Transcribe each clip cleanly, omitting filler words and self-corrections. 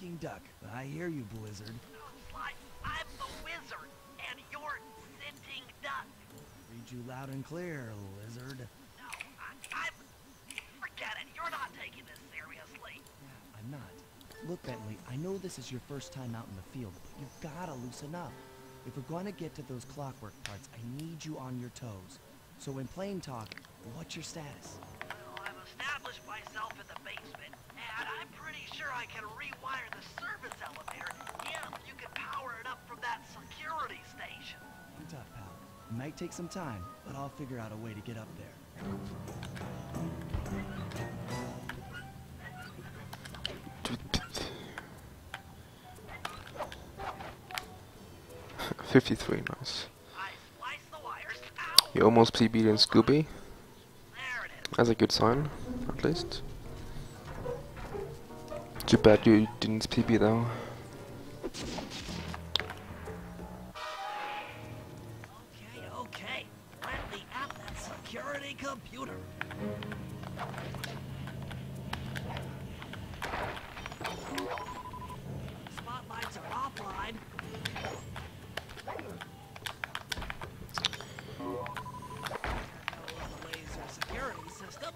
Peking duck. I hear you, Blizzard. No, Sly, I'm the wizard, and you're sitting duck. Read you loud and clear, Lizard. No, I'm... Forget it, you're not taking this seriously. Yeah, I'm not. Look, Bentley, I know this is your first time out in the field, but you've gotta loosen up. If we're going to get to those Clockwork parts, I need you on your toes. So in plain talk, what's your status? Well, I've established myself in the basement, and I'm pretty sure I can rewire the service elevator if you can power it up from that security station. Hang tough, pal. It might take some time, but I'll figure out a way to get up there. 53, nice. I slice the wires. Ow! You almost PB'd in Scooby. There it is. That's a good sign, at least. Too bad you didn't PB though. Okay. Let me at that security computer. Spotlights are offline. The laser security system.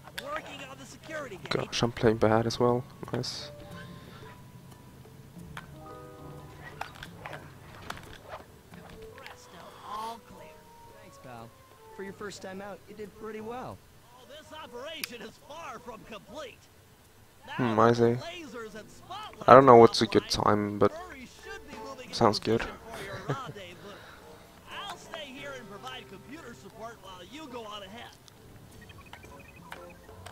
I'm working on the security gate. Gosh, I'm playing bad as well. Nice. Presto, all clear. Thanks, pal. For your first time out, you did pretty well. Oh, this operation is far from complete. I see. I don't know what's a good time, but sounds good. I'll stay here and provide computer support while you go on ahead.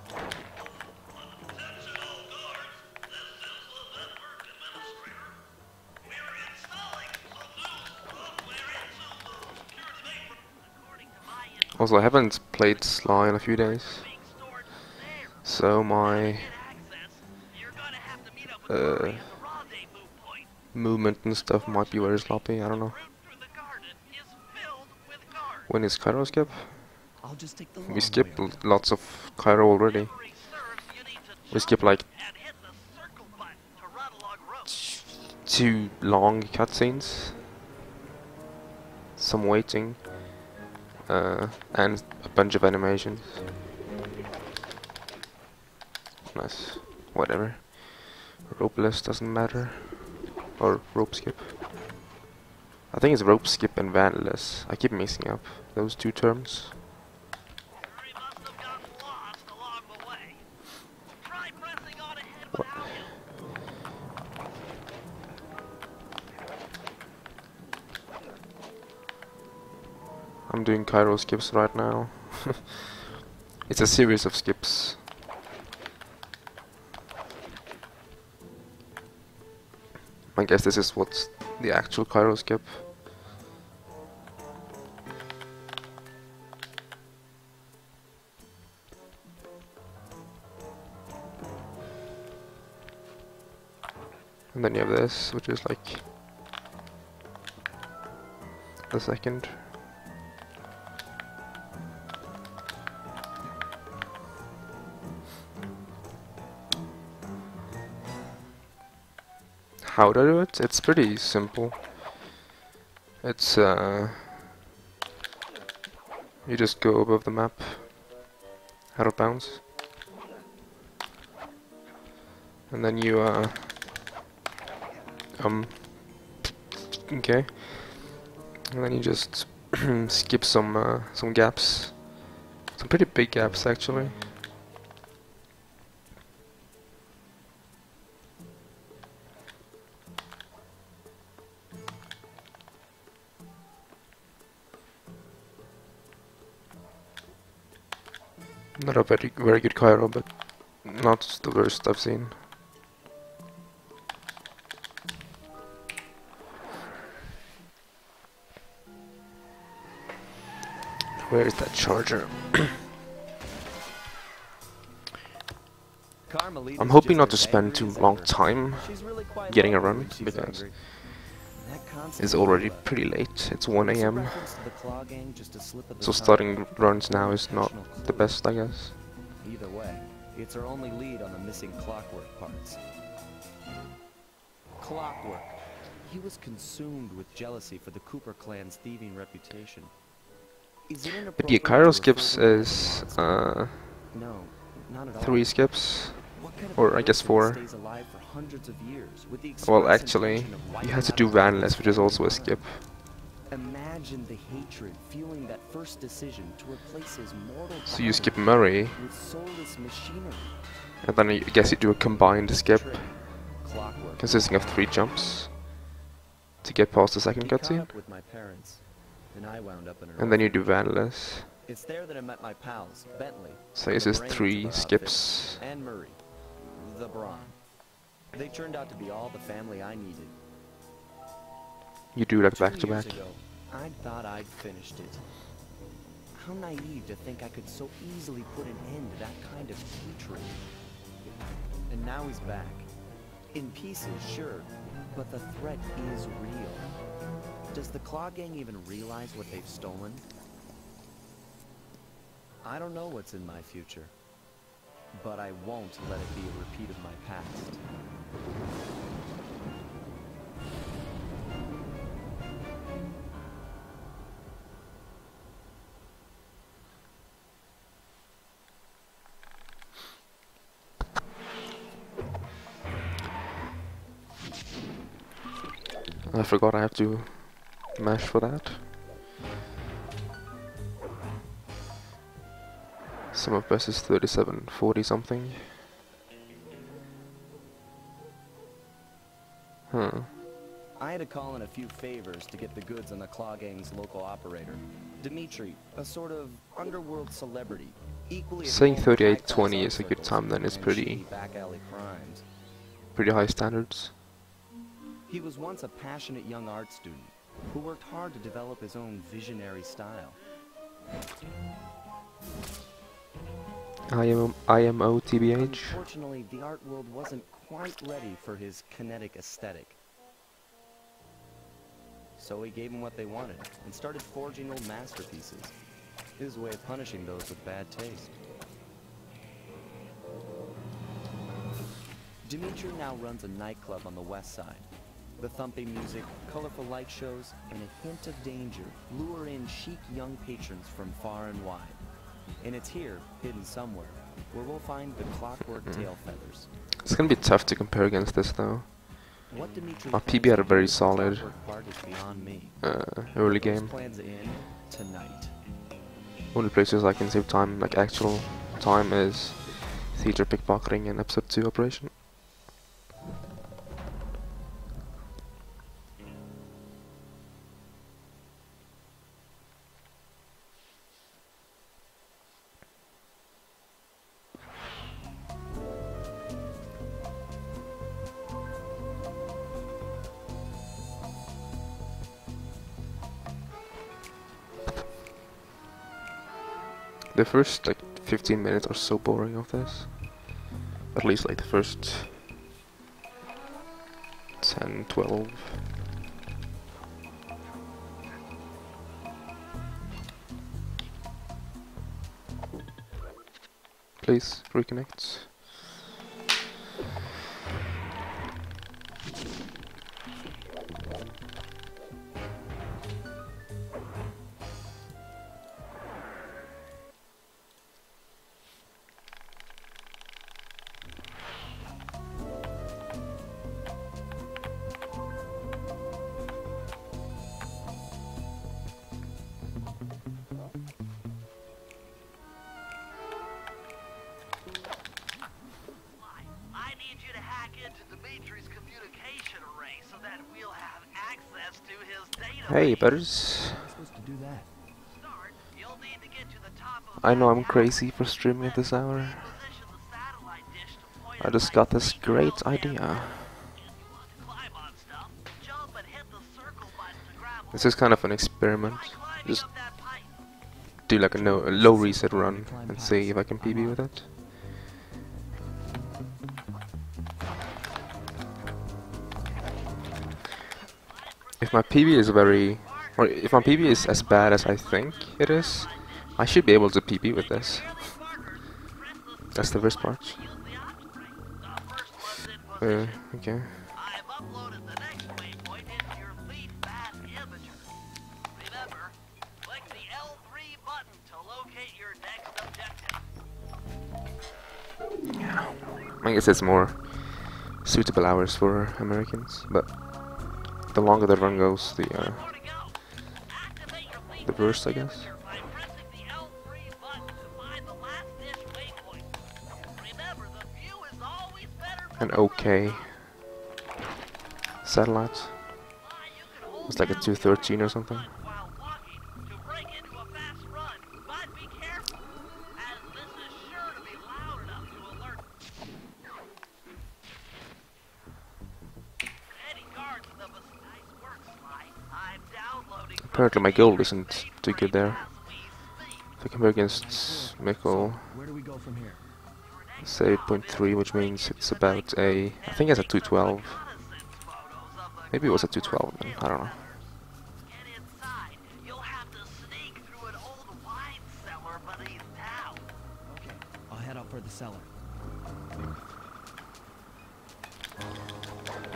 Attention all guards. This is the network administrator. We're installing some new software into the security mainframe. According to my info, Also, I haven't played Sly in a few days, being stored there. so my You're gonna have to meet up with Murray at the rendezvous point. movement and stuff might be very sloppy. I don't know. Route through the garden is filled with guards. When is Cairo skip? I'll just take the We long skipped way around. lots of Cairo already. Memory serves you need to We jump skipped like and hit the circle button to run along roads. 2 long cutscenes, some waiting, and a bunch of animations. Nice. Whatever. Ropeless doesn't matter. Or rope skip. I think it's rope skip and vanless. I keep mixing up those two terms. Murray must have gotten lost along the way. Try pressing on ahead What? without him. I'm doing Cairo skips right now. It's a series of skips. I guess this is what's the actual Cairo skip. And then you have this, which is like the second. How to do it? It's pretty simple. It's you just go above the map, out of bounds, and then you okay, and then you just skip some gaps, some pretty big gaps actually. Not a very good Cairo, but not the worst I've seen. Where is that charger? I'm hoping not to spend too long time getting a run, because it's already pretty late. It's 1 AM, so starting runs now is not the best, I guess. Either way, it's our only lead on the missing Clockwork parts. Clockwork. He was consumed with jealousy for the Cooper clan's thieving reputation. Is it But yeah, inappropriate Cairo to skips refer to is No, not at all. 3 skips. What kind of Or I guess person 4. stays alive for hundreds of years with the Well, express actually, intention of you wiping have to out do a family's Vanless, which is also a family skip. line? Imagine the hatred fueling that first decision to replace his mortal So you body skip Murray, with soulless machinery. and then I guess you do a combined skip Trick, Clockwork. consisting of 3 jumps to get past the second He caught cutscene. up with my parents, and I wound up in an And then you do orphanage. Vanless. It's there that I met my pals, Bentley. So the this is brains 3 of our skips. outfit, and Murray, the brawn. They turned out to be all the family I needed. You do like 2 back to years back. ago, I thought I'd finished it. How naive to think I could so easily put an end to that kind of hatred. And now he's back. In pieces, sure, but the threat is real. Does the Claw Gang even realize what they've stolen? I don't know what's in my future, but I won't let it be a repeat of my past. I forgot I have to mash for that. Sum of best is 3740 something. Huh. I had to call in a few favors to get the goods on the Claw Gang's local operator, Dimitri, a sort of underworld celebrity, equally Saying at home with 3820 high-class is a good art time then circles is and pretty shady back-alley crimes. high standards. He was once a passionate young art student who worked hard to develop his own visionary style. IMO TBH. Unfortunately, the art world wasn't quite ready for his kinetic aesthetic. So he gave them what they wanted and started forging old masterpieces. His way of punishing those with bad taste. Dimitri now runs a nightclub on the west side. The thumping music, colorful light shows, and a hint of danger lure in chic young patrons from far and wide. And it's here, hidden somewhere, where we'll find the Clockwork tail feathers. It's gonna be tough to compare against this though. What Dimitri My plans PB had a to very do with the solid Clockwork part is beyond me. early Those game. plans in tonight. Only places I can save time, like actual time, is theater pickpocketing and episode 2 operation. The first like 15 minutes are so boring of this. At least like the first 10, 12. Please reconnect. I need you to hack into Dimitri's communication array so that we'll have access to his database. Hey, butters. How am I supposed to do that? Start, you'll need to get to the top of I know that I'm tower. crazy for streaming at this hour. Reposition the satellite dish to point I it just right got this straight great down idea. there. If you want to climb on stuff, jump and hit the circle button to grab This is kind of an experiment. Try climbing Just up that pipe. do like a low reset run and see if I can PB with it. If my PB is if my PB is as bad as I think it is, I should be able to PB with this. That's the first part. Okay. I've uploaded I guess it's more suitable hours for Americans, but the longer the run goes, the worse, I guess. An okay satellite. It's like a 213 or something. Apparently my gold isn't too good there. If I compare against Mikkel, Where do we go from here? say 8.3, which means it's about a... I think it's a 212. Maybe it was a 212 then, I don't know. Okay, I'll head out for the cellar.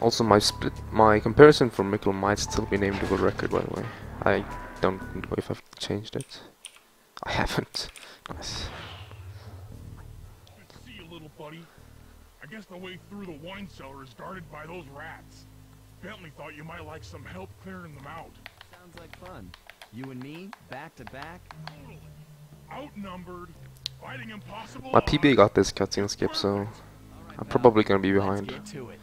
Also my comparison for Mikkel might still be named the world record, by the way. I don't know if I've changed it. I haven't. Nice. Good to see you, little buddy. I guess the way through the wine cellar is guarded by those rats. Bentley thought you might like some help clearing them out. Sounds like fun. You and me, back to back. Totally. Outnumbered, fighting impossible My PB odds. got this cutscene skip, so I'm probably gonna be behind. Let's get to it.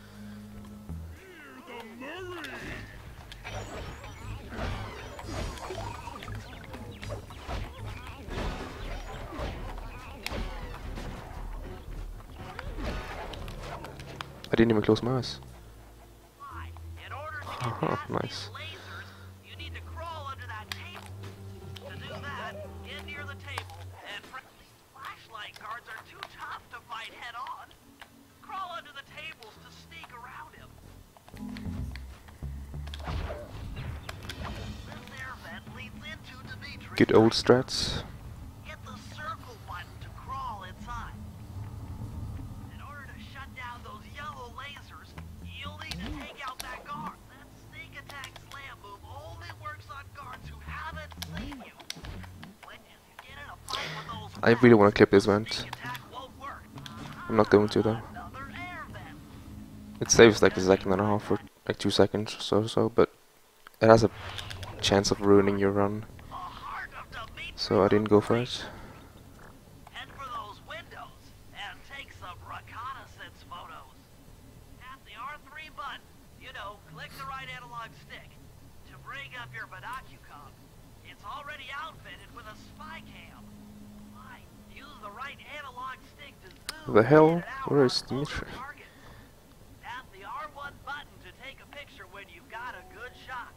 Hear the Murray! I didn't even close my eyes. In order to get Haha, past nice. these lasers, you need to crawl under that table. To do that, get near the table and these flashlight guards are too tough to fight head on. Crawl under the tables to sneak around him. This air vent leads into Dimitri. Good old strats. Hit the circle button to crawl inside. In order to shut down those yellow lasers, you'll need to take out that guard. That sneak attack slam move only works on guards who haven't seen you. When you get in a fight with those I really want to clip this sneak vent. attack won't work. I'm not going to though. Another air vent. It saves like a second and a half or like 2 seconds or so, but it has a chance of ruining your run. The heart of Dimitri. So I didn't go for it. Head for those windows and take some reconnaissance photos. Tap the R3 button, you know, click the right analog stick to bring up your binocucom. It's already outfitted with a spy cam. Why? Use the right analog stick to zoom The hell? in and out Where on is closer Dimitri? targets. Tap the R1 button to take a picture when you've got a good shot.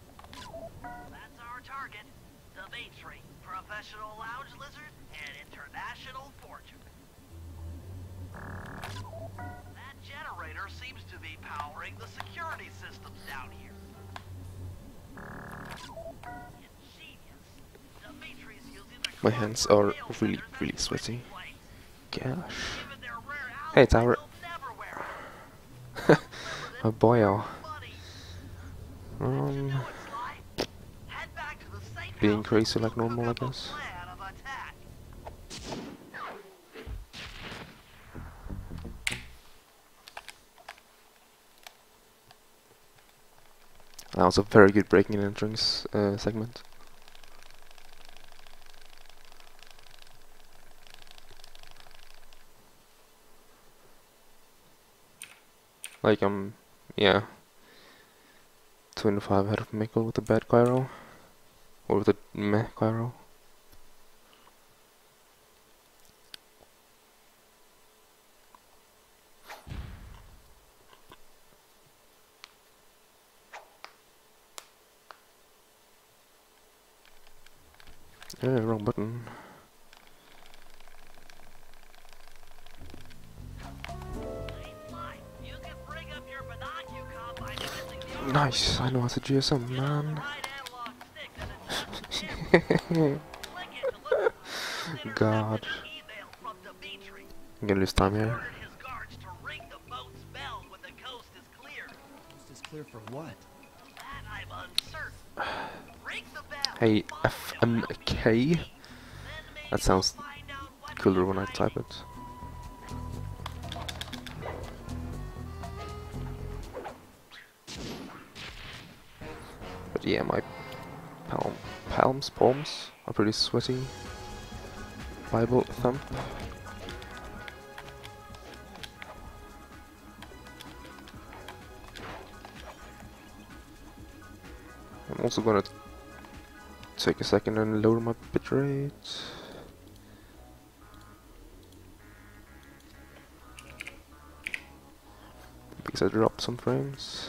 That's our target, Dimitri, professional lounge lizard and international fortune. That generator seems to be powering the security systems down here. Ingenious. Dimitri's using the My hands are Clockwork really, lasers really and sweaty. switching blades. Gosh. Even their rare Hey, alloys Tower. will never wear 'em. Oh boy, oh. Money. Um, You know it's like. Head back to the safe being house crazy and like we'll normal, I cook up a guess. plan of attack. that was a very good breaking and entrance segment. Like, yeah. 25 ahead of Mikkel with the bad gyro. Or with the meh gyro. Yeah, wrong button. You can bring up your binocucom by pressing the Nice, I know how to GSM, man. right analog stick and adjust the camera. Click it to look. Intercepted God. an email from Dimitri. I'm gonna lose time here. Ordered his guards to ring the boat's bell when the coast is clear. Coast is clear for what? That I'm uncertain. Ring the bell. Hey, follow him around FMK? Then maybe That sounds we'll find out what cooler he's when I hiding. type it. Yeah, my palms are pretty sweaty. Bible thump. I'm also gonna take a second and lower my bitrate. Because I dropped some frames.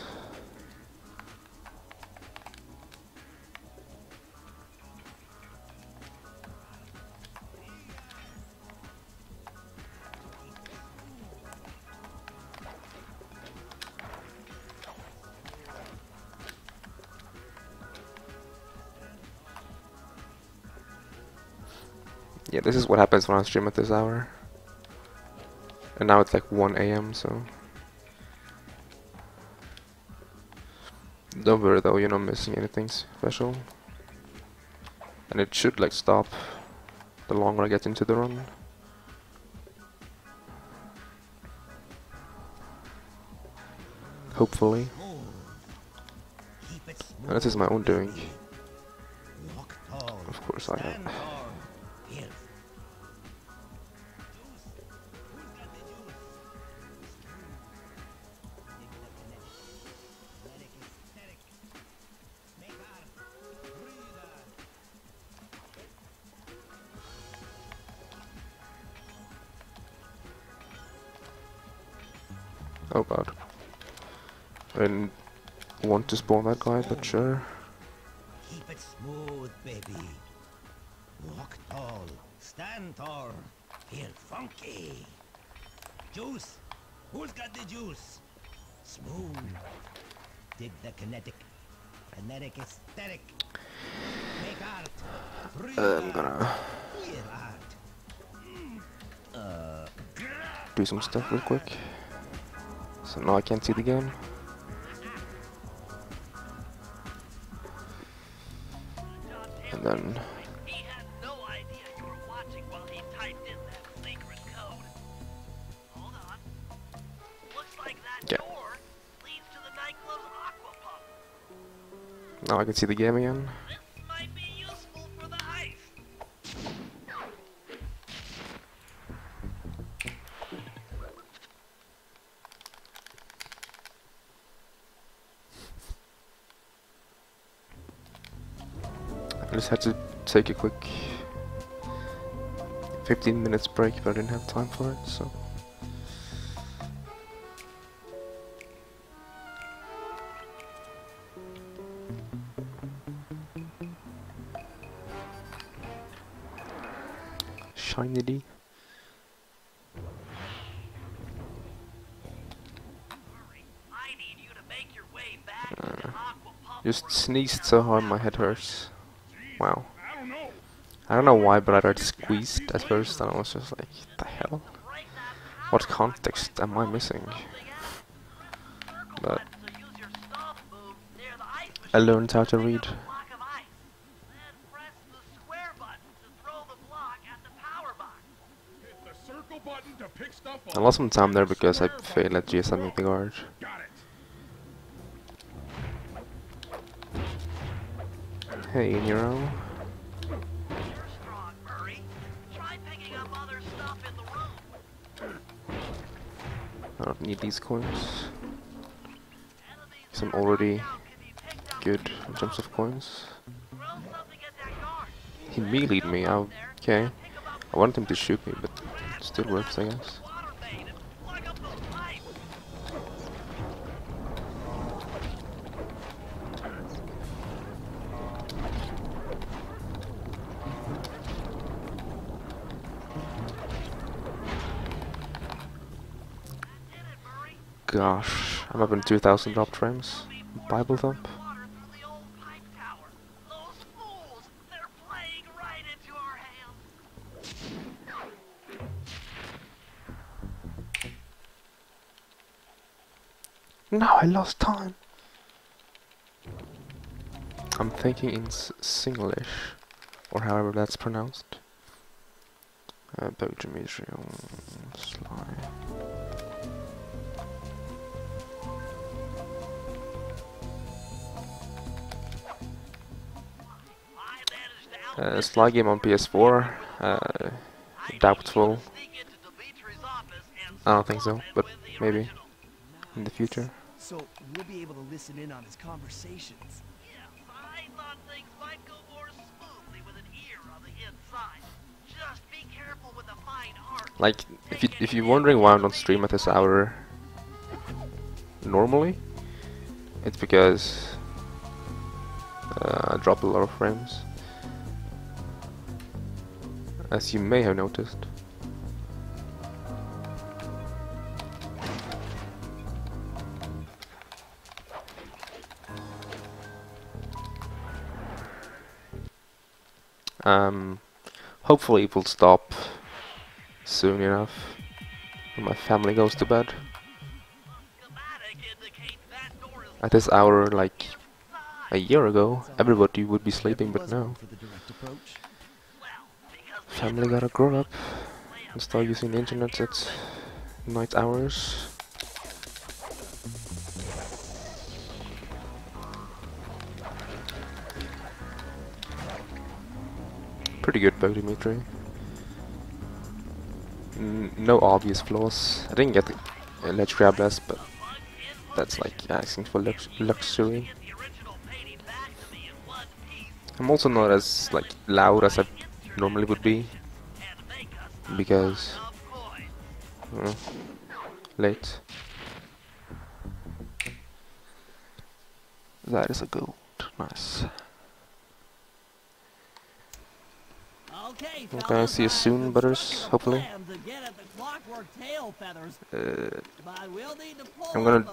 Yeah, this is what happens when I stream at this hour. And now it's like 1 AM, so... Don't worry though, you're not missing anything special. And it should like stop the longer I get into the run. Hopefully. And this is my own doing. Of course I have. Oh god. I didn't want to spawn that guy, but sure. Keep it smooth, baby. Walk tall, stand tall, feel funky. Juice. Who's got the juice? Smooth. Dig the kinetic. Kinetic aesthetic. Make art. I'm gonna do some stuff real quick. So now I can't see the game. And then He had no idea you were watching while he typed in that secret code. Hold on. Looks like that door leads to the nightclub's aqua pump. now I can see the game again. This might be useful for the heist. I just had to take a quick 15 minutes break, but I didn't have time for it, so... Shiny D. I need you to make your way back to the aqua pump. Just sneezed so hard my head hurts. Wow. I don't know. I don't know why, but I got squeezed at first, and I was just like, the hell? What context am I missing? But I learned how to read. Hit the circle button to pick stuff up. I lost some time there because I failed at GSMing the guard. Got it. Hey, Nero. You're strong, Murray. Try picking up other stuff in the room. I don't need these coins. Because I'm already good in terms of coins. Throw something at that guard. He melee'd me, okay. I wanted him to shoot me, but it still works, I guess. Water main and plug up those pipes. Gosh, I'm up in 2,000 drop frames. Bible thump. Water through the old pipe tower. Those fools, they're playing right into our hands. No, I lost time. I'm thinking in Singlish, or however that's pronounced. Dimitri on Sly. Sly game on PS4. Doubtful. Sneak into Dimitri's office and I don't think so, swap it but with the maybe original. in the future. So we'll be able to listen in on his conversations. Yes, I thought things might go more smoothly with an ear on the inside. Just be careful with the fine art. Like, if you're wondering why I don't stream at this hour normally, it's because I drop a lot of frames, as you may have noticed. Hopefully it will stop soon enough when my family goes to bed. Schematic indicates that door is At this hour, like inside. a year ago, everybody would be sleeping, but Was no. one for the direct approach. Well, because the Family gotta grow up and start using the internet at night hours. Pretty good bug, Dimitri. No obvious flaws. I didn't get the ledge grab less, but that's like asking for luxury. the original painting back to me in one piece I'm also not as like loud as I normally would be and make us because of coin. late. That is a gold. Nice. Okay, Okay, see you soon, butters. Hopefully. I'm gonna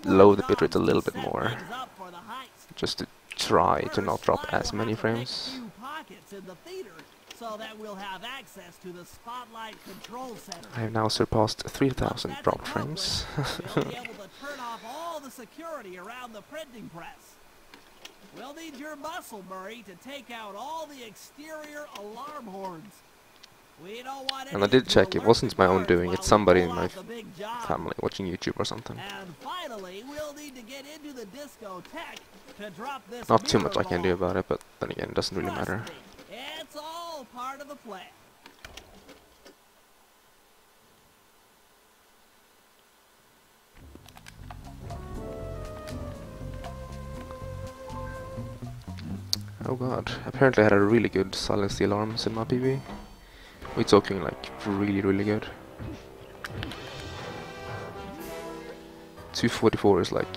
lower the bitrate a little bit more, just to try to not drop as many frames. So that we'll have access to the spotlight control center. I have now surpassed 3,000 dropped frames. We'll be able to turn off all the security around the printing press. We'll need your muscle, Murray, to take out all the exterior alarm horns. We don't want And I did check, it wasn't my own doing, it's somebody in my family watching YouTube or something. And finally, we'll need to get into the discotheque to drop this Not too much mirror I can do ball. about it, but then again, it doesn't really Trust matter. me, it's all part of the plan. Oh god, apparently I had a really good silence the alarms in my PB. We're talking like really good. 2:44 is like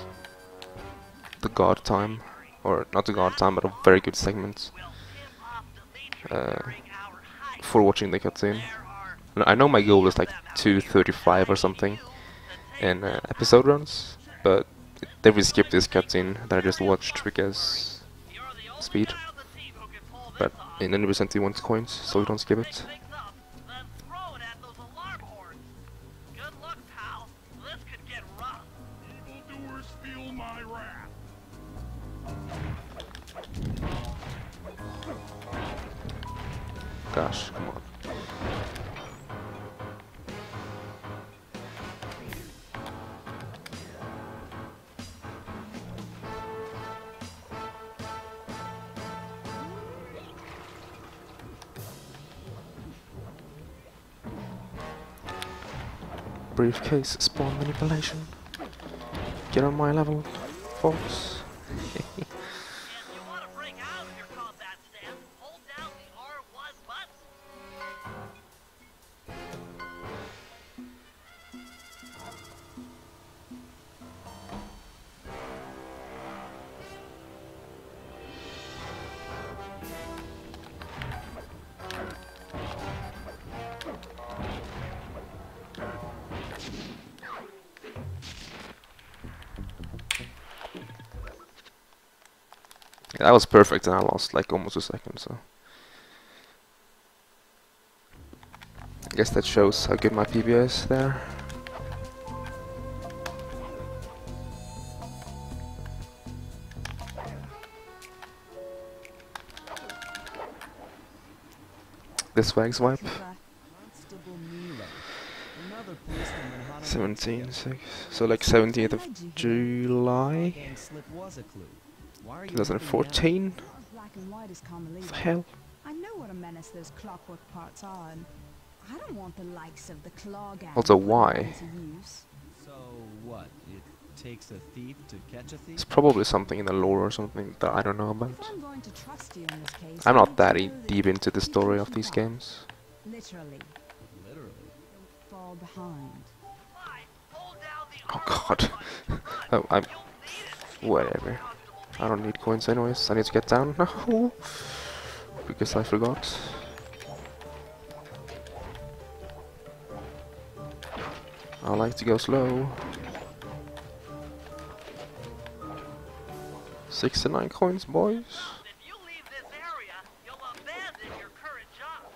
the god time, or not the god time, but a very good segment for watching the cutscene. I know my goal is like 2:35 or something in episode runs, but they will skip this cutscene that I just watched because speed. But in any percent he wants coins, so we don't skip it. Evildoers feel my wrath. Gosh, come on. Briefcase spawn manipulation. Get on my level, folks. If you want to break out of your combat stance, hold down the R1 button. That was perfect, and I lost like almost a second, so I guess that shows how good my PB is there. This swag swipe. 17/6, so like 17th of July 2014. What the hell? I know what a menace those clockwork parts are, and I don't want the likes of the claw gang Also, putting why? them to use. So what? It takes a thief to catch a thief? It's probably something in the lore or something that I don't know about. If I'm going to trust you in this case, I'm I not need that to know deep into the you story can of keep these up. games. Literally, Literally. don't fall behind. Hold down the Oh R1 god. button to run. Oh, I'm... You'll need it to keep Whatever. up with Constable I don't need coins anyways. I need to get down now. Because I forgot. I like to go slow. 69 coins, boys. If you leave this area, you'll abandon your current job.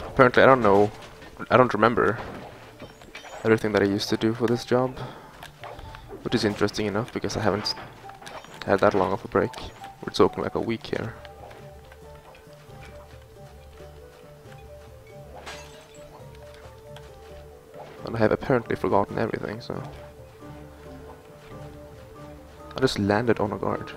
Apparently, I don't know. I don't remember everything that I used to do for this job. Which is interesting enough because I haven't had that long of a break. We're talking like a week here. And I have apparently forgotten everything, so... I just landed on a guard.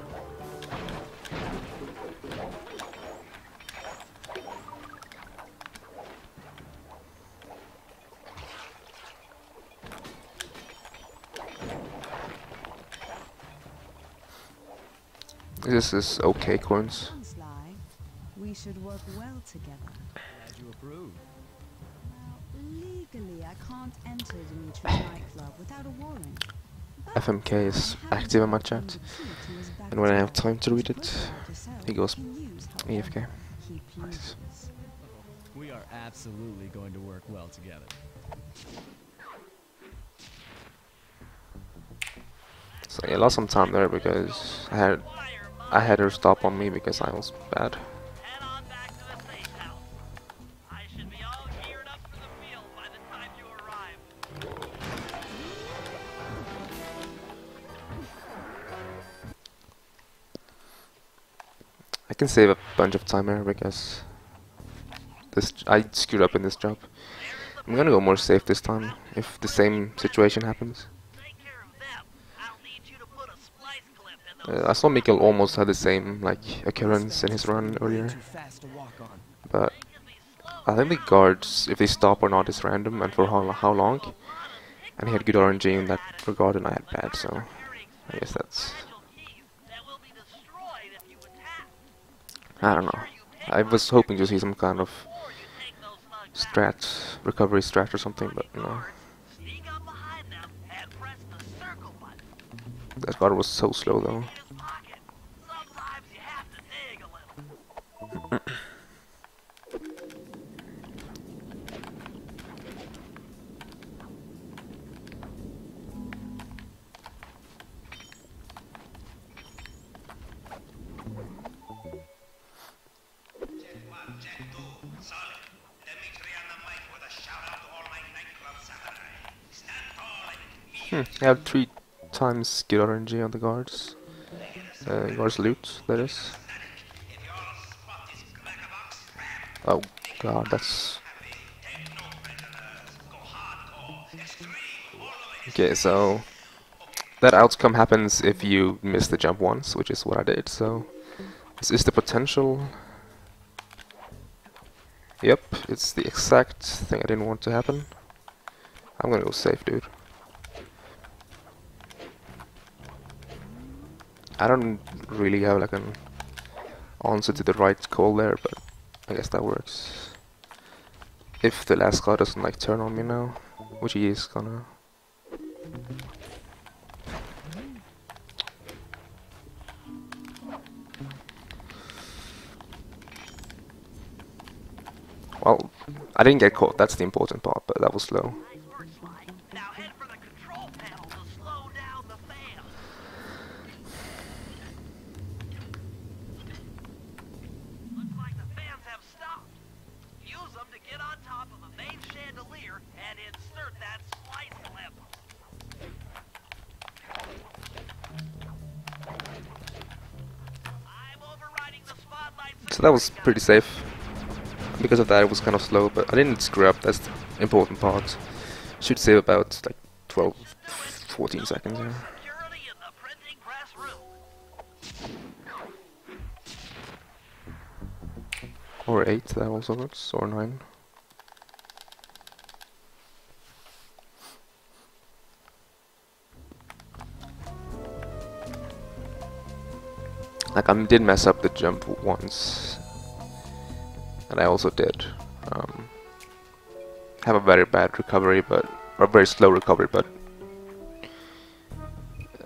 This is okay coins. Sounds like we should work well together. Glad you approve. Legally, I can't enter Dimitri's nightclub without a warrant. But FMK is I have active in my given chat, the key to his back and when I door, have time to read which it, Brooklyn yourself he goes can use AFK. however he Nice. pleases. We are absolutely going to work well together. So I lost some time there because I had her stop on me because I was bad. Head on back to the safe house. I should be all geared up for the field by the time you arrive. I can save a bunch of time here because this I screwed up in this job. I'm gonna go more safe this time if the same situation happens. Take care of them. I'll need you to put a splice clip in those. I saw Mikkel almost had the same like occurrence in his run earlier, Too fast to walk on. but They can be slow. I think the guards, if they stop or not, is random and for how long. And he had good RNG in that regard, and I had bad, so I guess that's... Fragile keys that will be destroyed if you attack. I don't know. I was hoping to see some kind of Before you take those thugs out, strat, recovery strat or something, but no. guards, sneak up behind them and press the circle button. That guard was so slow though. In his pocket. Sometimes you have to dig a little. Check 1, check 2, solid. Dimitri on the mic with a shout out to all my nightclub sabotage. Stand tall and feel I have 3 times good RNG on the guards. Guards loot, that is. if your spot is crackerbox, Oh god, that's... take no prisoners. Go hardcore. Extreme all the way. Okay, so... That outcome happens if you miss the jump once, which is what I did, so... This is the potential... Yep, it's the exact thing I didn't want to happen. I'm gonna go safe, dude. I don't really have like an answer to the right call there, but I guess that works. If the last guy doesn't like turn on me now, which he is gonna. Well, I didn't get caught, that's the important part, but that was slow. Nice work, Sly. Now head for the control panel to slow down the fan. So that was pretty safe. Because of that it was kind of slow, but I didn't screw up, that's the important part. Should save about like 12, 14 seconds here. Security in the printing press room. Or 8, that also works, or 9. Like I did mess up the jump once, and I also did have a very bad recovery, or very slow recovery, but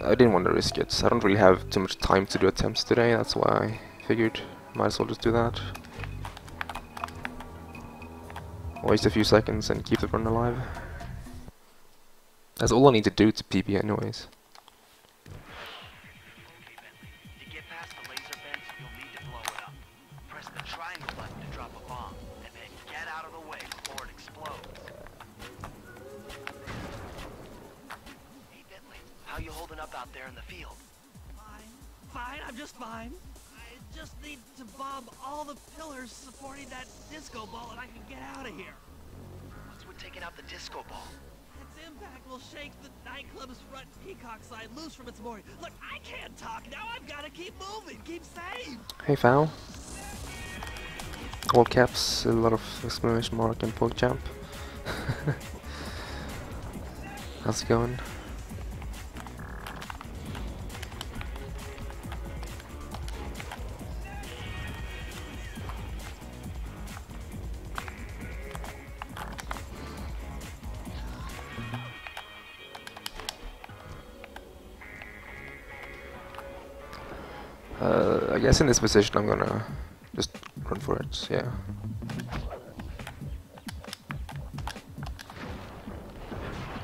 I didn't want to risk it. I don't really have too much time to do attempts today, that's why I figured might as well just do that. Waste a few seconds and keep the run alive. That's all I need to do to PB anyways. Out there in the field. Fine, I'm just fine. I just need to bomb all the pillars supporting that disco ball and I can get out of here. What's with taking out the disco ball? Its impact will shake the nightclub's front peacock sign loose from its mooring. Look, I can't talk now. I've got to keep moving, keep safe. Hey, Foul. All caps, a lot of exclamation mark and pork champ. How's it going? I guess in this position I'm gonna just run for it, yeah.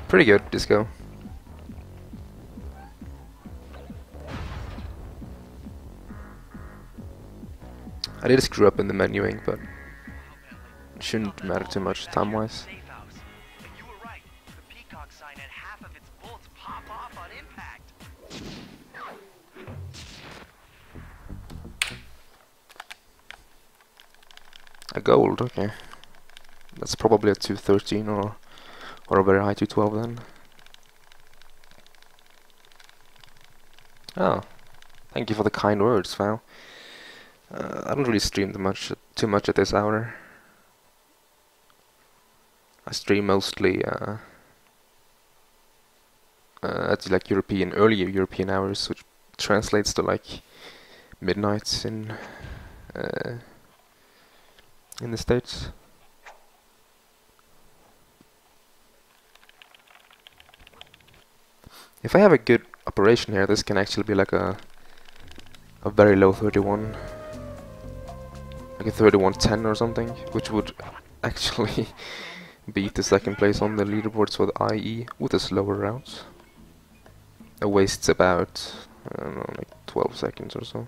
Pretty good, disco. I did screw up in the menuing, but it shouldn't matter too much time-wise. You were right. The peacock sign had half of its bullets pop off on impact. A gold, okay. That's probably a 213 or a very high 212 then. Oh, thank you for the kind words, Val. I don't really stream too much at this hour. I stream mostly at like early European hours, which translates to like midnight in the States. If I have a good operation here, this can actually be like a very low 31, like a 3110 or something, which would actually beat the second place on the leaderboards for the IE with a slower route. It wastes about, I don't know, like 12 seconds or so.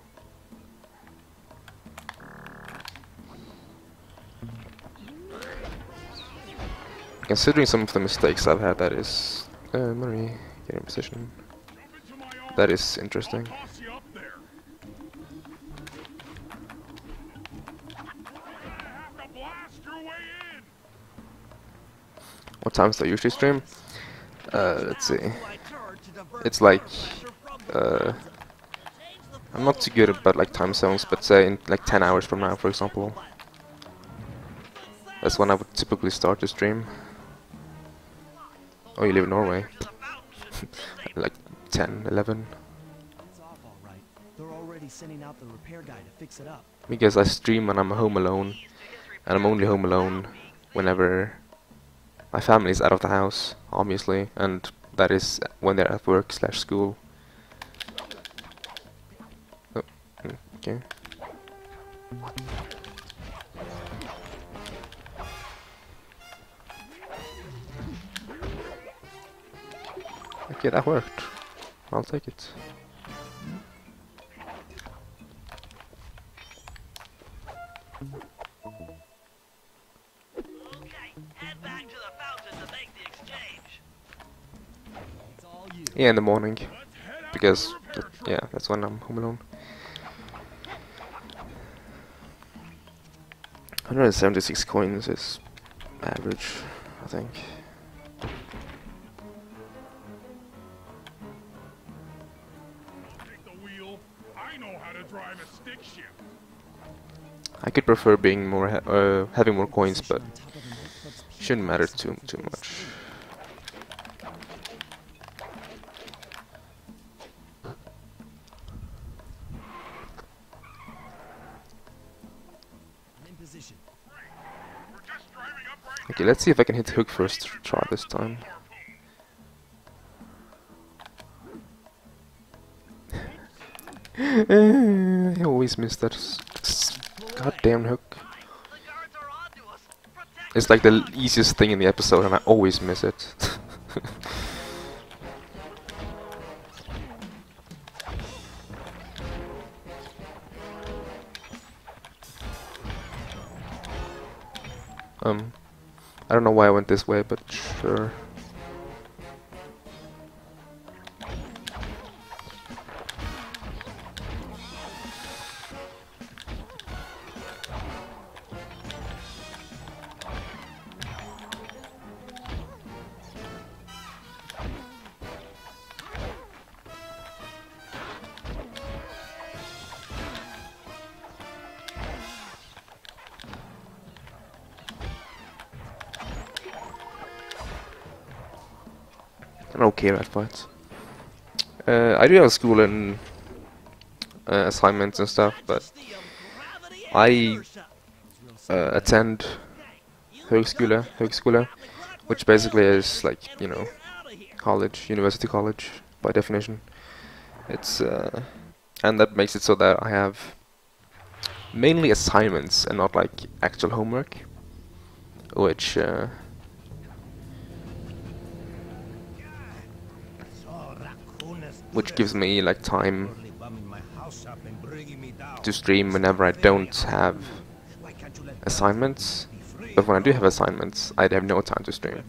Considering some of the mistakes I've had, that is... Marie, get in position. That is interesting. What times do I usually stream? Let's see. It's like... I'm not too good about like time zones, but say in like 10 hours from now, for example. That's when I would typically start to stream. Oh, you live in Norway. Like 10, 11. It's off all right. They're already sending out the repair guy to fix it up. Because I stream when I'm home alone, and I'm only home alone whenever my family is out of the house, obviously, and that is when they're at work / school. Oh, okay. Okay, that worked. I'll take it. Okay, head back to the fountain to make the exchange. It's all you. Yeah, in the morning, because yeah, that's when I'm home alone. 176 coins is average, I think. Take the wheel. I know how to drive a stick shift. I could prefer being more having more coins, but shouldn't matter too much. Okay, let's see if I can hit hook first try this time. I always miss that goddamn hook. It's like the easiest thing in the episode and I always miss it. I don't know why I went this way, but sure. I'm okay at fights. I do have school and assignments and stuff, but I attend högskola, which basically is like, you know, college, university college by definition. It's and that makes it so that I have mainly assignments and not like actual homework, which gives me like time to stream whenever I don't have assignments. But when I do have assignments, I'd have no time to stream.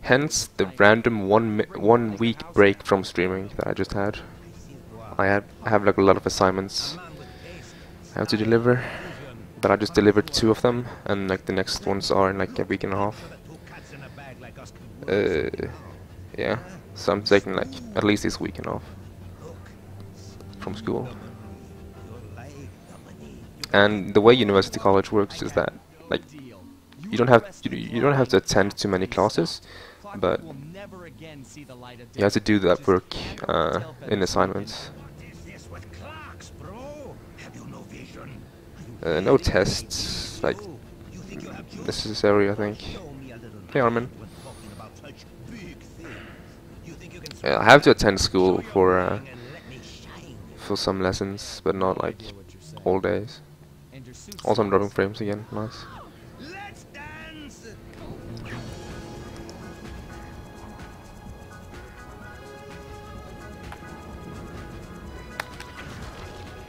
Hence the random one week break from streaming that I just had. I have like a lot of assignments I have to deliver, but I just delivered 2 of them, and like the next ones are in like a week and a half. Yeah, so I'm taking like at least this weekend off from school. And the way university college works is that like you don't have to attend too many classes, but you have to do that work in assignments. No tests like necessary, I think. Hey Armin. I have to attend school for some lessons, but not like all days. Also, I'm dropping frames again. Nice.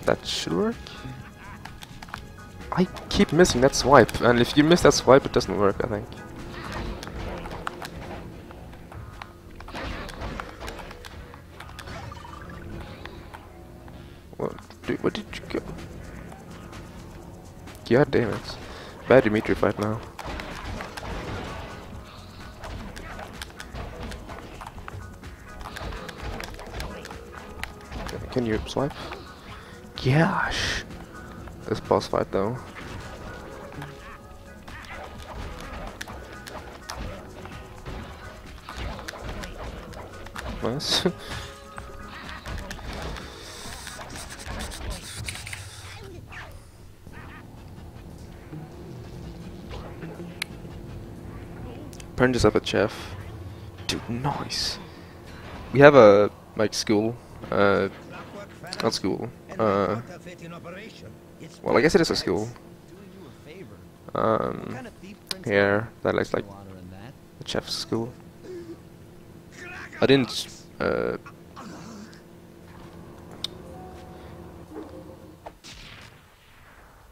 That should work. I keep missing that swipe, and if you miss that swipe, it doesn't work, I think. Where did you go? God damn it. Bad Dimitri fight now. Can you swipe? Gosh. This boss fight though. Nice. Apprentice up at chef. Dude, nice. We have a like school. Not school. Well, I guess it is a school. Here, that looks like the chef's school. I didn't.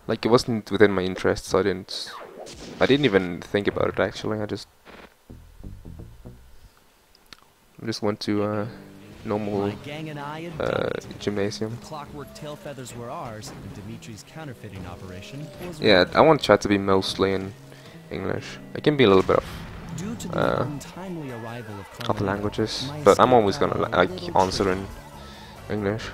Like it wasn't within my interest, so I didn't even think about it actually. I just went to normal My gang and I had done it. gymnasium. The Clockwork tail feathers were ours, and Dimitri's counterfeiting operation was Yeah, red. I want chat to be mostly in English. It can be a little bit of Due to the untimely arrival of other Carmelita, languages, my but I'm escape always got gonna a like little answer tricky. in English.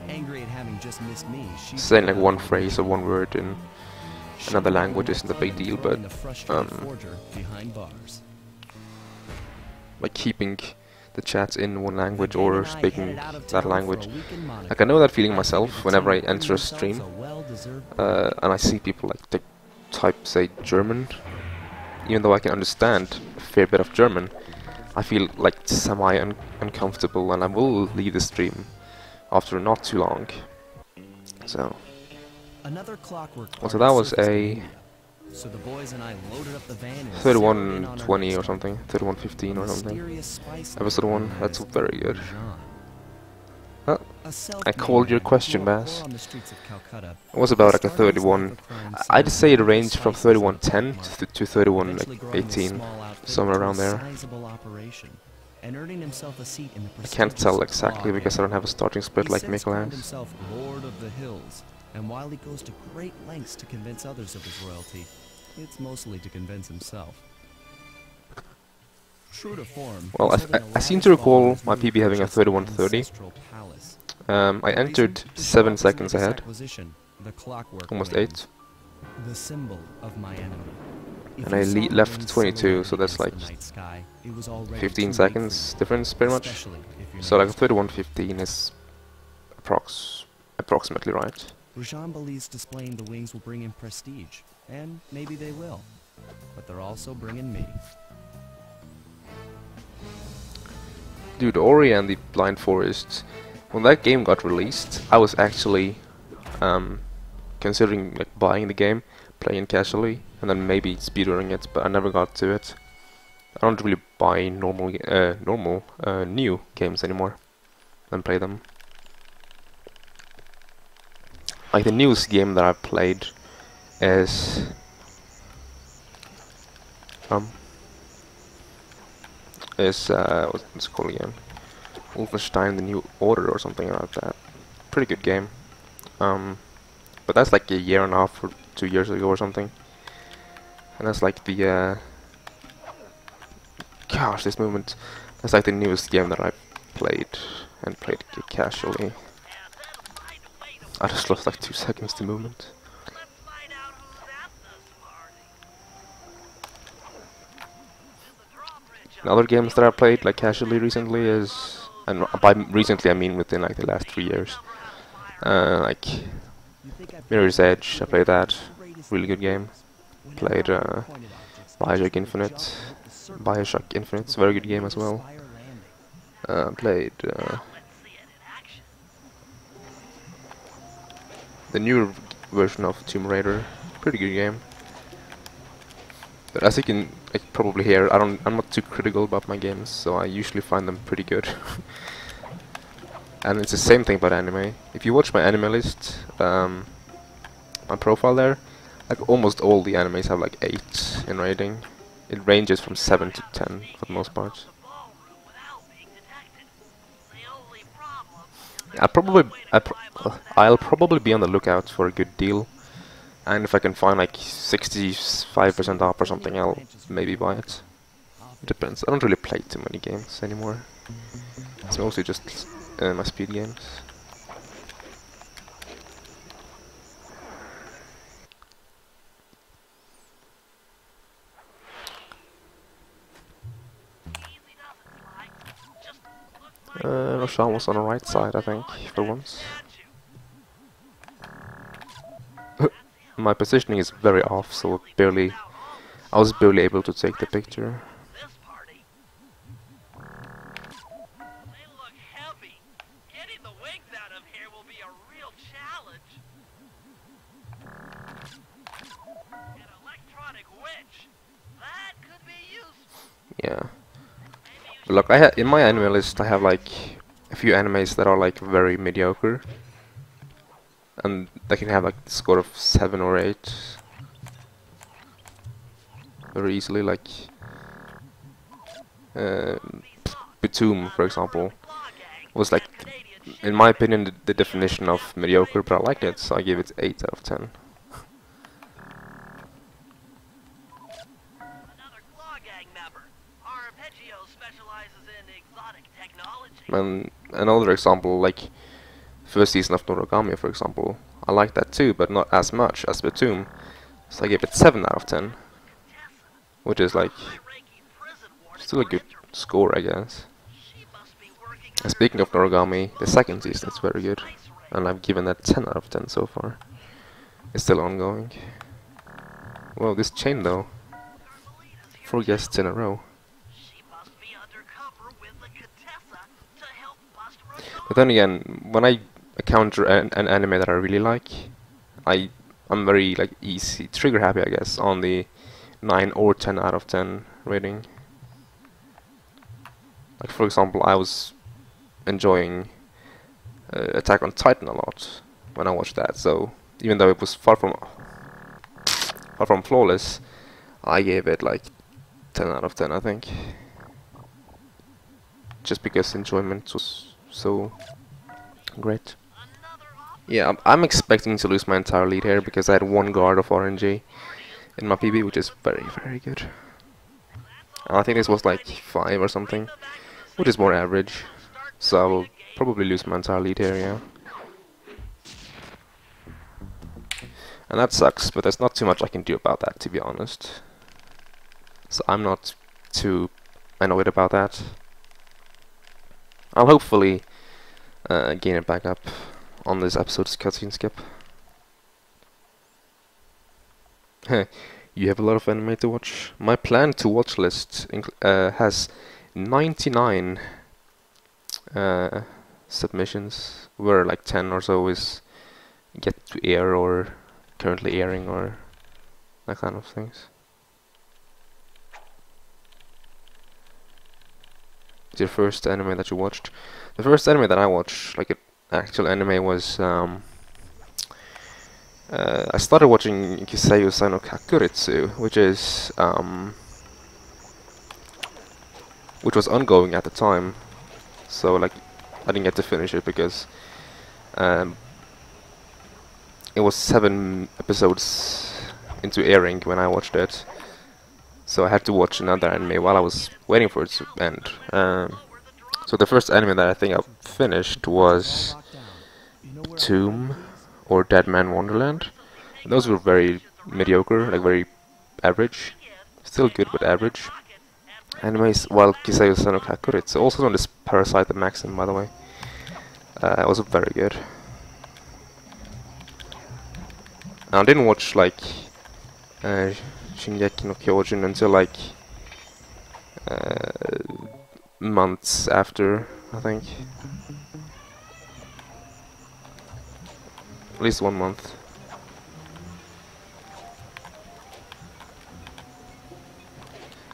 Angry at having just missed me, she Saying like pulled one out phrase or one word in another language isn't a big deal, but throwing the frustrated forger behind bars. like keeping the chats in one language The gang or and I speaking headed out of that town language. for a weekend Monaco. Like I know that feeling I myself figured the whenever I team would enter a bring stream, themselves a well-deserved break. and I see people like type say German, even though I can understand a fair bit of German, I feel like uncomfortable, and I will leave the stream after not too long. So Another Clockwork Also, party that was surfaced in a India. So the boys and I loaded up the van and zeroed in on our 3120 next or something, 3115 or something. mysterious spice Episode 1, known that's as very good. Jean. Well, A I self-made called your man who question, grew up Bass. poor on the streets of Calcutta. It was He about like a started his life 31. of crime I'd selling say it local ranged from spices in a 3110 black to market, 31 eventually like growing his 18, small outfit somewhere into around a there. sizable operation, and earning himself a seat in the I can't prestigious tell exactly Claw because I Gang. don't have a starting split He's like since Mikkel crowned has. himself Lord of the Hills, and while he goes to great lengths to convince others of his royalty, it's mostly to convince himself. True to form, Well, he's holding a I seem lavish to recall ball in his my newly PB having a purchased 3130. ancestral palace. I The entered reason? To show 7 off his seconds latest ahead, acquisition, the Clockwork almost Wings, 8, the symbol of my enemy. If and you I saw the left wings 22, silhouetted so that's against like the night sky, it was already 15 too late seconds for difference you, pretty much. especially if you're So not like 3115 is approximately right. Rajan believes displaying the wings will bring him prestige, and maybe they will. But they're also bringing me. Dude, Ori and the Blind Forest, when that game got released, I was actually considering like buying the game, playing casually, and then maybe speedrunning it, but I never got to it. I don't really buy new games anymore and play them. Like the newest game that I played is what's it called again? Wolfenstein: The New Order or something like that. Pretty good game. But that's like a year and a half or 2 years ago or something. And that's like the gosh, this movement. That's like the newest game that I played and played casually. I just lost like 2 seconds to movement. Let's find out who's at this party. In the drawbridge of Other games that I played like casually recently is, and by recently I mean within like the last 3 years. Like You think I've Mirror's been Edge, I played that. greatest Really good game. Whenever Played I find pointed objects, I Bioshock just Infinite. jump and hit the circle Bioshock Infinite, to very prevent good game as well. spire landing. Played Now let's see it in action. the newer version of Tomb Raider. Pretty good game. But as you can probably hear, I'm not too critical about my games, so I usually find them pretty good. And it's the same thing about anime. If you watch my anime list, my profile there, like almost all the animes have like 8 in rating. It ranges from 7 to 10 for the most part. The ballroom without being detected. The only problem is I'll probably be on the lookout for a good deal, and if I can find like 65% off or something, I'll maybe buy it. It depends. I don't really play too many games anymore. It's mostly just my speed games. easy doesn't fly. Just looks like Roshan was on the right side, I think, for once. My positioning is very off, so I was barely able to take the picture. this party. They look heavy. Getting the wings out of here will be a real challenge. An electronic witch. That could be useful. Yeah. Maybe you But look, in my anime list I have like a few animes that are like very mediocre, and they can have like the score of 7 or 8 very easily. Like Batum, for example. was like, in my opinion, the definition of mediocre, but I liked it, so I gave it 8 out of 10. Another Claw Gang member. Arpeggio specializes in exotic technology. And another example, like first season of Noragami, for example, I liked that too, but not as much as Batum, so I gave it 7 out of 10, which is like High-ranking prison warden still a for good Interpol. score, I guess. She must be working And speaking of Noragami, the second season is very good, and I've given that 10 out of 10 so far. It's still ongoing. Well, this chain though, 4 guests in a row. She must be undercover with the Contessa to help bust Ricardo. But then again, when I encounter an anime that I really like, I'm very like easy, trigger happy, I guess, on the 9 or 10 out of 10 rating. Like for example, I was enjoying Attack on Titan a lot when I watched that. So even though it was far from flawless, I gave it like 10 out of 10, I think. Just because enjoyment was so great. Yeah, I'm expecting to lose my entire lead here because I had 1 guard of RNG in my PB, which is very, very good. And I think this was like 5 or something, which is more average. So I will probably lose my entire lead here, yeah. And that sucks, but there's not too much I can do about that, to be honest. So I'm not too annoyed about that. I'll hopefully gain it back up on this episode's cutscene skip. You have a lot of anime to watch. My plan to watch list has 99 submissions, where like 10 or so is yet to air or currently airing or that kind of things. It's your first anime that you watched? The first anime that I watched, like an actual anime, was I started watching Kiseiyo no Kakuritsu, which was ongoing at the time. So like I didn't get to finish it because it was 7 episodes into airing when I watched it. So I had to watch another anime while I was waiting for it to end. So the first anime that I think I finished was Tomb or Dead Man Wonderland. And those were very mediocre, like very average. Still good, but average. Animes, while Kiseiyo no Kakuritsu, also known as Parasite the Maxim, by the way, was very good. And I didn't watch like Shingeki no Kyojin until like months after, I think. At least 1 month.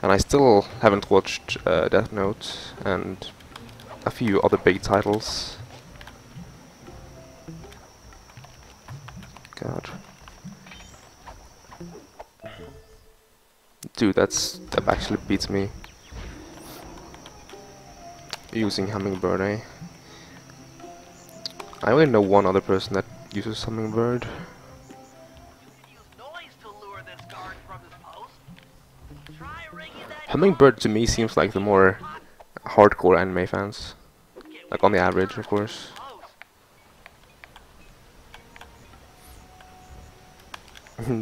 And I still haven't watched Death Note and a few other big titles. God. Dude, that actually beats me. Using Hummingbird, eh? I only know one other person that uses Hummingbird. Use noise to lure this guard from his post. Try ringing that Hummingbird to me seems like the more hardcore anime fans. Like on the average, of course.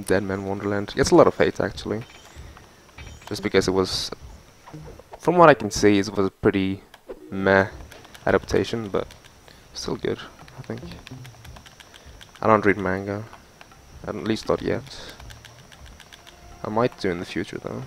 Dead Man Wonderland gets a lot of hate actually. Just because it was, from what I can see, it was a pretty meh adaptation, but still good, I think. I don't read manga, at least not yet. I might do in the future though.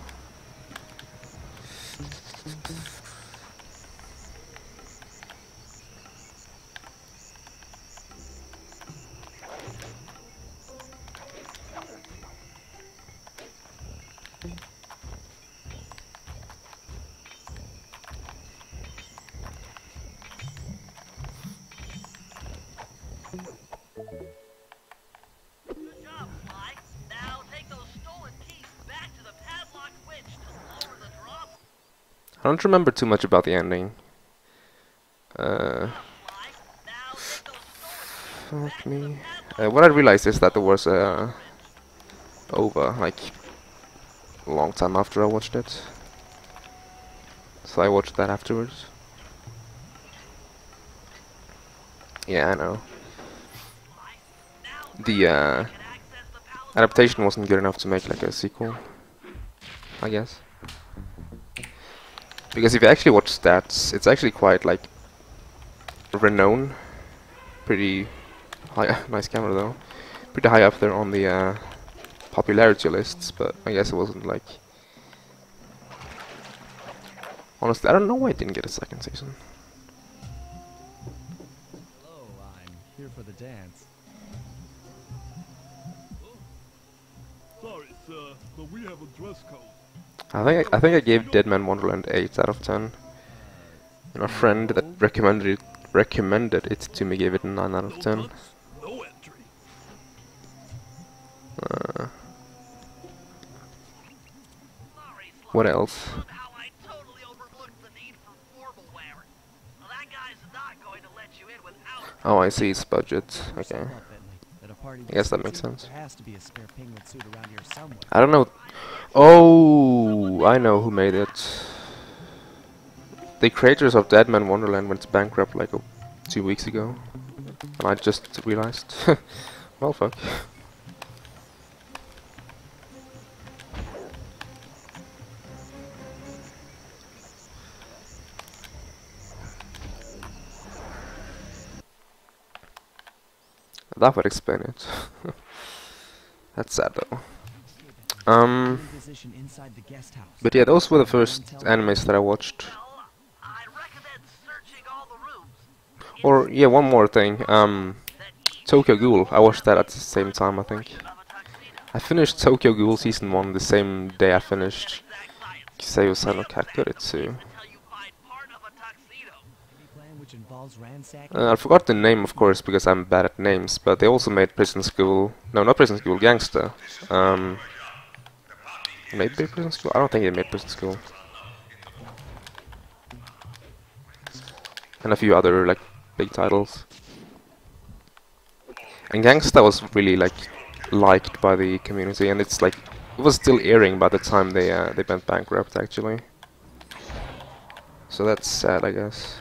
Good job, Sly. Now take those stolen keys back to the padlock winch to lower the drop. I don't remember too much about the ending. Fuck me. What I realized is that there was over like a long time after I watched it, so I watched that afterwards. Yeah, I know. The adaptation wasn't good enough to make like a sequel, I guess. Because if you actually watch stats, it's actually quite like renowned, pretty high. Nice camera though, pretty high up there on the popularity lists. But I guess it wasn't like. Honestly, I don't know why it didn't get a second season. Hello, I'm here for the dance. Sorry, sir, but we have a dress code. I think I gave Dead Man Wonderland 8 out of 10. And a friend that recommended it to me gave it a 9 out of 10. No entry. What else? Somehow I totally overlooked the need for formal wear. Well, that guy's not going to let you in without. Oh, I see, it's budget. Okay. Step up, Bentley. At a party I guess this that makes season, sense. There has to be a spare penguin suit around here somewhere. I don't know. Oh, I know who made it. The creators of Dead Man Wonderland went bankrupt like 2 weeks ago. And I just realized. Well, fuck. That would explain it. That's sad though. Position inside the guest house. But yeah, those were the first animes that I watched. Well, I recommend searching all the rooms. Or yeah, one more thing. Tokyo Ghoul. I watched that at the same time, I think. Of a tuxedo. I finished Tokyo Ghoul season 1 the same day I finished Kiseo Silent Cat Kuretsu. Until you find part of a tuxedo. Any plan which involves ransacking? I forgot the name, of course, because I'm bad at names. But they also made Prison School. No, not Prison School. Gangsta. Maybe Prison School? I don't think they made Prison School. And a few other like big titles. And Gangsta was really like liked by the community, and it's like it was still airing by the time they went bankrupt actually. So that's sad, I guess.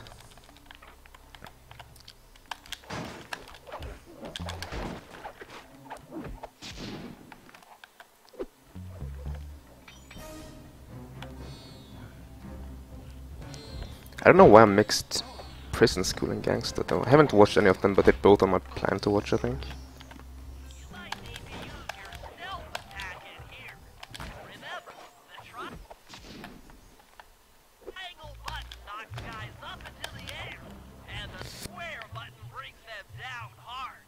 I don't know why I mixed Prison School and Gangsta though. I haven't watched any of them, but they're both on my plan to watch, I think. You might need to use your stealth attack in here. Remember, the triangle button knocks guys up into the air, and the square button brings them down hard.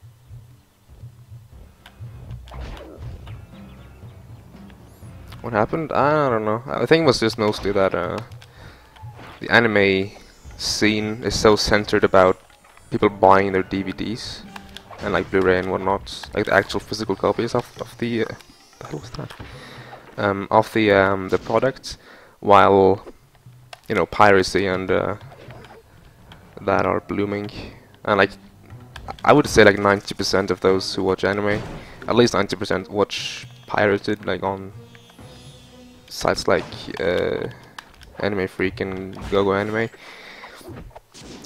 What happened? I don't know. I think it was just mostly that the anime scene is so centered about people buying their DVDs and like Blu-ray and whatnot, like the actual physical copies of the the hell was that? Of the product, while you know piracy and that are blooming, and like I would say like 90% of those who watch anime, at least 90% watch pirated, like on sites like Anime Freak and GoGo Anime,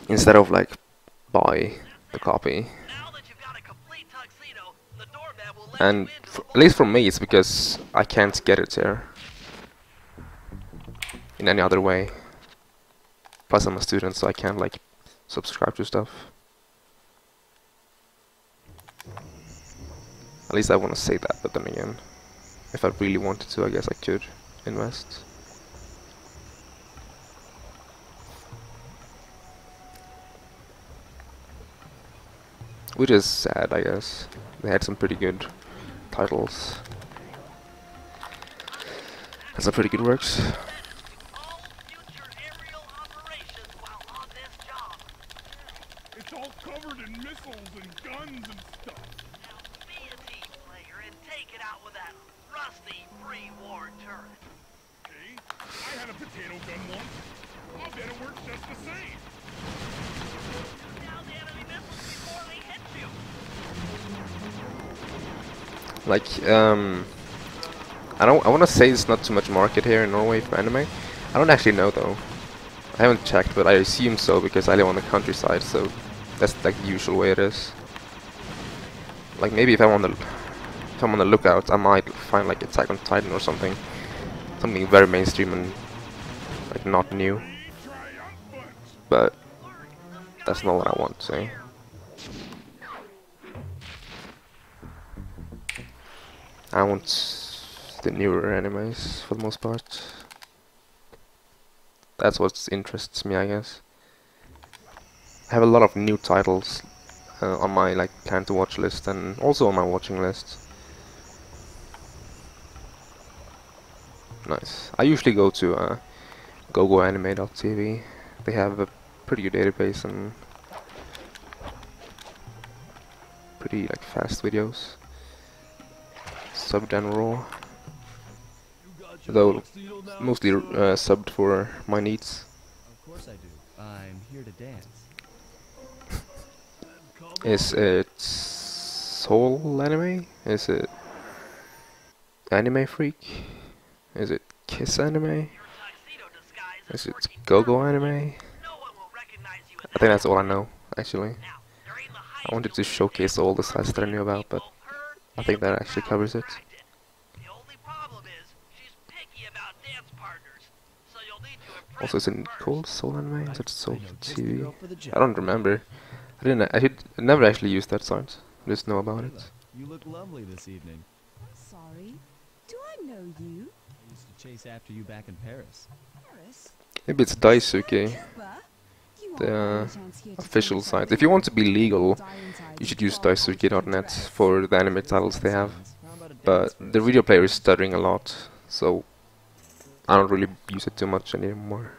instead of like buy the copy. Now that you've got a complete tuxedo, the doorman will let And you into the at least for me, it's because I can't get it here in any other way. Plus, I'm a student, so I can't like subscribe to stuff. At least I want to say that, but then again, if I really wanted to, I guess I could invest. Which is sad, I guess. They had some pretty good titles. And some pretty good works. all future aerial operations while on this job. It's all covered in missiles and guns and stuff. Now be a team player and take it out with that rusty pre-war turret. Okay? I had a potato gun once. I bet it works just the same. Like, I want to say it's not too much market here in Norway for anime. I don't actually know though. I haven't checked, but I assume so because I live on the countryside, so that's like the usual way it is. Like maybe if I'm on the lookout, I might find like Attack on Titan or something very mainstream and like not new. But that's not what I want to say. I want the newer animes for the most part. That's what interests me, I guess. I have a lot of new titles on my like plan to watch list and also on my watching list. Nice. I usually go to gogoanime.tv. They have a pretty good database and pretty like fast videos. Sub-general, though mostly subbed for my needs. Of course I do. I'm here to dance. Is it Soul Anime? Is it Anime Freak? Is it Kiss Anime? Is it Gogo Anime? I think that's all I know, actually. I wanted to showcase all the sites that I knew about, but I think that actually covers it. Also, is it called Soul Anime? Is it Soul TV? I don't remember. I never actually used that site. I just know about it. You look lovely this evening. Sorry, do I know you? I used to chase after you back in Paris. Paris? Maybe it's Daisuke, Cooper? You the are by chance here to official tell site. us If you want to be legal, die inside you should the use Clockwork daisuke.net dress. for the anime titles they have. How about a dance But first? the video player is stuttering a lot, so I don't really use it too much anymore.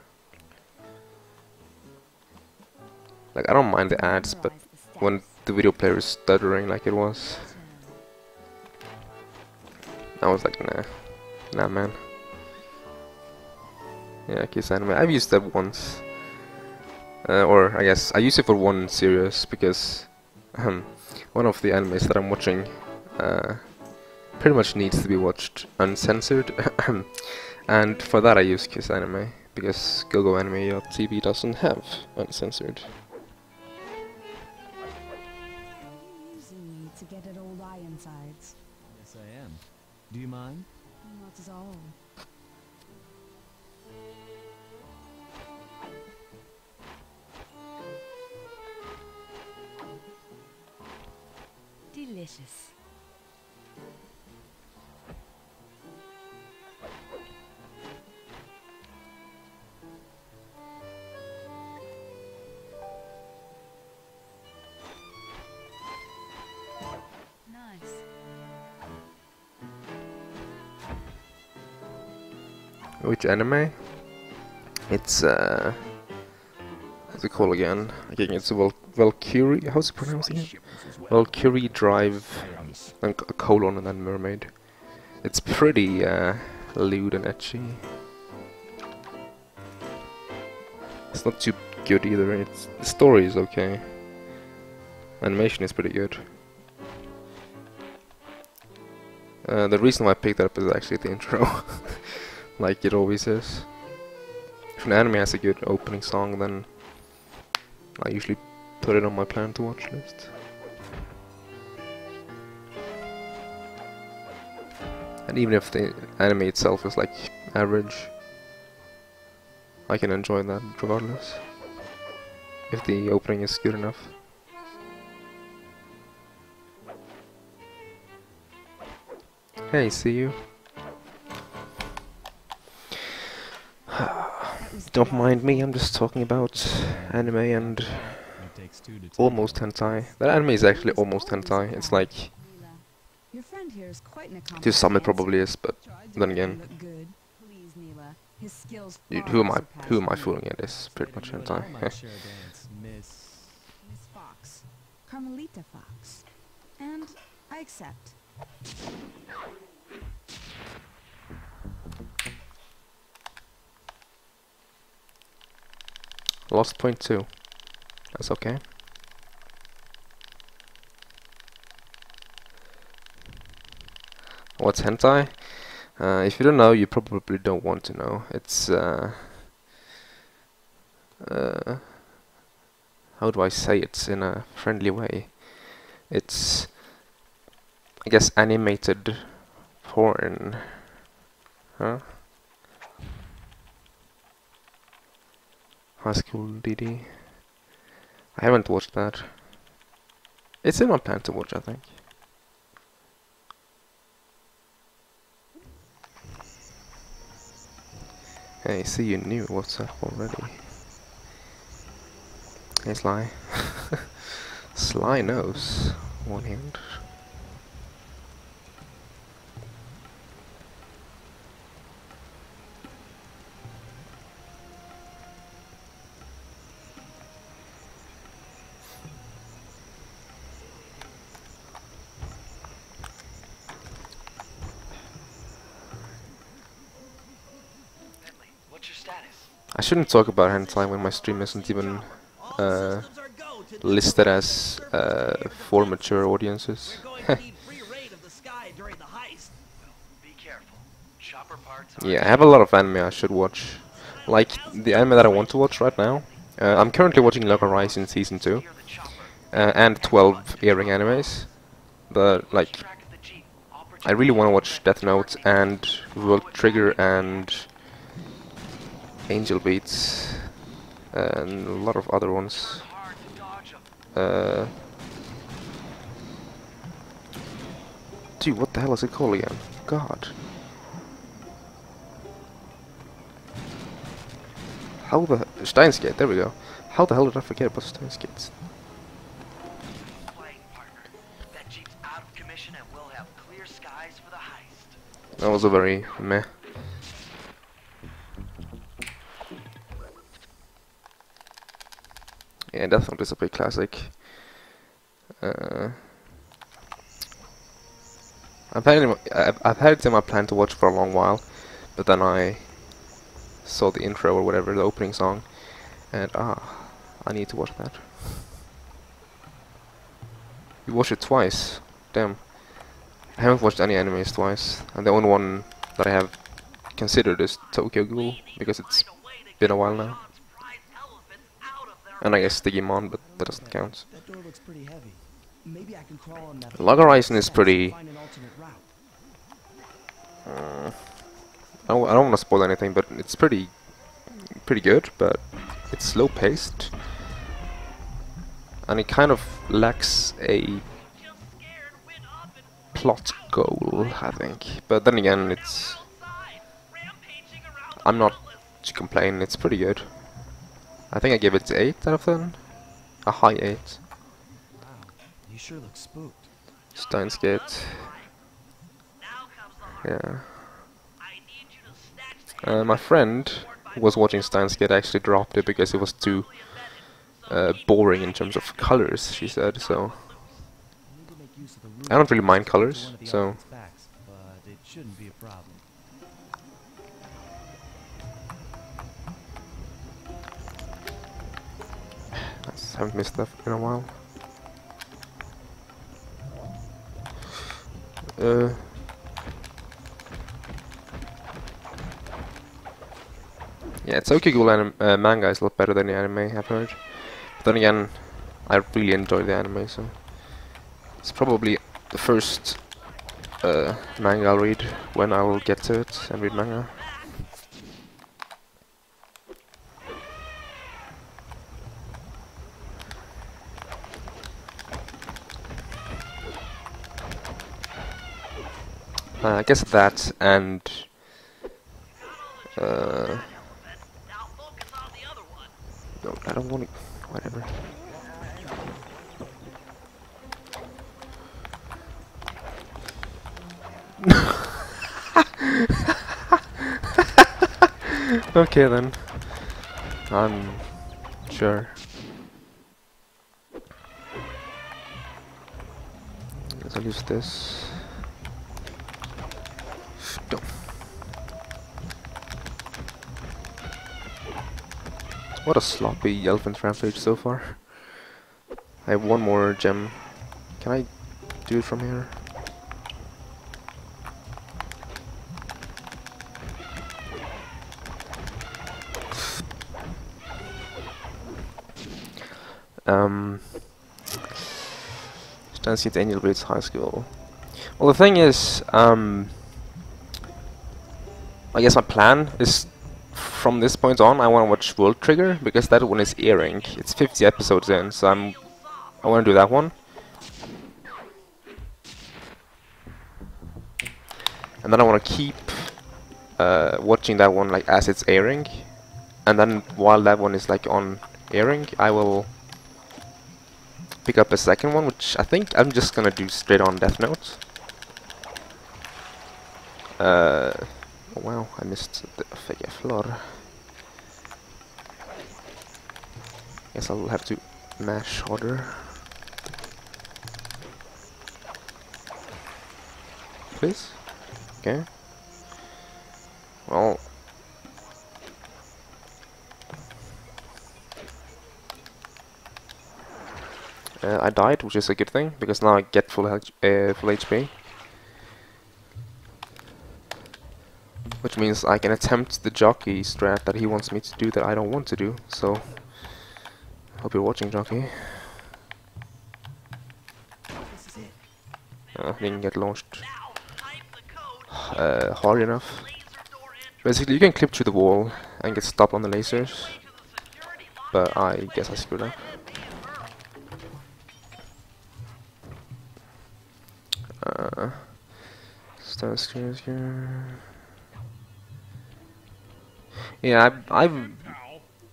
Like, I don't mind the ads, but when the video player is stuttering like it was, I was like, nah man. Yeah, Kiss Anime. I've used that once. Or I guess I use it for one series because one of the animes that I'm watching pretty much needs to be watched uncensored. And for that I use Kiss Anime because gogoanime.tv doesn't have uncensored. Using me to get at old Ironsides. Yes, I am. Do you mind? Not at all. Delicious. Nice. Which anime? It's what's it called again? I think it's Valkyrie. How's it pronounced again? Valkyrie Drive and a colon and then mermaid. It's pretty lewd and etchy. It's not too good either. The story is okay. Animation is pretty good. The reason why I picked it up is actually the intro. Like it always is. If an anime has a good opening song, then I usually put it on my plan to watch list. And even if the anime itself is like average, I can enjoy that regardless. If the opening is good enough. Hey, see you. Don't mind me, I'm just talking about anime and It takes two to almost hentai. That anime is actually almost hentai. It's like, Your friend here is quite an to some it accomplished probably is, but dancer. Tried to then make him again, look good. Please, Neela. His skills dude, far who am surpass I me. fooling? It is pretty much You and I hentai. might share a dance, Miss. Miss Fox. Carmelita Fox. And I accept. Lost point 2. That's okay. What's hentai? If you don't know, you probably don't want to know. It's how do I say it in a friendly way? It's, I guess, animated porn. Huh? High School DD. I haven't watched that. It's in my plan to watch, I think. Hey, see, you knew what's up already. Hey, Sly. Sly knows. One hand. I shouldn't talk about hentai when my stream isn't even listed as for mature audiences. Yeah, I have a lot of anime I should watch. Like the anime that I want to watch right now. I'm currently watching Log Horizon Season 2 and 12 earring animes. But like, I really want to watch Death Note and World Trigger and Angel Beats and a lot of other ones. Dude, what the hell is it called again? God. How the Steins Gate, there we go. How the hell did I forget about Steins Gate? That was a very meh. Yeah, Death Note is a big classic. I've had it in my plan to watch for a long while, but then I saw the intro or whatever, the opening song, and I need to watch that. You watched it twice? Damn. I haven't watched any animes twice, and the only one that I have considered is Tokyo Ghoul, because it's been a while now. And I guess Digimon, but that doesn't count. That door looks pretty heavy. Maybe I can crawl on that. Log Horizon is pretty... I don't want to spoil anything, but it's pretty good, but it's slow paced. And it kind of lacks a plot goal, I think. But then again, it's... I'm not to complain, it's pretty good. I think I give it 8 out of 10. A high 8. Wow, you sure look spooked. Steins Gate. Yeah. My friend who was watching Steins Gate actually dropped it because it was too boring in terms of colors, she said, so... I don't really mind colors, so... But it shouldn't be a problem. I haven't missed that in a while. Yeah, Tokyo Ghoul manga is a lot better than the anime, I've heard. But then again, I really enjoy the anime, so... It's probably the first manga I'll read when I will get to it and read manga. I guess that and no, I don't want to. Whatever. Okay then. I'm sure. Guess I'll use this. Go. What a sloppy elephant rampage so far. I have one more gem. Can I do it from here? Dancing at Angel Blades High School. Well, the thing is, I guess my plan is from this point on, I want to watch World Trigger because that one is airing. It's 50 episodes in, so I want to do that one. And then I want to keep watching that one like as it's airing, and then while that one is like on airing, I will pick up a second one, which I think I'm just gonna do straight on Death Note. Oh wow, I missed the figure floor. Guess I'll have to mash harder. Please? Okay. Well. I died, which is a good thing, because now I get full HP. Which means I can attempt the jockey strat that he wants me to do that I don't want to do, so... Hope you're watching, jockey. Didn't get launched hard enough. Basically, you can clip through the wall and get stopped on the lasers, but I guess I screwed up. Yeah, I've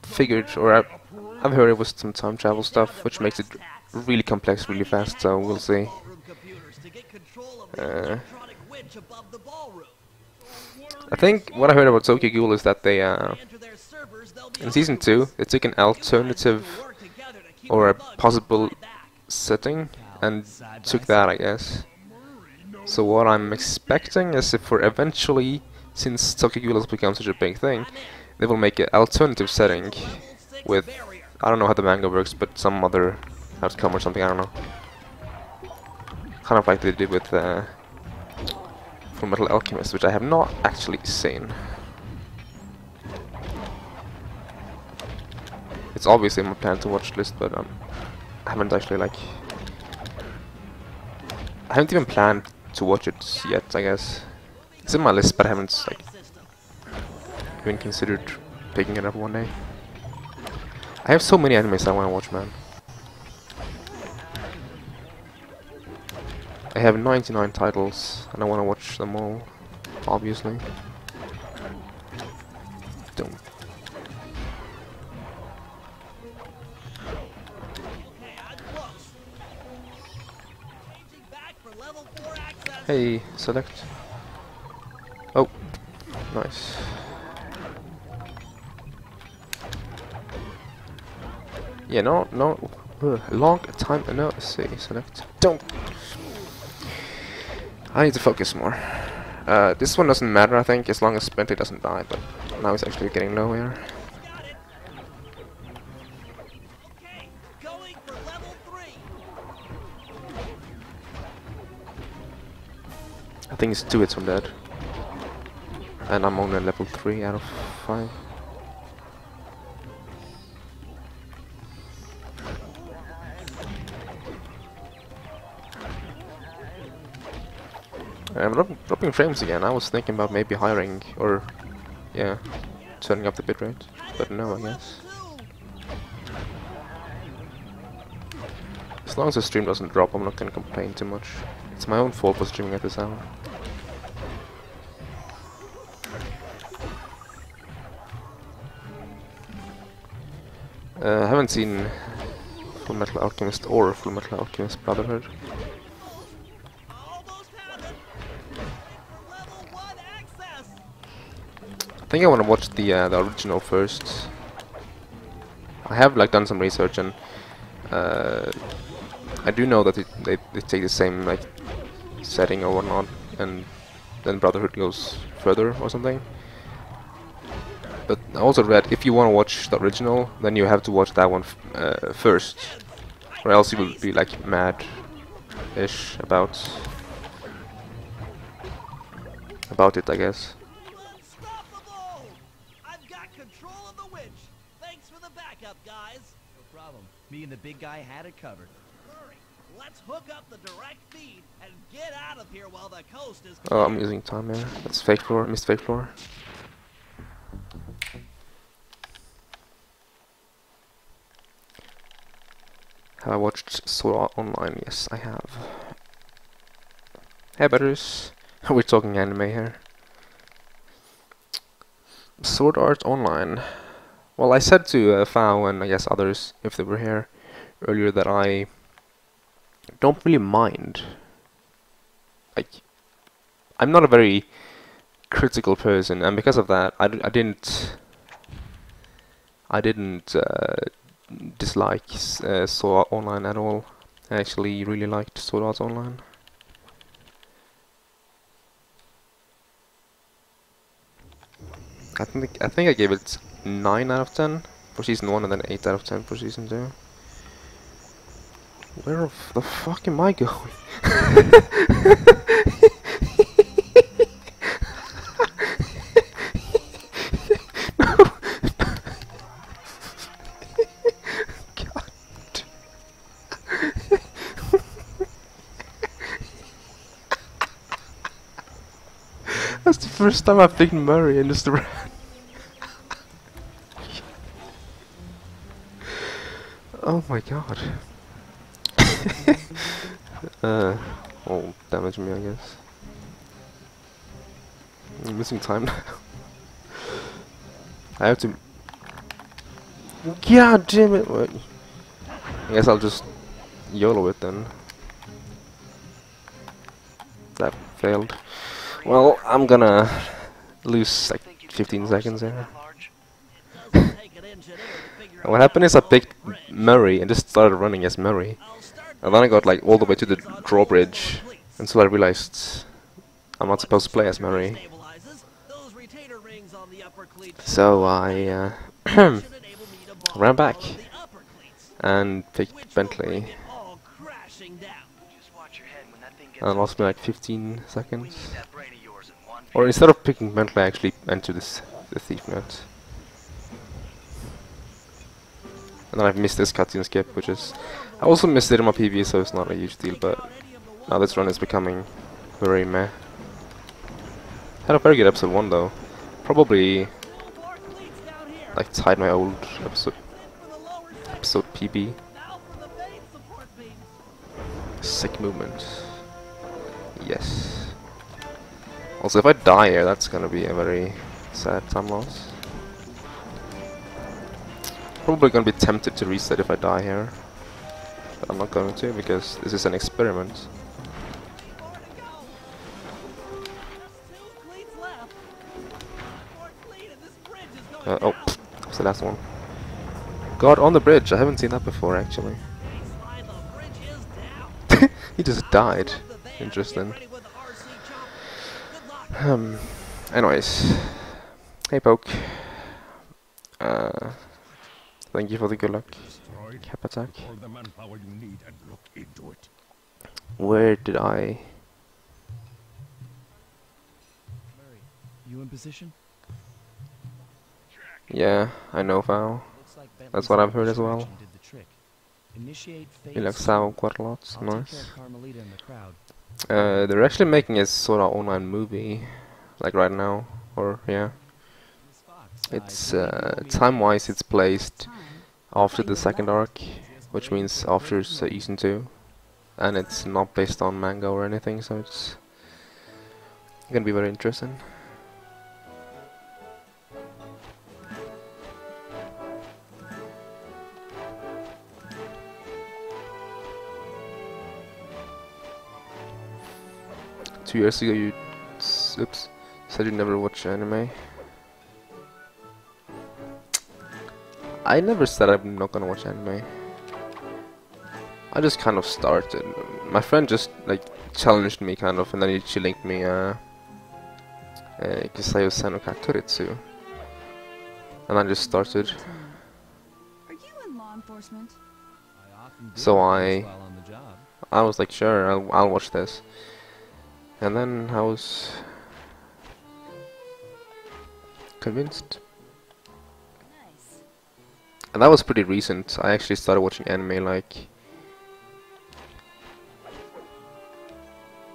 figured, or I've heard it was some time travel stuff, which makes it really complex really fast, so we'll see. I think what I heard about Tokyo Ghoul is that they, in Season 2, they took an alternative, or a possible setting, and took that, I guess. So what I'm expecting is if for eventually, since Tokyo Ghoul has become such a big thing, they will make an alternative setting with, I don't know how the manga works, but some other outcome or something, I don't know. Kind of like they did with Full Metal Alchemist, which I have not actually seen. It's obviously in my plan to watch list, but I haven't actually like... I haven't even planned to watch it yet, I guess. It's in my list, but I haven't like even considered picking it up one day. I have so many animes I want to watch, man. I have 99 titles, and I want to watch them all, obviously. Don't. Hey, select. Oh, nice. Yeah, no. Long time. No, see, select. Don't. I need to focus more. This one doesn't matter, I think, as long as Bentley doesn't die, but now he's actually getting low here. I think it's 2 hits from dead. And I'm only level 3 out of 5. I'm dropping frames again. I was thinking about maybe hiring, or, yeah, turning up the bitrate. But no, I guess. As long as the stream doesn't drop, I'm not gonna complain too much. It's my own fault for streaming at this hour. I haven't seen Full Metal Alchemist or Full Metal Alchemist Brotherhood. I think I want to watch the original first. I have like done some research, and I do know that they take the same like setting or whatnot, and then Brotherhood goes further or something. But I also read if you want to watch the original, then you have to watch that one first, or else you will be like mad-ish about it, I guess. I've got control of the winch. Thanks for the backup, guys. No problem. problem. Me and the big guy had it covered. Hurry, let's hook up the direct feed and get out of here while the coast is Oh, clear. I'm using time here. That's fake floor. Missed fake floor. Have I watched Sword Art Online? Yes, I have. Hey, butters. We're talking anime here. Sword Art Online. Well, I said to Fao and I guess others, if they were here earlier, that I don't really mind. Like, I'm not a very critical person, and because of that, I didn't dislike Sword Art Online at all. I actually really liked Sword Art Online. I think I gave it 9 out of 10 for season 1 and then 8 out of 10 for season 2. Where the fuck am I going? That's the first time I've picked Murray and just ran. Oh my god. Will damage me, I guess. I'm missing time now. I have to. God damn it! What? I guess I'll just YOLO it then. That failed. Well, I'm gonna lose like 15 seconds here. And what happened is I picked Murray and just started running as Murray. And then I got like all the way to the drawbridge until I realized I'm not supposed to play as Murray. So I ran back and picked Bentley. And I lost me like 15 seconds. Or instead of picking Bentley, I actually entered the thief net. And then I've missed this cutscene skip, which is... I also missed it in my PV, so it's not a huge deal, but... Now this run is becoming very meh. Had a very good episode 1 though. Probably... like tied my old episode PB. Sick movement. Yes. Also, if I die here, that's gonna be a very sad time loss. Probably gonna be tempted to reset if I die here, but I'm not going to because this is an experiment. Oh, that's the last one. God, on the bridge. I haven't seen that before, actually. He just died. Interesting. Anyways. Hey, Poke. Thank you for the good luck. Cap attack. Where did I... You in position? Yeah, I know Val. That's what I've heard as well. He likes Sao quite a lot. Nice. They're actually making a sort of online movie, like right now, or yeah. It's time-wise, it's placed after the second arc, which means after season 2, and it's not based on manga or anything, so it's gonna be very interesting. Two years ago you said you never watch anime. I never said I'm not gonna watch anime. I just kind of started. My friend just like challenged me kind of, and then she linked me Kisayo Senoka Kuritsu. And I just started. Are you in law enforcement? So I was like, sure, I'll watch this. And then I was convinced. And that was pretty recent. I actually started watching anime like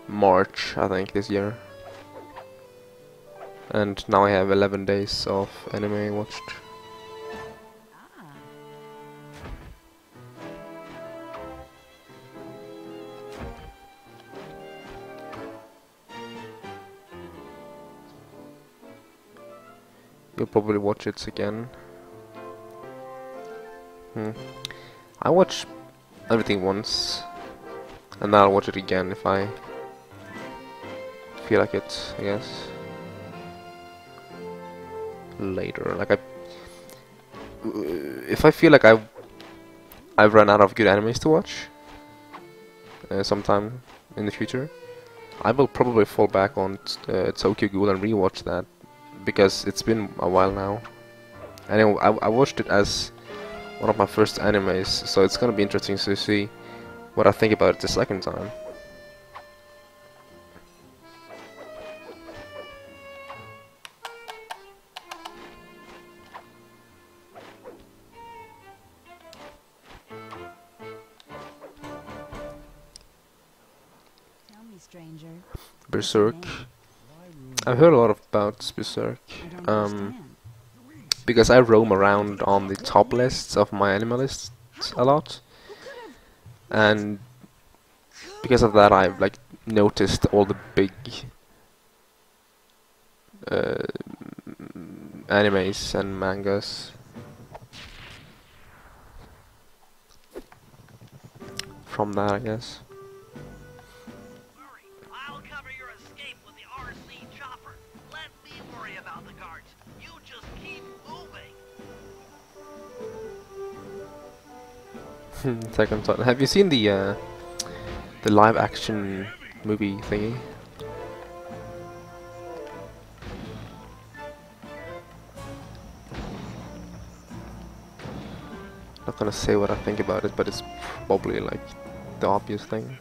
March, I think, this year. And now I have 11 days of anime watched. You'll probably watch it again. I watch everything once, and then I'll watch it again if I feel like it, I guess. Later, like if I feel like I've run out of good animes to watch sometime in the future, I will probably fall back on Tokyo Ghoul and rewatch that, because it's been a while now. And I watched it as one of my first animes, so it's gonna be interesting to see what I think about it the second time. Tell me, stranger. Berserk. I've heard a lot about Berserk. I don't understand. Because I roam around on the top lists of my anime lists a lot, and because of that I've like noticed all the big animes and mangas from that, I guess. Worry, I'll cover your escape with the RC chopper. Let me worry about the guards. You just keep moving. Attack on Titan. Have you seen the live action movie thingy? Not gonna say what I think about it, but it's probably like the obvious thing.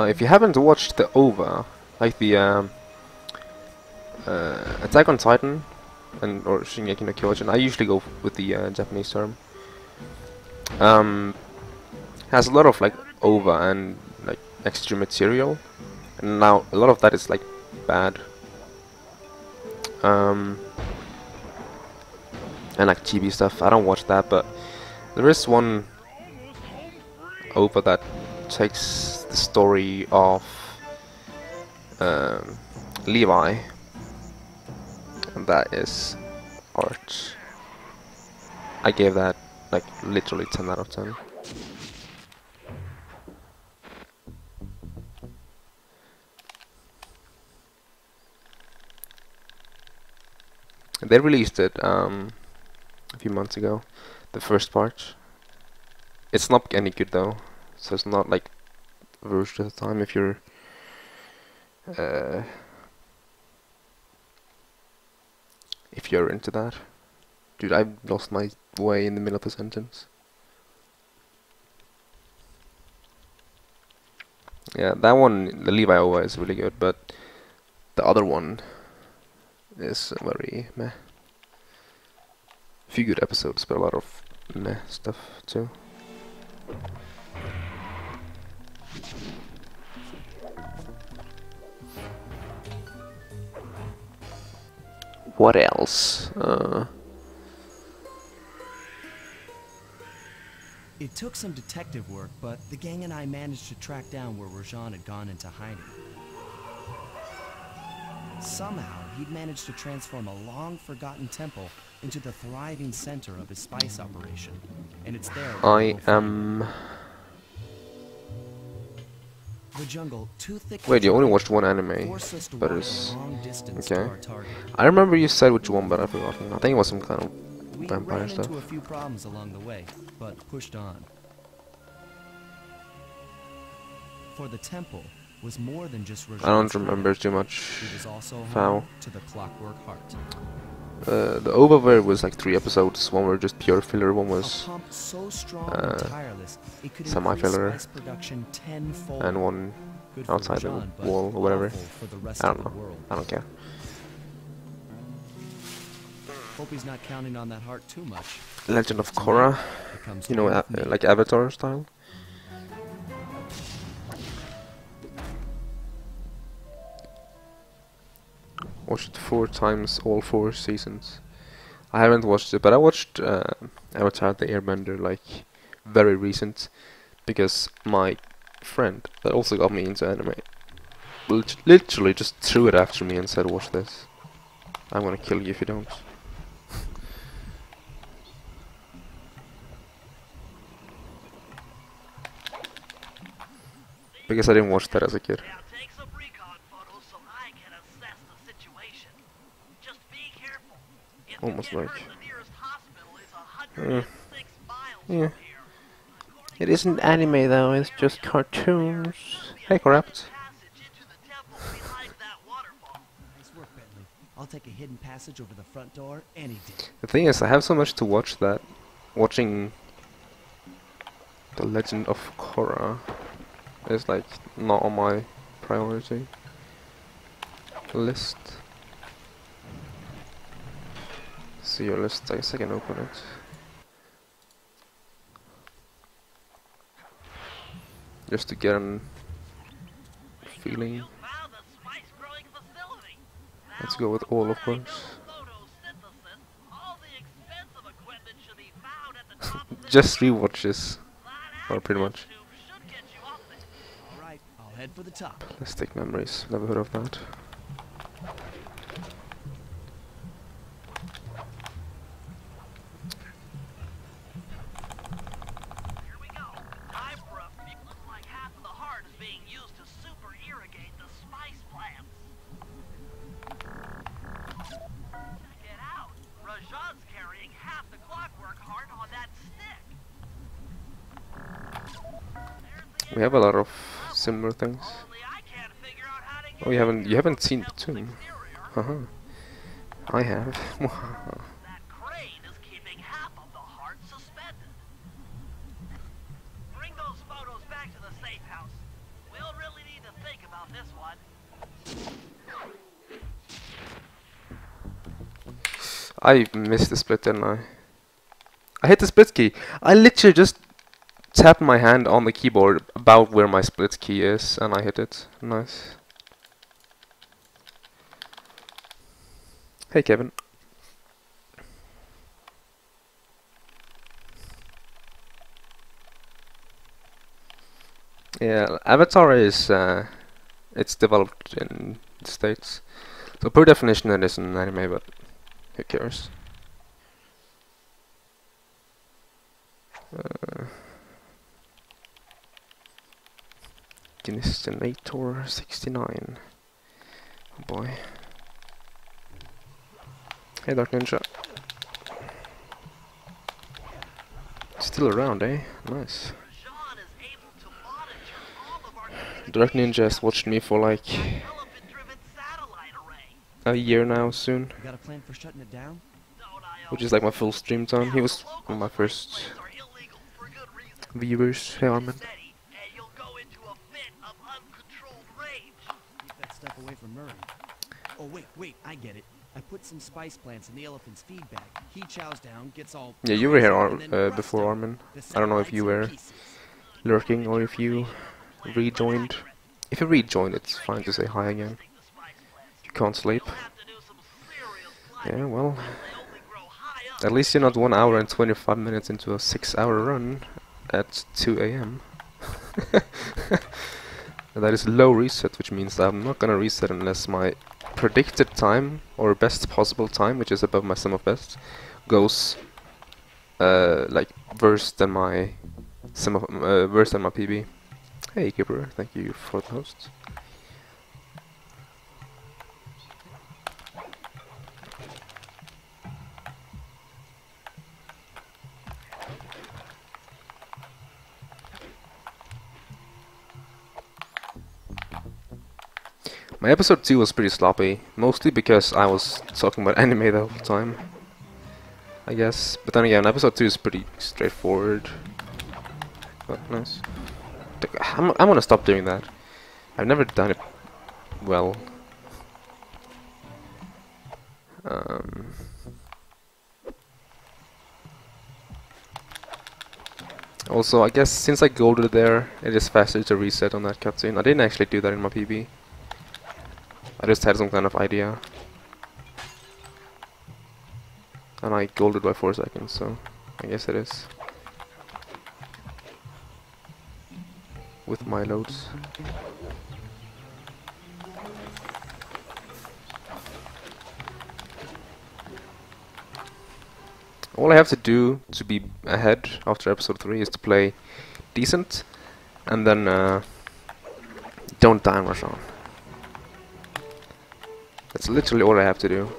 If you haven't watched the OVA, like the Attack on Titan or Shingeki no Kyojin, I usually go with the Japanese term. Has a lot of like OVA and like extra material, and now a lot of that is like bad. And like chibi stuff, I don't watch that, but there is one OVA that takes the story of Levi, and that is art. I gave that like literally 10 out of 10. They released it a few months ago, the first part. It's not any good though, so it's not like worth the time if you're into that. Dude, I lost my way in the middle of a sentence. Yeah, that one, the Levi OVA is really good, but the other one is very meh. Few good episodes, but a lot of meh stuff too. What else? It took some detective work, but the gang and I managed to track down where Rajan had gone into hiding. Somehow, he'd managed to transform a long-forgotten temple into the thriving center of his spice operation. And it's there I am... The jungle, too thick. Wait, you only watched one anime, but it's... Okay. I remember you said which one, but I've forgotten. I think it was some kind of vampire stuff. We ran into a few problems along the way, but pushed on. For the temple was more than just Rajan's I don't remember too much. It was also Foul. home to the Clockwork Heart. The overwear was like 3 episodes. One were just pure filler. One was semi-filler, and one outside the wall or whatever. I don't know. I don't care. Hope he's not counting on that heart too much. Legend of Korra, you know, like Avatar style. Watched it 4 times, all 4 seasons. I haven't watched it, but I watched Avatar the Airbender like very recent, because my friend that also got me into anime literally just threw it after me and said, watch this. I'm gonna kill you if you don't. Because I didn't watch that as a kid. Now take some recon photos so I can assess the situation. Just be careful. If Almost you get like- hurt, the nearest hospital is 106 miles Yeah. from here. It isn't anime though, it's just cartoons. Hey, corrupt. Passage into the temple behind that waterfall. Nice work, Bentley. I'll take a hidden passage over the front door any day. The thing is, I have so much to watch that watching The Legend of Korra is like not on my priority list. See your list, I guess I can open it. Just to get a feeling. You found the spice growing facility. Let's go with all, of course. Photosynthesis. All the expensive equipment should be found at the top of this Just rewatch this, That or pretty much. access tube should get you up there. All right, I'll head for the top. Plastic memories, never heard of that. Here we go. Time for a few. Looks like half of the heart is being used to super irrigate the spice plants. Check it out. Rajan's carrying half the clockwork heart on that stick. There's the We have a lot of similar things. Only I can't figure out how to get Oh, you haven't seen the tomb? exterior. I have. That crane is keeping half of the heart suspended. Bring those photos back to the safe house. We'll really need to think about this one. I missed the split, didn't I? I hit the split key. I literally just tapped my hand on the keyboard about where my split key is, and I hit it. Nice. Hey, Kevin. Yeah, Avatar is it's developed in the States, so per definition it is an anime, but who cares? Destinator 69. Oh boy. Hey, Dark Ninja. Still around, eh? Nice. Rajan is able to monitor all of our Dark Ninja has watched me for like elephant-driven satellite array. a year now soon, You got a plan for shutting it down? Don't I which is like my full stream time. He was one of my first Planes are illegal for good reason. viewers. Hey, Armin. Steady, and you'll go into a fit of uncontrolled rage. Keep that stuff away from Murray. Oh, wait, I get it. I put some spice plants in the elephant's feed bag. He chows down, gets all... Yeah, you were here and then before, presto, Armin. the I don't know if satellite's you in were pieces. lurking or if you rejoined. If you rejoined, it's fine to say hi again. You can't sleep. You'll have to do some serious climbing. Yeah, well, They only grow high up. at least you're not 1 hour and 25 minutes into a 6-hour run at 2 AM. That is low reset, which means that I'm not gonna reset unless my predicted time, or best possible time, which is above my sum of best, goes like worse than my worse than my PB. Hey, Gibber, thank you for the host. My episode 2 was pretty sloppy, mostly because I was talking about anime the whole time, I guess. But then again, episode 2 is pretty straightforward. But nice. I'm gonna stop doing that. I've never done it well. Also, I guess since I golded there, it is faster to reset on that cutscene. I didn't actually do that in my PB. I just had some kind of idea. And I golded by 4 seconds, so I guess it is. With my loads. All I have to do to be ahead after episode 3 is to play decent, and then don't die and rush on. That's literally all I have to do.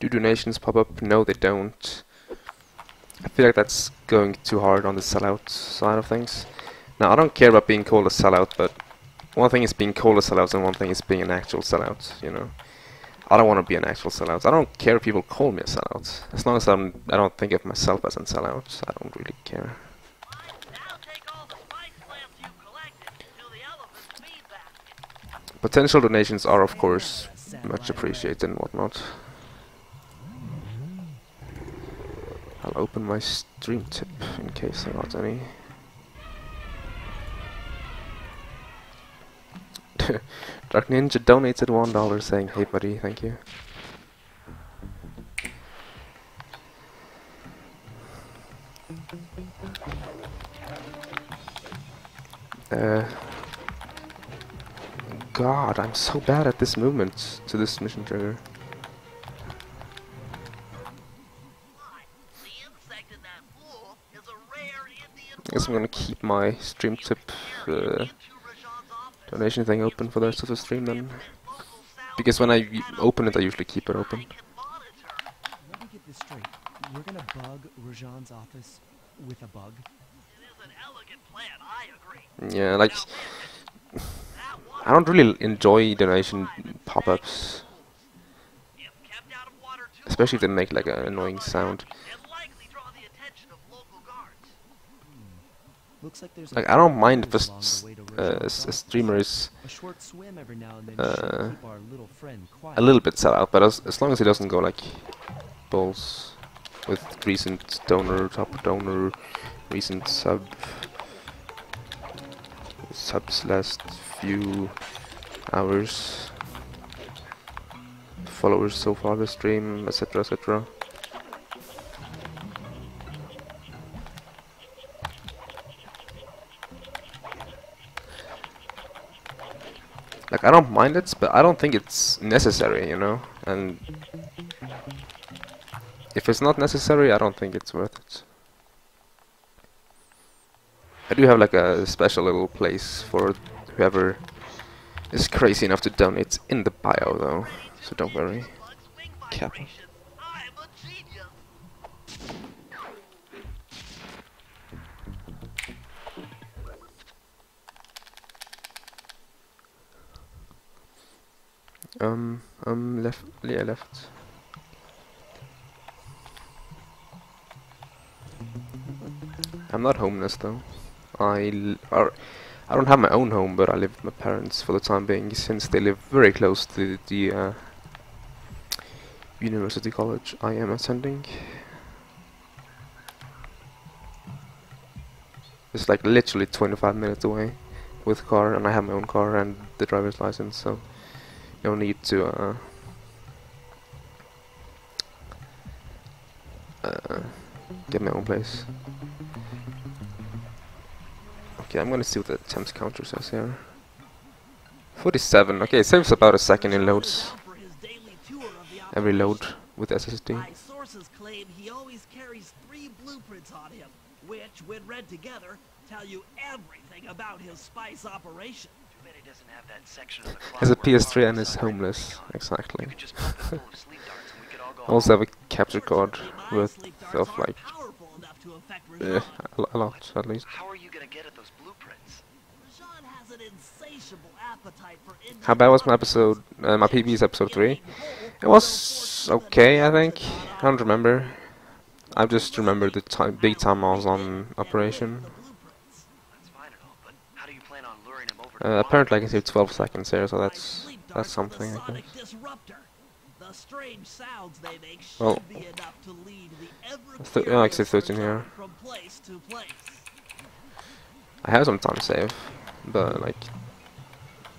Do donations pop up? No, they don't. I feel like that's going too hard on the sellout side of things. Now, I don't care about being called a sellout, but one thing is being called a sellout and one thing is being an actual sellout, you know. I don't want to be an actual sellout. I don't care if people call me a sellout. As long as I don't think of myself as a sellout, I don't really care. Potential donations are, of course, much appreciated and whatnot. I'll open my stream tip in case I got any. Dark Ninja donated $1 saying, "Hey buddy, thank you." God, I'm so bad at this movement to this mission trigger. I guess I'm gonna keep my stream tip donation thing open for the rest of the stream then. Because when I open it, I usually keep it open. Let me get this straight. We're gonna bug Rajan's office with a bug? It is an elegant plan, I agree. Yeah, like, I don't really enjoy donation pop-ups. Especially if they make like an annoying sound. Looks like there's Like, I don't mind if a streamer is a little bit set out, but as long as he doesn't go like balls with recent donor, top donor, recent subs last few hours, followers so far the stream, etc, etc. Like, I don't mind it, but I don't think it's necessary, you know? And if it's not necessary, I don't think it's worth it. I do have like a special little place for whoever is crazy enough to donate in the bio though, so don't worry. Cap. Left. Yeah, left. I'm not homeless though. I don't have my own home, but I live with my parents for the time being, since they live very close to the university college I am attending. It's like literally 25 minutes away with car, and I have my own car and the driver's license, so no need to get my own place. Okay, I'm gonna see what the attempts counter says here. 47. Okay, it saves about a second in loads. Every load with SSD. My sources claim he always carries 3 blueprints on him, which, when read together, tell you everything about his spice operation. Too bad he doesn't have that section of the Has a Clockwork PS3 and is side. homeless. Exactly. You could just pump it full of sleep darts and we could I also have a capture card worth of like a lot at least. How are you gonna get at those blueprints? Rajan has an insatiable appetite for How bad was my episode? My PB's episode 3. It was okay, I think. I don't remember. I just remember the big time I was on Operation. Apparently I can save 12 seconds here, so that's something, I guess. Well, I can save 13 here. I have some time save, but like,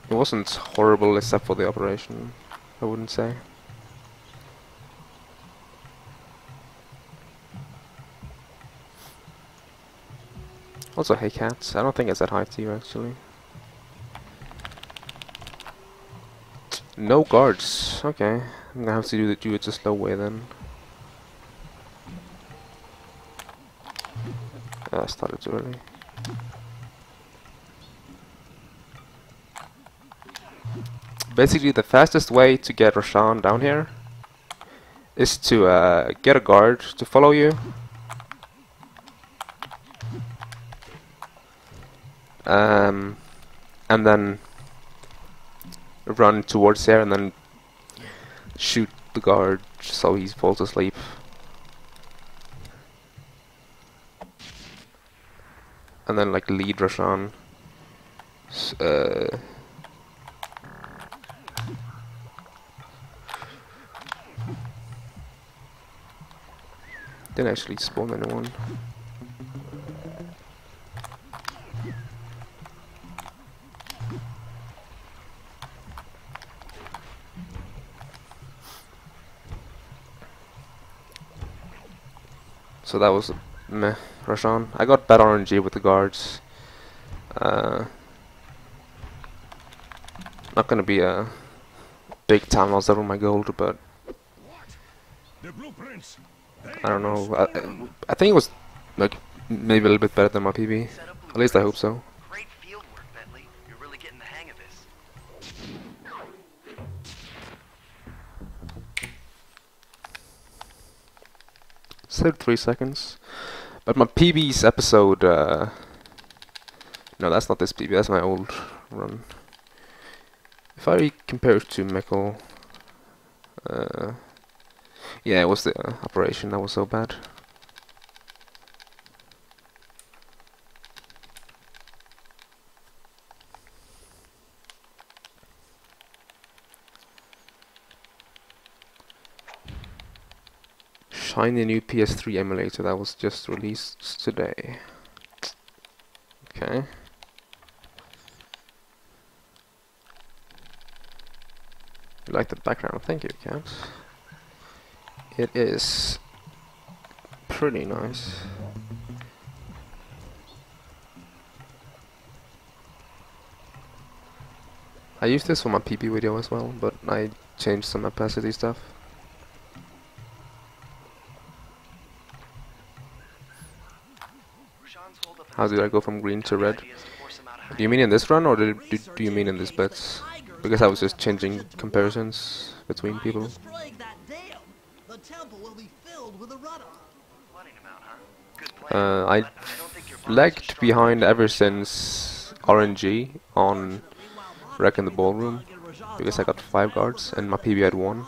it wasn't horrible except for the operation, I wouldn't say. Also, hey cats, I don't think it's that high to you actually. No guards, okay. I'm gonna have to do it the slow way then. I started too early. Basically, the fastest way to get Roshan down here is to get a guard to follow you. And then run towards here and then shoot the guard so he falls asleep. And then like lead Roshan. Didn't actually spawn anyone. So that was meh, Roshan. I got bad RNG with the guards. Not gonna be a big town loss ever my gold, but I don't know. I think it was like maybe a little bit better than my PB. At least I hope so. Great field work, Bentley. You're really getting the hang of this. Saved 3 seconds. But my PB's episode, no, that's not this PB, that's my old run. If I compare it to Mikkel, yeah, it was the operation that was so bad. Shiny new PS3 emulator that was just released today. Okay. You like the background? Thank you, cat. It is pretty nice. I used this for my PP video as well, but I changed some opacity stuff. How did I go from green to red? Do you mean in this run, or do you mean in this bits? Because I was just changing comparisons between people. I lagged behind ever since RNG on Wreck in the Ballroom, because I got 5 guards and my PB had 1.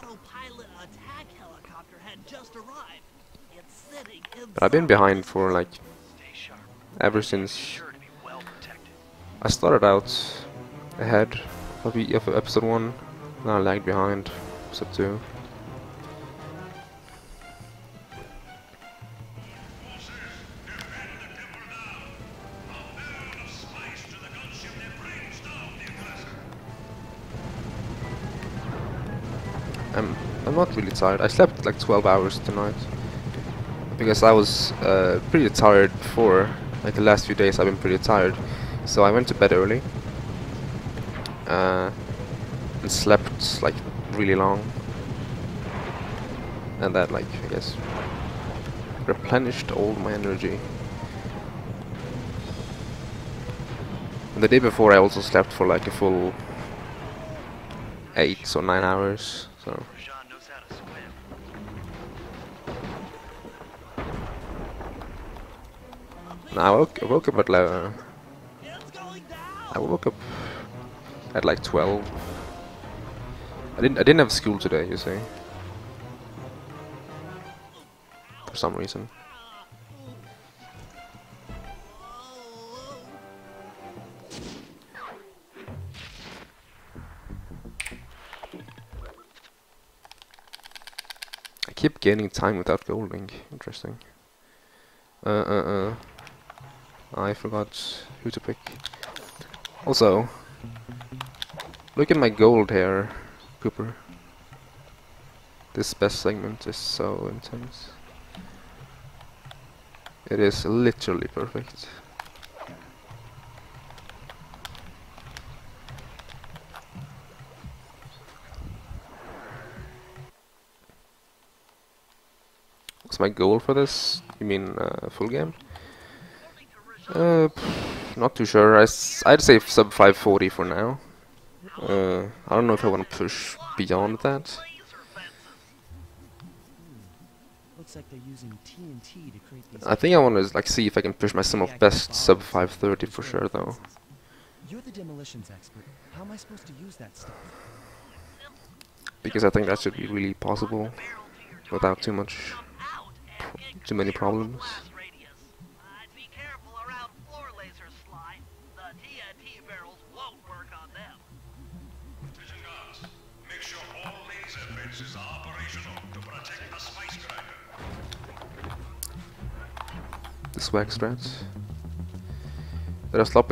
But I've been behind for like ever since I started out ahead of episode 1, then I lagged behind episode 2. I'm not really tired. I slept like 12 hours tonight because I was pretty tired for like the last few days. I've been pretty tired, so I went to bed early and slept like really long, and that like I guess replenished all my energy. And the day before I also slept for like a full 8 or 9 hours, so No, I woke up at I woke up at like 12. I didn't have school today, you see. For some reason. I keep gaining time without golding. Interesting. I forgot who to pick. Also, look at my gold here, Cooper. This best segment is so intense. It is literally perfect. What's my goal for this? You mean full game? Not too sure. I'd say sub 540 for now. I don't know if I want to push beyond that. Looks like they're using TNT to create these. I think I want to like see if I can push my sum of best sub 530 for sure though. You're the demolitions expert. How am I supposed to use that stuff? Because I think that should be really possible without too many problems. Be careful around floor lasers, Sly. The TNT barrels won't work on them. Vision guards, make sure all laser fences are operational to protect the spice grinder. The swag strats. Did I stop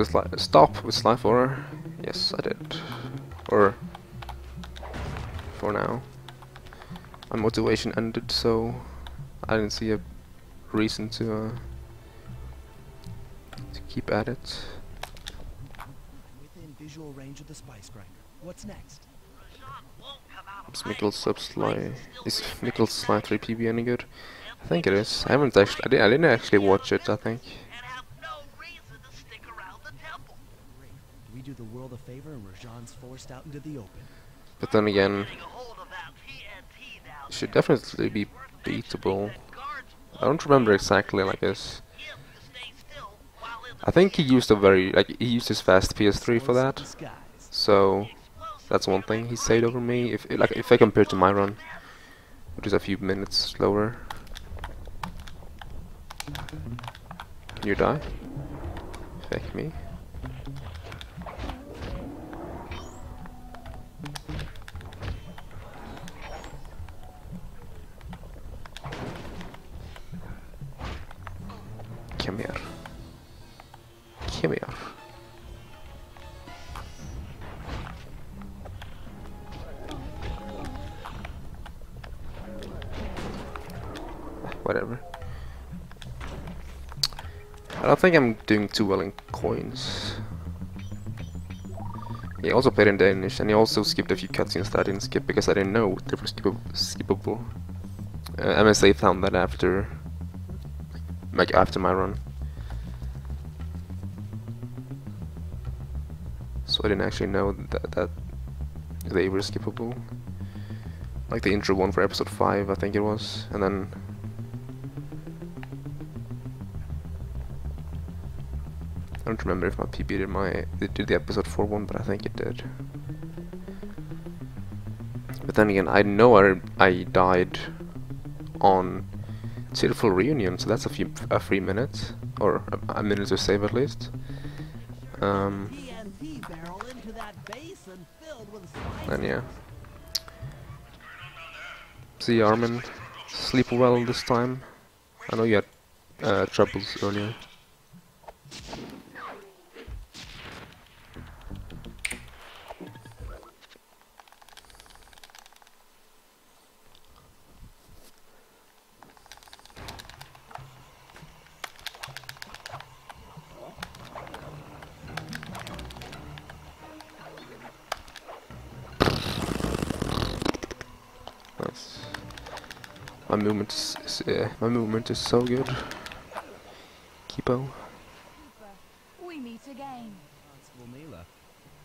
with Sly for her? Yes, I did. Or for now. My motivation ended, so I didn't see a reason to keep at it. Within visual range of the spice grinder. What's next? Is Mikkel's sub Sly? Is Mikkel's Sly 3 PB any good? I think it is. I haven't actually. I didn't actually watch it. I think. And have no reason to stick around the temple. Great. We do the world a favor and Rajan's forced out into the open. But then again, Getting a hold of that TNT now. it should definitely be beatable. I don't remember exactly like this. I think he used he used his fast PS3 for that. So that's one thing he saved over me. If I compare to my run, which is a few minutes slower. Can you die? Fuck me. Come here. Come here. Whatever. I don't think I'm doing too well in coins. He also played in Danish, and he also skipped a few cutscenes that I didn't skip because I didn't know they were skippable. MSA found that after my run. So I didn't actually know that they were skippable. Like the intro one for episode 5, I think it was, and then I don't remember if my PB did the episode 4 one, but I think it did. But then again, I know I died on Tearful Reunion, so that's a 3 minutes, or a minute to save at least. And yeah. See, Armin, sleep well this time. I know you had troubles earlier. Nice. My movement is so good. Keepo. We meet again. Constable Mila,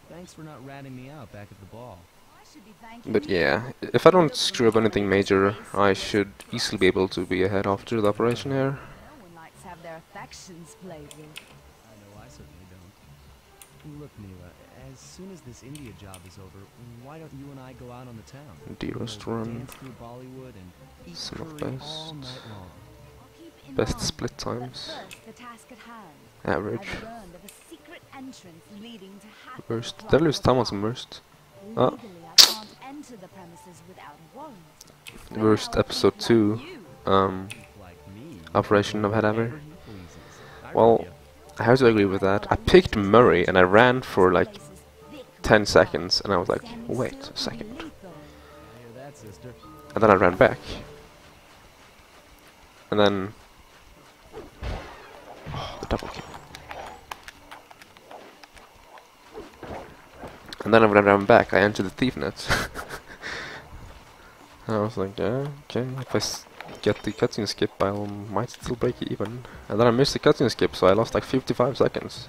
thanks for not ratting me out back at the ball. I should be thanking But you. yeah, if I don't screw up anything major, I should easily be able to be ahead after the operation here. When lights have their their affections played with. I know I certainly don't. Look, Mila, as soon as this India job is over, why don't you and I go out on the town? Dearest We'll run. dance through Bollywood and eat Some of curry best. all night long. I'll keep in Best mind. split times. But first, the task at hand. Average. I've learned of a secret entrance leading to half of Worst. the There is Clockwork someone's Park. immersed. Legally, I can't enter the premises without a warrant. But Worst now a episode thief 2 like you Like me. operation I've had ever. Whatever he pleases. I Well, read I have to agree with that. I picked Murray and I ran for like 10 seconds and I was like, wait a second. you. I hear that, sister. And then I ran back. And then... Oh, the double kill. And then when I ran back, I entered the thief net. And I was like, yeah, okay, if I get the cutscene skip, I might still break even. And then I missed the cutscene skip, so I lost like 55 seconds.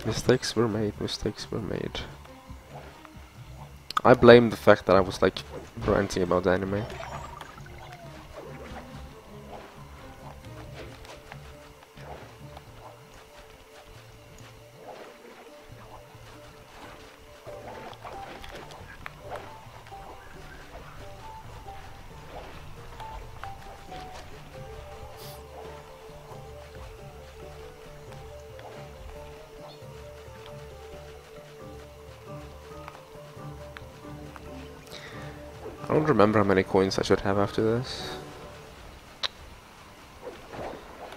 Mistakes were made, mistakes were made. I blame the fact that I was like ranting about the anime. I don't remember how many coins I should have after this.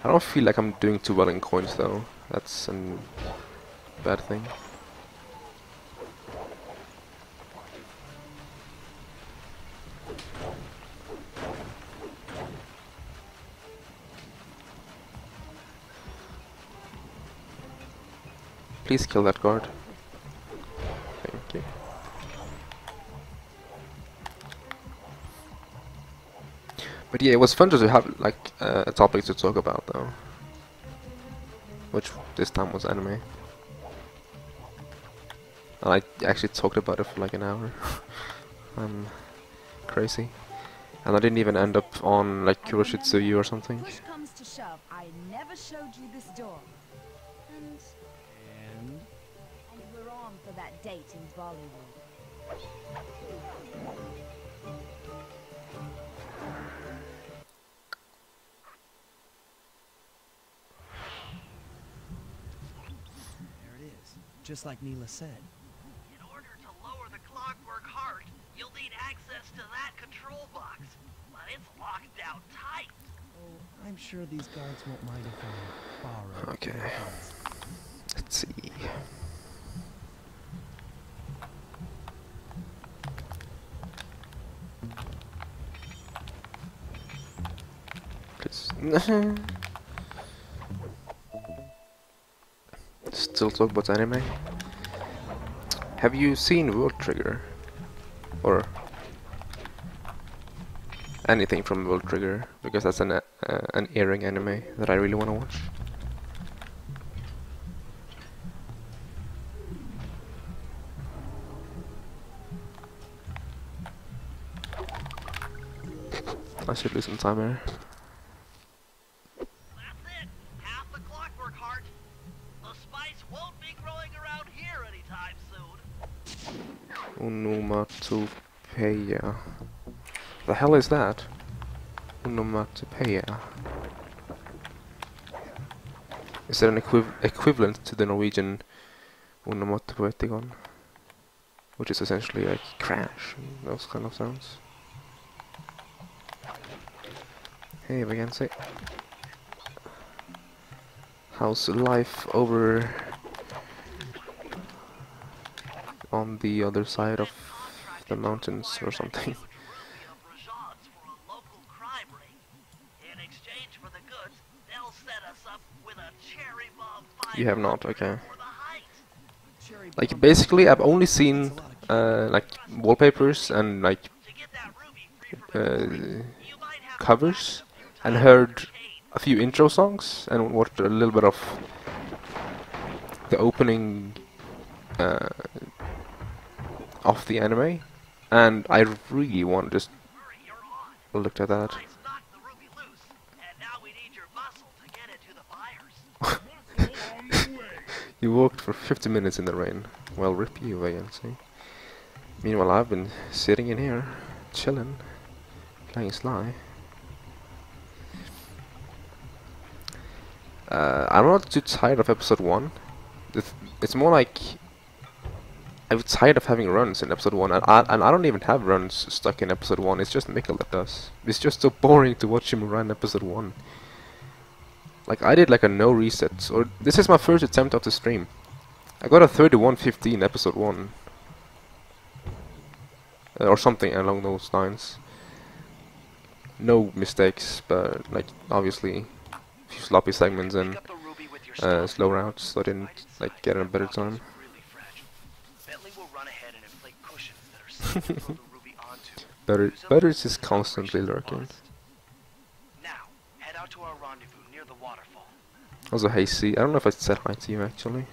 I don't feel like I'm doing too well in coins though. That's a bad thing. Please kill that guard. Thank you. But yeah, it was fun to have like a topic to talk about though, which this time was anime. And I actually talked about it for like an hour. I'm crazy, and I didn't even end up on like Kuroshitsuyu or something. Push comes to shove, I never showed you this door. And we're on for that date in Bollywood. There it is, just like Mila said. In order to lower the Clockwork heart, you'll need access to that control box. But it's locked down tight. Oh, I'm sure these guards won't mind if I borrow. Okay. their guns. Let's see. Please. Still talk about anime. Have you seen World Trigger? Or anything from World Trigger? Because that's an airing anime that I really want to watch. I should lose some time here. That's it. Half the Clockwork heart. The spice won't be growing around here anytime soon. Onomatopeia. The hell is that? Onomatopeia. Is there an equivalent to the Norwegian onomatopoetikon? Which is essentially like crash, and those kind of sounds. Hey, vacancy. How's life over on the other side of the mountains or something? You have not, okay. Like basically, I've only seen like wallpapers and like covers, and heard a few intro songs and watched a little bit of the opening of the anime, and I really want to just look at that. You walked for 50 minutes in the rain. Well, rip you, I can say. Meanwhile, I've been sitting in here, chilling, playing Sly. I'm not too tired of episode 1. It's more like I'm tired of having runs in episode 1, and I don't even have runs stuck in episode 1. It's just Mikkel that does. It's just so boring to watch him run episode 1. Like, I did like a no reset, or this is my first attempt of the stream. I got a 31:15 episode 1. Or something along those lines. No mistakes, but like obviously a few sloppy segments and slow routes, so I didn't like get in a better time. Better is just constantly lurking. Now, head out to our rendezvous near the waterfall. Also, hey C, I don't know if I said hi to you actually.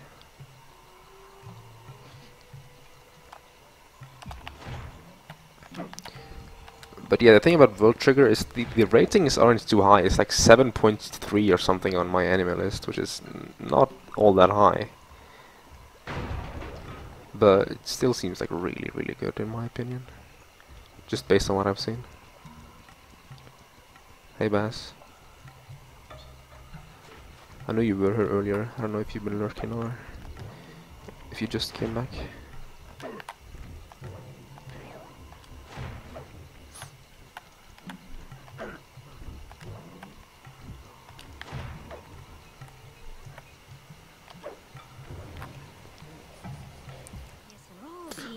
But yeah, the thing about World Trigger is the ratings aren't too high. It's like 7.3 or something on my anime list, which is not all that high. But it still seems like really, really good in my opinion. Just based on what I've seen. Hey Bass. I know you were here earlier. I don't know if you've been lurking or if you just came back.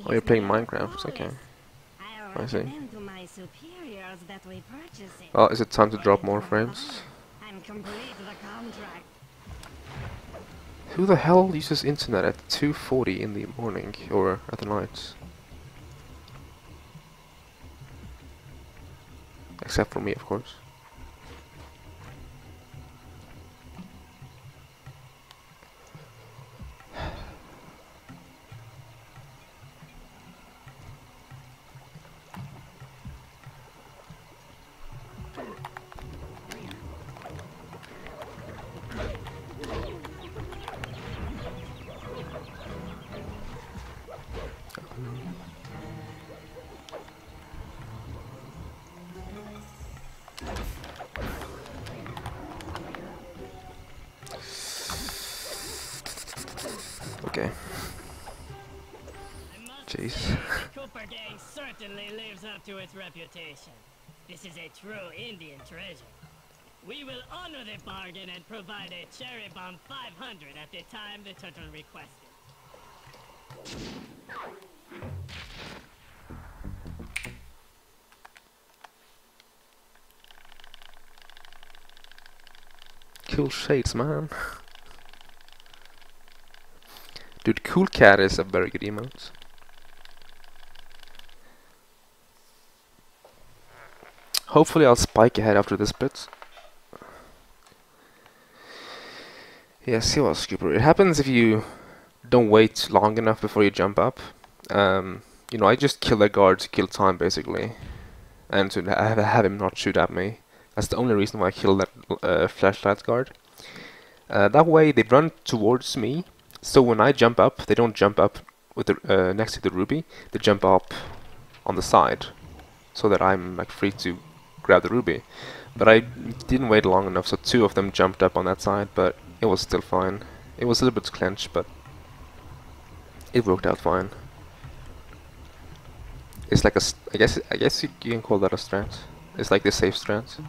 Oh, you're playing Minecraft, okay. I see. Oh, is it time to drop more frames? Who the hell uses internet at 2:40 in the morning, or at the night? Except for me, of course. Okay. Jeez. Cooper gang certainly lives up to its reputation. This is a true Indian treasure. We will honor the bargain and provide a cherry bomb 500 at the time the turtle requested. Cool shades, man. Dude, Cool Cat is a very good emote. Hopefully I'll spike ahead after this bit. Yeah, see what Scooper. It happens if you don't wait long enough before you jump up. You know, I just kill the guard to kill time, basically. And to have him not shoot at me. That's the only reason why I kill that flashlight guard. That way they run towards me. So when I jump up, they don't jump up with the next to the ruby. They jump up on the side, so that I'm like free to grab the ruby. But I didn't wait long enough, so two of them jumped up on that side. But it was still fine. It was a little bit clenched, but it worked out fine. It's like a, I guess you can call that a strat. It's like the safe strat.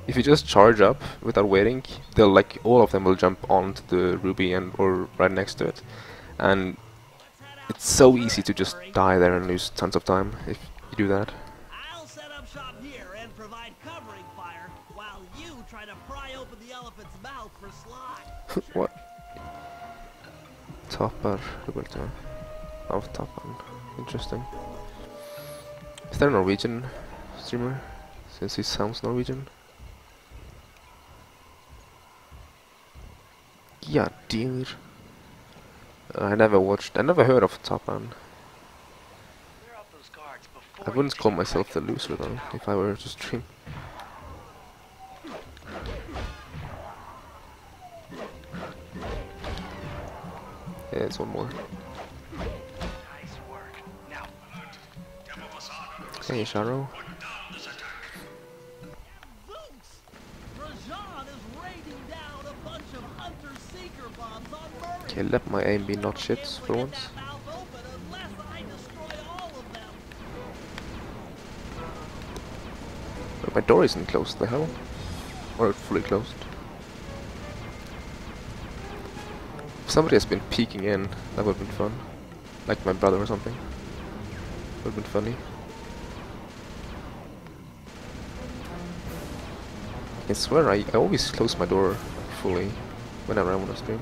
If you just charge up without waiting, they'll like all of them will jump onto the ruby and or right next to it, and it's so easy to just die there and lose tons of time if you do that. I'll set up shop here and provide covering fire while you try to pry open the elephant's mouth for Sly. What? Toppar, Roberto. Oh, Toppar. Interesting. Is there a Norwegian streamer? Since he sounds Norwegian. Yeah, dear. I never heard of Toppar. I wouldn't call myself the loser though, if I were to stream. Yeah, it's one more. Nice work. Now, alert. Temple Facade. Hey, Sharo. Put down this attack. Zooks! Rajan is raining down a bunch of hunter-seeker bombs on Murray. Okay, let my aim be not shit for once. That mouth open unless I destroy all of them. But my door isn't closed, the hell? Or fully closed. If somebody has been peeking in, that would have been fun. Like my brother or something. Would have been funny. I swear I always close my door fully whenever I want to stream.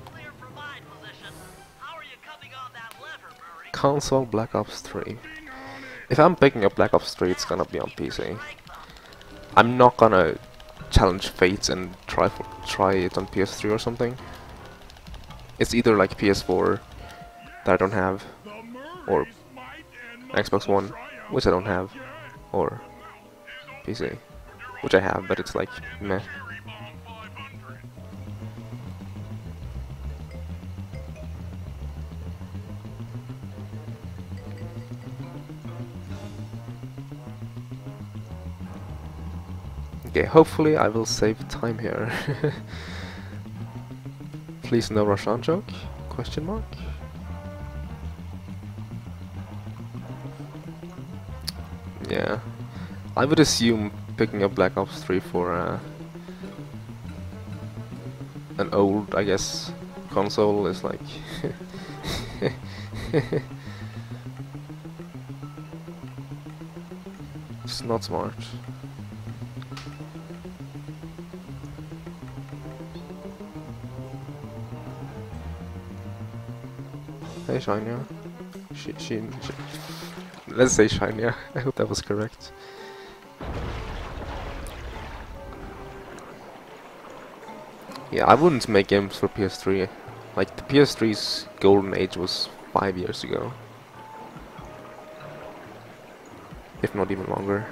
Clear from my position. How are you coming on that lever, Murray? Console Black Ops 3. If I'm picking up Black Ops 3, it's gonna be on PC. I'm not gonna challenge fates and try it on PS3 or something. It's either like PS4 that I don't have, or Xbox One, which I don't have, or PC, which I have, but it's like meh. Okay, hopefully I will save time here. Please no Roshan joke? Question mark? Yeah, I would assume picking up Black Ops 3 for an old, I guess, console is like it's not smart. Hey Shania. She. Let's say Shania. I hope that was correct. Yeah, I wouldn't make games for PS3. Like, the PS3's golden age was 5 years ago. If not even longer.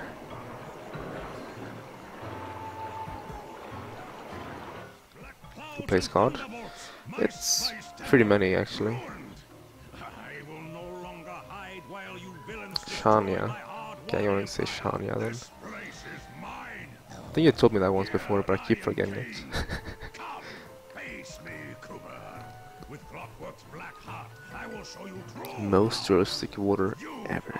Who plays COD? It's pretty many, actually. Shania. Okay, you want to say Shania then. I think you told me that once before, but I keep forgetting it. Most realistic water ever.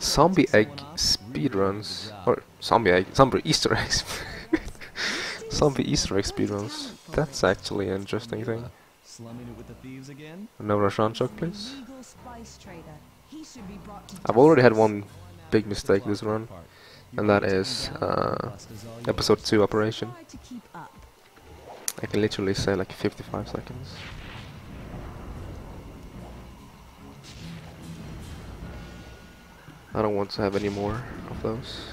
Zombie egg speedruns, or zombie Easter eggs. Zombie Easter egg speedruns. That's actually an interesting thing. Slumming it with the thieves again? No Roshan joke, please. Legal spice trader. He should be brought to I've already had one big mistake this run, and that is episode 2 operation. try to keep up. I can literally say like 55 seconds. I don't want to have any more of those.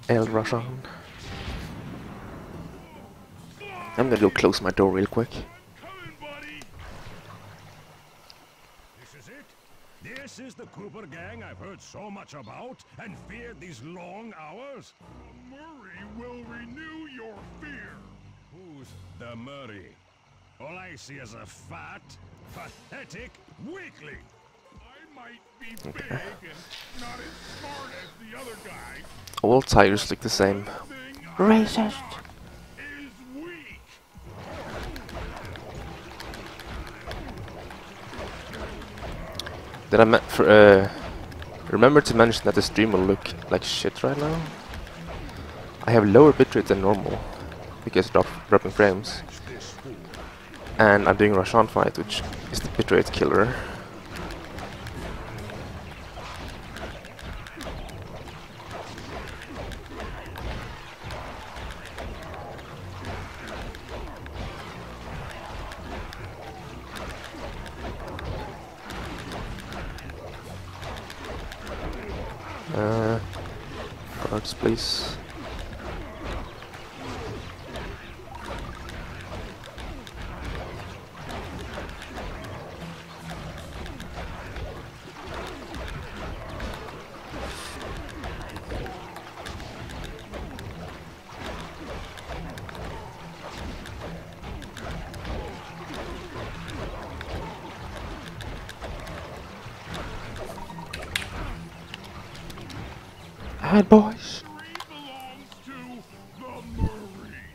El Roshan. I'm gonna go close my door real quick. This is it? This is the Cooper gang I've heard so much about and feared these long hours? Murray will renew your fear. Who's the Murray? All I see is a fat, pathetic weakling. I might be big and not as smart as the other guy. All tires look the same. Racist. Is weak. Did remember to mention that the stream will look like shit right now? I have lower bitrate than normal because dropping frames, and I'm doing Roshan fight, which is the bitrate killer. Guards, please. Bad boys. belongs to the Marine.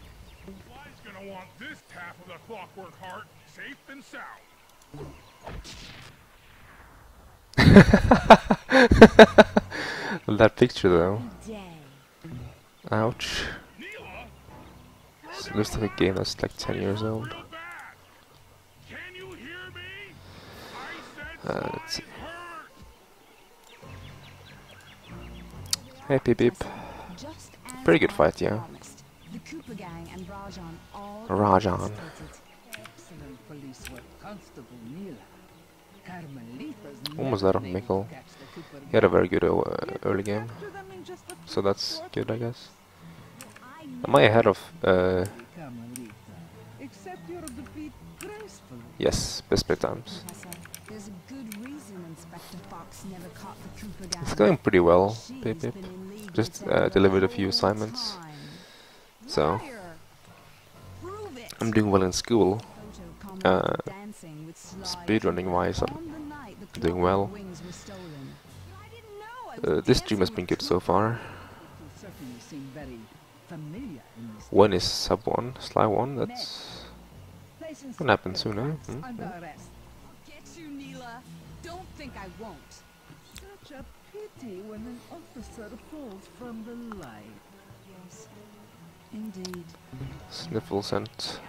Fly's gonna want this half of the Clockwork heart safe and sound. That picture though. Ouch. It looks like a game that's like 10 years old. Can you hear me? Let's see. Hey, Peep Peep. Pretty good fight, yeah. The Cooper gang and Rajan all Rajan. Excellent police work, Constable Neela. Carmelitas Almost out of Mikkel. He had a very good early game, so that's good, I guess. Am I ahead of? Except your defeat gracefully. Yes, best play times. There's a good reason Inspector Fox never caught the Cooper gang. It's going pretty well, Pip Pip. Just delivered a few assignments, so I'm doing well in school. Speedrunning wise, I'm doing well. This stream has been good so far. One is sub 1, Sly 1, that's gonna happen soon, eh? Get you, Neela. Don't think I won't. Such a pity when an officer falls from the light. Yes, indeed. Sniffle scent.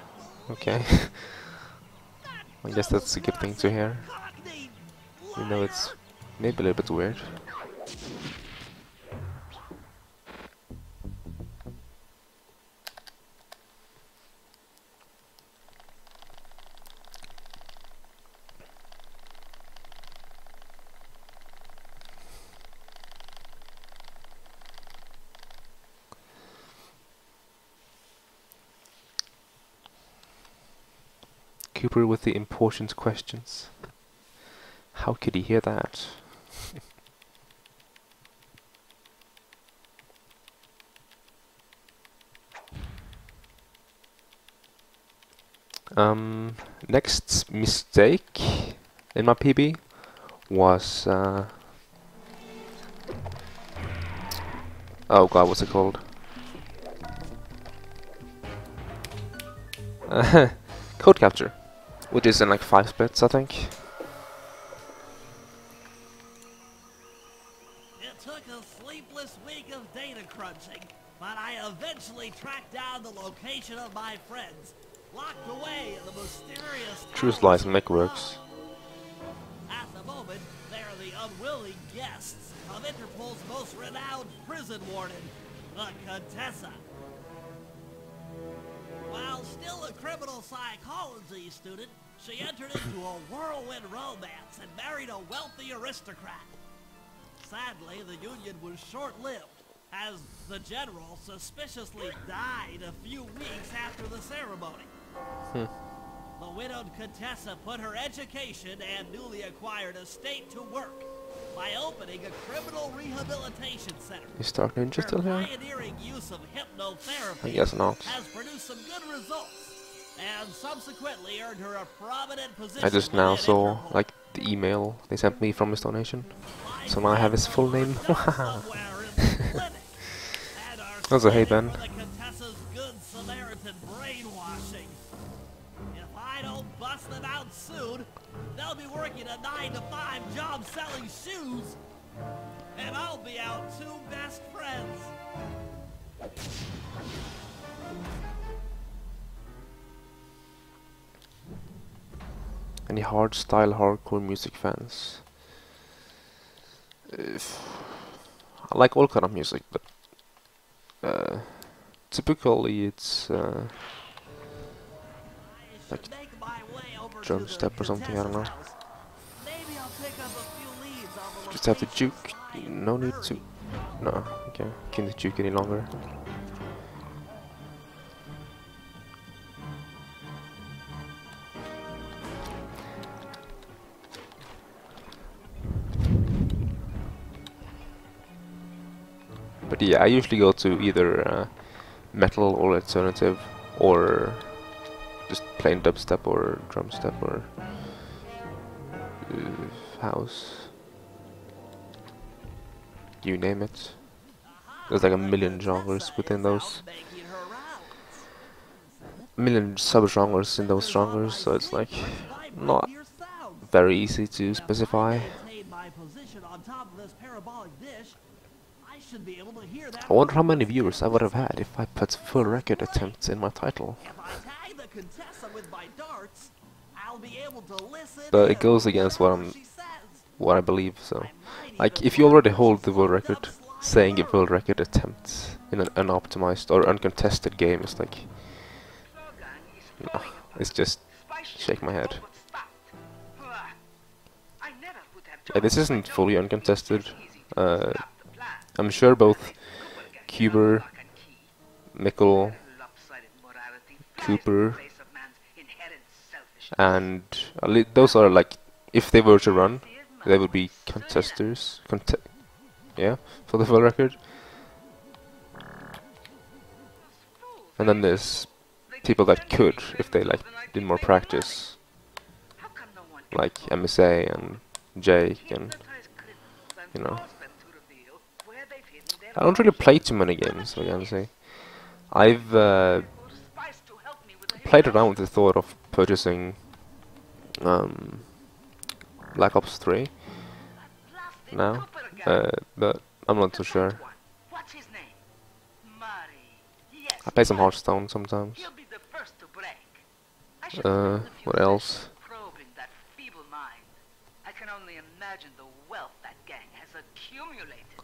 Okay. I guess that's a good thing to hear. You know, it's maybe a little bit weird. Cooper with the important questions. How could he hear that? Next mistake in my PB was oh god, what's it called? Code capture, which is in like 5 splits, I think. It took a sleepless week of data crunching, but I eventually tracked down the location of my friends, locked away in the mysterious True Slice Mech works. At the moment, they are the unwilling guests of Interpol's most renowned prison warden, the Contessa. While still a criminal psychology student, she entered into a whirlwind romance and married a wealthy aristocrat. Sadly, the union was short-lived, as the general suspiciously died a few weeks after the ceremony. The widowed Contessa put her education and newly acquired estate to work by opening a criminal rehabilitation center. Is Dark Ninja still Her here? pioneering use of hypnotherapy I guess not. has produced some good results, and subsequently earned her a prominent position. I just now within saw Interpol. like the email they sent me from his donation, so now I have his full name. Also, hey Ben. The Contessa's good Samaritan brainwashing. If I don't bust them out soon, they'll be working a 9-to-5 job selling shoes, and I'll be out two best friends. Any hardstyle hardcore music fans? I like all kind of music, but typically it's like drum step or something. I don't know. Maybe I'll pick up a few leads on the Just have to location juke. site. No need to No, okay. Can't juke any longer. But yeah, I usually go to either metal or alternative, or just plain dubstep or drum step or house. You name it. There's like a million genres within those. A million sub-genres in those genres, so it's like not very easy to specify. I wonder how many viewers I would have had if I put full record attempts in my title. But it goes against what I believe, so like if you already hold the world record, saying a world record attempt in an unoptimized or uncontested game is like, no, it's just shake my head. Like, this isn't fully uncontested. I'm sure both Cuber, Mikkel, Cooper, and those are like, if they were to run, they would be contesters. Yeah, for the world record. And then there's people that could, if they like did more practice, like MSA and Jake, and you know. I don't really play too many games, I can say. I've played around with the thought of purchasing Black Ops 3 now, but I'm not too sure. I play some Hearthstone sometimes. What else?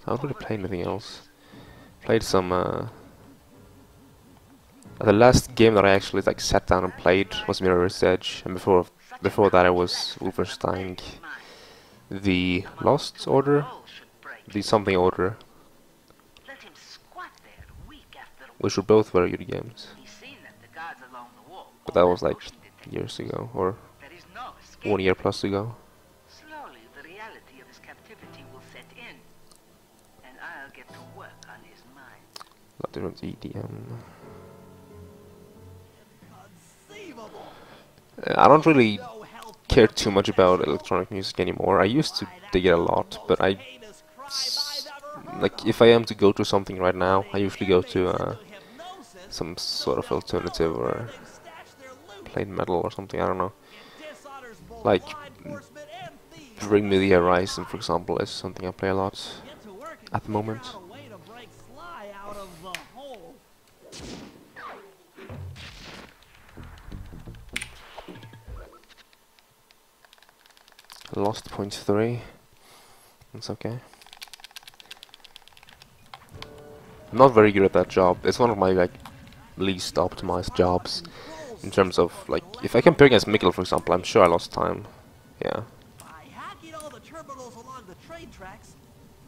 I don't really play anything else. Played some the last game that I actually like sat down and played was Mirror's Edge, and before that it was Wolfenstein, the Lost Order, the something Order, which were both very good games. But that was like years ago, or 1 year plus ago. A lot different EDM. I don't really care too much about electronic music anymore. I used to dig it a lot, but like if I am to go to something right now, I usually go to some sort of alternative or plain metal or something. I don't know. Like Bring Me the Horizon, for example, is something I play a lot at the moment. Lost point 3. That's okay. I'm not very good at that job. It's one of my like least optimized jobs in terms of like, if I compare against Mikkel, for example, I'm sure I lost time. Yeah. By hacking all the terminals along the train tracks,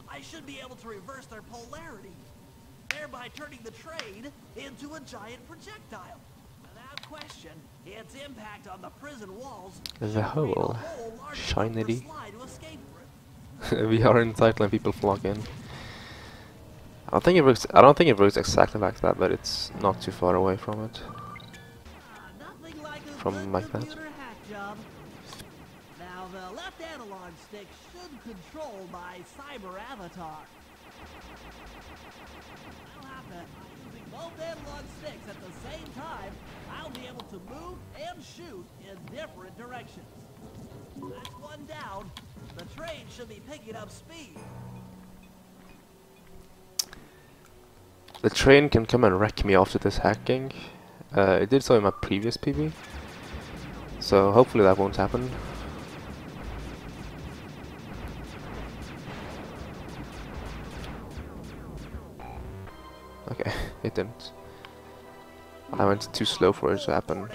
I should be able to reverse their polarity, thereby turning the train into a giant projectile. Without question, its impact on the prison walls. The hole. Shiny. We are in the title and people flock in. I don't think it works exactly like that, but it's not too far away from it. From like that. Now the left analog stick should control my cyber avatar. I'll have to, using both analog sticks at the same time, I'll be able to move and shoot in different directions. That's one down. The train should be picking up speed. The train can come and wreck me after this hacking. It did so in my previous PB, so hopefully that won't happen. Okay, it didn't. I went too slow for it to happen.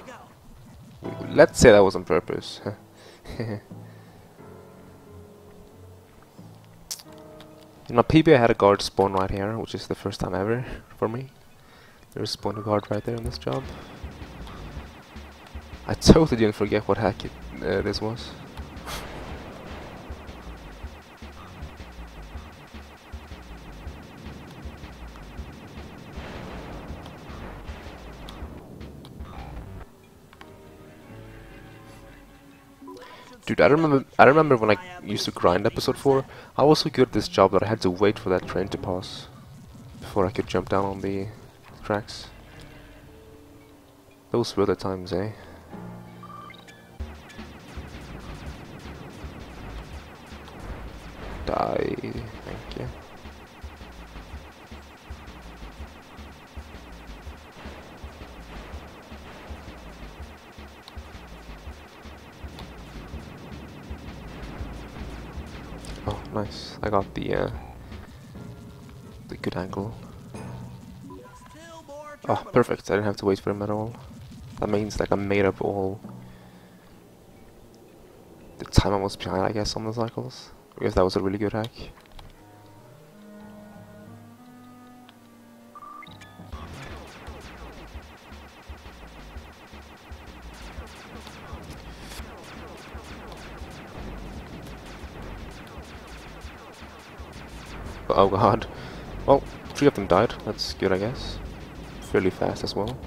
Let's say that was on purpose. In my PB I had a guard spawn right here, which is the first time ever for me. There's spawned a guard right there in this job. I totally didn't forget what hack this was. Dude, I remember when I used to grind episode 4, I was so good at this job that I had to wait for that train to pass before I could jump down on the tracks. Those were the times, eh? Die, thank you. Oh, nice. I got the good angle. Oh, perfect. I didn't have to wait for him at all. That means like I made up all the time I was behind, I guess, on the cycles. Because that was a really good hack. Oh god. Well, 3 of them died. That's good, I guess. Fairly fast as well.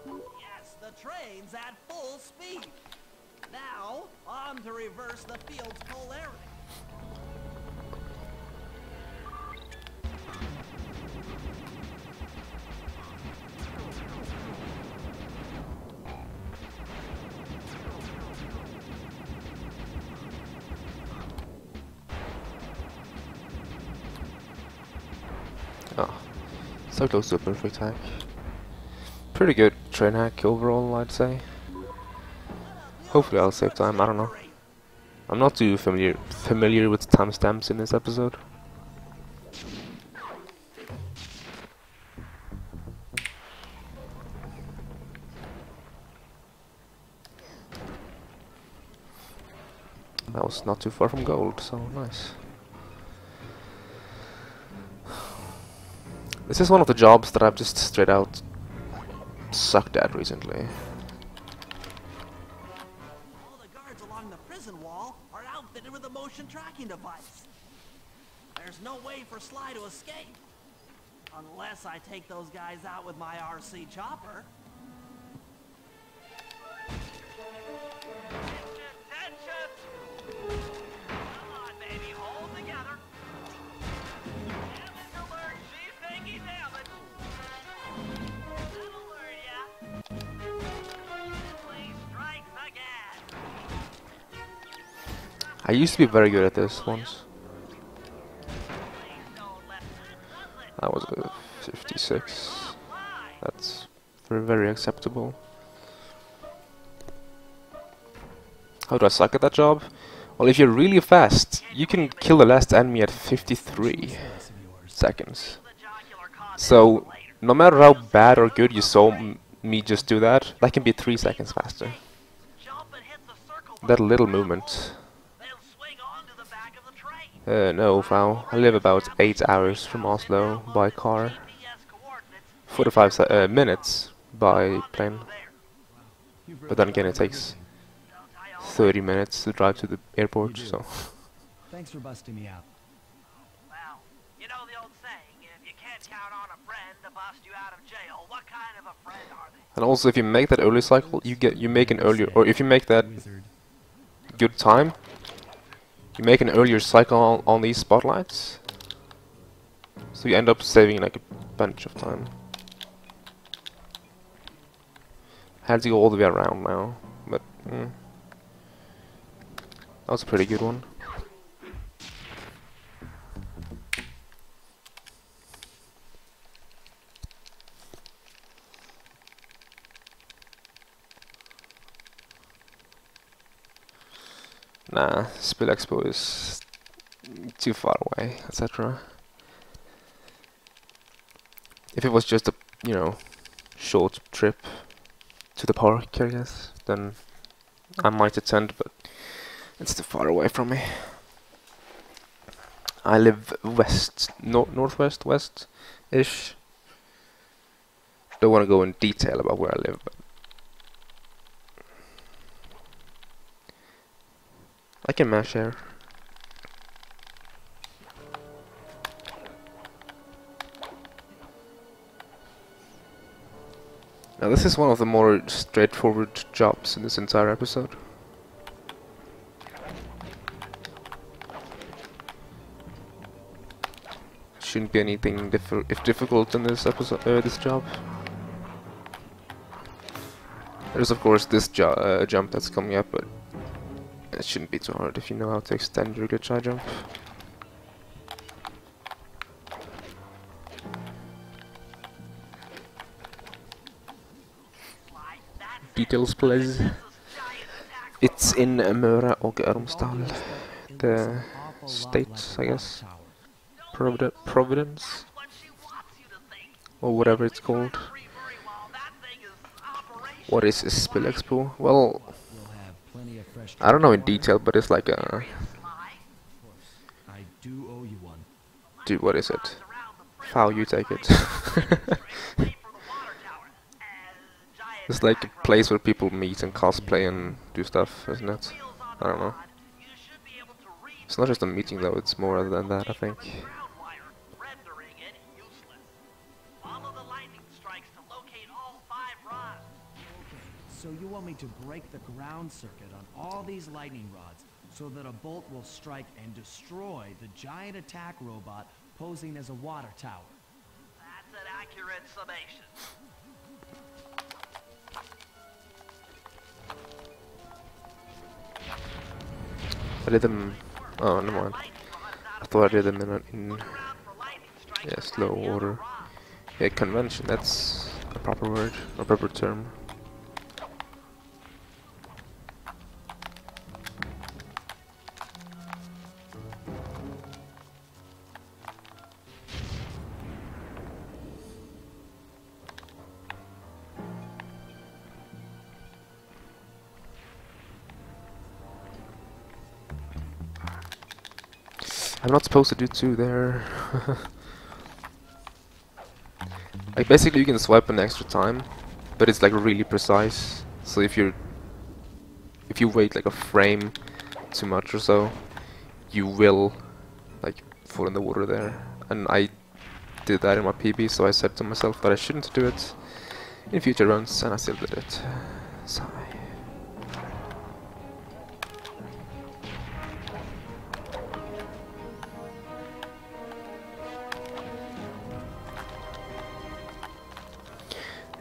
Yes, the train's at full speed. Now, on to reverse the field's polarity. Oh, so close to a perfect hack. Pretty good train hack overall, I'd say. Hopefully I'll save time, I don't know. I'm not too familiar with timestamps in this episode. That was not too far from gold, so nice. This is one of the jobs that I've just straight out sucked at recently. All the guards along the prison wall are outfitted with a motion tracking device. There's no way for Sly to escape. Unless I take those guys out with my RC chopper. Attention! Come on, baby, hold together. Damage alert, she's taking damage. That'll learn ya. Please strikes again. I used to be very good at this once. That was a 56. That's very acceptable. How do I suck at that job? Well, if you're really fast, you can kill the last enemy at 53 seconds. So, no matter how bad or good you saw me just do that, that can be 3 seconds faster. That little movement. No, Frau. I live about 8 hours from Oslo by car. 45 minutes by plane. But then again, it takes 30 minutes to drive to the airport, so... Thanks for busting me out. Well, you know the old saying, if you can't count on a friend to bust you out of jail, what kind of a friend are they? And also, if you make that early cycle, you make an earlier... Or if you make that good time, you make an earlier cycle on these spotlights. So you end up saving like a bunch of time. Had to go all the way around now, but... That was a pretty good one. Nah, Spill Expo is too far away, etc. If it was just a, you know, short trip to the park, I guess, then I might attend, but it's too far away from me. I live west, northwest, west-ish. Don't want to go in detail about where I live, but I can mash here. Now this is one of the more straightforward jobs in this entire episode. Shouldn't be anything difficult in this episode, this job. There's of course this jump that's coming up, but it shouldn't be too hard if you know how to extend your glitch eye jump. Details please. It's in Møre og Romsdal, the state, I guess. Providence, or whatever it's called. What is Spill Expo? Well, I don't know in detail, but it's like a... Dude, what is it? How you take it? It's like a place where people meet and cosplay and do stuff, isn't it? I don't know. It's not just a meeting though, it's more than that, I think. So you want me to break the ground circuit on all these lightning rods so that a bolt will strike and destroy the giant attack robot posing as a water tower? That's an accurate summation. I did them... Oh, never mind. I thought I did them in yeah, slow order. Yeah, convention, that's a proper word, a proper term. I'm not supposed to do two there. Like basically you can swipe an extra time, but it's like really precise. So if you wait like a frame too much or so, you will like fall in the water there. And I did that in my PB, so I said to myself that I shouldn't do it in future runs, and I still did it. Sigh.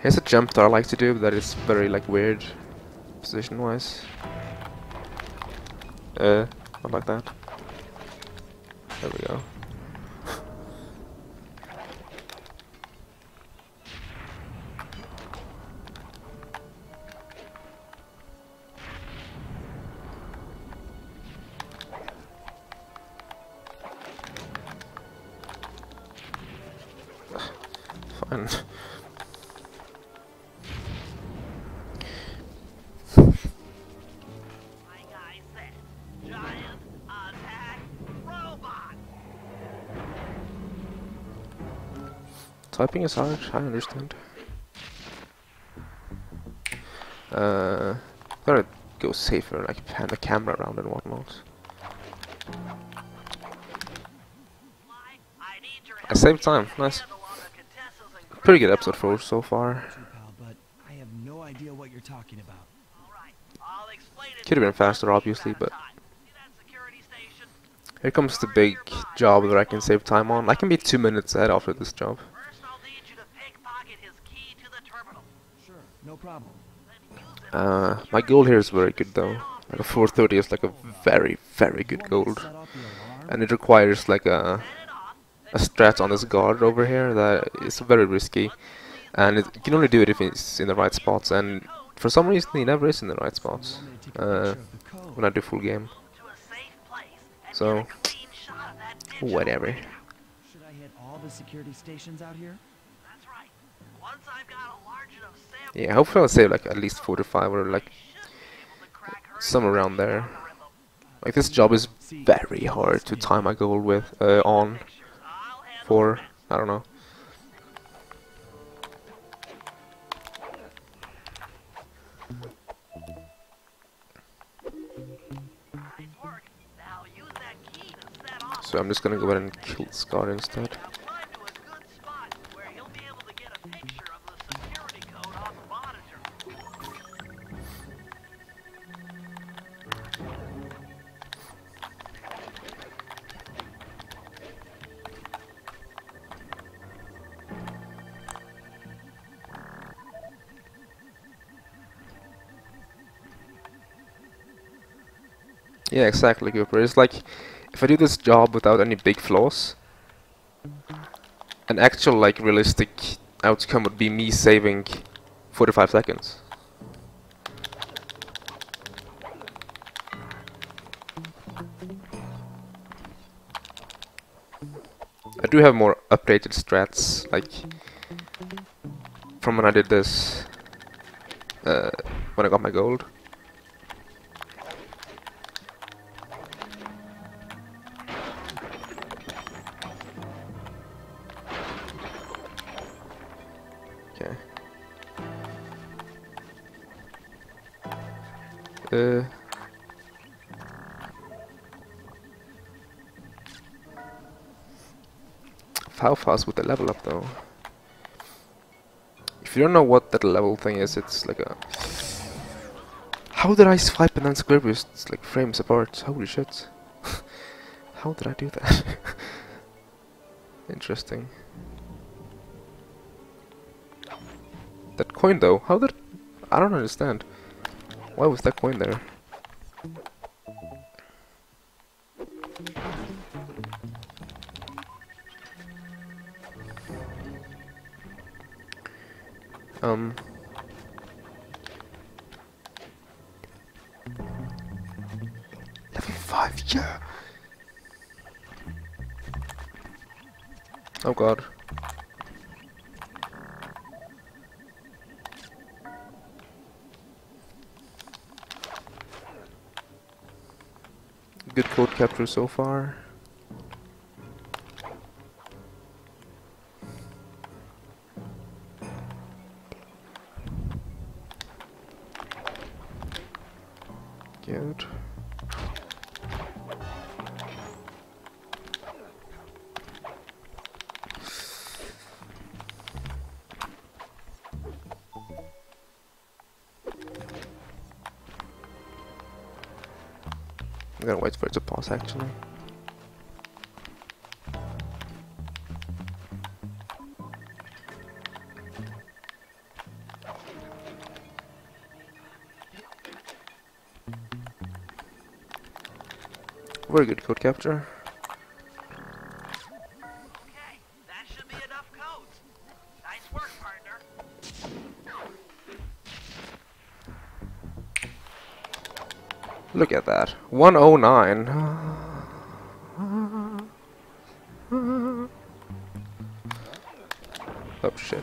Here's a jump that I like to do that is very like weird position wise. Not like that. There we go. Fine. Typing is hard, I understand. Gotta go safer, like pan the camera around and whatnot. I saved time, nice. Pretty good episode 4 so far. But I have no idea what you're talking about. Could have been faster, obviously, but here comes the big job that I can save time on. I can be 2 minutes ahead after this job. No problem. My goal here is very good though. Like a 430 is like a very, very good goal. And it requires like a strat on this guard over here that is very risky. And you can only do it if it's in the right spots, and for some reason he never is in the right spots when I do full game. So, whatever. Should I hit all the security stations out here? Yeah, hopefully I'll save like at least 45 or like somewhere around there. Like, this job is very hard to time my goal with, on, for, I don't know. So I'm just gonna go ahead and kill Scar instead. Yeah, exactly, Cooper. It's like, if I do this job without any big flaws, an actual, like, realistic outcome would be me saving 45 seconds. I do have more updated strats, like, from when I did this, when I got my gold. How fast would they level up though? If you don't know what that level thing is, it's like a... How did I swipe and then square boost like frames apart? Holy shit. How did I do that? Interesting. That coin though, how did... I don't understand. Why was that coin there? Level 5, yeah! Oh god. Good code capture so far. Good. I'm gonna wait for it to pause actually. Very good code capture. Okay, that should be enough codes. Nice work, partner. Look at that. 109. Oh shit.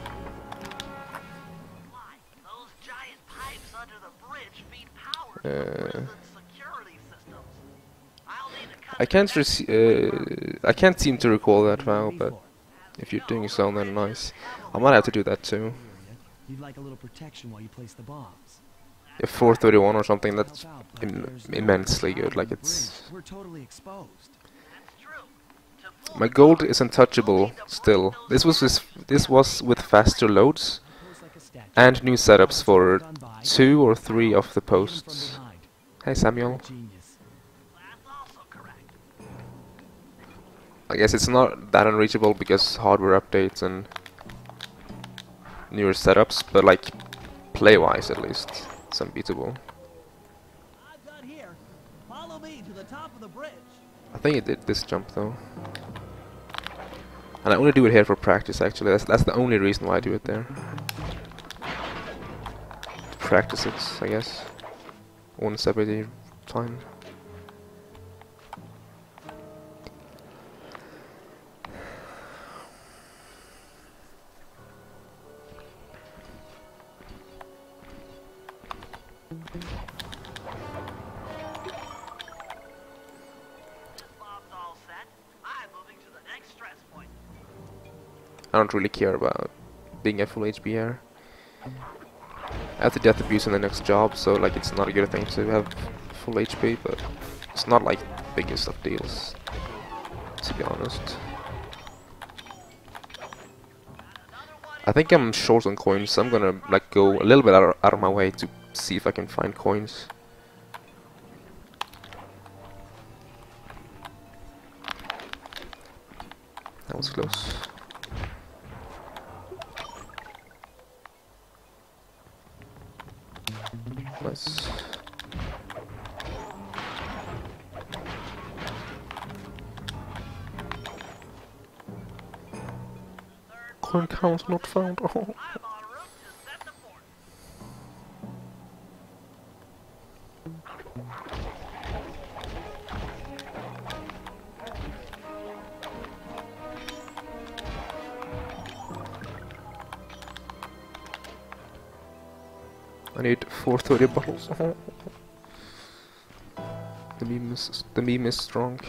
Those giant pipes under the bridge feed power to the prison's security systems. I'll need to cut I can't seem to recall that, Val, but if you're doing so, then nice. I might have to do that too. You'd like a little protection while you place the bombs. If 431 or something, that's immensely good. Like, it's... We're totally exposed. My gold is untouchable still. This was with faster loads and new setups for 2 or 3 of the posts. Hey Samuel. I guess it's not that unreachable because hardware updates and newer setups, but like play-wise at least, it's unbeatable. I've got here. Follow me to the top of the bridge. I think it did this jump though. And I only do it here for practice actually, that's the only reason why I do it there. Practice it, I guess. Once every time. I don't really care about being at full HP here. I have the death abuse in the next job, so like it's not a good thing to have full HP, but it's not like the biggest of deals, to be honest. I think I'm short on coins, so I'm gonna like go a little bit out of my way to see if I can find coins. That was close. Nice. Coin count not found. Oh. I need 430 bottles. The meme is strong.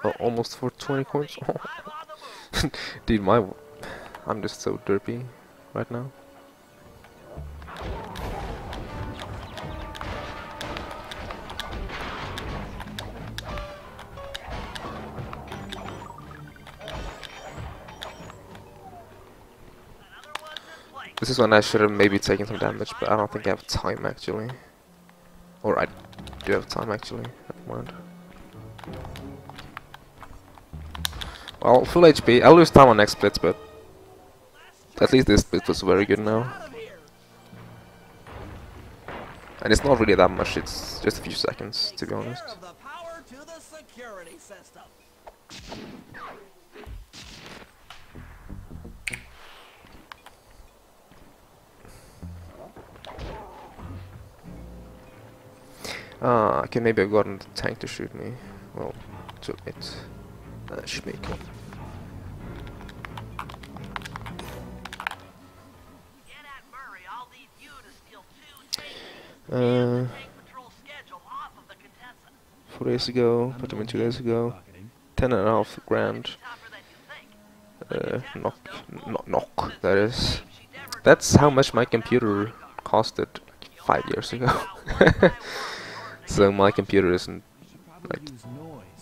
Oh, almost for 20 coins. Dude, I'm just so derpy right now. This is when I should have maybe taken some damage, but I don't think I have time actually. Or I do have time actually, never mind. Well, full HP. I'll lose time on next split, but at least this split was very good now. And it's not really that much, it's just a few seconds, to be honest. Okay, maybe I've gotten the tank to shoot me. Well, too late. Should make it. Uh, 4 days ago, put them in 2 days ago. 10.5 grand. Knock, that is. That's how much my computer costed 5 years ago. So my computer isn't like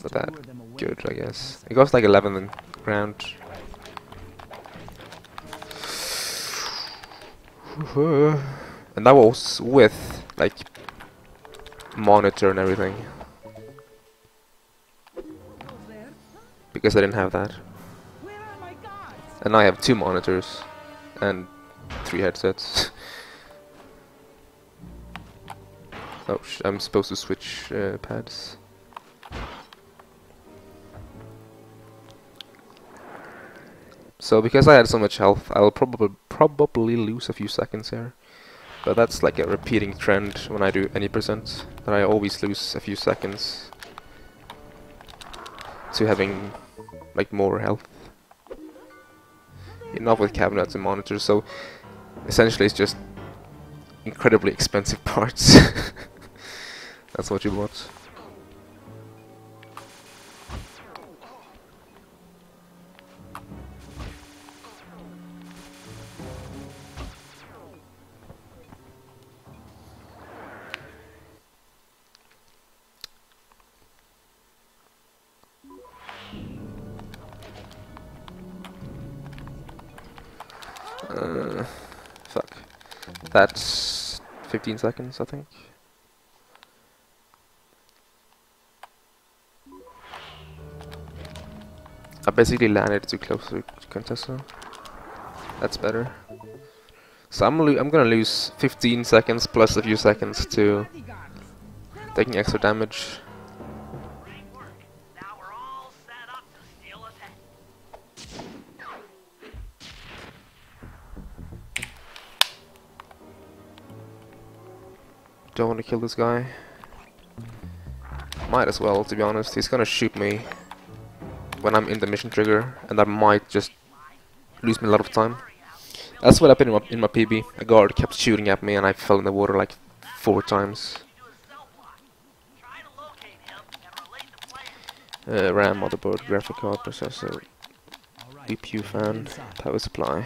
not that good, I guess. It costs like 11 grand. And that was with like monitor and everything. Because I didn't have that. And I have 2 monitors and 3 headsets. Oh, I'm supposed to switch pads. So because I had so much health, I'll probably lose a few seconds here. But that's like a repeating trend when I do any percent, that I always lose a few seconds to having like more health. Not with cabinets and monitors, so essentially it's just incredibly expensive parts. That's what you want. Fuck. That's 15 seconds, I think. I basically landed too close to Contessa. That's better. So I'm gonna lose 15 seconds plus a few seconds to taking extra damage. Don't want to kill this guy. Might as well, to be honest. He's gonna shoot me when I'm in the mission trigger, and that might just lose me a lot of time. That's what happened in my PB. A guard kept shooting at me and I fell in the water like 4 times. RAM, motherboard, graphic card, processor, GPU fan, power supply.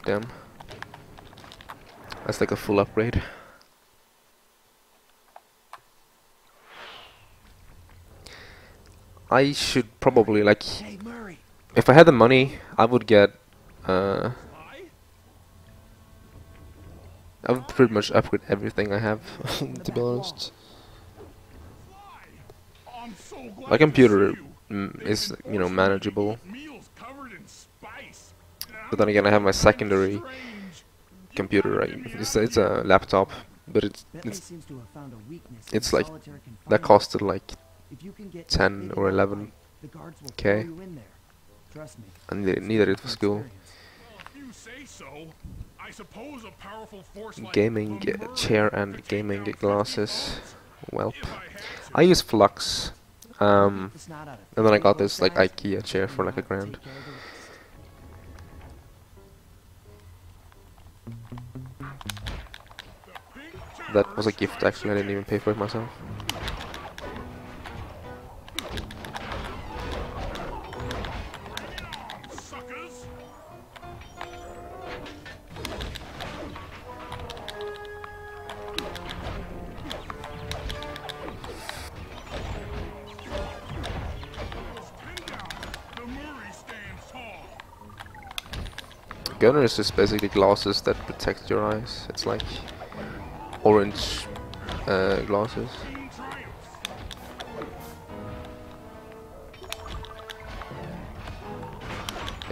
Damn. That's like a full upgrade. I should probably, like, if I had the money, I would get, I would pretty much upgrade everything I have, to be honest. My computer is, you know, manageable. But then again, I have my secondary computer. It's a laptop, but it's like that costed like 10 or 11k, and they needed it for school. Gaming chair and gaming glasses. Welp. I use Flux, and then I got this like IKEA chair for like $1,000. That was a gift actually, I didn't even pay for it myself. Gunner is just basically glasses that protect your eyes. It's like orange glasses.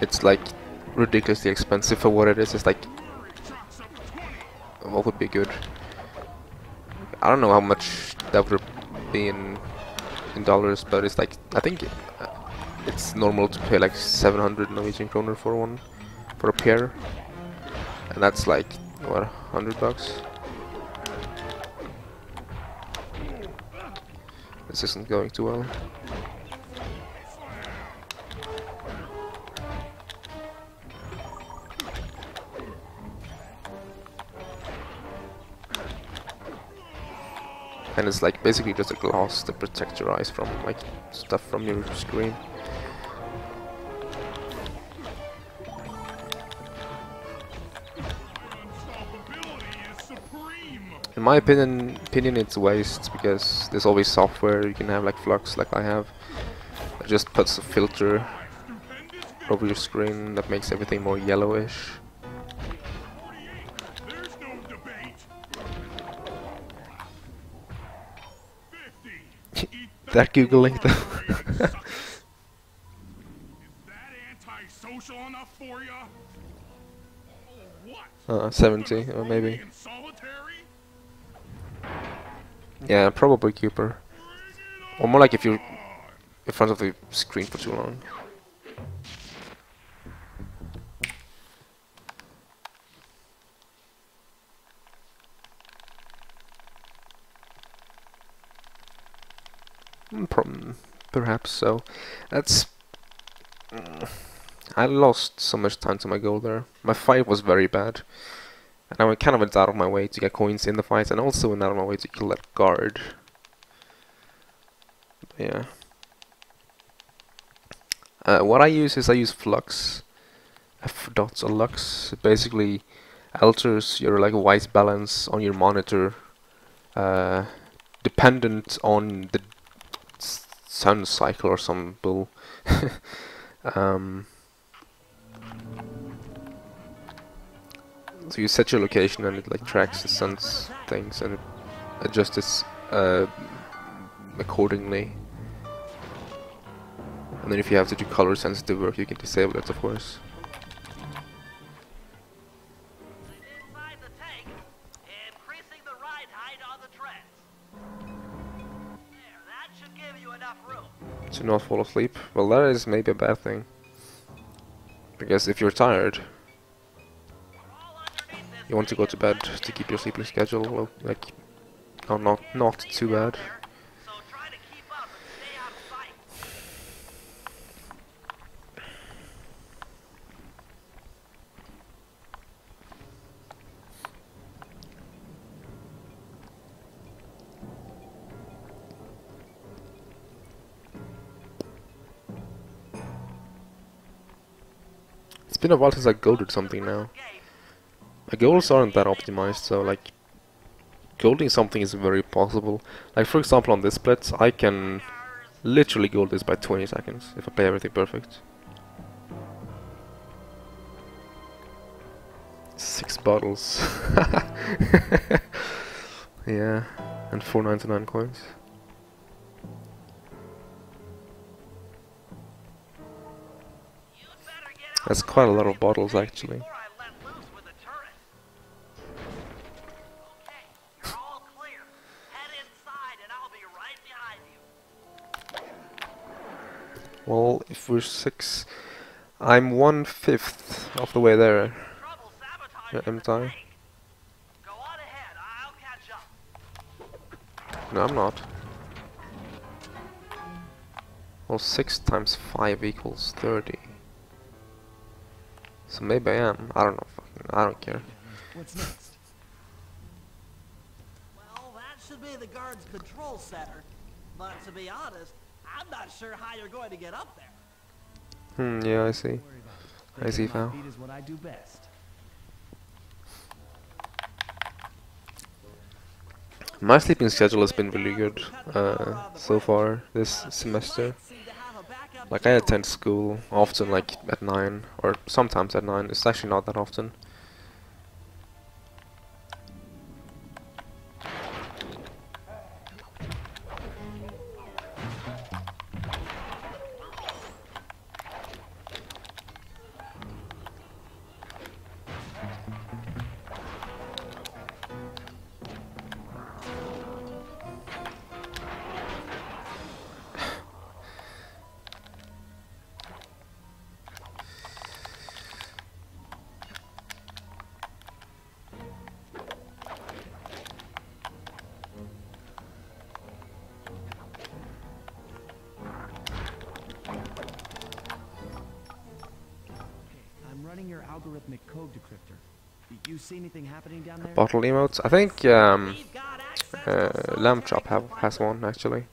It's like ridiculously expensive for what it is. It's like, what would be good? I don't know how much that would be in dollars, but it's like, I think it's normal to pay like 700 Norwegian kroner for one, for a pair, and that's like what, $100. This isn't going too well. And it's like basically just a glass that protects your eyes from like stuff from your screen. In my opinion, it's a waste, because there's always software you can have, like Flux, like I have. It just puts a filter over your screen that makes everything more yellowish. That googling though. Is that enough for you? 70 or maybe. Yeah, probably Cooper. Or more like if you're in front of the screen for too long. Perhaps so. That's... I lost so much time to my goal there. My fight was very bad. And I kind of went out of my way to get coins in the fight, and also went out of my way to kill that guard. Yeah. What I use is I use Flux. F-dots or Lux. It basically alters your like white balance on your monitor, dependent on the sun cycle or some bull. So you set your location and it like tracks the sun's things and it adjusts accordingly. And then if you have to do color sensitive work, you can disable it, of course. Inside the tank, increasing the ride height on the treads. There, that should give you enough room. To not fall asleep? Well, that is maybe a bad thing. Because if you're tired, you want to go to bed to keep your sleeping schedule, well, like, oh, not too bad. So try to keep up and stay out of sight. been a while since I golded something now. My goals aren't that optimized, so like golding something is very possible. Like for example on this split, I can literally gold this by 20 seconds if I play everything perfect. 6 bottles. Yeah, and 4.99 coins. That's quite a lot of bottles actually. Well, if we're 6, I'm 1/5 of the way there. Am I? No, I'm not. Well, 6 times 5 equals 30. So maybe I am. I don't know. I don't care. What's next? Well, that should be the guard's control center. But to be honest, I'm not sure how you're going to get up there. Yeah, I see. I see, Val. Speed is what I do best. My sleeping schedule has been really good so far this semester. Like I attend school often like at 9 or sometimes at 9. It's actually not that often. Your algorithmic code decryptor. You see anything happening down there? Bottle emotes? I think Lamb Chop has one actually.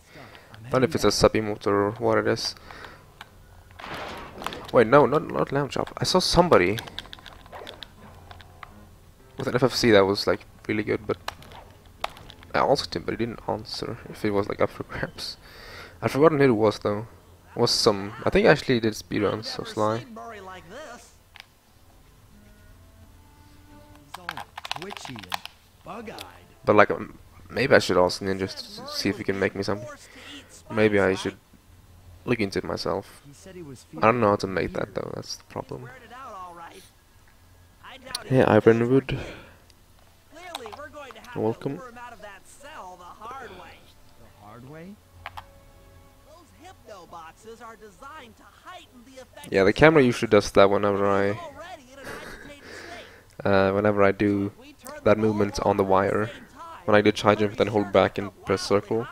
I don't know if it's a sub emote or what it is. Wait, no, not Lamb Chop. I saw somebody with an FFC that was like really good, but I asked him, but he didn't answer if it was like up for grabs. I've forgotten who it was though. It was some. I think actually he did speedruns, so Sly. Twitchy and bug-eyed. But like, maybe I should ask Ninja just to see if he can make me some. Maybe I should look into it myself. I don't know how to make that though. That's the problem. Hey, Ironwood. Welcome. The hard way? Yeah, the camera usually does that whenever I do that movement on the wire. When I do high jump, then hold back and press circle.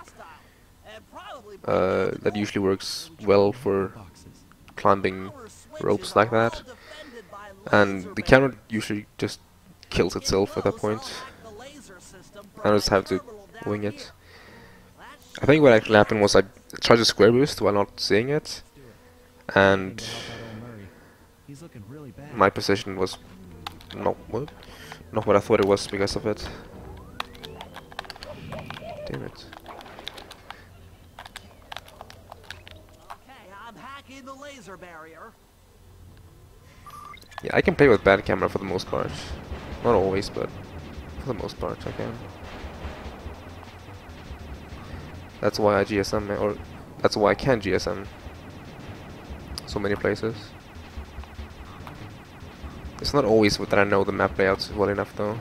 That usually works well for climbing ropes like that. And the camera usually just kills itself at that point. I just have to wing it. I think what actually happened was I tried to square boost while not seeing it, and my position was not what I thought it was because of it. Damn it. Okay, I'm hacking the laser barrier. Yeah, I can play with bad camera for the most part. Not always, but for the most part I can. That's why I GSM, or that's why I can GSM so many places. It's not always that I know the map layouts well enough though.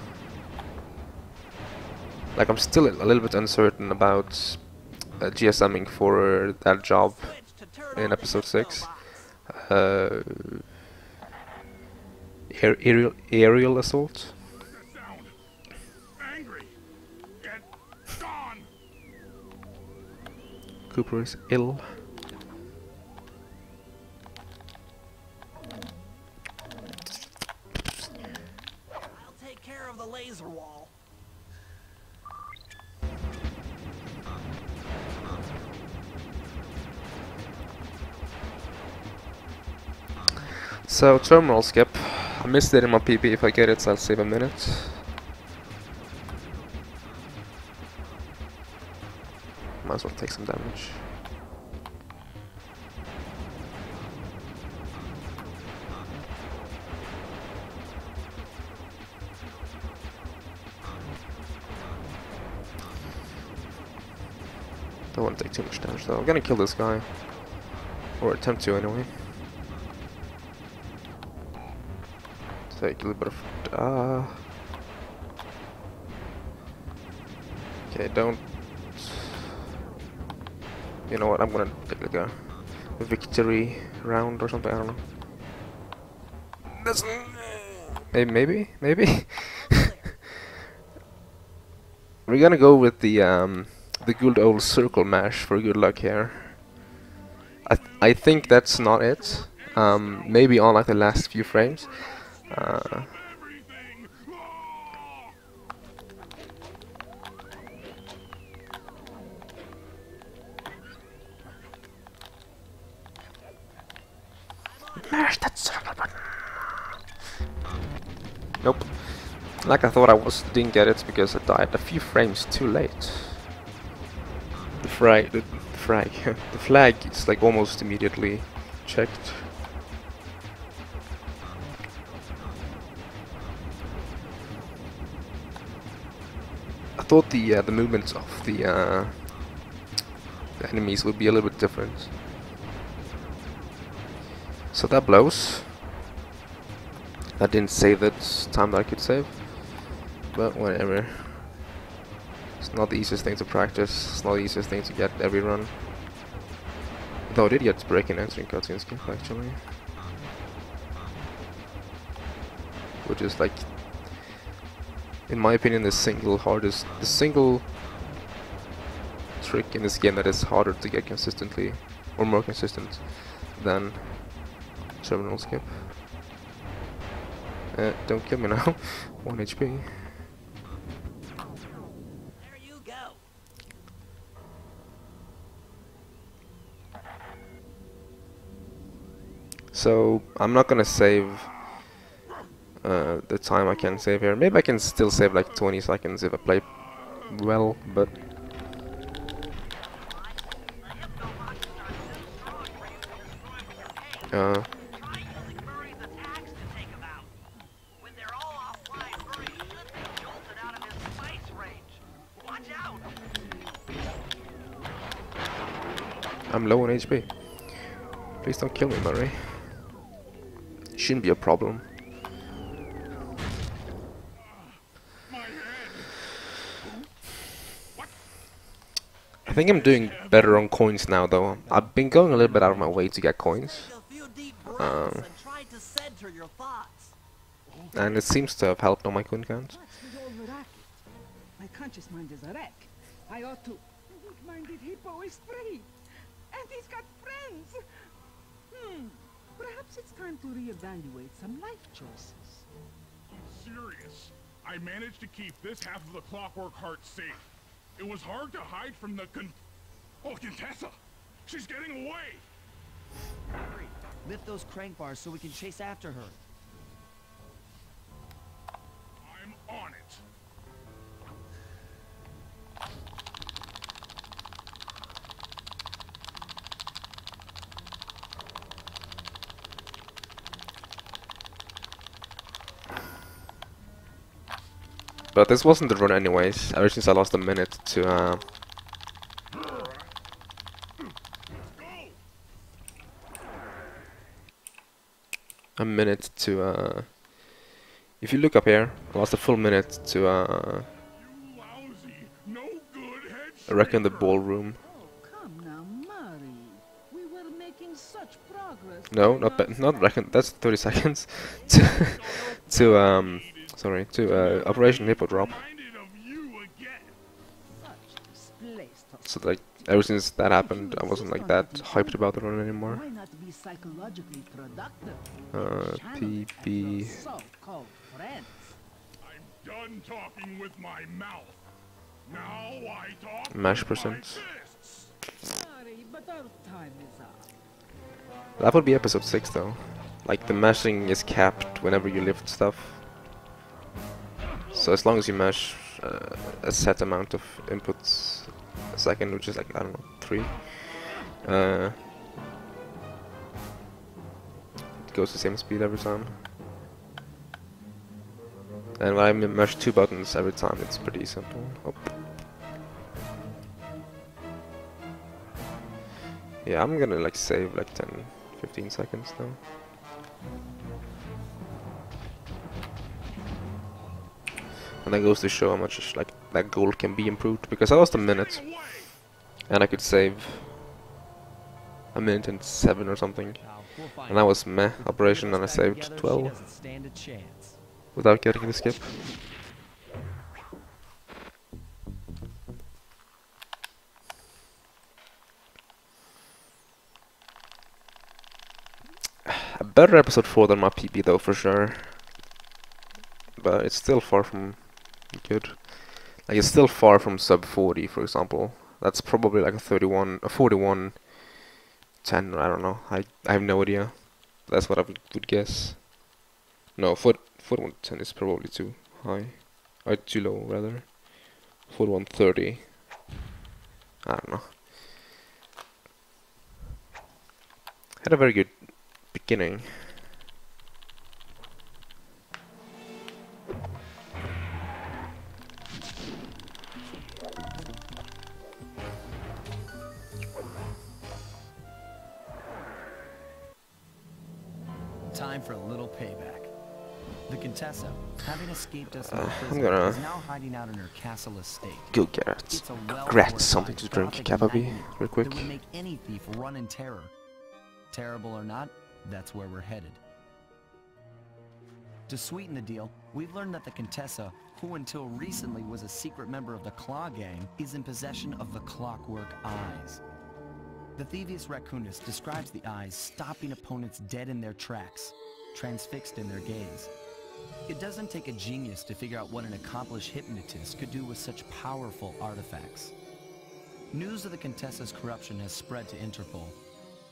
Like I'm still a little bit uncertain about GSMing for that job in episode 6. Aerial assault. Cooper is ill. I'll take care of the laser wall. So, terminal skip. I missed it in my PP. If I get it, I'll save a minute. Might as well take some damage. Don't want to take too much damage though. I'm gonna kill this guy. Or attempt to anyway. Take a little bit of... okay, don't... You know what, I'm gonna take like a victory round or something, I don't know. That's... Maybe? We're gonna go with the good old circle mash for good luck here. I think that's not it. Maybe on like the last few frames. Mash that circle button. Nope. Like I thought didn't get it because I died a few frames too late. The flag is like almost immediately checked. I thought the movements of the enemies would be a little bit different. So that blows. I didn't save that time that I could save, but whatever. It's not the easiest thing to practice. It's not the easiest thing to get every run. Though I did get break and entering cutscene skip actually, which is like, in my opinion, the single trick in this game that is harder to get consistently, or more consistent than terminal skip. Don't kill me now. 1 HP. There you go. So I'm not gonna save the time I can save here. Maybe I can still save like 20 seconds if I play well, but I'm low on HP. Please don't kill me, Murray. Shouldn't be a problem. I think I'm doing better on coins now, though. I've been going a little bit out of my way to get coins. And it seems to have helped on my coin count. My conscious mind is a wreck. I ought to... Weak-minded hippo is free. And he's got friends. Perhaps it's time to reevaluate some life choices. I'm serious. I managed to keep this half of the Clockwork heart safe. It was hard to hide from the Contessa! She's getting away! Hurry, lift those crank bars so we can chase after her. I'm on it. But this wasn't the run anyways, ever since I lost a minute to if you look up here, I lost a full minute to I reckon the Ballroom. Oh, come now, Murray. We were making such progress. No, not reckon, that's 30 seconds to Operation Hippo Drop. So like ever since that happened, I wasn't like that hyped about the run anymore. PB. I'm done talking with my mouth. Now I talk Mash with percent. my fists. Sorry, but our time is up. That would be episode 6 though. Like the mashing is capped whenever you lift stuff. So as long as you mash a set amount of inputs a second, which is like, I don't know, 3, it goes the same speed every time. And when I mash 2 buttons every time, it's pretty simple. Oh. Yeah, I'm gonna like save like 10-15 seconds now. And that goes to show how much like that goal can be improved, because I lost a minute and I could save a minute and 7 or something, and that was meh operation, and I saved 12 without getting the skip. A better episode 4 than my PB though, for sure, but it's still far from good. Like, it's still far from sub 40, for example. That's probably like a 41, a 41, 10, I don't know. I have no idea. That's what I would guess. No, 41, 10 is probably too high. Or too low, rather. 41, 30. I don't know. Had a very good beginning. Time for a little payback. The Contessa, having escaped us in I'm gonna is now hiding out in her castle estate. go grab something to drink, Capabi, real quick. That would make any thief run in terror. Terrible or not, that's where we're headed. To sweeten the deal, we've learned that the Contessa, who until recently was a secret member of the Claw Gang, is in possession of the Clockwork Eyes. The Thievius Raccoonus describes the eyes stopping opponents dead in their tracks, transfixed in their gaze. It doesn't take a genius to figure out what an accomplished hypnotist could do with such powerful artifacts. News of the Contessa's corruption has spread to Interpol.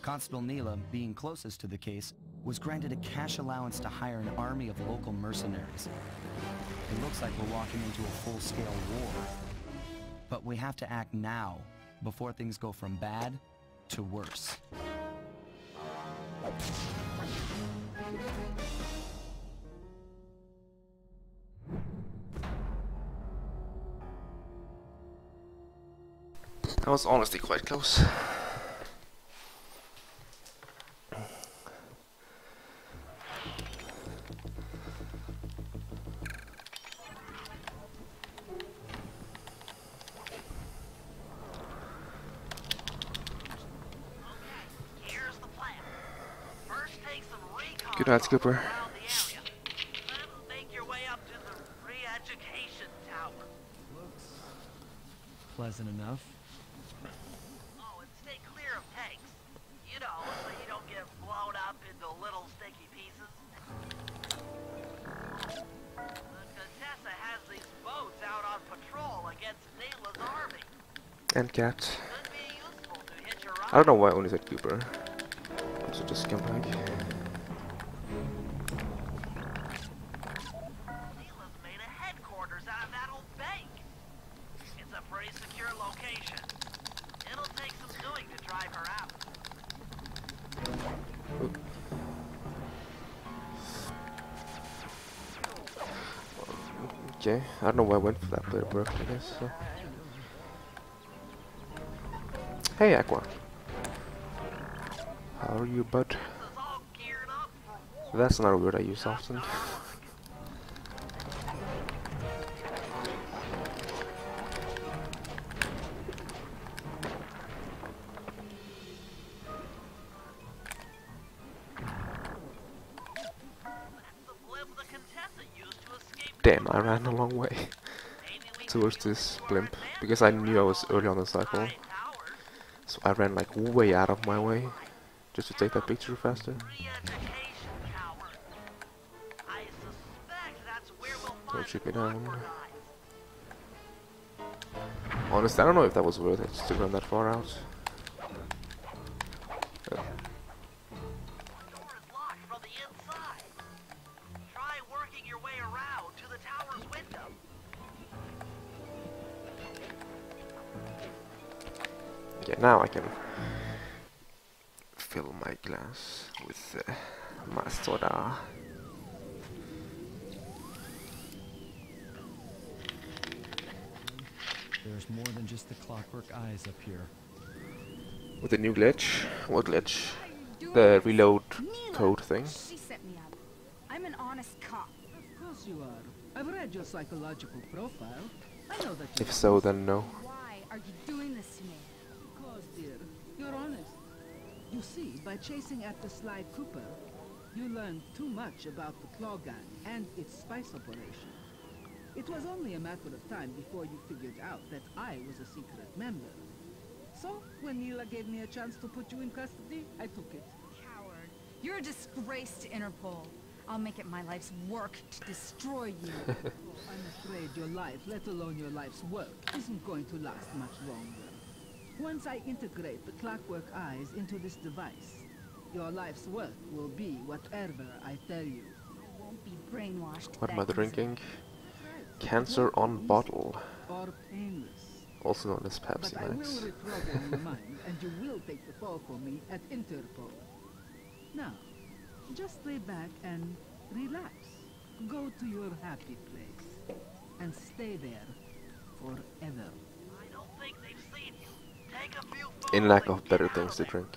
Constable Neela, being closest to the case, was granted a cash allowance to hire an army of local mercenaries. It looks like we're walking into a full-scale war. But we have to act now, before things go from bad to worse. That was honestly quite close. Good night, Cooper. Make your way up to the re-education tower. Looks pleasant enough. Oh, and stay clear of tanks. You know, so you don't get blown up into little sticky pieces. The Contessa has these boats out on patrol against Neela's army. And cat. Could be useful to hitch a ride. I don't know why I only said Cooper. I'm such a scumbag. Neela's made a headquarters out of that old bank. It's a pretty secure location. It'll take some doing to drive her out. Okay, I don't know why I went for that, but it worked, I guess. So. Hey, Aqua. How are you, bud? That's not a word I use often. Damn, I ran a long way towards this blimp, because I knew I was early on the cycle. So I ran like way out of my way, just to take that picture faster. Don't shoot me down. Honestly, I don't know if that was worth it to run that far out. Okay, now I can fill my glass with my soda. There's more than just the Clockwork eyes up here. With the new glitch? What glitch? The reload code thing? She set me up. I'm an honest cop. Of course you are. I've read your psychological profile. I know that If so, then no. Why are you doing this to me? Because, dear, you're honest. You see, by chasing after Sly Cooper, you learned too much about the Claw Gang and its spice operation. It was only a matter of time before you figured out that I was a secret member. So, when Neela gave me a chance to put you in custody, I took it. Coward. You're a disgrace to Interpol. I'll make it my life's work to destroy you. I'm afraid your life, let alone your life's work, isn't going to last much longer. Once I integrate the Clockwork eyes into this device, your life's work will be whatever I tell you. I won't be brainwashed. What am I that drinking? Right. Cancer on bottle. Or painless. Also known as Pepsi But I will Max. reprogram your mind, and you will take the fall for me at Interpol. Now, just lay back and relax. Go to your happy place. And stay there forever. I don't think they've seen you. Take a few photos In lack and of get better out things of to there. drink.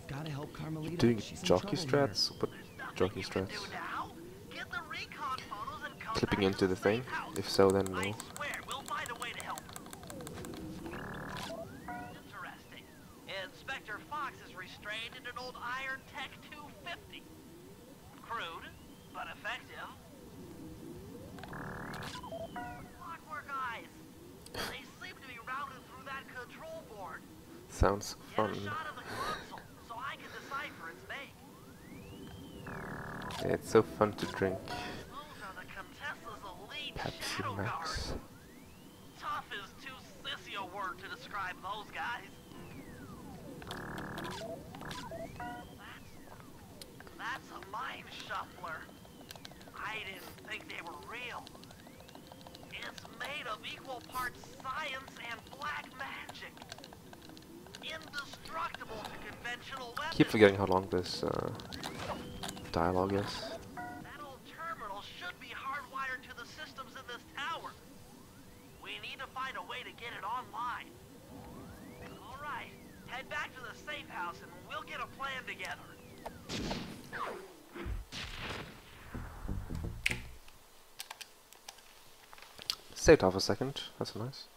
Gotta help Carmelita. Doing She's in jockey trouble here. strats? What Nothing jockey you can strats? do now. Get the recon photos and come Clipping back into to the safe thing? house. If so, then I no. swear, we'll find a way to help. Interesting. Inspector Fox is restrained in an old Iron Tech 250. Crude, but effective. Clockwork eyes. They seem to be routed through that control board. Sounds Get fun. a shot of the console so I can decipher its name. Yeah, it's so fun to drink Those are the Contessa's elite Pepsi shadow Max. guards. Tough is too sissy a word to describe those guys. That's a mind shuffler. I didn't think they were real. It's made of equal parts science and black magic. Indestructible to conventional weapons. Keep forgetting how long this dialogue is. That old terminal should be hardwired to the systems in this tower. We need to find a way to get it online. All right, head back to the safe house and we'll get a plan together. Saved half a second. That's nice.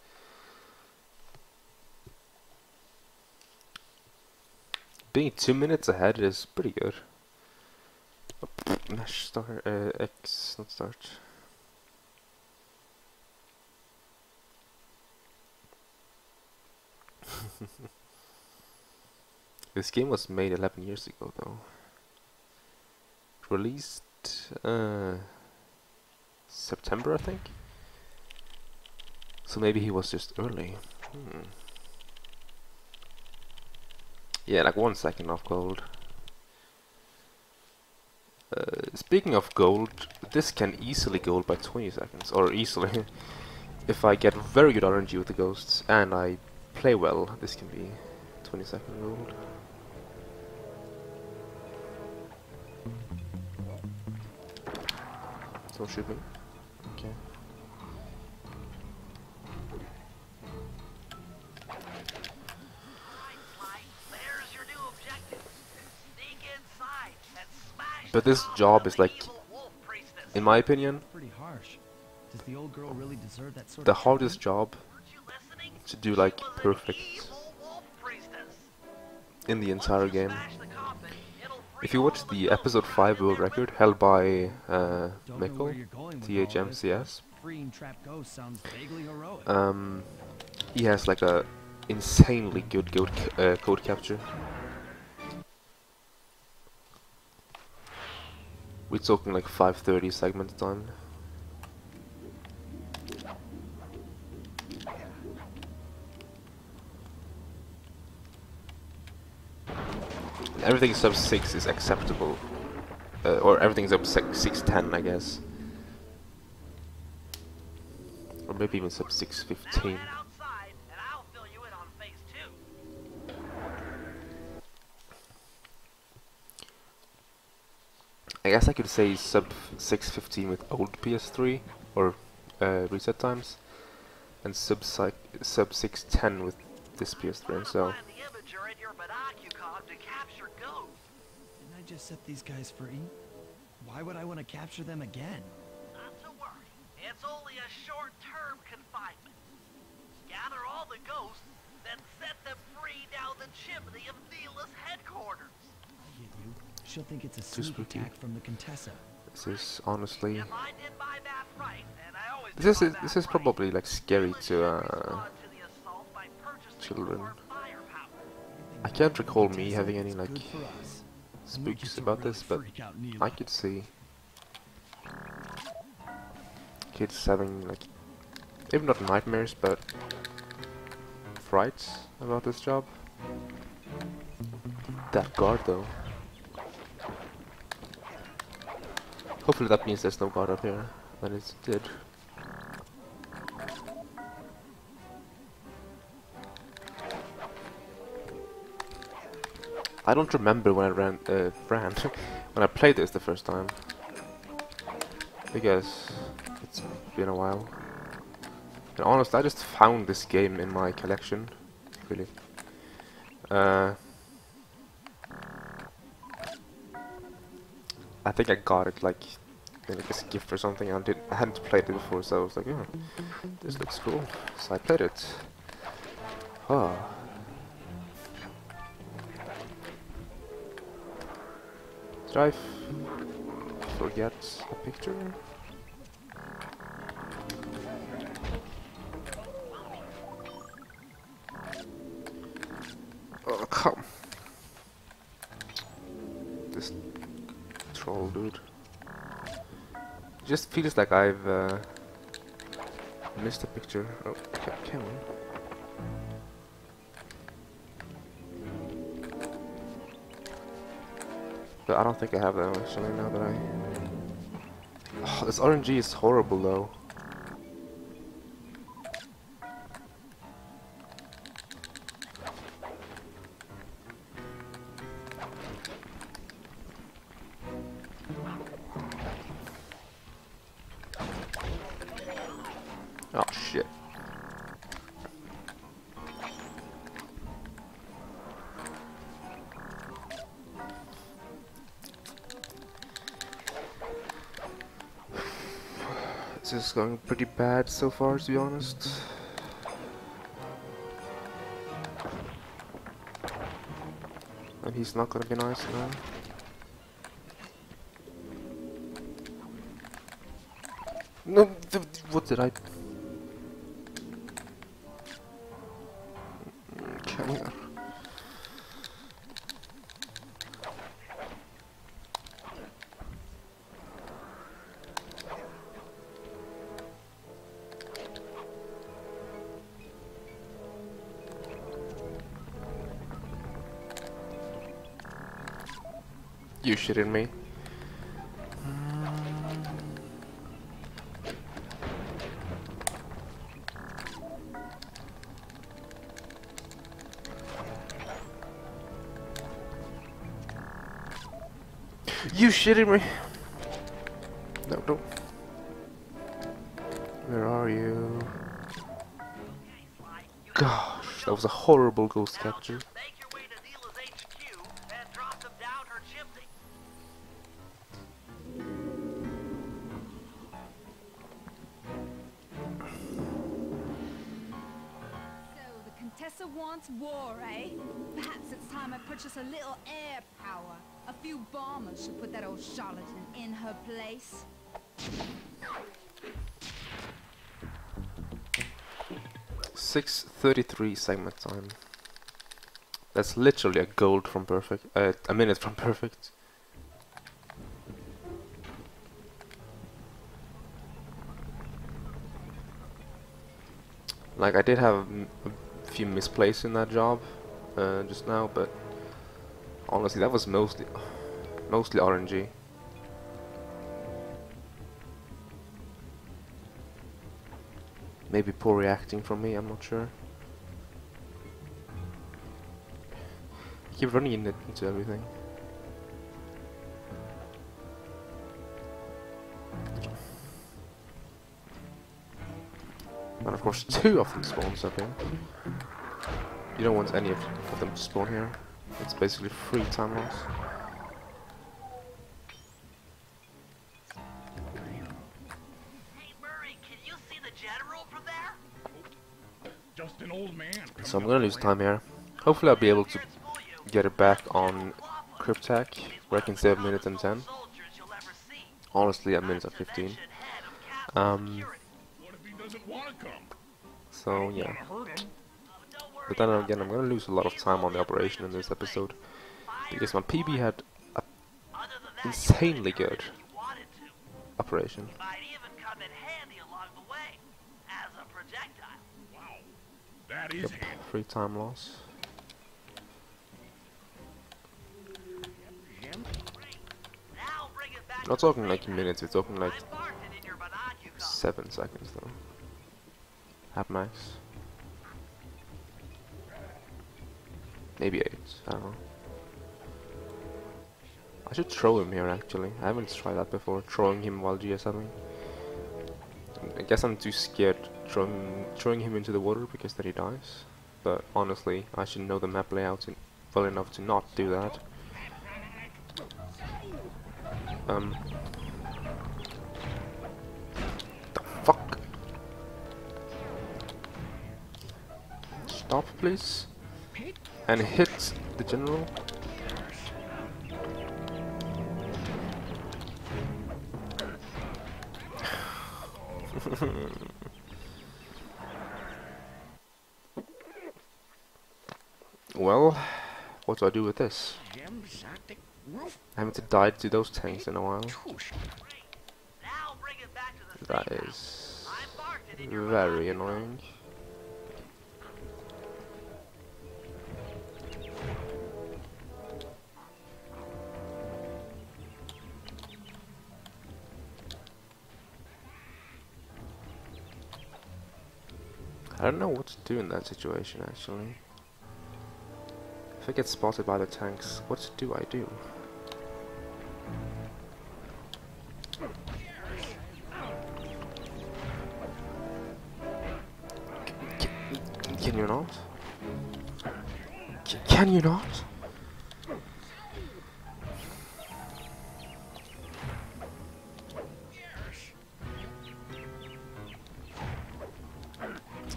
Being 2 minutes ahead is pretty good. Mesh start, X, not start. This game was made 11 years ago, though. Released September, I think. So maybe he was just early. Yeah, like 1 second off gold. Speaking of gold, this can easily gold by 20 seconds, or easily. If I get very good RNG with the ghosts and I play well, this can be 20-second gold. Don't shoot me. Okay. But this job is like, in my opinion, Pretty harsh. Does the old girl really deserve that sort the of hardest job to do like perfect in the entire game. If you watch the episode 5 world record held by Mikkel, THMCS, freeing trap ghost sounds vaguely heroic. he has like a insanely good code capture. We're talking like 530 segment time. Everything sub 6 is acceptable. Or everything sub 610, I guess. Or maybe even sub 615. I guess I could say sub 615 with old PS3 or reset times, and sub 610 with this PS3. So Find the imager in your binocular to capture ghosts. Didn't I just set these guys free? Why would I want to capture them again? Not to worry. It's only a short-term confinement. Gather all the ghosts, then set them free down the chimney of Neela's headquarters. I get you. She'll think it's a Too sneak spooky. attack from the Contessa. this is honestly, If I did my math right, and I always do this my is math right, probably like scary Neela to should respond to the assault by purchasing children. more firepower. I can't recall me Contessa, having any it's like good for us. And we get spooks to about really this, but freak out Neela. I could see kids having like, maybe not nightmares, but frights about this job. That guard though. Hopefully that means there's no guard up here. Then it's dead. I don't remember when I ran when I played this the first time, because it's been a while. And honestly, I just found this game in my collection, really. I think I got it like in like a gift or something. I hadn't played it before, so I was like, oh, this looks cool. So I played it. Oh. Did I forget a picture? Oh, come. This troll dude. Just feels like I've missed a picture. Oh, can we? But I don't think I have that actually now that I... Oh, this RNG is horrible though. Oh shit. This is going pretty bad so far, to be honest. And he's not gonna be nice now. No, what did I... Come here. You shitting me? You shitting me? No, don't. Where are you? Gosh, that was a horrible ghost capture. Make your way to Neela's HQ and drop them down her chimney. So the Contessa wants war, eh? Perhaps it's time I purchase a little air power. A few bombers should put that old charlatan in her place. 6:33 segment time. That's literally a gold from perfect. A minute from perfect. Like I did have a few misplays in that job just now, but honestly, that was mostly RNG. Maybe poor reacting from me, I'm not sure. I keep running into everything. And of course 2 of them spawns up here. You don't want any of them to spawn here. It's basically free time loss. Hey Murray, can you see the general from there? Just an old man. So I'm gonna lose time here. Hopefully I'll be able to get it back on Cryptac, where I can save a minute and 10. Honestly, a minute and 15. What if he doesn't want to come? So yeah. Hurt him. But then again, I'm gonna lose a lot of time on the operation in this episode, because my PB had an insanely good operation. Might even come in handy along the way as a projectile. Wow, that is Yep, handy. free time loss. Now bring it back. Not talking like minutes, we're talking like I marked it in your binocular. 7 seconds though. At max. Maybe 8, I don't know. I should throw him here actually. I haven't tried that before, throwing him while GSMing. I guess I'm too scared throwing him into the water because then he dies. But honestly, I should know the map layout well enough to not do that. The fuck? Stop, please. And hit the general. Well, what do I do with this? I haven't died to those tanks in a while. Now bring it back to the That safe is house. I marked it in your very binocular. annoying. I don't know what to do in that situation actually. If I get spotted by the tanks, what do I do? Can you not? Can you not?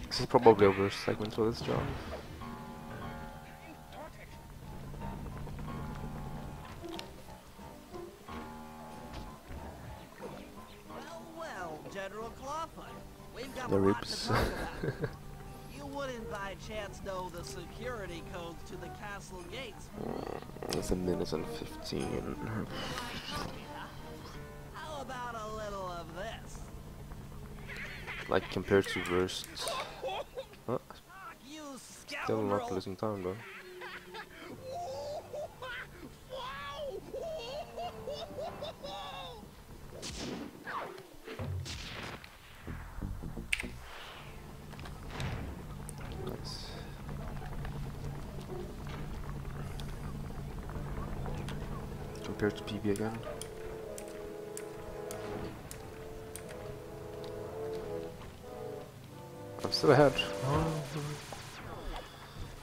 This is probably over a segment for this job. Well, General Clawfoot, we've got The a lot to ribs. talk about. You wouldn't by chance know the security codes to the castle gates? It's a minute and 15. How about a little of this? Like compared to worst. Oh, You still not scoundrel! losing time though. Nice. Compared to PB again. I'm still ahead.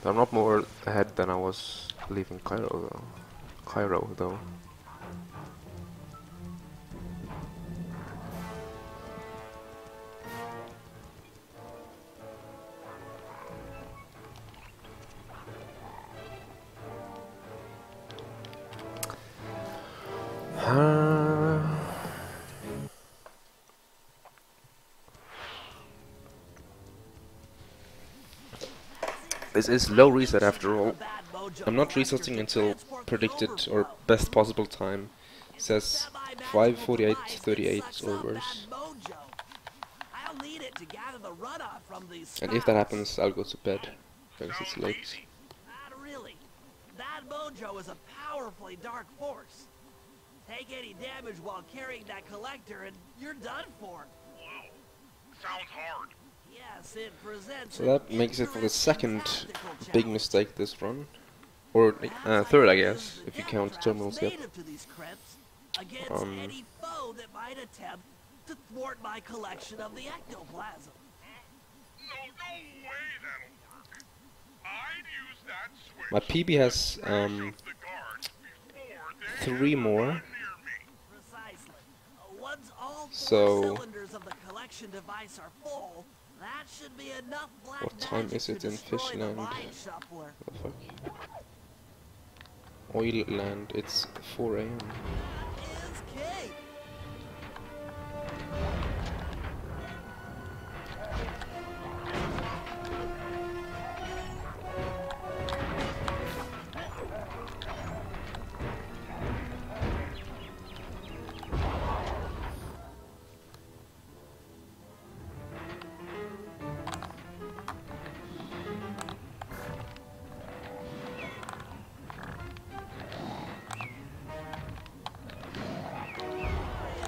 But I'm not more ahead than I was leaving Cairo though. This is low reset after all. I'm not resetting until predicted or best possible time. It says 5:48:38 or worse. I'll need it to gather the runoff from these And if that happens, I'll go to bed because it's late. Not really. That mojo is a powerfully dark force. Take any damage while carrying that collector and you're done for. Wow, sounds hard. Yes, it presents. So that makes it for the second big mistake this run. Or third, I guess, if you count terminal skip. Against any foe that might attempt to thwart my collection of the ectoplasm. way that'll work. I'd use that switch. My PB has Smash up the guards before they 3 more. near me. Precisely. Once all 4 So- cylinders of the collection device are full, that should be enough black What time magic is it to in destroy the Fishland? mind shuffler. What the fuck? Oil land, it's 4 AM. Is cake.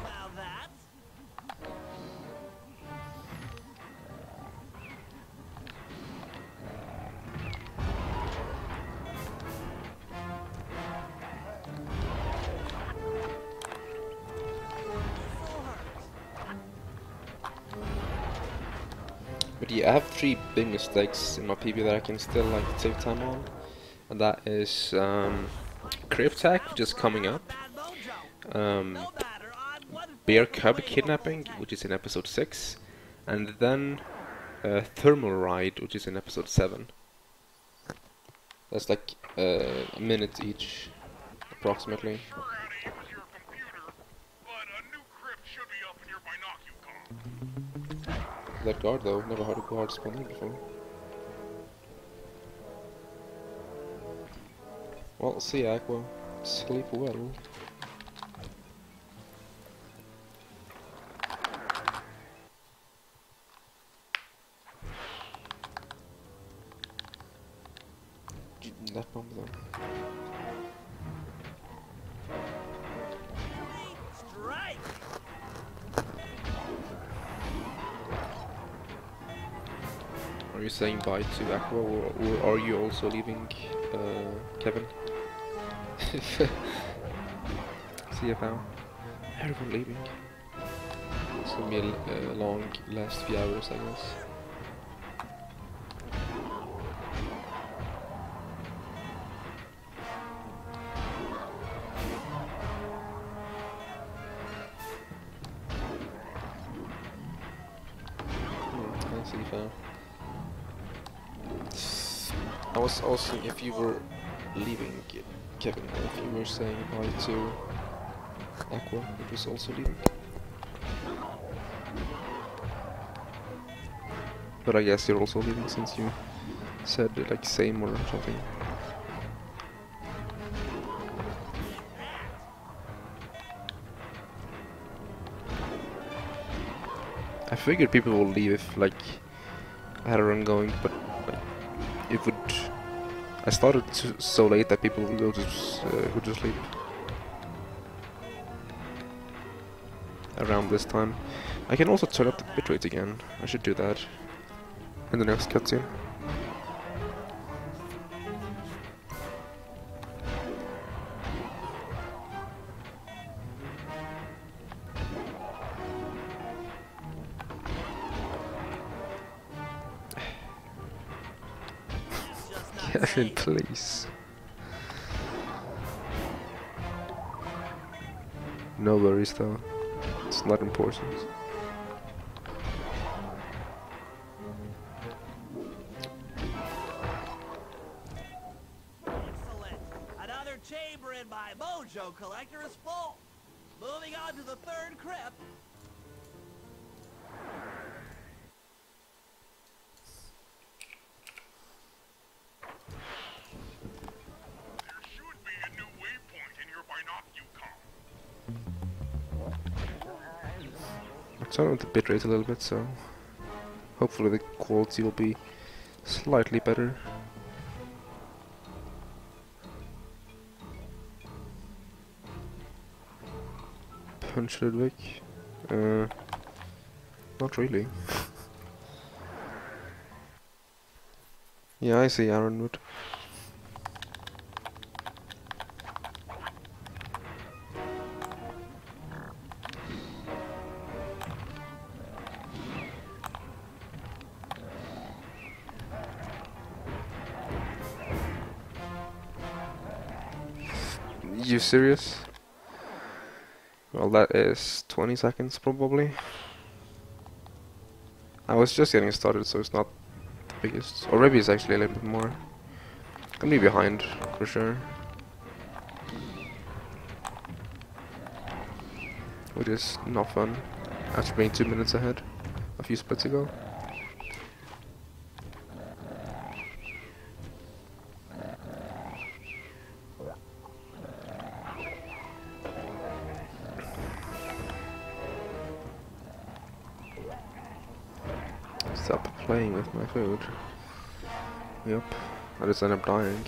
Now that. But yeah, I have 3 big mistakes in my PB that I can still like save time on. And that is Crib Tag, which is coming up. Bear Cub Kidnapping, which is in episode 6. And then Thermal Ride, which is in episode 7. That's like a minute each, approximately. Sure how to use your computer, but a new crypt should be up in your binocular. That guard though, never heard a guard spawn in before. Well, see Aqua, sleep well. That bomb though. Strike. Are you saying bye to Aqua, or are you also leaving, Kevin? See you now. Everyone leaving. It's gonna be a long last few hours, I guess. I see fam. I was also, if you were leaving, Kevin, if you were saying bye to Aqua, which was also leaving. But I guess you're also leaving since you said like same or something. I figured people will leave if like I had a run going, but like, it would. I started so late that people would go to sleep around this time. I can also turn up the bitrate again. I should do that in the next cutscene. Kevin, please. No worries though. It's not important. Excellent. Another chamber in my Mojo collector is full. Moving on to the 3rd crypt. There should be a new waypoint in your binocular. I turned up the bitrate a little bit, so hopefully the quality will be slightly better. Punch Ludwig? Not really. Yeah, I see Ironwood. You serious? Well, that is 20 seconds probably. I was just getting started, so it's not the biggest. Or maybe it's actually a little bit more. I'm be behind, for sure. Which is not fun, after being 2 minutes ahead a few splits ago. Stop playing with my food. Yep, I just end up dying.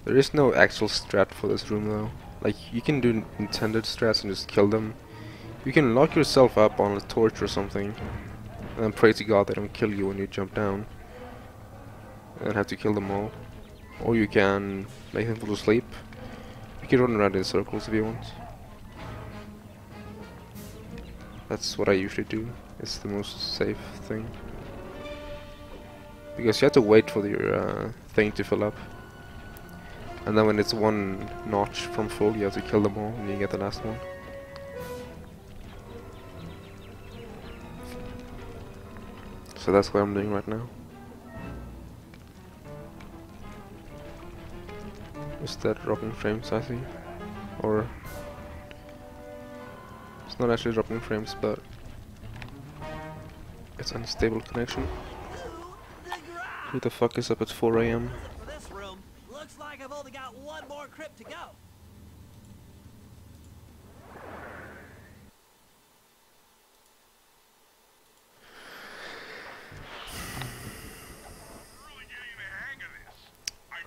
There is no actual strat for this room though. Like, you can do intended strats and just kill them. You can lock yourself up on a torch or something, and then pray to God they don't kill you when you jump down, and have to kill them all. Or you can make them fall asleep. You can run around in circles if you want. That's what I usually do. It's the most safe thing. Because you have to wait for your thing to fill up. And then when it's one notch from full, you have to kill them all and you get the last one. So that's what I'm doing right now. Is that dropping frames, I see? Or... it's not actually dropping frames, but... it's unstable connection. Who the fuck is up at 4 AM? Looks like I've only got one more crypt to go.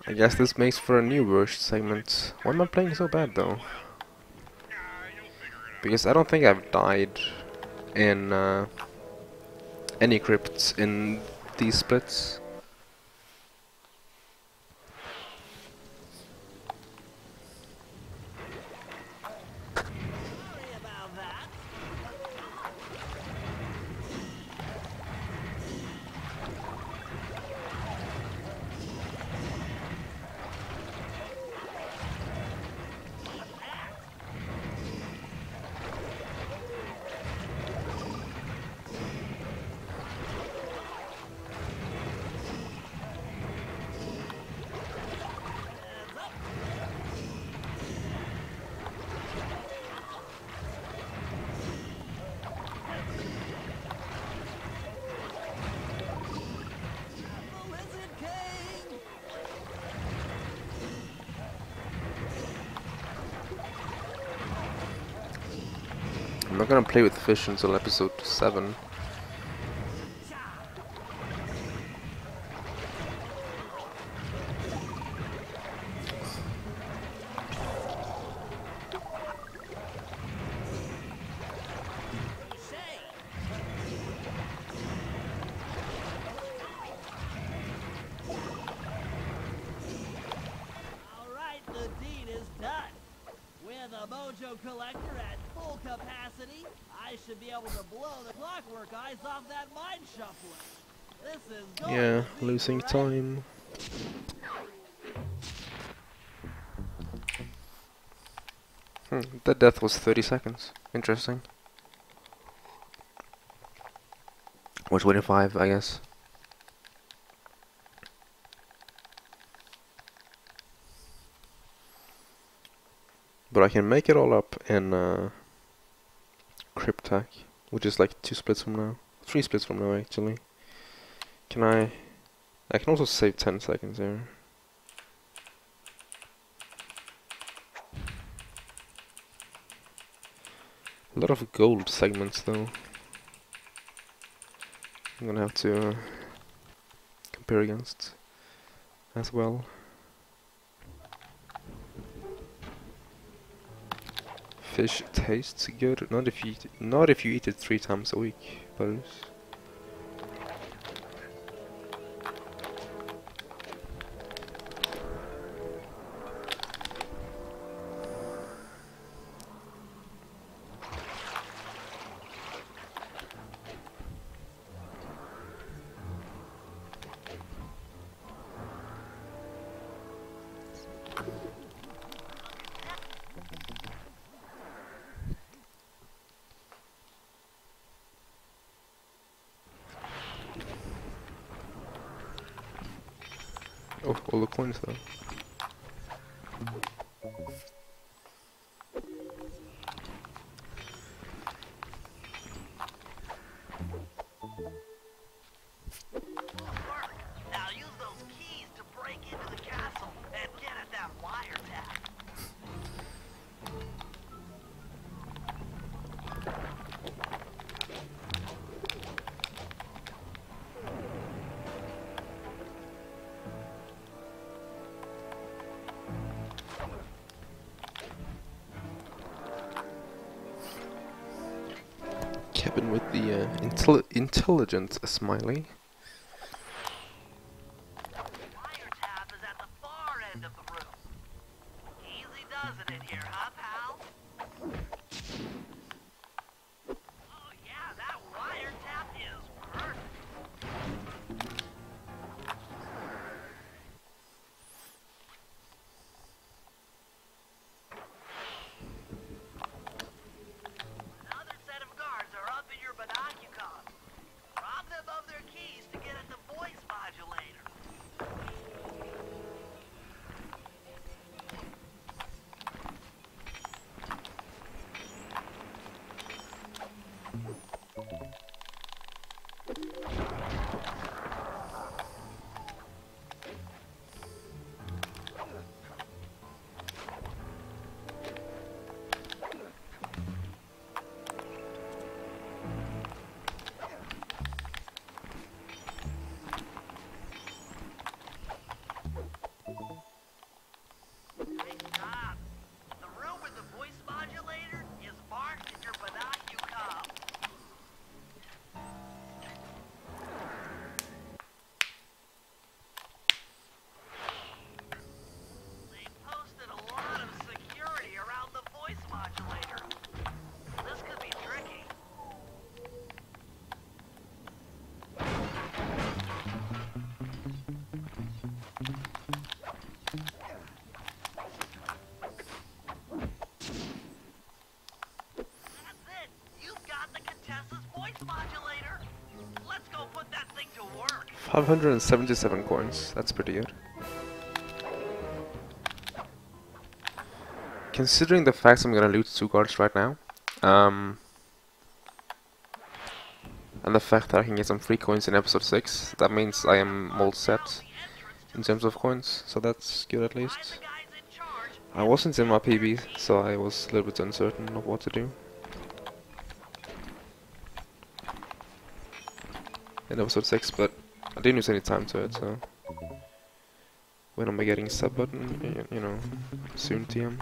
I guess this makes for a new worst segment. Why am I playing so bad though? Because I don't think I've died in any crypts in these splits. I'm not gonna play with fish until episode 7. Alright, the deed is done. With a Mojo collector at full capacity, I should be able to blow the Clockwork eyes off that mine shuffler. This is going Yeah, to be losing great. time. That death was 30 seconds. Interesting. Or 25, I guess. But I can make it all up in Cryptac, which is like 2 splits from now. 3 splits from now, actually. Can I can also save 10 seconds here. A lot of gold segments though. I'm gonna have to compare against as well. Fish tastes good. Not if you eat it 3 times a week, but it's Oh, all the coins though. Now use those keys to break into the castle and get at that wiretap. Cabin with the intelligent smiley. Wiretap is at the far end of the room. Easy does it in here, huh, pal? Oh yeah, that wiretap is perfect. Another set of guards are up in your binoculars. Rob them of their keys to get at the voice modulator. Hey, stop. The room with the voice modulator is marked in your binocular. They posted a lot of security around the voice modulator. This could be tricky. That's it. You've got the Contessa's voice modulator. Let's go put that thing to work. 577 coins. That's pretty good. Considering the fact I'm gonna lose 2 guards right now, and the fact that I can get some free coins in episode 6, that means I am all set in terms of coins, so that's good at least. I wasn't in my PB, so I was a little bit uncertain of what to do in episode 6, but I didn't use any time to it, so when am I getting sub button? You know, soon TM.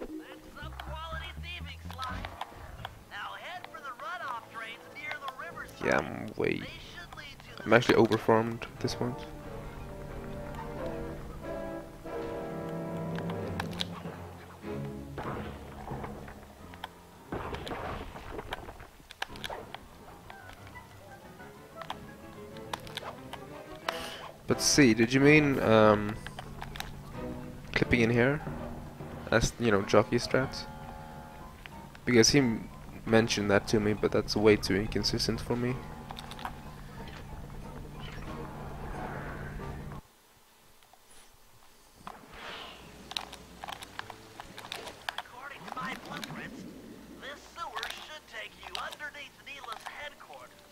That's some quality thieving, Sly. Now head for the runoff drains near the riverside. Yeah, I'm way... They should lead to the I'm actually overfarmed at this point. But see, did you mean clipping in here as, you know, jockey strats? Because he mentioned that to me, but that's way too inconsistent for me. According to my blueprints, this sewer should take you underneath Neela's headquarters.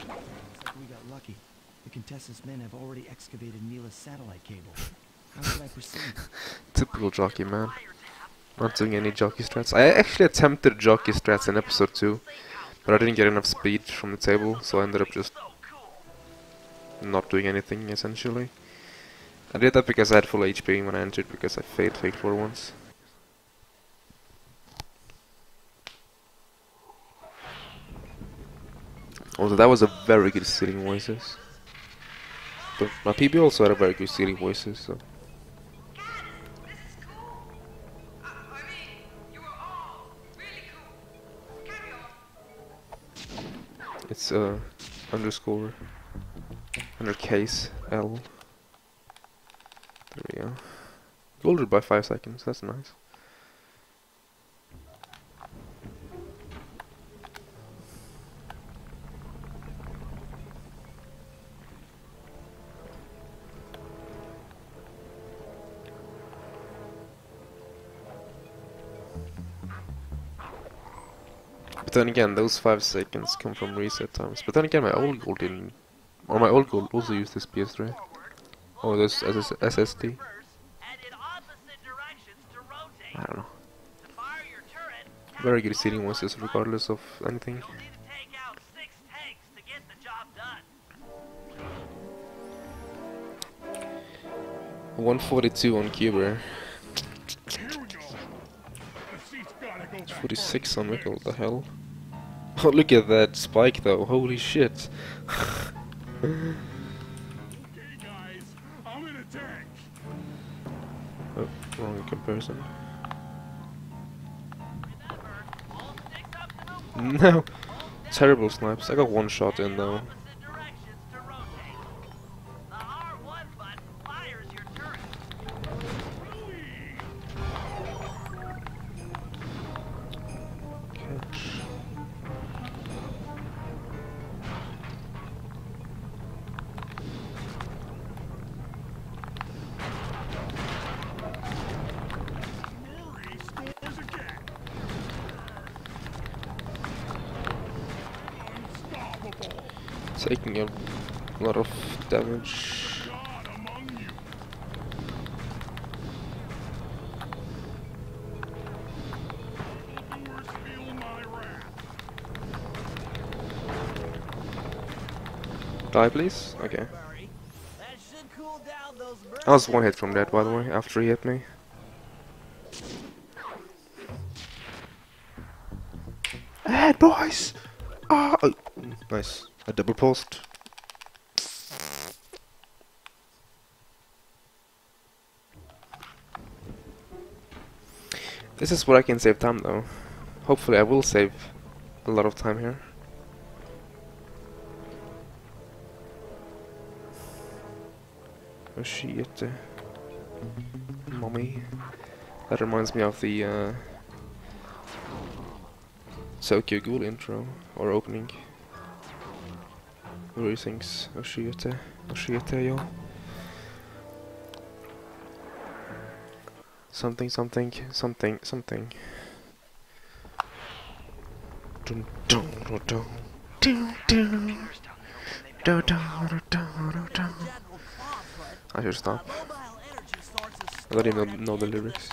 Looks like we got lucky. The Contessa's men have already excavated Neela's satellite cable. How should I proceed? Typical jockey, man. Not doing any jockey strats. I actually attempted jockey strats in episode 2, but I didn't get enough speed from the table, so I ended up just not doing anything, essentially. I did that because I had full HP when I entered, because I failed Fake 4 once. Also, that was a very good stealing voices. But my PB also had a very good stealing voices, so... This is cool. I mean, you were all really cool. Carry on. It's underscore under case L. There we go. Golded by 5 seconds. That's nice. But then again, those 5 seconds come from reset times. But then again, my old gold didn't, or my old gold also used this PS3, or this SSD. I don't know. Very good seating voices, regardless of anything. 142 on Cuber. 46 on Mickle, what the hell? Oh, look at that spike though, holy shit. Okay, guys, I'm in a tank. Oh, wrong comparison. No! Terrible snipes. I got one shot in though. Taking a lot of damage. Die, please? Okay. I was one hit from that, by the way, after he hit me. Ahead, boys! Ah! Oh, nice. A double post. This is where I can save time though. Hopefully I will save a lot of time here. Oh shit. Mommy. That reminds me of the Tokyo Ghoul intro or opening. Where he thinks, oh shit, yo. Something. Dun dun dun dun dun dun dun dun. I should stop. I don't even know the lyrics.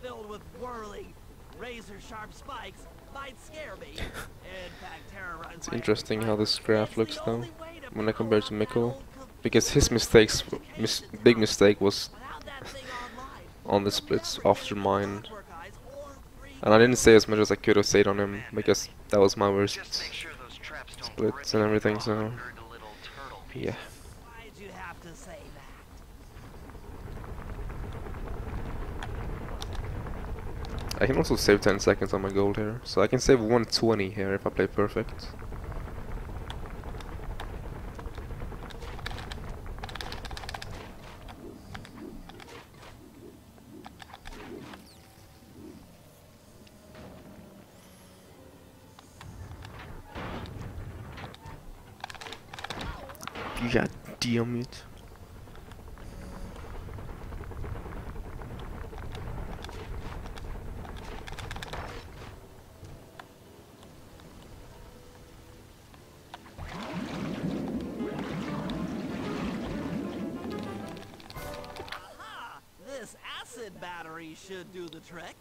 Filled with whirling, razor-sharp spikes might scare me. In fact, terror runs It's interesting how this graph looks though, when I compare to Mikkel, because his big mistake was on the splits after mine, and I didn't say as much as I could have said on him because that was my worst splits and everything. So yeah. I can also save 10 seconds on my gold here, so I can save 120 here if I play perfect. God damn it. Battery should do the trick.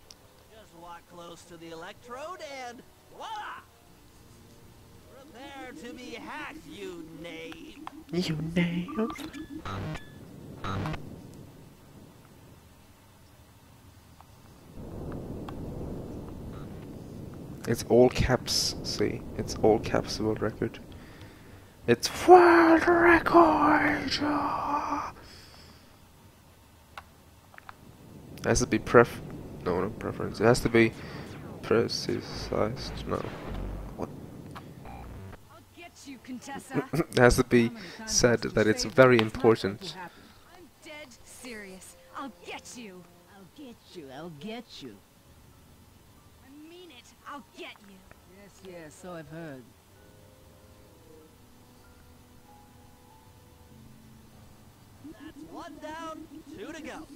Just walk close to the electrode and voila! Prepare to be hacked, you knave. You knave. It's all caps, see? It's all caps world record. It's world record! It has to be no, not preference. It has to be precised. No. What? I'll get you, Contessa. It has to be said that it's very important. I'm dead serious. I'll get you. I'll get you, I'll get you. I mean it. I'll get you. Yes, yes, so I've heard. That's 1 down, 2 to go.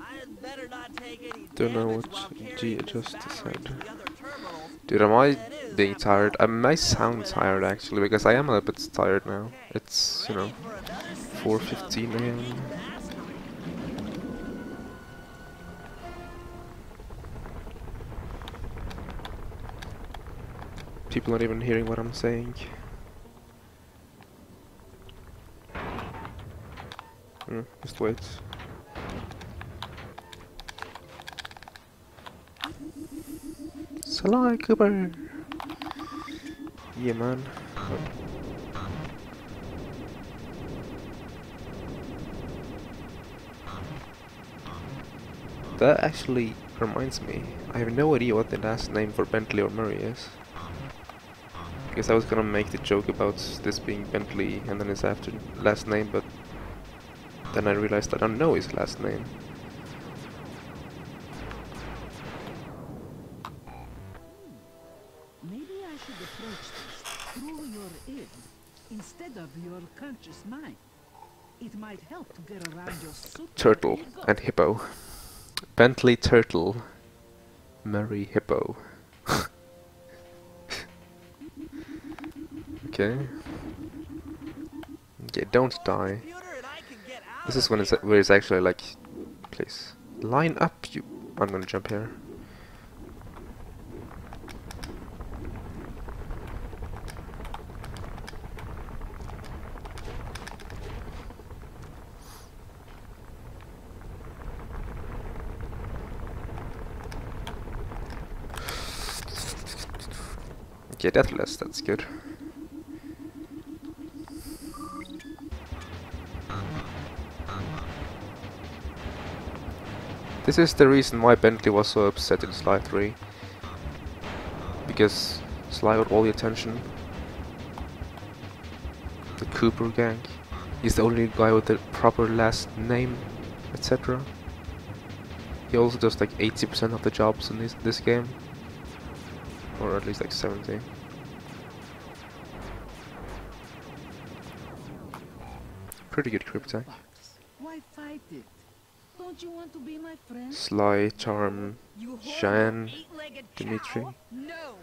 I had better not take any Don't know damage what while G carrying this just battery said. to the other terminals. Dude, am I That is being after tired? I all might the sound with tired us. actually, because I am a bit tired now. Okay, It's, you ready know, for another session 4:15 of AM. Breaking Mastery. People aren't even hearing what I'm saying. Just wait. Sly Cooper! Yeah, man. That actually reminds me, I have no idea what the last name for Bentley or Murray is. Because I was gonna make the joke about this being Bentley and then his last name, but then I realized I don't know his last name. Maybe I should approach this through your id instead of your conscious mind. It might help to get around your super Turtle ego. and Hippo. Bentley Turtle, Murray Hippo. Okay. Okay, don't die. Computer and I can get out This of is when it's here. where it's actually like, please line up. You. I'm gonna jump here. Okay, deathless. That's good. This is the reason why Bentley was so upset in Sly 3. Because Sly got all the attention. The Cooper gang. He's the only guy with the proper last name, etc. He also does like 80% of the jobs in this game. Or at least like 70. Pretty good crypt tech. Why fight it? Don't you want to be my friend? Sly, Charm, You horrible Cheyenne, eight-legged Dimitri. cow. No.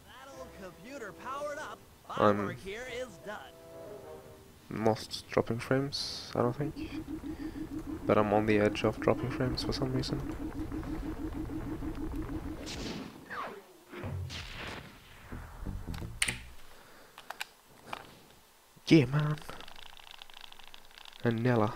That old computer powered up. My I'm work here is done. Most dropping frames, I don't think. But I'm on the edge of dropping frames for some reason. Yeah, man. And Nella.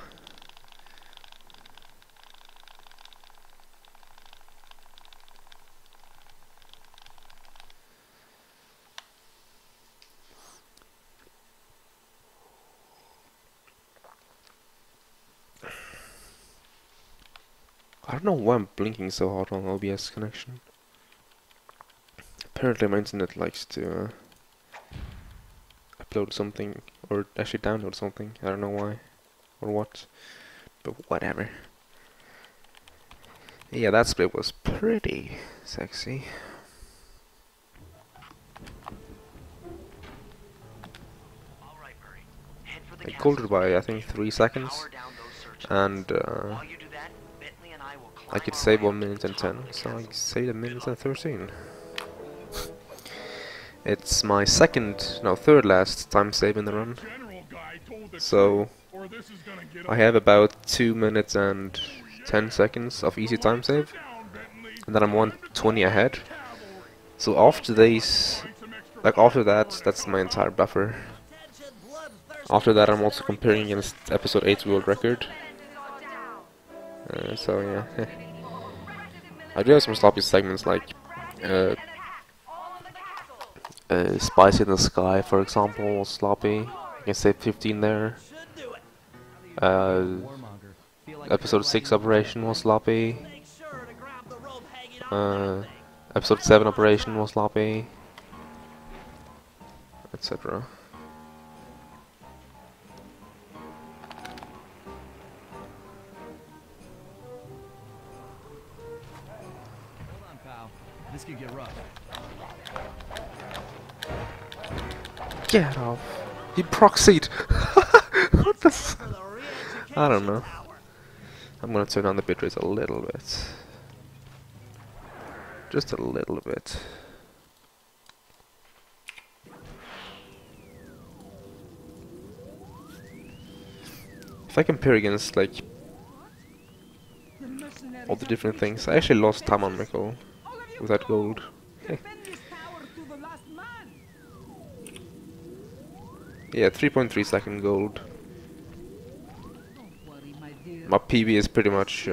I don't know why I'm blinking so hard on OBS connection. Apparently my internet likes to upload something, or actually download something. I don't know why, or what, but whatever. Yeah, that split was pretty sexy. All right, Murray. Head for the I called it castle. by I think 3 seconds, Power down those search and lights. While you do that, Bentley and I will I climb could our save way 1 up to minute the and top 10, of the so I castle. saved 1 minute and 13. It's my third last time save in the run. General guy told the So truth, or this is gonna get I have about 2 minutes and 10 seconds of easy time save, and then I'm 120 ahead. So after these, like after that, that's my entire buffer. Attention, bloodthirsty After that, I'm also mercenaries. comparing against episode 8's world record. So yeah, I do have some sloppy segments like Spice in the Sky, for example, was sloppy. I can say 15 there. Should do it. Warmonger. Feel like Episode 6 Operation was sloppy. Make sure to grab the rope hanging off that thing. Episode 7 Operation was sloppy. Etc. Hold on, pal. This could get rough. Get off. He proxied. What the f— I don't know. I'm gonna turn down the bitrate a little bit. Just a little bit. If I compare against like all the different things, I actually lost time on Mikkel with that gold. Yeah, 3.3 second gold. My PB is pretty much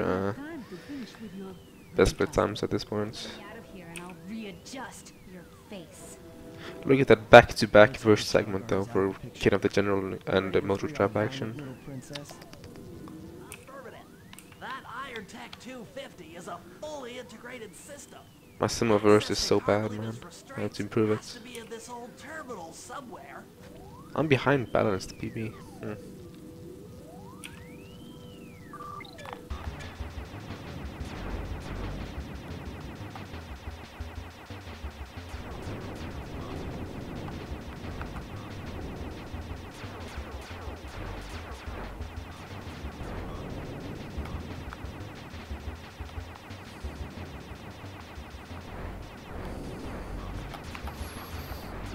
best split times at this point. Look at that back-to-back verse segment though for Kidnap the General and Mojo Trap Action. That Iron Tech 250 is a fully integrated system. My Simoverse is so bad, man. I have to improve it. To be in this old terminal somewhere. I'm behind balanced PB.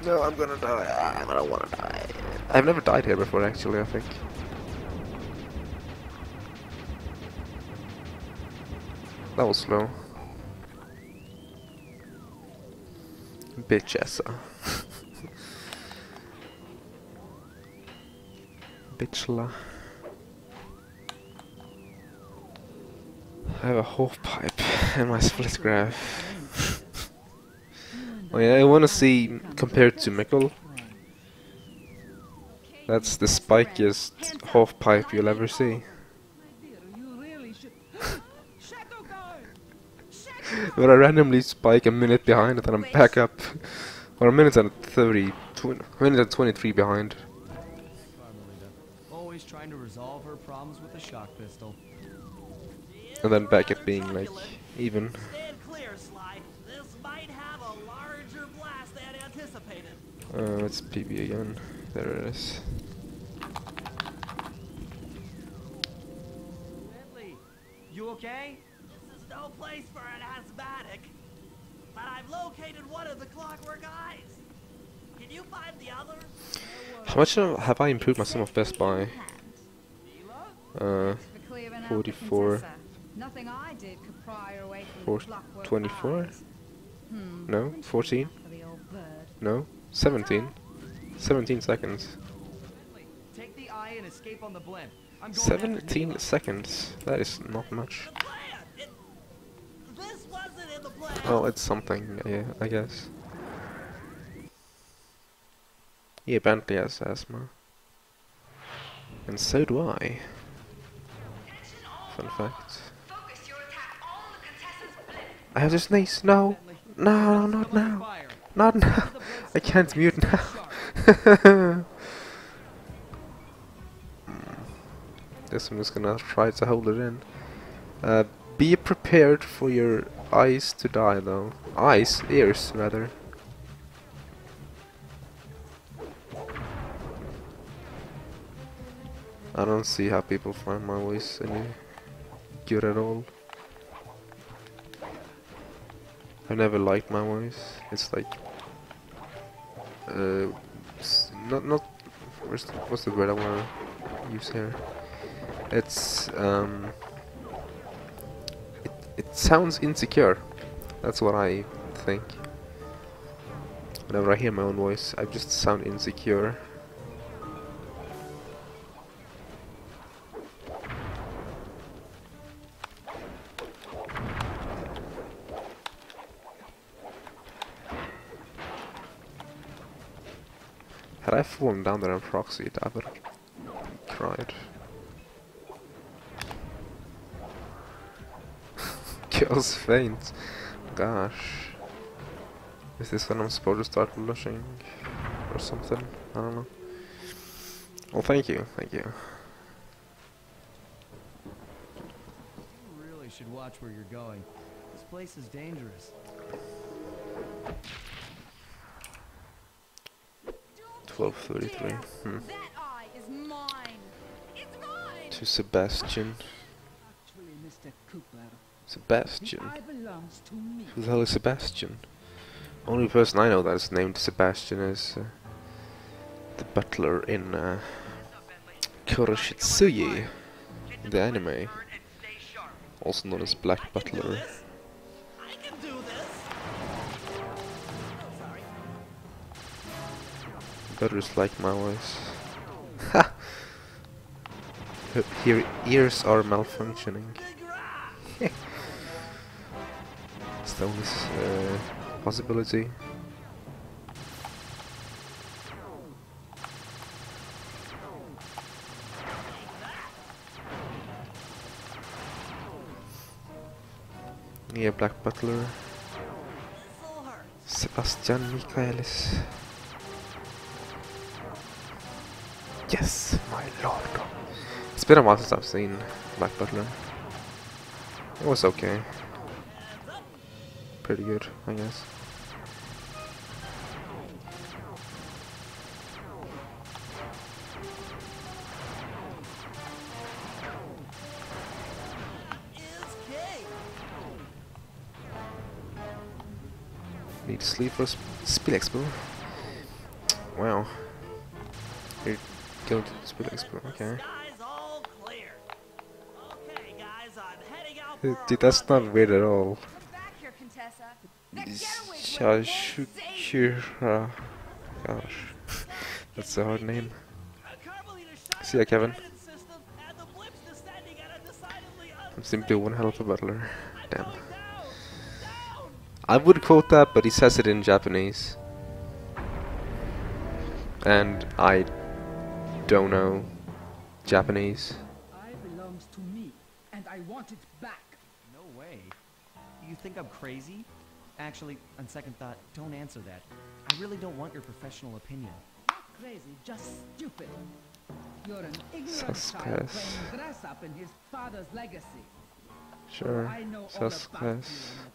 No, I'm gonna die. I don't wanna die. I've never died here before, actually, I think. That was slow. Bitchessa. Bitchla. I have a half pipe in my split graph. Oh yeah, I wanna see compared to Mikkel. That's the spikiest half pipe you'll ever see. But I randomly spike a minute behind and then I'm back up. Or a minute and 23 behind. Always trying to resolve her problems with a shock pistol. And then back at being like even. Stand clear, Sly. This might have a larger blast than anticipated. It's PB again. There it is. Bentley, you okay? This is no place for an asthmatic. But I've located one of the Clockwork eyes. Can you find the other? How much have I improved my sum of best by? 44. Nothing I did could pry her away from the Clockwork 24? eyes. No, 14? For the old bird. No, 17. 17 seconds. Take the eye and escape on the blimp. I'm going 17 seconds. That is not much. This wasn't in the plan. Oh, it's something, yeah, I guess. Yeah, Bentley has asthma. And so do I. Fun fact. I have to sneeze. No. No, not now. Not now. I can't mute now. Guess I'm just gonna try to hold it in. Be prepared for your eyes to die though. Eyes? Ears, rather. I don't see how people find my voice any good at all. I never liked my voice. It's like not what's the word I wanna use here? It's it sounds insecure. That's what I think. Whenever I hear my own voice, I just sound insecure. Had Had I fallen down there and proxied, I would have cried. Girls faint. Gosh. Is this when I'm supposed to start blushing? Or something? I don't know. Well, thank you, thank you. You really should watch where you're going. This place is dangerous. 12:33. That eye is mine. It's mine. To Sebastian. Actually, Mr. Cooper, Sebastian? the eye belongs to me. Who the hell is Sebastian? Only person I know that is named Sebastian is the butler in Kuroshitsuji, in the anime. Also known as Black Butler. I can do this. Oh, sorry. Butters like my voice. Ha! Her ears are malfunctioning. It's the only possibility. Yeah, Black Butler. Sebastian Michaelis. Yes, my lord. It's been a while since I've seen Black Butler. It was okay. Pretty good, I guess. Need to sleep for Speed Expo. Wow. You're going to the Speed Expo, okay. Dude, that's not weird at all. Come back here, Contessa. That getaway's Shashukira. Gosh. That's a hard name. See ya, Kevin. I'm simply one hell of a butler. Damn. I would quote that, but he says it in Japanese. And I don't know Japanese. Eye belongs to me, and I want it back. No way. You think I'm crazy? Actually, on second thought, don't answer that. I really don't want your professional opinion. Not crazy, just stupid. You're an ignorant child playing dress up in his father's legacy. Sure. I know all about you and the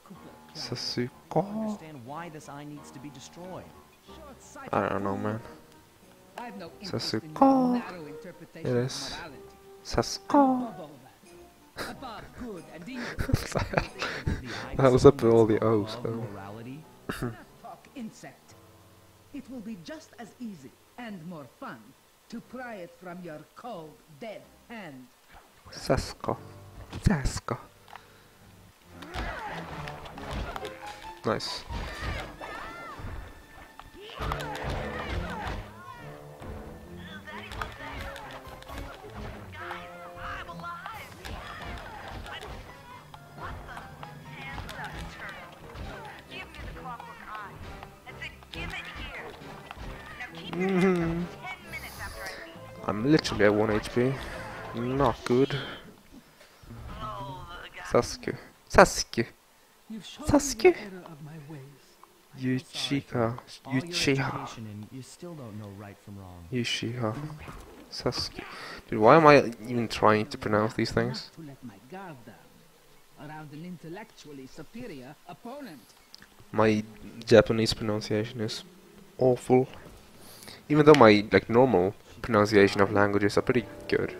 Cooper clan. Sasuke. Understand why this eye needs to be destroyed. Short-sighted I don't know, man. I've no interest in your Sasuke. narrow interpretation It of is. morality. Sasuke. Above all that, above good and evil. The hell is up with all the O's, though? Morality? Talk insect. It will be just as easy and more fun to pry it from your cold, dead hand. Sasuke. Sasuke. Nice. I'm literally at 1 HP. Not good. Sasuke. Sasuke. Sasuke. Uchiha. Uchiha. You still don't know right from wrong. Uchiha. Sasuke. Dude, why am I even trying to pronounce these things? To let my guard down around an intellectually superior opponent. My Japanese pronunciation is awful. Even though my normal pronunciation of languages are pretty good.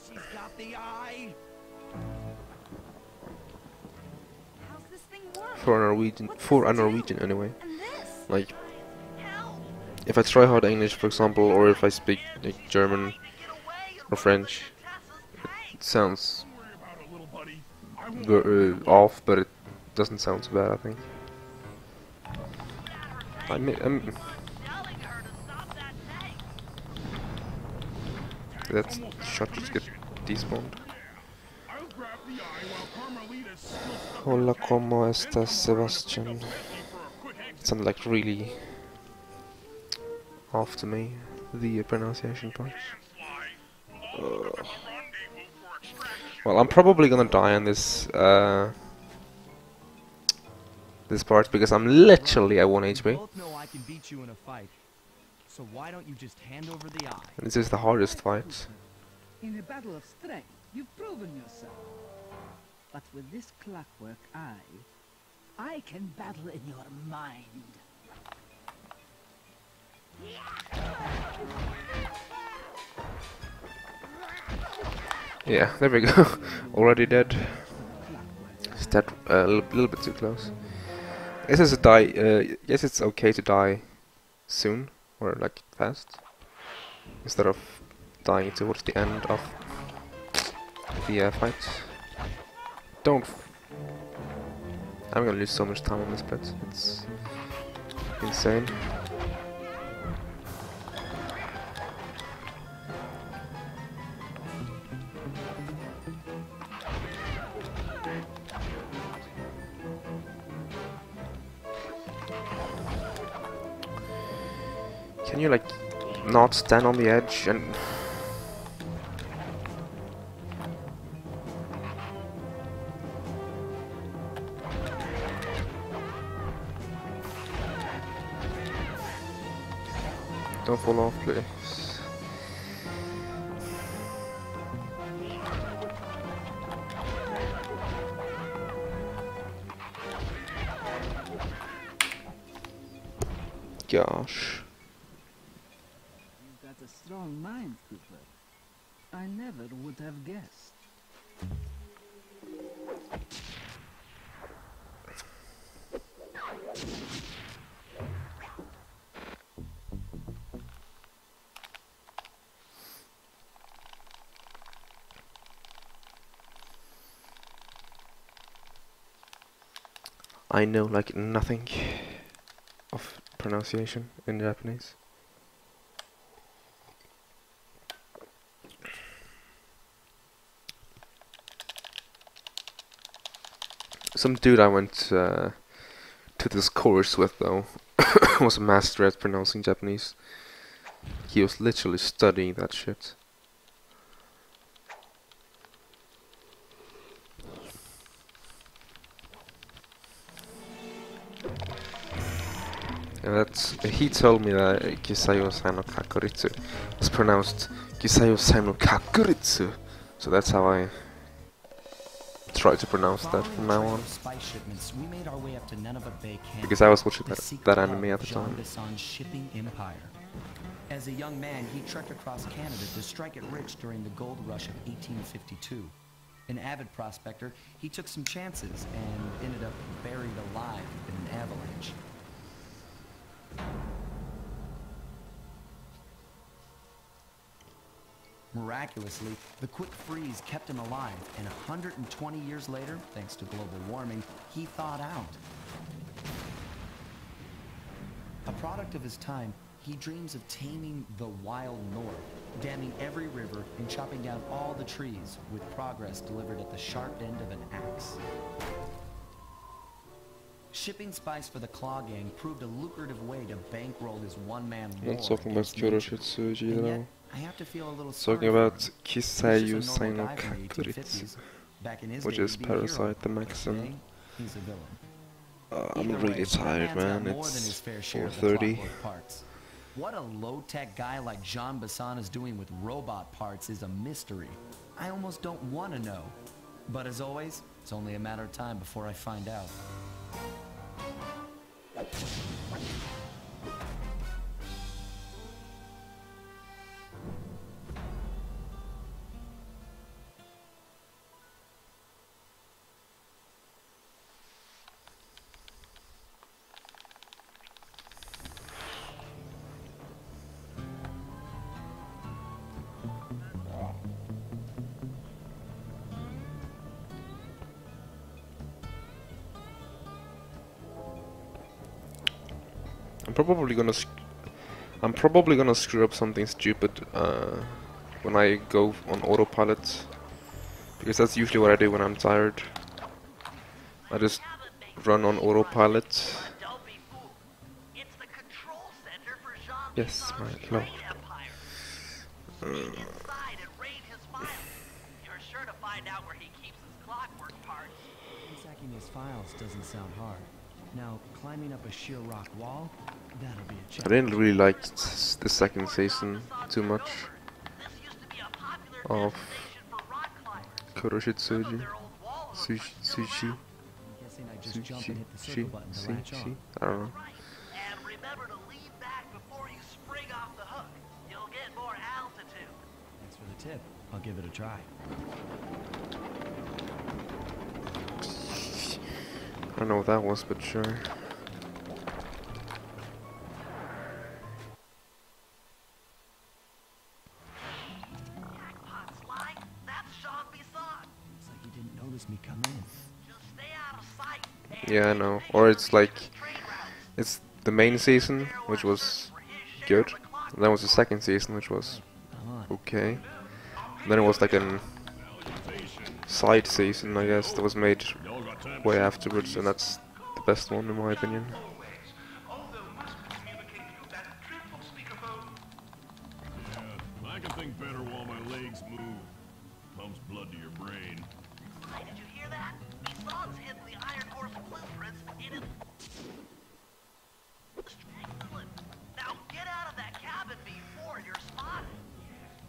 She's got the eye. How's this thing work? For a Norwegian anyway. And this? Like, if I try hard English, for example, or if I speak German or French, it sounds off, but it doesn't sound so bad, I think. That shot just get despawned. Hola, ¿cómo estás, Sebastian? It sounded like really off to me, the pronunciation part. Well, I'm probably gonna die on this this part because I'm literally at 1 HP. Both know I can beat you in a fight. So why don't you just hand over the eye? And this is the hardest fight. In a battle of strength, you've proven yourself. But with this clockwork eye, I can battle in your mind. Yeah, there we go. Already dead. Is that a little bit too close? This is a die. Yes, it's okay to die soon or like fast, instead of dying towards the end of the fight. I'm gonna lose so much time on this bit. It's insane. Can you like not stand on the edge and don't fall off, please. Gosh. You've got a strong mind, Cooper. I never would have guessed. I know like nothing of pronunciation in Japanese. Some dude I went to this course with though was a master at pronouncing Japanese. He was literally studying that shit. And he told me that Kisayosai no Kakuritsu is pronounced Kisayosai no Kakuritsu. So that's how I try to pronounce that from now on. Because I was watching that anime at the time. Shipping empire. As a young man, he trekked across Canada to strike it rich during the gold rush of 1852. An avid prospector, he took some chances and ended up buried alive in an avalanche. Miraculously, the quick freeze kept him alive, and 120 years later, thanks to global warming, he thawed out. A product of his time, he dreams of taming the wild north, damming every river and chopping down all the trees, with progress delivered at the sharp end of an axe. Shipping spice for the Claw Gang proved a lucrative way to bankroll his one-man war. Not talking about Kyotoshitsuji though. I have to feel a little talking about Kisayosai no Kakuritsu, which is Parasite the Maxim. I'm really tired, man. It's 4:30. What a low-tech guy like Jean Bassan is doing with robot parts is a mystery. I almost don't want to know. But as always, it's only a matter of time before I find out. I'm probably gonna screw up something stupid when I go on autopilot, because that's usually what I do when I'm tired. I just run on autopilot. It's the control center for Jean's Yes, my lord. Inside and raid his files. You're sure to find out where he keeps his clockwork parts. Ransacking his files doesn't sound hard. Now, climbing up a sheer rock wall, that'll be a I challenge. didn't really like the second season too much This used to be a popular of destination for rock climbers. Kuroshitsuji. Their old walls are still Sushi. around. I'm guessing I just jump and hit the Sushi. circle button to latch Sushi. on. I don't know. Right. And remember to lean back before you spring off the hook. You'll get more altitude. Thanks for the tip. I'll give it a try. I don't know what that was, but sure. Jackpot slide. That's Sean Bisson. Looks like he didn't notice me come in. Just stay out of sight. And Yeah, I know. Or it's like, it's the main season, which was good. And then was the second season, which was Come on. okay. And then it was like a side season, I guess, that was made way afterwards, and that's the best one in my opinion. Although must communicate through that dreadful speakerphone. Yeah, I can think better while my legs move. Pumps blood to your brain. Hey, did you hear that? Bisson's hidden the Iron Horse blueprints in his... Excellent. Now get out of that cabin before you're spotted.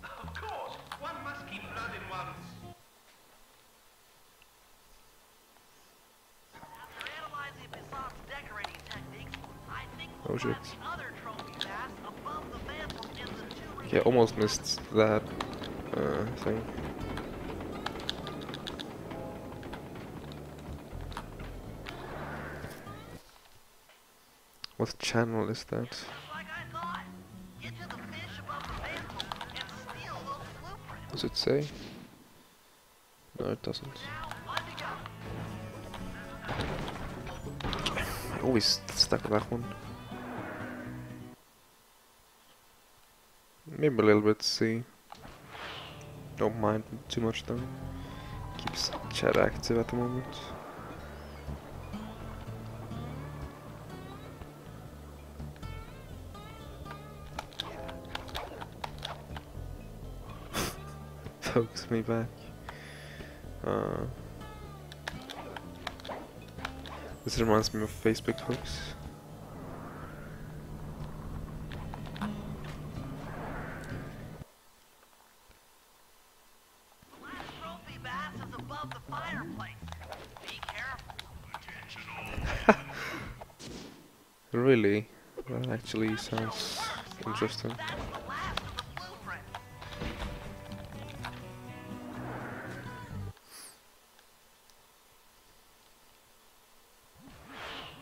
Of course, one must keep blood in one's... After analyzing Bisson's decorating techniques, I think Oh we'll shit. find the other trophy mass above the mantle in the two Okay, almost missed that thing. What channel is that? Just like I thought. Get to the fish above the mantle and steal those blueprints. Does it say? No, it doesn't. Now, on you go. I always stuck with that one. Maybe a little bit C. Don't mind too much though. Keeps chat active at the moment. Pokes me back. This reminds me of Facebook hooks. The last trophy mass is above the fireplace. Be careful. Really? That actually sounds interesting. That's the last of the blueprints.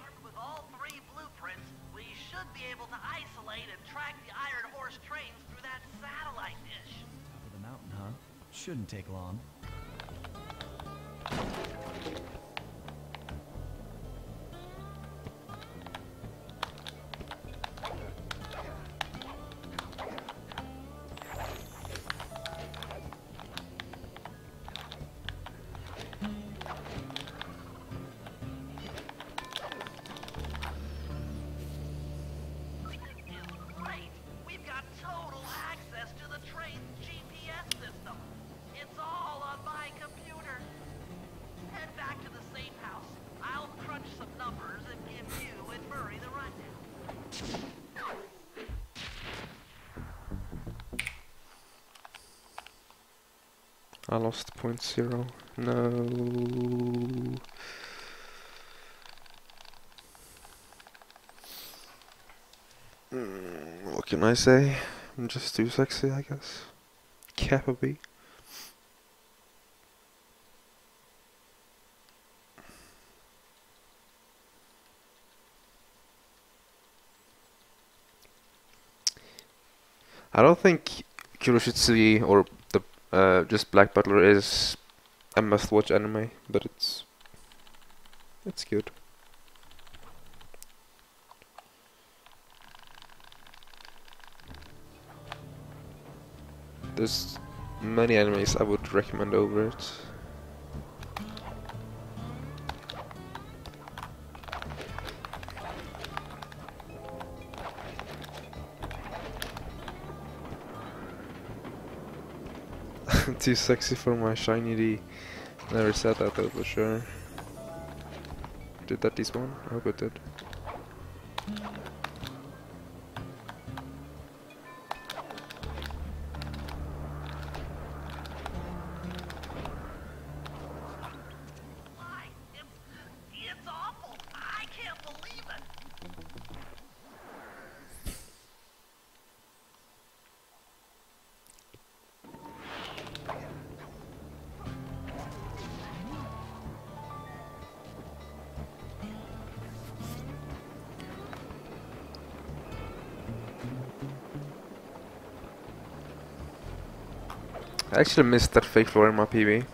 Armed with all three blueprints, we should be able to isolate and track the Iron Horse trains through that satellite dish. Top of the mountain, huh? Shouldn't take long. Great! We've got total access to the train's GPS system. It's all on my computer. Head back to the safe house. I'll crunch some numbers and give you and Murray the rundown. I lost 0.0. No. What can I say? I'm just too sexy, I guess. Kappa B. I don't think Kuroshitsuji or the just Black Butler is a must-watch anime, but it's good. There's many animes I would recommend over it. Too sexy for my shiny D. Never said that though for sure. Did that despawn? I hope it did. It's awful. I can't believe it. I actually missed that fake floor in my PB.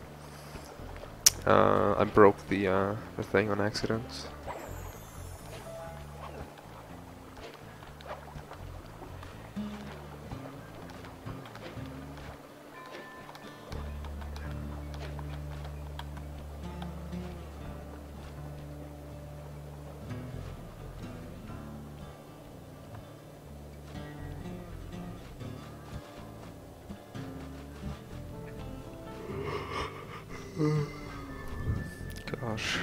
I broke the thing on accident. Gosh.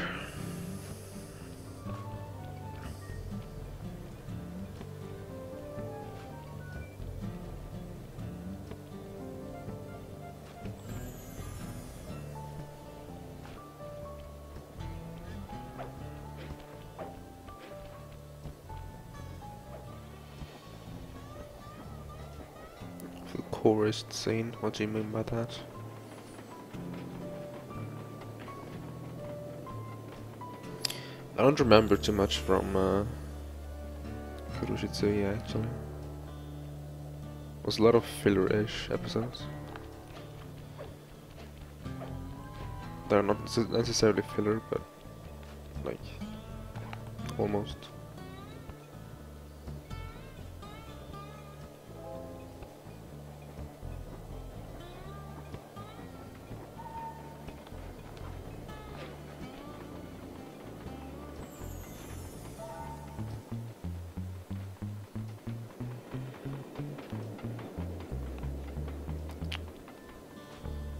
The chorus scene, what do you mean by that? I don't remember too much from Kuroshitsuya actually. It was a lot of filler-ish episodes. They're not necessarily filler, but like almost.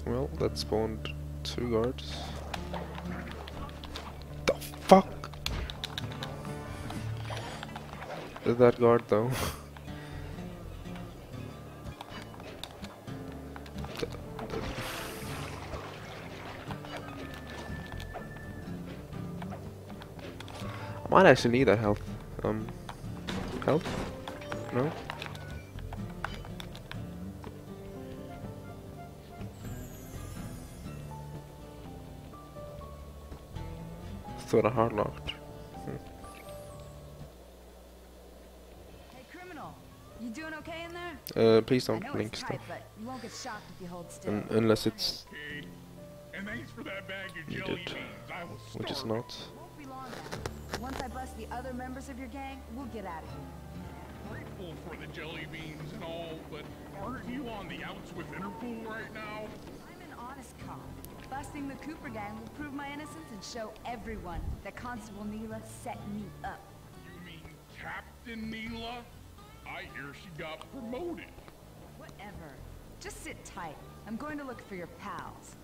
Well, that spawned 2 guards. The fuck? That guard though. I might actually need that health. Health? No? Thought I hard locked. Hey, criminal, you doing okay in there? Please I don't know link it's stuff. tight, but you won't get shocked if you hold still. Unless it's Okay. And thanks for that bag of needed, jelly beans. I was which is starving. not. Won't be long now. Once I bust the other members of your gang, we'll get out of here. Grateful for the jelly beans and all, but aren't you on the outs with Interpol right now? I'm an honest cop. Busting the Cooper gang will prove my innocence and show everyone that Constable Neela set me up. You mean Captain Neela? I hear she got promoted. Whatever. Just sit tight. I'm going to look for your pals.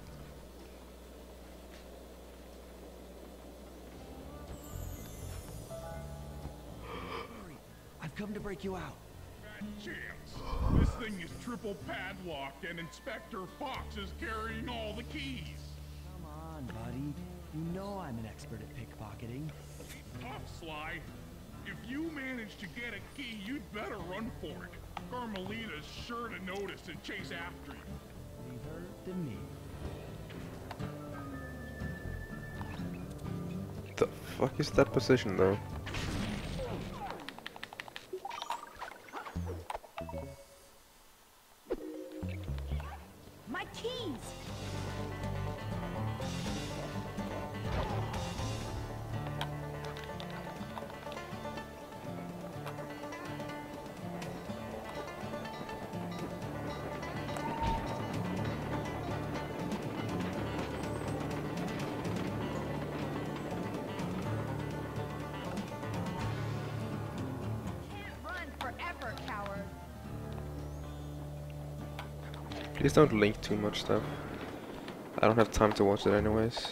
Hurry. I've come to break you out. Bad chance. This thing is triple padlocked and Inspector Fox is carrying all the keys. Come on, buddy. You know I'm an expert at pickpocketing. Tough, Sly. If you manage to get a key, you'd better run for it. Carmelita's sure to notice and chase after you. Leave her to me. The fuck is that position though? My keys! Can't run forever, coward. Please don't link too much stuff. I don't have time to watch it anyways.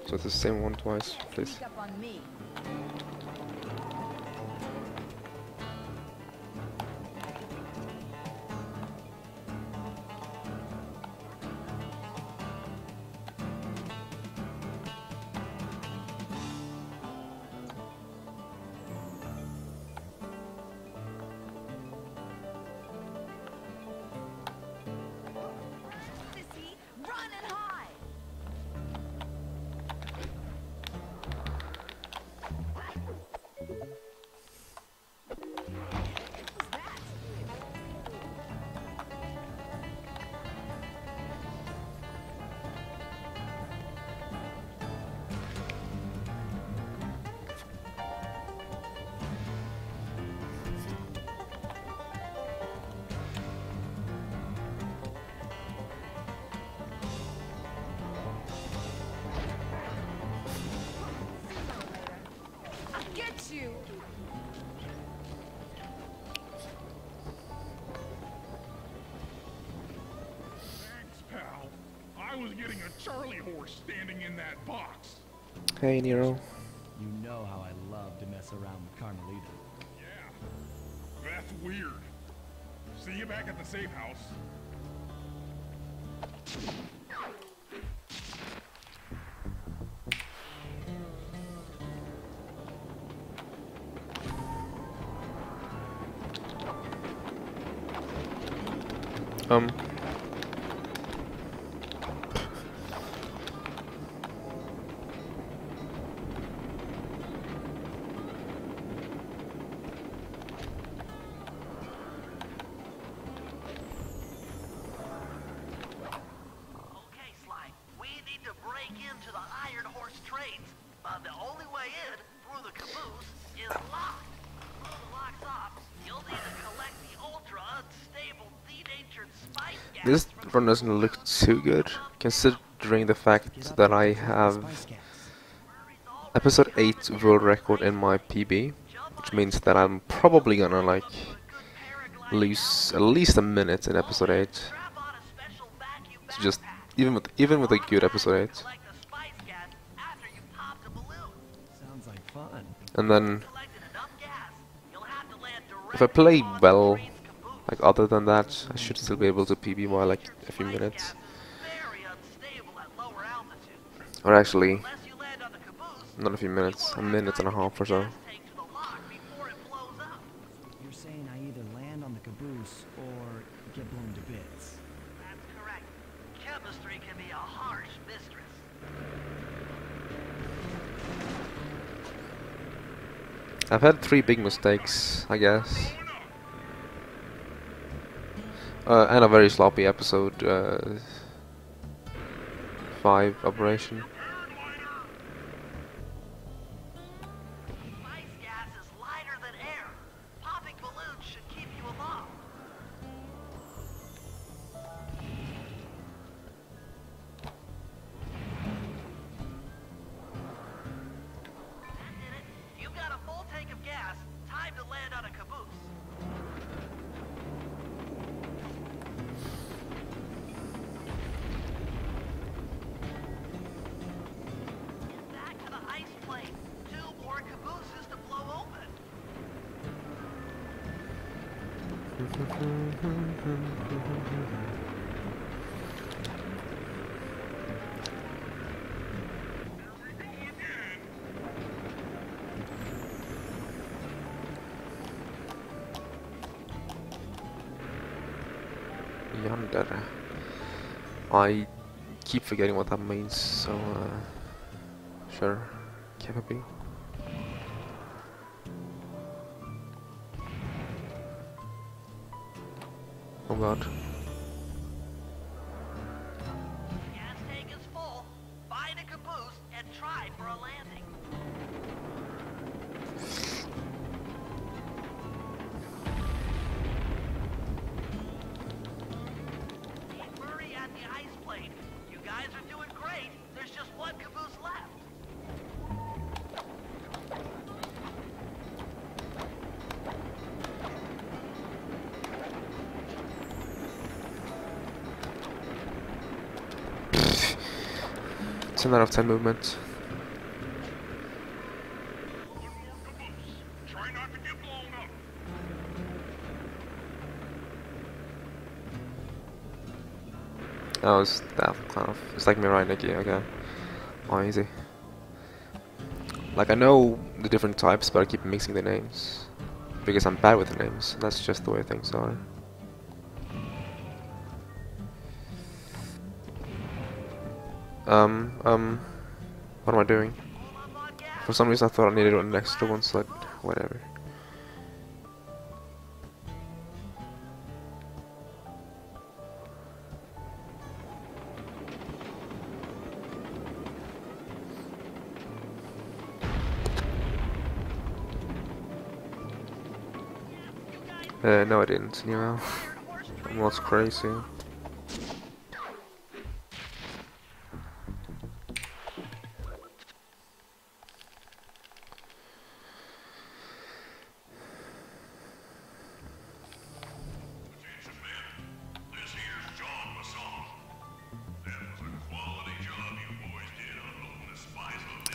So it's the same one twice, please. Sneak up on me. Sissy, run and hide. I'll get you. Thanks, pal. I was getting a Charlie horse standing in that box. Hey Nero. You know how I love to mess around with Carmelita. Yeah. That's weird. See you back at the safe house. Okay, Sly, we need to break into the Iron Horse trades. The only way in, through the caboose, is locked. Blow the locks off, you'll need to collect the ultra-unstable, denatured spice gas. This run doesn't look too good, considering the fact that I have episode 8 world record in my PB, which means that I'm probably gonna like lose at least a minute in episode 8. So just even with a good episode 8, Sounds like fun. and then if I play well, like other than that, I should still be able to PB by like a few minutes. Or actually, not a few minutes, a minute and a half or so. You're saying I either land on the caboose or get blown to bits. That's correct. Chemistry can be a harsh mistress. I've had 3 big mistakes, I guess. And a very sloppy episode 5 operation. Spice gas is lighter than air. Popping balloons should keep you aloft. That did it. You've got a full tank of gas. Time to land on a caboose. Get back to the ice plane. 2 more cabooses to blow open. Yonder. I keep forgetting what that means, so sure, can it be? Oh god. Gas tank is full. Find a caboose and try for a landing. Team Murray at the ice plane. You guys are doing great. There's just one caboose left. 10 out of 10 movement. Try not to get blown up. Oh, it's that kind of. It's like me right, Nikki. Okay. Oh, easy. Like I know the different types, but I keep mixing the names because I'm bad with the names. That's just the way things are. What am I doing? For some reason I thought I needed an extra one, so whatever. No I didn't, Nero. I'm not crazy.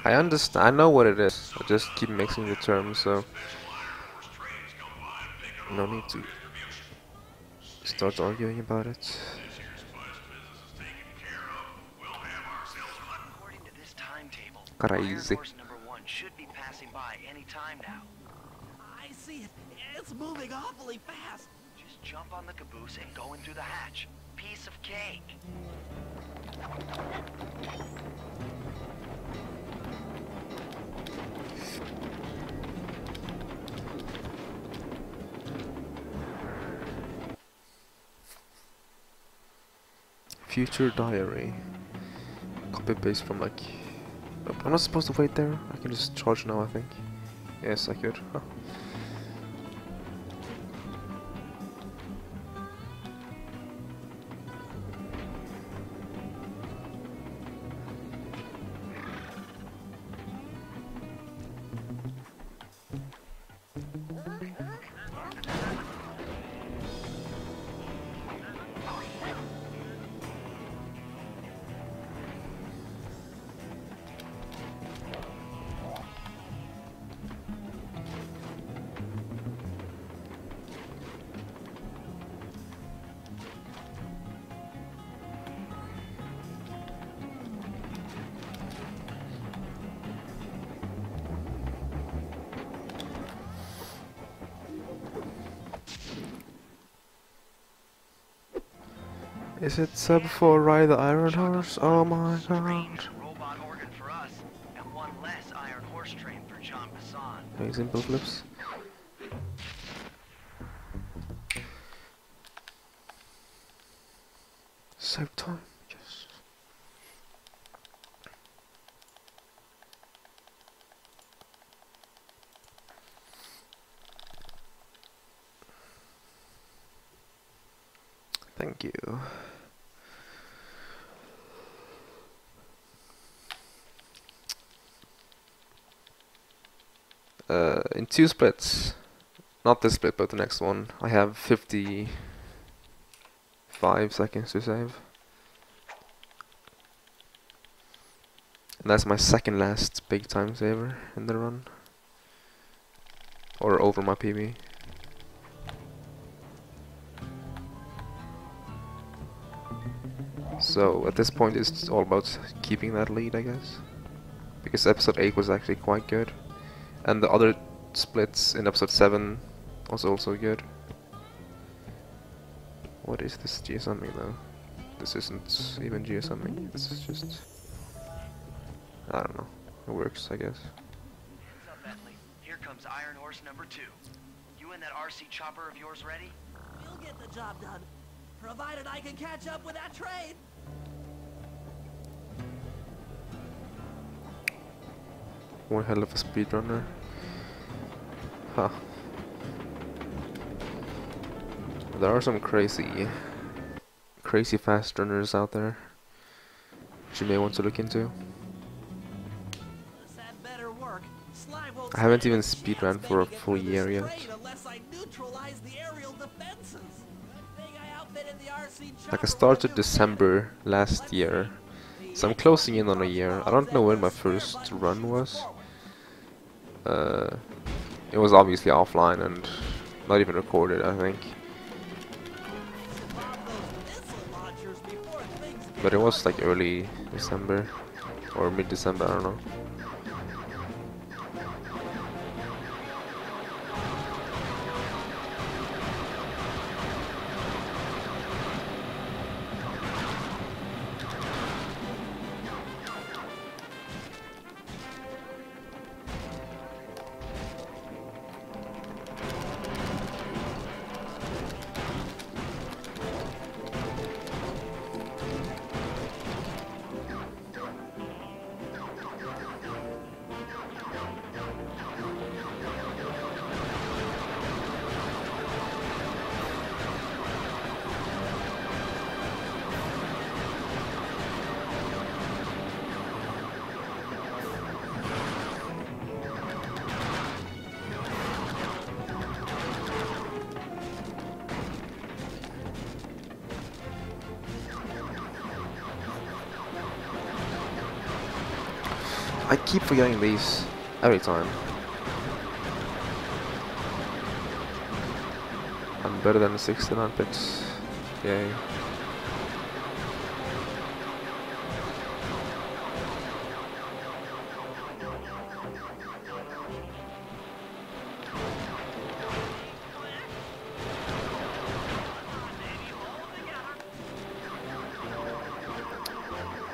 I understand. I know what it is. I just keep mixing the terms, so no need to start arguing about it. According to this timetable, Crazy. Horse number 1 should be passing by any time now. I see it. It's moving awfully fast. Just jump on the caboose and go in through the hatch. Piece of cake. Future diary. Copy paste from like. Nope, I'm not supposed to wait there. I can just charge now, I think. Yes, I could. Huh. Is it sub for Ride the Iron Horse? Oh my god. Robot organ for us, and one less Iron Horse train for John Bassan. Amazing bull flips. Save time, yes. Thank you. In 2 splits, not this split but the next one, I have 55 seconds to save. And that's my second last big time saver in the run. Or over my PB. So at this point it's all about keeping that lead, I guess. Because episode 8 was actually quite good. And the other splits in episode 7 was also good. What is this GSMing though? This isn't even GSMing, this is just... I don't know. It works, I guess. Heads up, Bentley. Here comes Iron Horse number 2. You and that RC chopper of yours ready? You'll get the job done, provided I can catch up with that train. One hell of a speedrunner. Huh. There are some crazy fast runners out there, which you may want to look into. I haven't even speedrun for a full year yet. Like I started December last year, So I'm closing in on a year. I don't know when my first run was. It was obviously offline and not even recorded, I think. But it was like early December or mid-December, I don't know. I keep forgetting these every time. I'm better than 69 bits. Yay.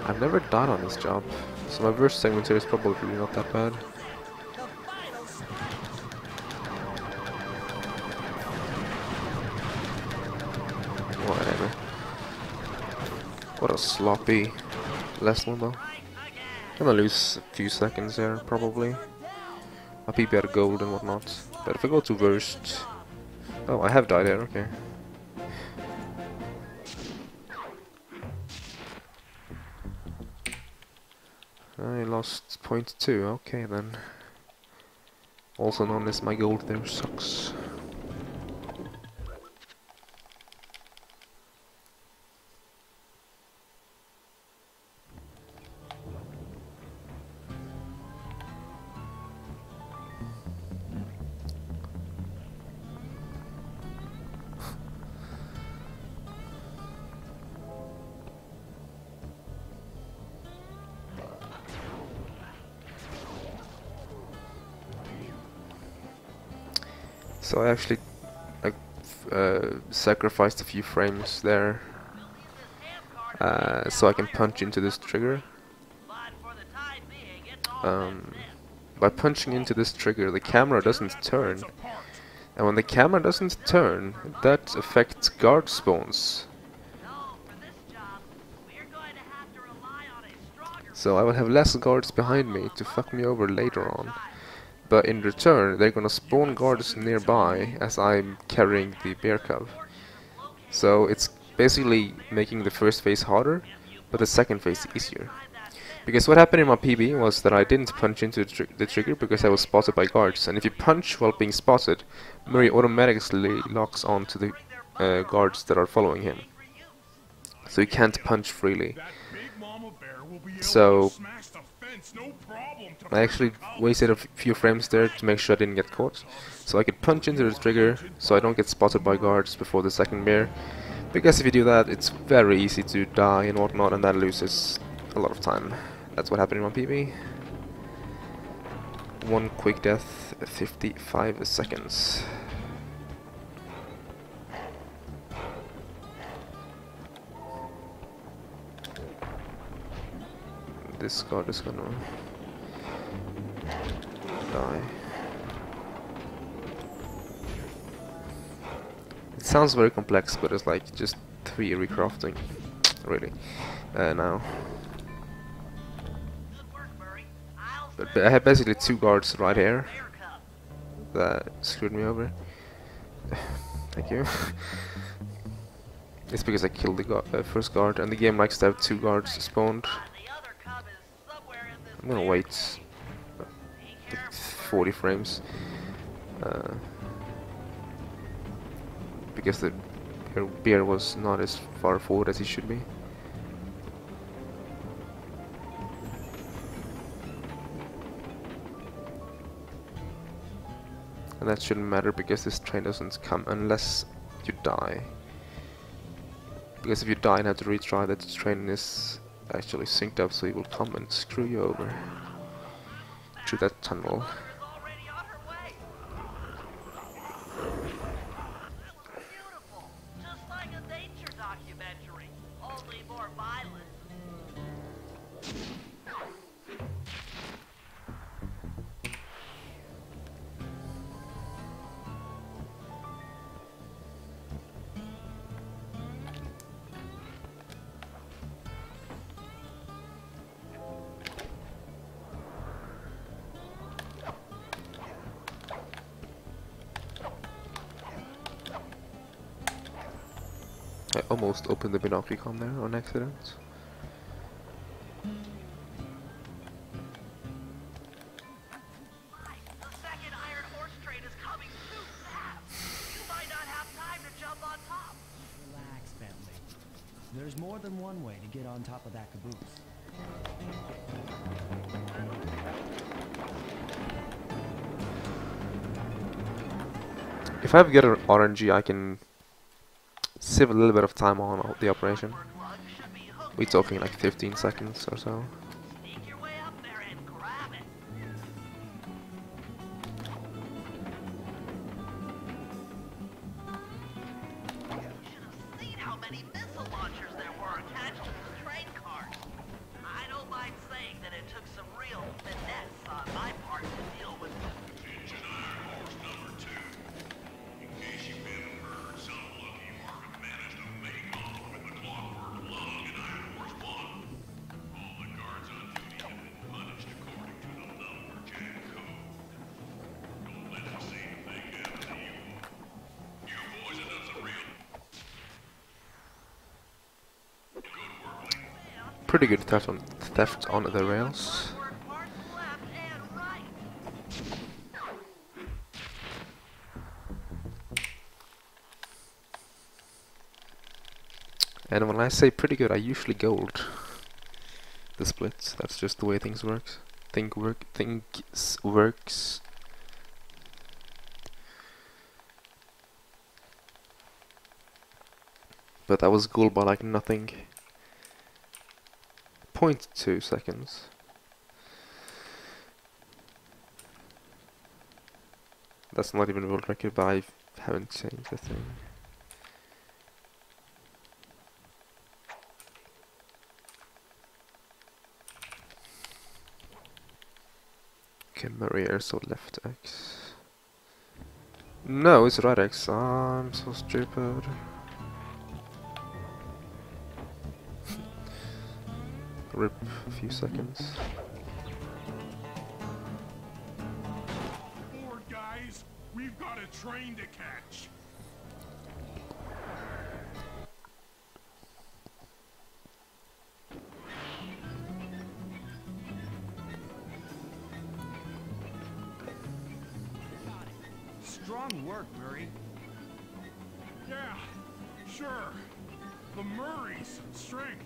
I've never died on this job, so my verse segment here is probably not that bad. Whatever. What a sloppy last one though. Gonna lose a few seconds there, probably. My PP had gold and whatnot. But if I go to worst... Oh, I have died here, okay. I lost 0.2, okay then. Also known as my gold there sucks. So I actually sacrificed a few frames there so I can punch into this trigger. By punching into this trigger, the camera doesn't turn, and when the camera doesn't turn, that affects guard spawns. So I will have less guards behind me to fuck me over later on. But in return, they're gonna spawn guards nearby as I'm carrying the bear cub. So it's basically making the first phase harder, but the second phase easier. Because what happened in my PB was that I didn't punch into the trigger because I was spotted by guards. And if you punch while being spotted, Murray automatically locks on to the guards that are following him. So you can't punch freely. So I actually wasted a few frames there to make sure I didn't get caught. So I could punch into the trigger so I don't get spotted by guards before the second bear. Because if you do that, it's very easy to die and whatnot, and that loses a lot of time. That's what happened in my PB. One quick death, 55 seconds. This guard is gonna die. It sounds very complex, but it's like just 3 recrafting, really. Now. But I had basically 2 guards right here that screwed me over. Thank you. It's because I killed the first guard, and the game likes to have 2 guards spawned. I'm gonna wait 40 frames because the bear was not as far forward as he should be. And that shouldn't matter because this train doesn't come unless you die. Because if you die and have to retry, that train is actually synced up, so it will come and screw you over through that tunnel. Beautiful, just like a nature documentary, only more violent. I almost opened the binoclicon there on accident. The second iron horse train is coming too fast. You might not have time to jump on top. Relax, Bentley. There's more than one way to get on top of that caboose. If I've got an RNG, I can save a little bit of time on the operation. We're talking like 15 seconds or so. Sneak your way up there and grab it. You should have seen how many missile launchers there were attached to the train cars. I don't mind saying that it took some real finesse on my part to deal with them. Engine Iron Horse number 2. In case you haven't heard, some lucky Marvin managed to make off with the Clockwork Lung and Iron Horse 1. All the guards on duty have been punished according to the Lumberjack Code. Don't let the same thing happen to you. You boys have done some real good work lately. Pretty good theft on the rails. Work parts left and right. And when I say pretty good, I usually gold the splits. That's just the way things works. Things works. But that was gold by like nothing. 0.2 seconds. That's not even a world record, but I haven't changed a thing. Okay, Maria, so left X. No, it's right X. I'm so stupid. Rip a few seconds. Forward, guys! We've got a train to catch! Strong work, Murray. Yeah, sure. The Murray's strength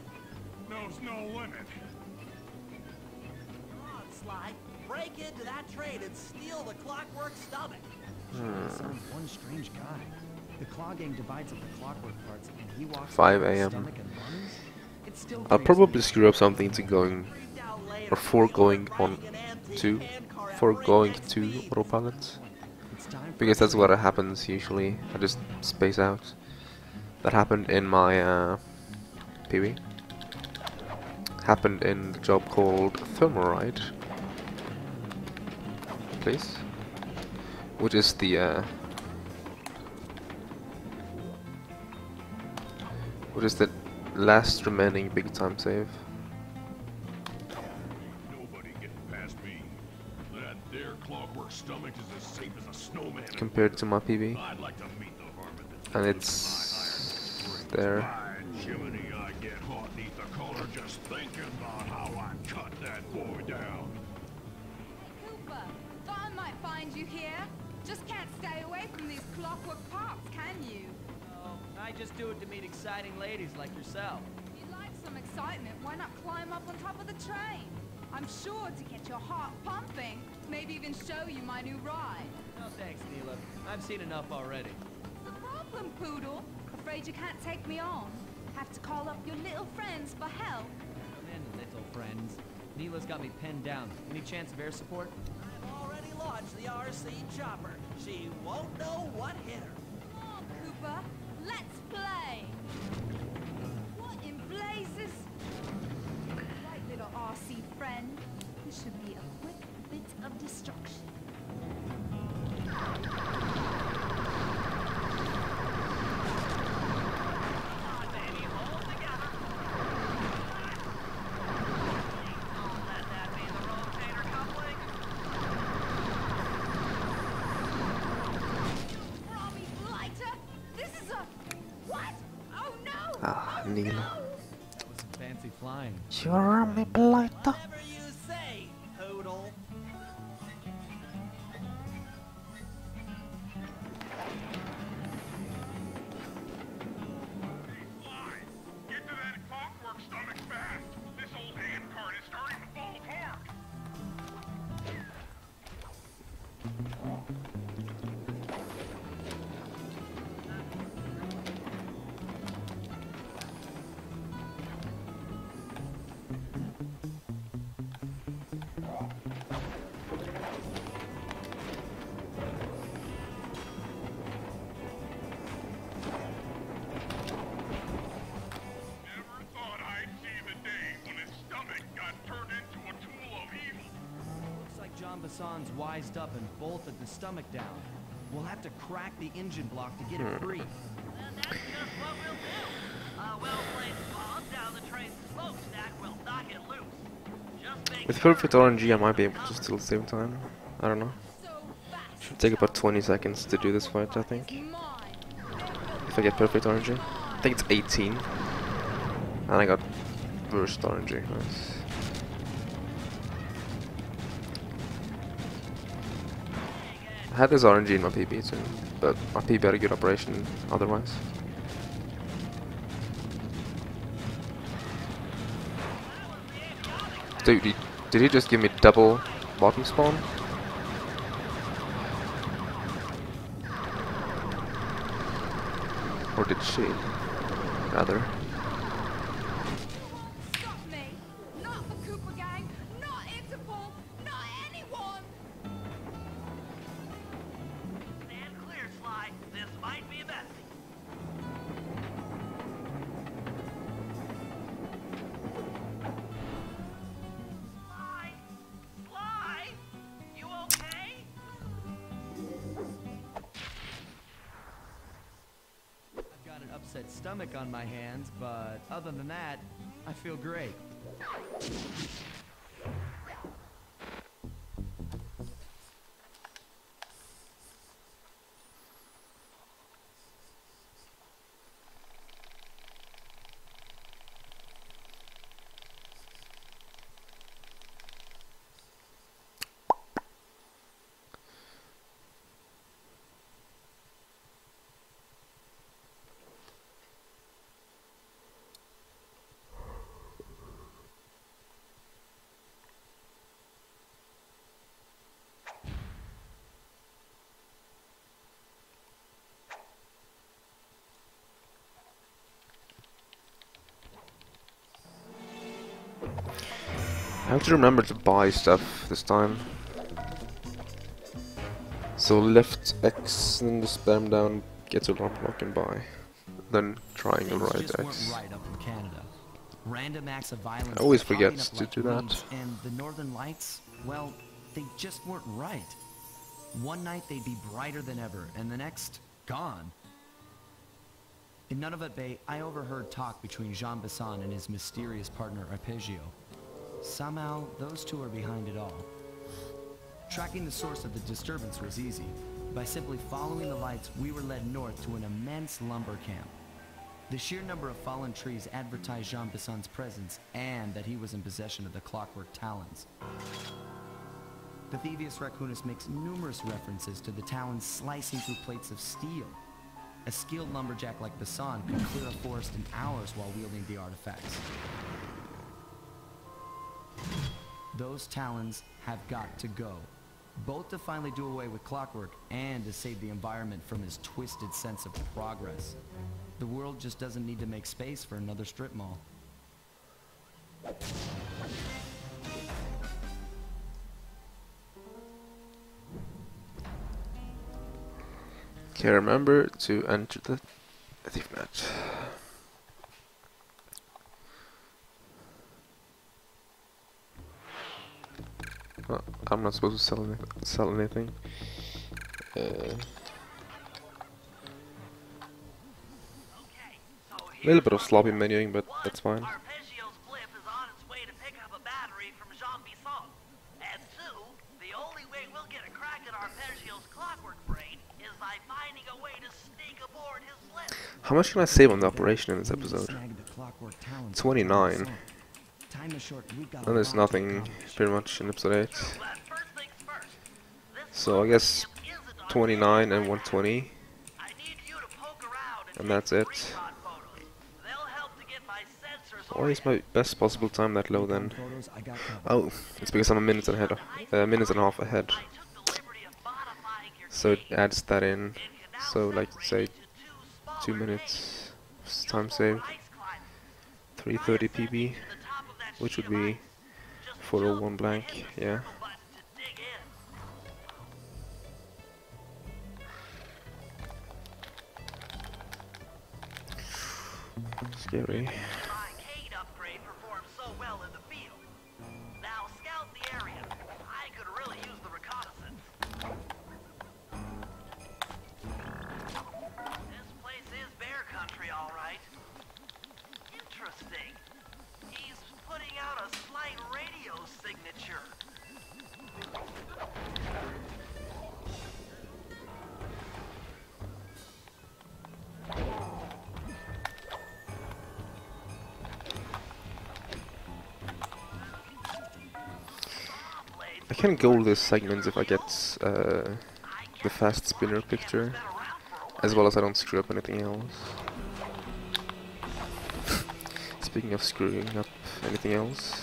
knows no limit. Come on, Sly. Break into that train and steal the Clockwork stomach. Sounds one strange guy. The Claw Gang divides up the Clockwork parts, and he walks 5 around with AM. stomach and lungs? It still I'll creates probably me. screw up something to going or for going on to autopilot, It's time for because that's what happens usually. I just space out. That happened in my PB. Happened in the job called Thermoride, please, which is the last remaining big time save. Nobody getting past me. That there Clockwork stomach is as safe as a snowman. Compared to my PB, I'd like to meet the varmint that's and doing it's my there. By Jiminy, I get hot neath the collar just thinking about how I cut that boy down. Cooper, thought I might find you here. Just can't stay away from these Clockwork parts, can you? Oh, I just do it to meet exciting ladies like yourself. If you'd like some excitement, why not climb up on top of the train? I'm sure to get your heart pumping. Maybe even show you my new ride. No thanks, Neela. I've seen enough already. What's the problem, Poodle? Afraid you can't take me on? Have to call up your little friends for help? Come in, little friends. Neela's got me pinned down. Any chance of air support? I've already launched the RC chopper. She won't know what hit her. Come on, Cooper. Let's play. What in blazes? Right, little RC friend. This should be a quick bit of destruction. Neela. That was some fancy flying. You're a me blighter. Whatever you say, Poodle. Fly! Get to that clockwork stomach fast! This old hand cart is starting to fall apart! Hassan's wised up and bolted the stomach down. We'll have to crack the engine block to get it free. And that's just what we'll do. A well-placed bomb down the train's smokestack will knock it loose. Just make With perfect RNG, I might be able to still save time. I don't know. Should take about 20 seconds to do this fight, I think. If I get perfect RNG. I think it's 18. And I got worst RNG. Nice. I had this RNG in my PB too, but my PB had a good operation otherwise. Dude, did he just give me double bottom spawn? Or did she? Rather. Stop me! Not the Cooper gang! Not Interpol! Not anyone! stand clear, Sly. This might be messy. Sly? Sly? You okay? I've got an upset stomach on my hands, but other than that, I feel great. I have to remember to buy stuff this time. So left X and the spam down, get to alarm block and buy. Then triangle right Things just X. weren't right up in Canada. Random acts of violence. I always were popping forget up to like do that. weeds, and the northern lights, well, they just weren't right. One night they'd be brighter than ever, and the next, gone. In Nunavut Bay, I overheard talk between Jean Besson and his mysterious partner Arpeggio. Somehow, those two are behind it all. Tracking the source of the disturbance was easy. By simply following the lights, we were led north to an immense lumber camp. The sheer number of fallen trees advertised Jean Besson's presence and that he was in possession of the Clockwork talons. The Thievius Raccoonus makes numerous references to the talons slicing through plates of steel. A skilled lumberjack like Besson could clear a forest in hours while wielding the artifacts. Those talons have got to go. Both to finally do away with Clockwork and to save the environment from his twisted sense of progress. The world just doesn't need to make space for another strip mall. Okay, remember to enter the thief net. Oh, I'm not supposed to sell anything. A little bit of sloppy menuing, but that's fine. Arpeggio's blip is on its way to pick up a battery from Jean Bisson. And two, the only way we'll get a crack at Arpeggio's Clockwork brain is by finding a way to sneak aboard his blip. How much can I save on the operation in this episode? 29. And there's nothing pretty much in episode 8. So I guess 29 and 120. And that's it. Why is my best possible time that low then? Oh, it's because I'm a minute and a half ahead. So it adds that in. So like say 2 minutes time save. 330 PB, which would be 401 blank. Yeah. Scary. I can goal this segment if I get the fast spinner picture, as well as I don't screw up anything else. Speaking of screwing up anything else,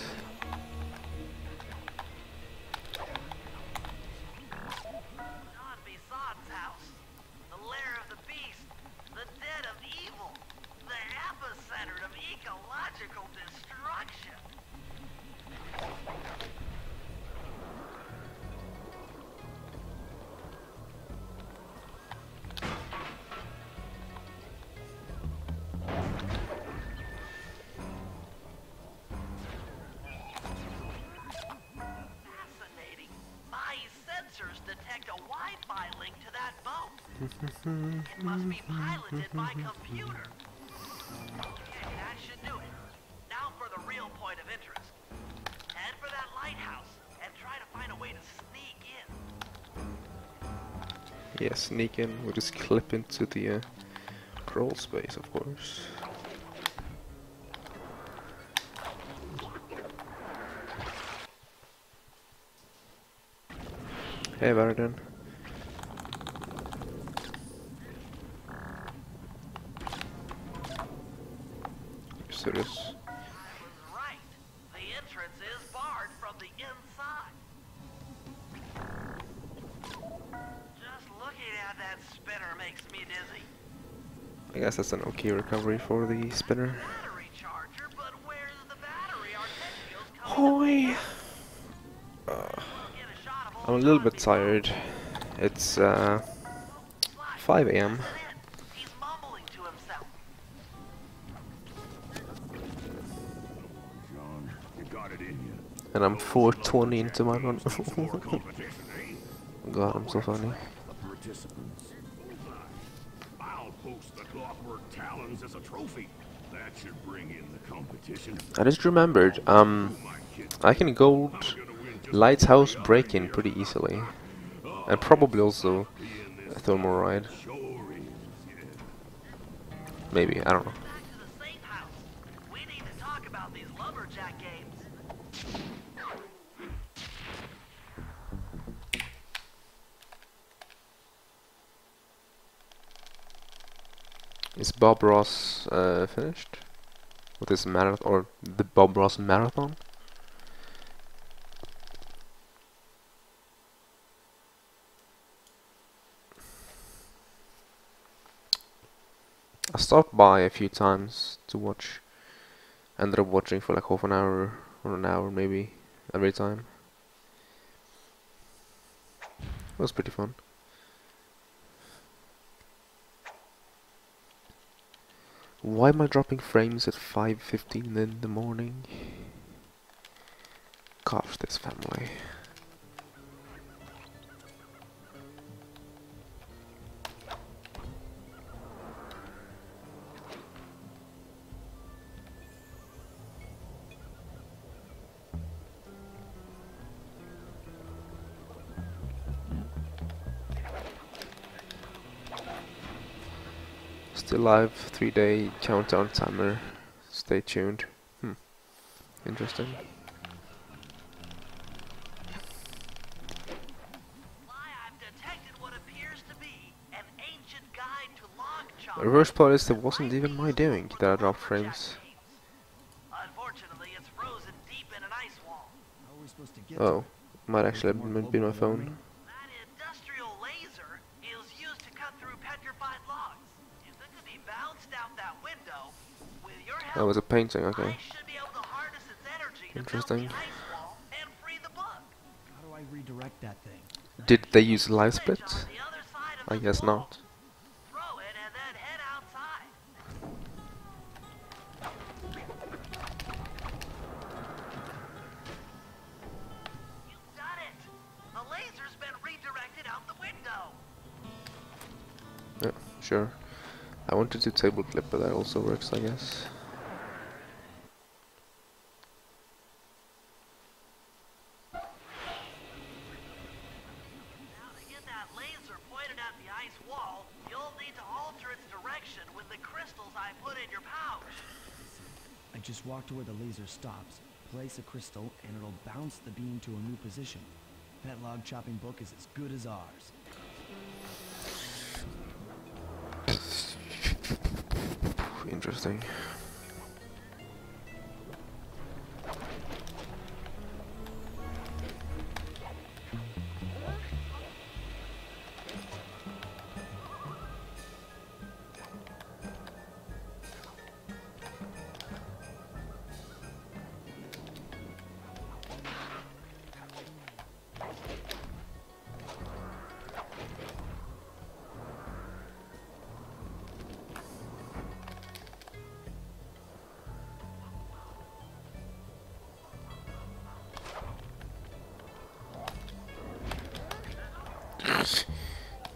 it must be piloted by computer. Okay, that should do it. Now for the real point of interest. Head for that lighthouse and try to find a way to sneak in. yeah, sneak in. We'll just clip into the crawl space, of course. Hey, Varden. Serious. I was right. The entrance is barred from the inside. Just looking at that spinner makes me dizzy. I guess that's an okay recovery for the spinner. Battery charger, but where's the battery? Arpeggio's coming. I'm a little bit tired. It's 5 AM. He's mumbling to himself. And I'm 420 into my run. God, I'm so funny. I'll post the Clockwork talons as a trophy. That should bring in the competition. I just remembered, I can gold Lighthouse break-in pretty easily. And probably also a thermal ride. Maybe, I don't know. Is Bob Ross finished with his marathon, or the Bob Ross marathon? stopped by a few times to watch. Ended up watching for like half an hour or an hour maybe every time. It was pretty fun. Why am I dropping frames at 5:15 in the morning? Gosh, this family. Still live, 3-day countdown timer. Stay tuned. Interesting. I've detected what appears to be an ancient guide to log chopping. The worst part is it wasn't even my doing that I dropped frames. Unfortunately, it's frozen deep in an ice wall. How are we supposed to get Oh, might actually have been my phone. That industrial laser is used to cut through petrified logs. If it could be bounced out that window, with your help, That was a painting, okay. I should be able to harness its energy to Interesting. melt the ice wall and free the bug. How do I redirect that thing? Did they use live split? On the other side of I this guess wall. not. Throw it and then head outside. You've done it. The laser's been redirected out the window. Yeah, sure. I wanted to table clip, but that also works, I guess. Now to get that laser pointed at the ice wall, you'll need to alter its direction with the crystals I put in your pouch. I just walk to where the laser stops, place a crystal, and it'll bounce the beam to a new position. That log chopping book is as good as ours. Interesting.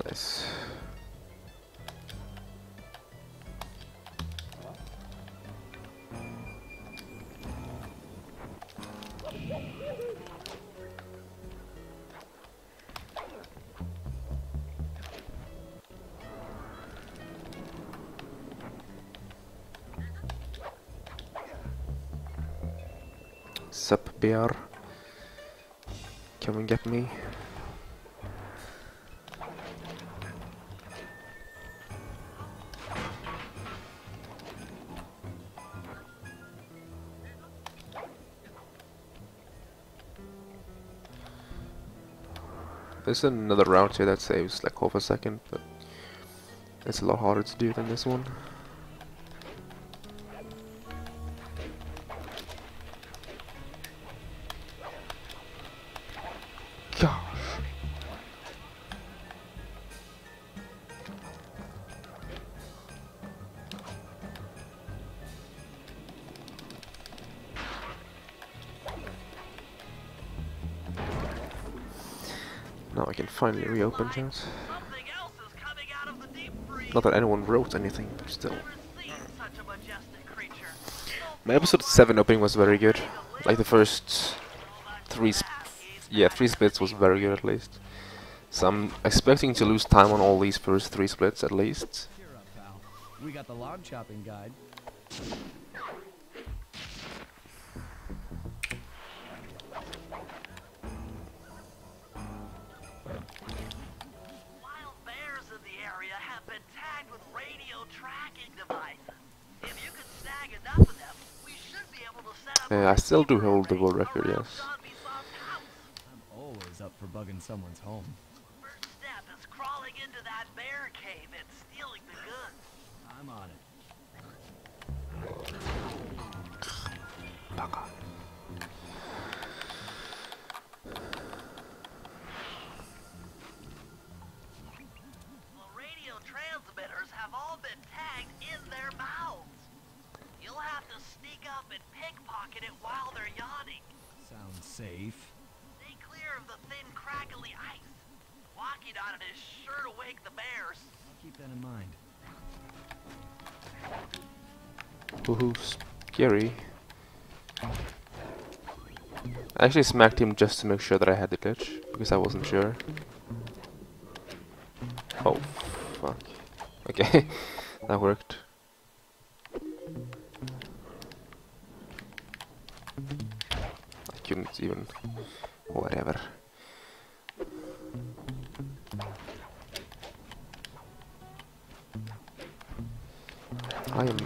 Nice. Sup, BR? Come and get me. There's another route here that saves like half a second, but it's a lot harder to do than this one. Gosh. Now I can finally reopen chat. Something else is coming out of the deep freeze. Not that anyone wrote anything, but still. Never seen such a majestic creature. My episode 7 opening was very good. Like the first three splits was very good at least. So I'm expecting to lose time on all these first 3 splits at least. Cheer up, pal. We got the log chopping guide. Wild bears in the area have been tagged with radio tracking devices. If you could snag enough of them, we should be able to set up I still do hold the world record, around yes. John Bison's house. I'm always up for bugging someone's home. First step is crawling into that bear cave and stealing the goods. I'm on it. up and pickpocket it while they're yawning. Sounds safe. Stay clear of the thin, crackly ice. Walking on it is sure to wake the bears. I'll keep that in mind. Woohoo, scary. I actually smacked him just to make sure that I had the glitch, because I wasn't sure. Oh, fuck. Okay, that worked. I couldn't even... whatever. I am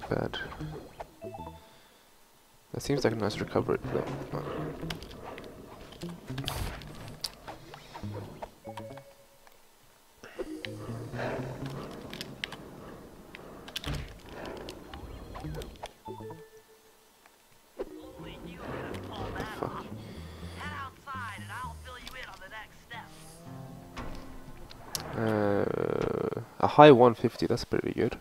bad. That seems like a nice recovery though. Only you could have pulled that Fuck. off. Head outside and I'll fill you in on the next step. A high 150, that's pretty good.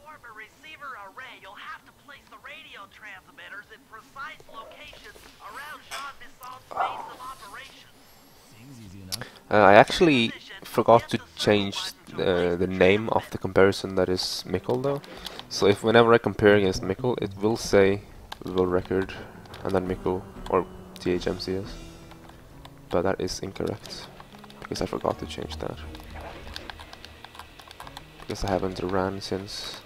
Form a receiver array. You'll have to place the radio transmitters in precise locations around Jean Bison's base of operations. Seems easy enough. I actually forgot to change the name of the comparison that is Mikkel though. So if whenever I compare against Mikkel, it will say world record and then Mikkel or THMCS. But that is incorrect, because I forgot to change that. Because I haven't ran since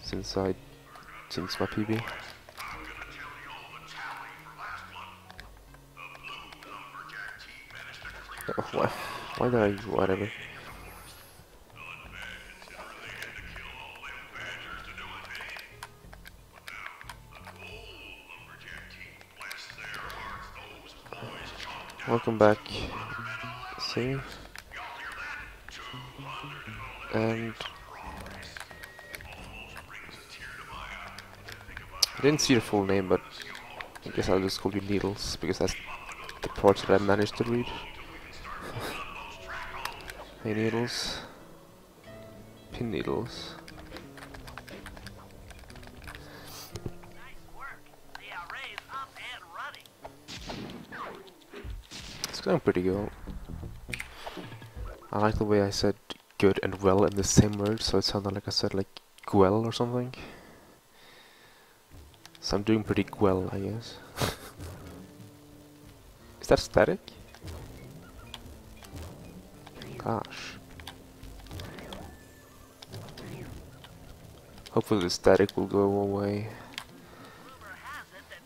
since my PB. Oh, why did I whatever? Welcome back. See? And I didn't see your full name, but I guess I'll just call you Needles, because that's the parts that I managed to read. Hey Needles. Pin Needles. Nice work. The array's up and running. It's going pretty good. I like the way I said good and well in the same word, so it sounded like I said like well or something. So I'm doing pretty well, I guess. Is that static? Gosh. Hopefully the static will go away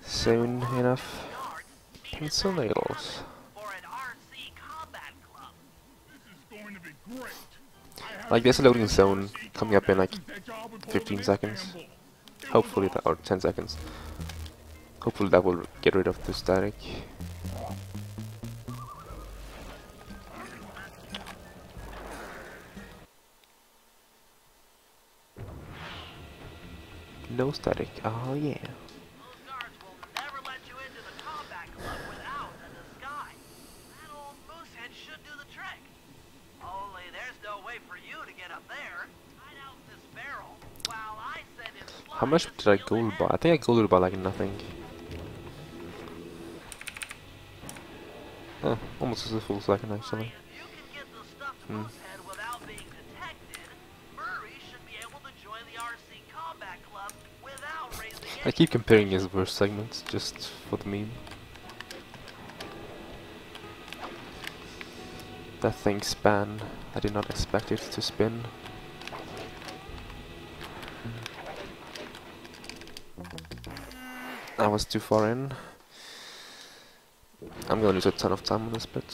soon enough. Pencil nails. Like there's a loading zone coming up in like 15 seconds. Hopefully that, or 10 seconds. Hopefully that will get rid of the static. No static. Oh yeah. Those guards will never let you into the combat club without a disguise. That old moosehead should do the trick. Only there's no way for you to get up there. Hide out in this barrel while I send in How much did I gold by? I think I golded by like nothing. Almost as a full second actually. If you can get the stuffed moosehead without being detected, Murray should be able to join the RC combat club without raising I keep comparing his verse segments just for the meme. That thing span. I did not expect it to spin. I was too far in. I'm gonna lose a ton of time on this bit.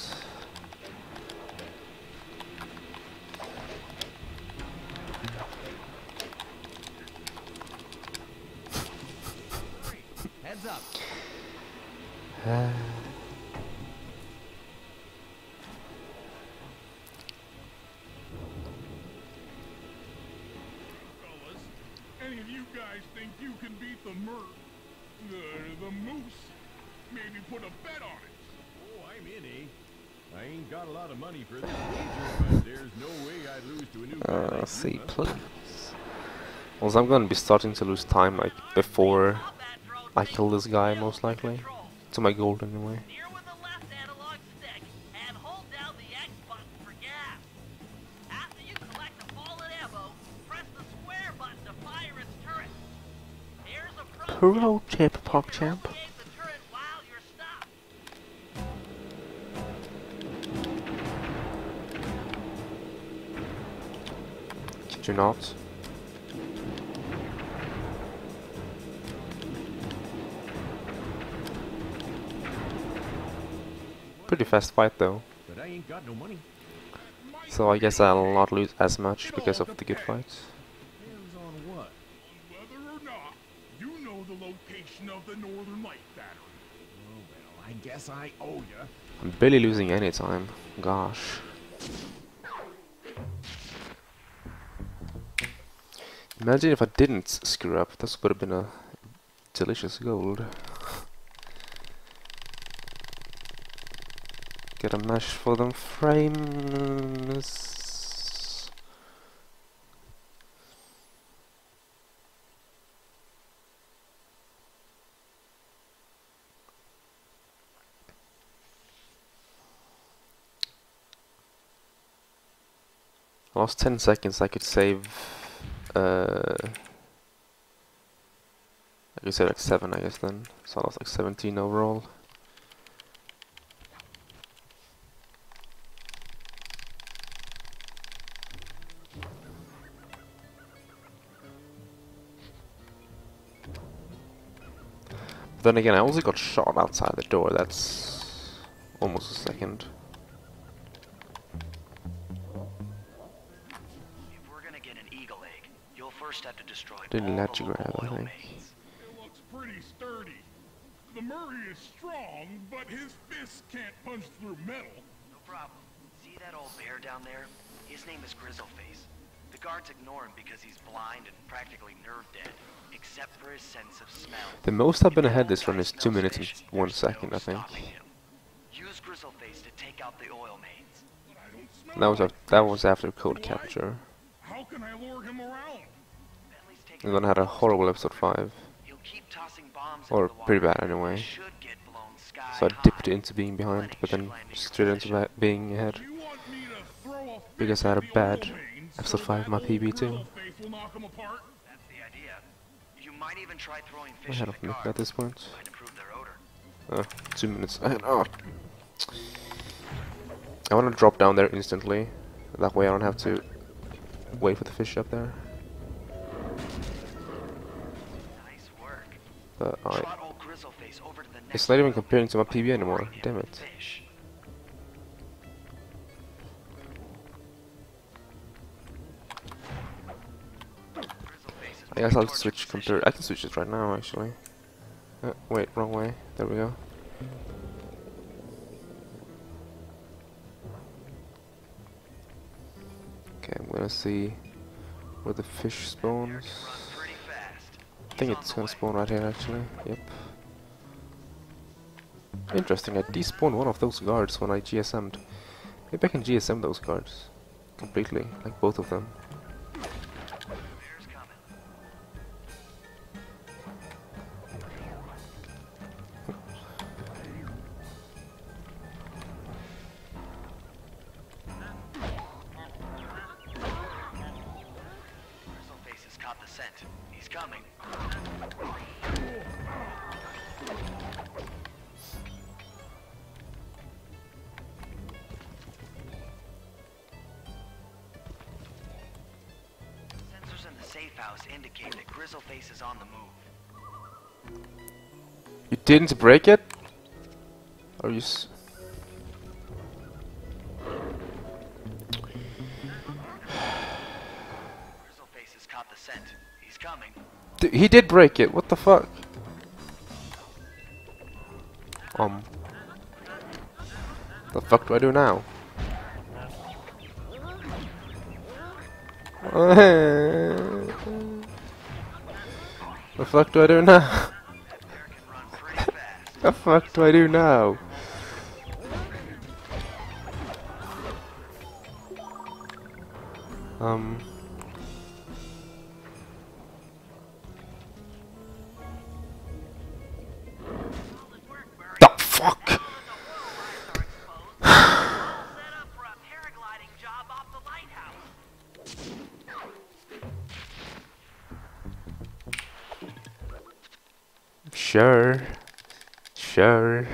Heads up. Fellas, any of you guys think you can beat the the moose? Maybe put a bet on it. Oh, I'm in, eh? I I ain't got a lot of money for this wager, but there's no way I'd lose to a new guy like See, you, huh? please. Also, I'm gonna be starting to lose time, like, before I kill this guy, most likely. To my gold, anyway. Steer with the left analog stick and hold down the X button for gas. After you collect the fallen ammo, press the square button to fire its turret. Here's a pro Pro tip, PogChamp. aim the turret while you're stopped. Kid you not. Pretty fast fight though, But I ain't got no money. so I guess I'll not lose as much because of the good fights. Depends on what? Whether or not you know the location of the Northern Light Battery. Oh, well, I guess I owe ya. I'm barely losing any time. Gosh. Imagine if I didn't screw up. This would have been a delicious gold. Get a mesh for them frames. I lost 10 seconds. I could save like I said, like 7 I guess then. So I lost like 17 overall. Then again, I also got shot outside the door. That's almost a second. If we're gonna get an eagle egg, you'll first have to destroy Didn't all let the you local grab, I oil think. mains. It looks pretty sturdy. The Murray is strong, but his fists can't punch through metal. No problem. See that old bear down there? His name is Grizzleface. The guards ignore him because he's blind and practically nerve dead, except for his sense of smell. The most I've been If the ahead old this run guy is 2 smells minutes and fish, 1 there's second, no I think. stopping him. Use Grizzleface to take out the oil mains. But I don't smell That was after code capture. How can I lure him around? Bentley's taking And then I had a horrible episode 5. He'll keep tossing bombs Or into the pretty water. bad anyway. It should get blown sky So I high. dipped into being behind, but then straight into being ahead. You want me to throw a Because fish I had at a the bad oil mains episode so 5 that my old PB too. Grizzleface will knock him apart? That's the idea. You might even try throwing I fish had at a the look guards. at this point. Might improve their odor. 2 minutes ahead. Oh. I want to drop down there instantly. That way I don't have to wait for the fish up there. Nice work. But Trot old Grizzleface over to the next it's not even oil comparing to my main PB by anymore. luring him Damn with it. fish. Grizzleface is I guess moving I'll towards switch your compare. position. I can switch it right now actually. Wait, wrong way. There we go. Okay, I'm gonna see where the fish spawns. Run pretty fast. I think He's it's on the gonna way. spawn right here actually. Yep. Interesting, I despawned one of those guards when I GSM'd. Maybe I can GSM those guards completely, like both of them. Bear's coming. Grizzleface has caught the scent. He's coming. Sensors in the safe house indicate that Grizzleface is on the move. You didn't break it? Are you Grizzleface has caught the scent. He's coming. He did break it, what the fuck? The fuck do I do now? The fuck do I do now? That bear can run pretty fast. The fuck do I do now? The fuck! Sure. Sure.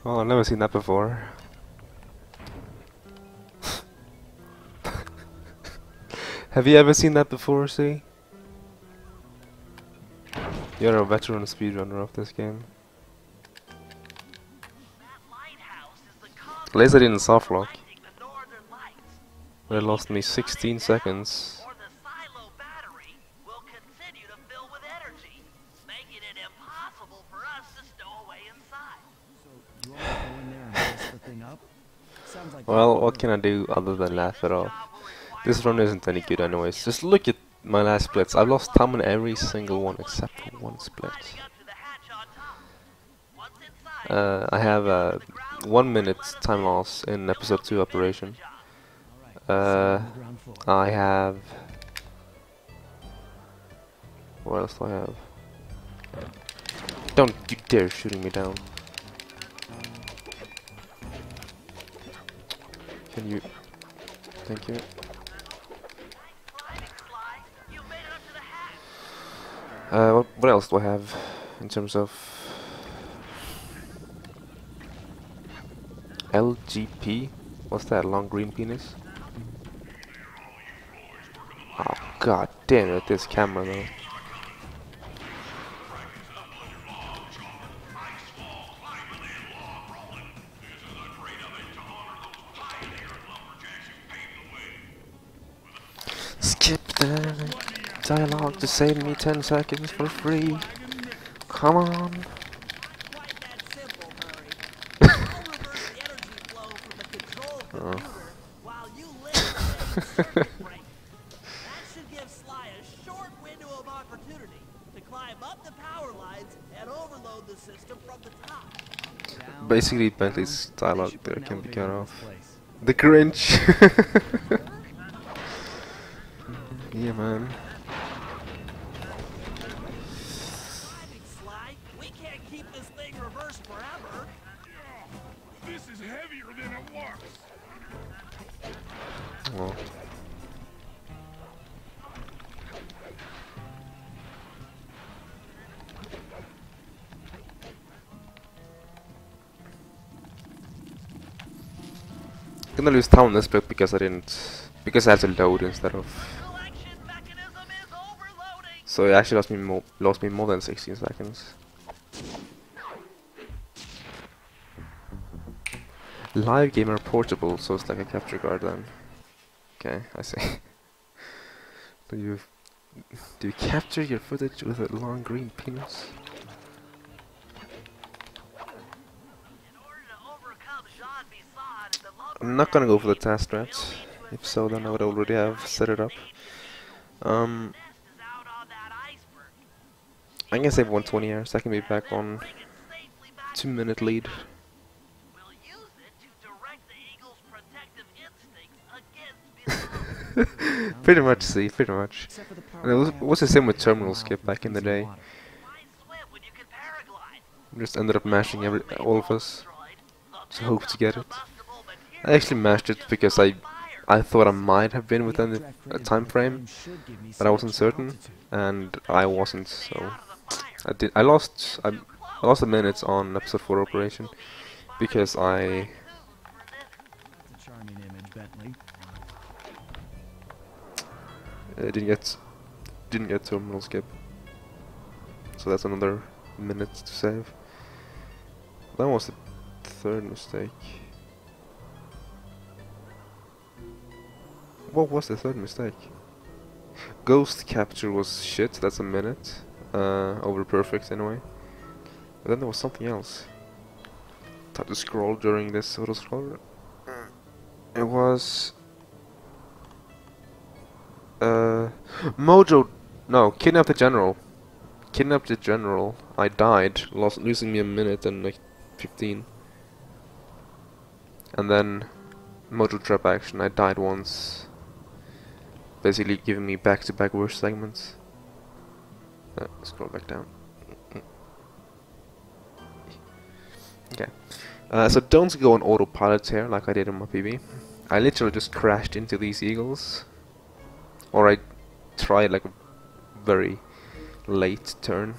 Oh, I've never seen that before. Have you ever seen that before, see? You're a veteran speedrunner of this game. At least I didn't softlock. But it lost me 16 seconds. Well, what can I do other than laugh it off? This run isn't any good anyways. Just look at my last splits. I've lost time on every single one except for one split. I have a 1 minute time loss in episode 2 operation. I have... What else do I have? Don't you dare shooting me down. Can you... Thank you. What else do I have in terms of LGP? What's that? Long green penis? Oh god damn it! This camera though. Skip the dialogue to save me 10 seconds for free. Come on. Oh. That should give Sly a short window of opportunity to climb up the power lines and overload the system from the top. Basically, Bentley's dialogue there can be cut off. The cringe. Yeah, man. We can't keep this thing reversed forever. This is heavier than it looks. Well. I'm gonna lose time on this bit because I had to load instead of. So it actually lost me more than 16 seconds. Live gamer portable, so it's like a capture card then. Okay, I see. do you capture your footage with a long green penis? I'm not gonna go for the task strats. If so, then I would already have set it up. I'm gonna save 120 here, so I can be back on 2-minute lead. Pretty much, see, pretty much. And it was the same with terminal skip back in the day. Just ended up mashing all of us. So hope to get it. I actually mashed it because I thought I might have been within the time frame, but I wasn't certain, and I wasn't. So I lost a minute on episode 4 operation because I didn't get terminal skip. So that's another minute to save. That was the third mistake. What was the third mistake? Ghost capture was shit, that's a minute. Over perfect anyway. But then there was something else. Tried to scroll during this auto scroller. It was Mojo No, Kidnap the General. Kidnap the General. I died, losing me a minute and like 15. And then Mojo Trap Action. I died once. Basically giving me back-to-back worst segments. Scroll back down. Okay. So don't go on autopilot here like I did in my PB. I literally just crashed into these eagles. Or I tried like a very late turn.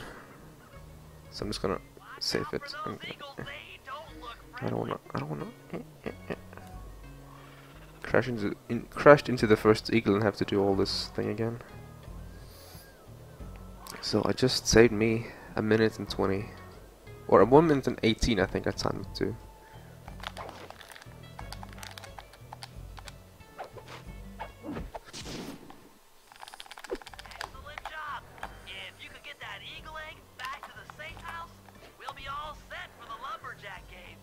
So I'm just gonna save it. I don't wanna crashed into the first eagle and have to do all this thing again. So I just saved me a minute and 20. Or 1 minute and 18 I think I timed it to. Excellent job. If you could get that eagle egg back to the safe house, we'll be all set for the lumberjack games.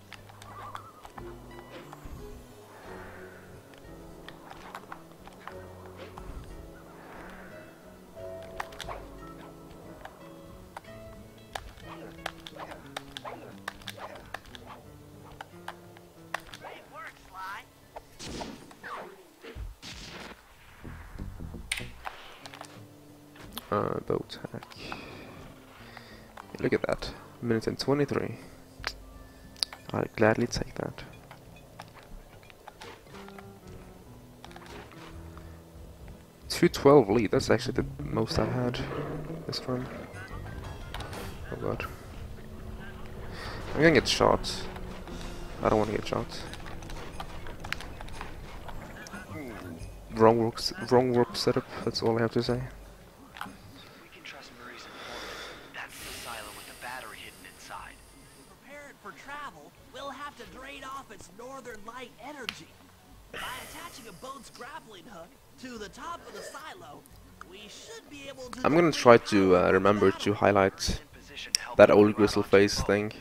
Great work, Sly. Bow tag. Look at that. Minute and 23. I'd gladly take that. .212 lead, that's actually the most I've had this run. Oh god. I'm gonna get shot. I don't want to get shot. Wrong work setup, that's all I have to say. We can trust Murray's informant. That's the silo with the battery hidden inside. To prepare it for travel, we'll have to drain off its northern light energy. By attaching a boat's grappling hook to the top of the silo, we should be able to... I'm gonna try to remember to highlight that old Grizzle face thing,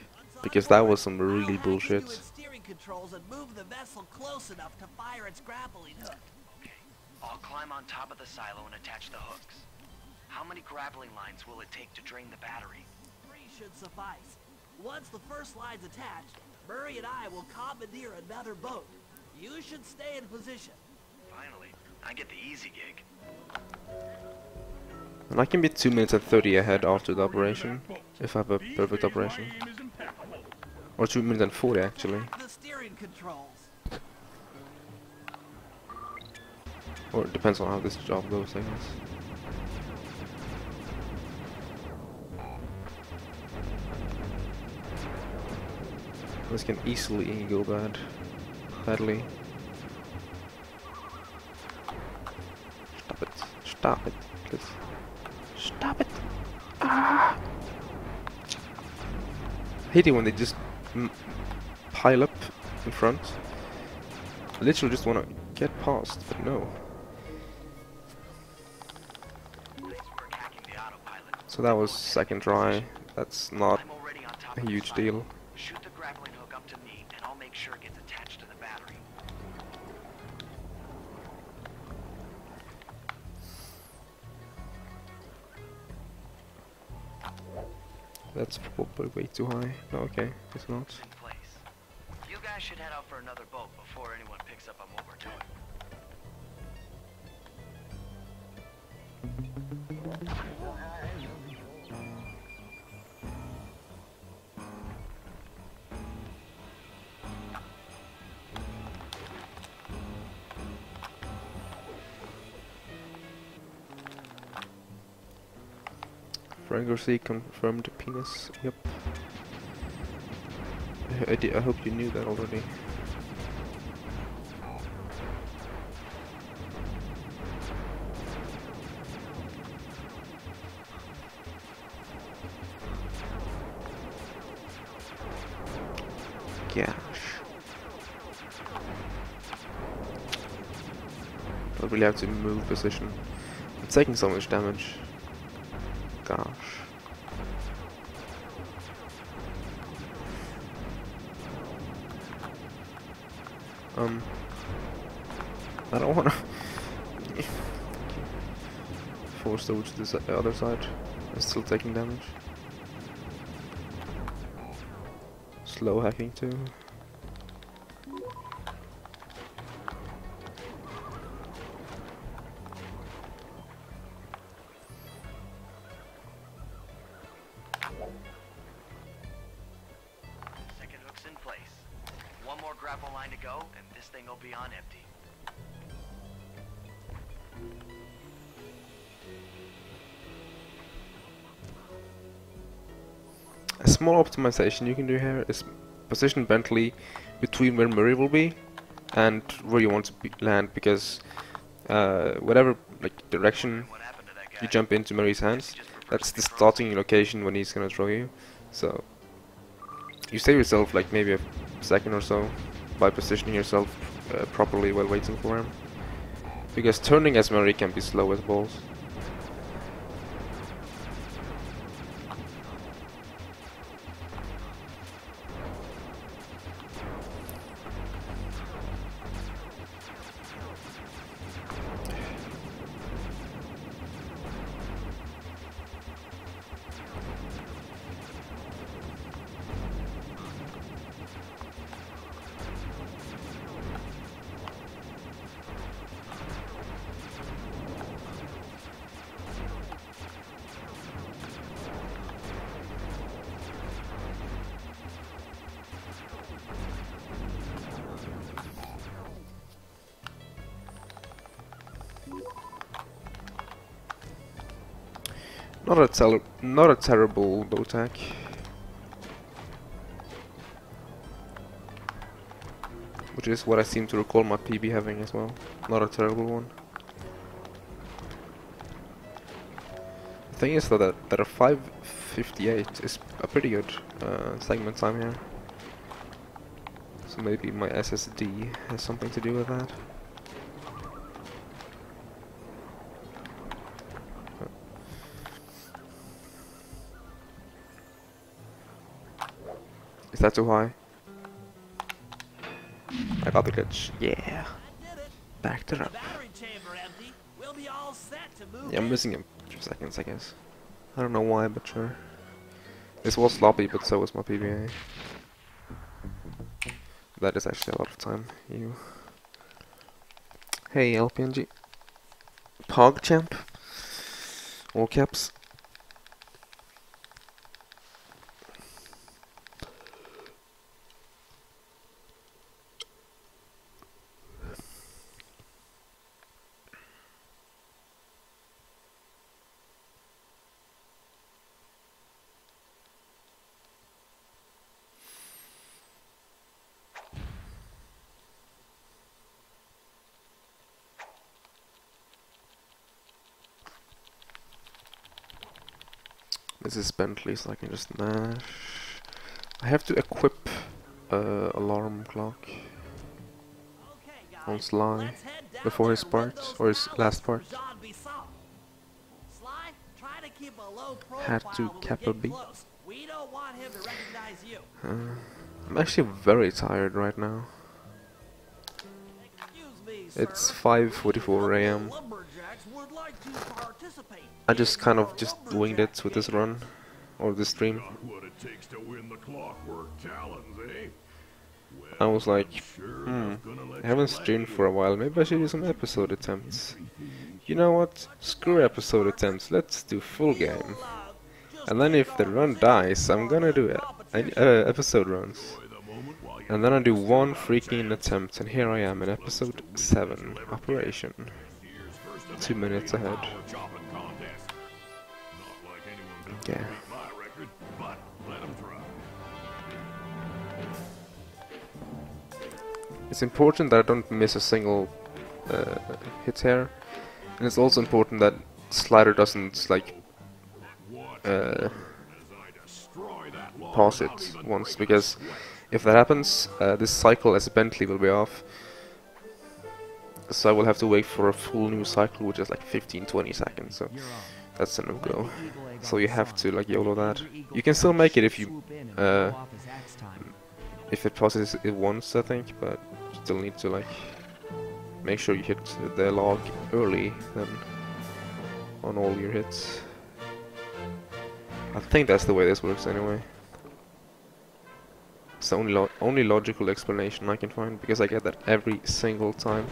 because that was some really bullshit. Steering controls and move the vessel close enough to fire its grappling hook. Okay, I'll climb on top of the silo and attach the hooks. How many grappling lines will it take to drain the battery? 3 should suffice. Once the first line's attached, Murray and I will commandeer another boat. You should stay in position. Finally, I get the easy gig. And I can be 2 minutes and 30 ahead after the operation, if I have a perfect operation. Or 2 minutes and 40 actually. The steering controls. Or it depends on how this job goes, I guess. This can easily go badly. Stop it. Stop it, please. Stop it. Ah. I hate it when they just pile up in front. I literally just want to get past, but no. So that was second try. That's not a huge deal. Shoot the grappling hook up to me, and I'll make sure it gets attached to the battery. That's probably way too high. No, okay, it's not. In place. You guys should head out for another boat before anyone picks up on what we're doing. Frank confirmed penis. Yep. I hope you knew that already. Gosh. I really have to move position. I'm taking so much damage. Gosh. I don't wanna forced over to the other side. I'm still taking damage. Slow hacking too. Second hook's in place. One more grapple line to go, and this thing will be on empty. A small optimization you can do here is position Bentley between where Murray will be and where you want to land, because whatever direction you jump into Murray's hands, that's the starting location when he's gonna throw you. So you save yourself like maybe a second or so by positioning yourself properly while waiting for him, because turning as Murray can be slow as balls. Not a terrible bow tack. Which is what I seem to recall my PB having as well. Not a terrible one. The thing is that a 5:58 is a pretty good segment time here. So maybe my SSD has something to do with that. Is that too high? I got the glitch. Yeah. Backed it up. Yeah, I'm missing a few seconds, I guess. I don't know why, but sure. This was sloppy, but so was my PBA. That is actually a lot of time. You. Hey, LPNG. PogChamp. All caps. This is Bentley, so I can just mash. I have to equip alarm clock on Sly before his part, or his last part. Had to cap a B. I'm actually very tired right now. It's 5:44 AM. I just kind of winged it with this run, or this stream. I was like, I haven't streamed for a while, maybe I should do some episode attempts. You know what, screw episode attempts, let's do full game. And then if the run dies, I'm gonna do episode runs. And then I do one freaking attempt, and here I am in episode 7, Operation. 2 minutes ahead. Yeah. It's important that I don't miss a single hit here, and it's also important that Slider doesn't like pause it once, because if that happens, this cycle as a Bentley will be off. So I will have to wait for a full new cycle, which is like 15-20 seconds. So that's a no-go. So you have to like YOLO that. You can still make it if you if it pauses it once, I think, but you still need to like make sure you hit the log early then. on all your hits. I think that's the way this works anyway. It's the only logical explanation I can find, because I get that every single time.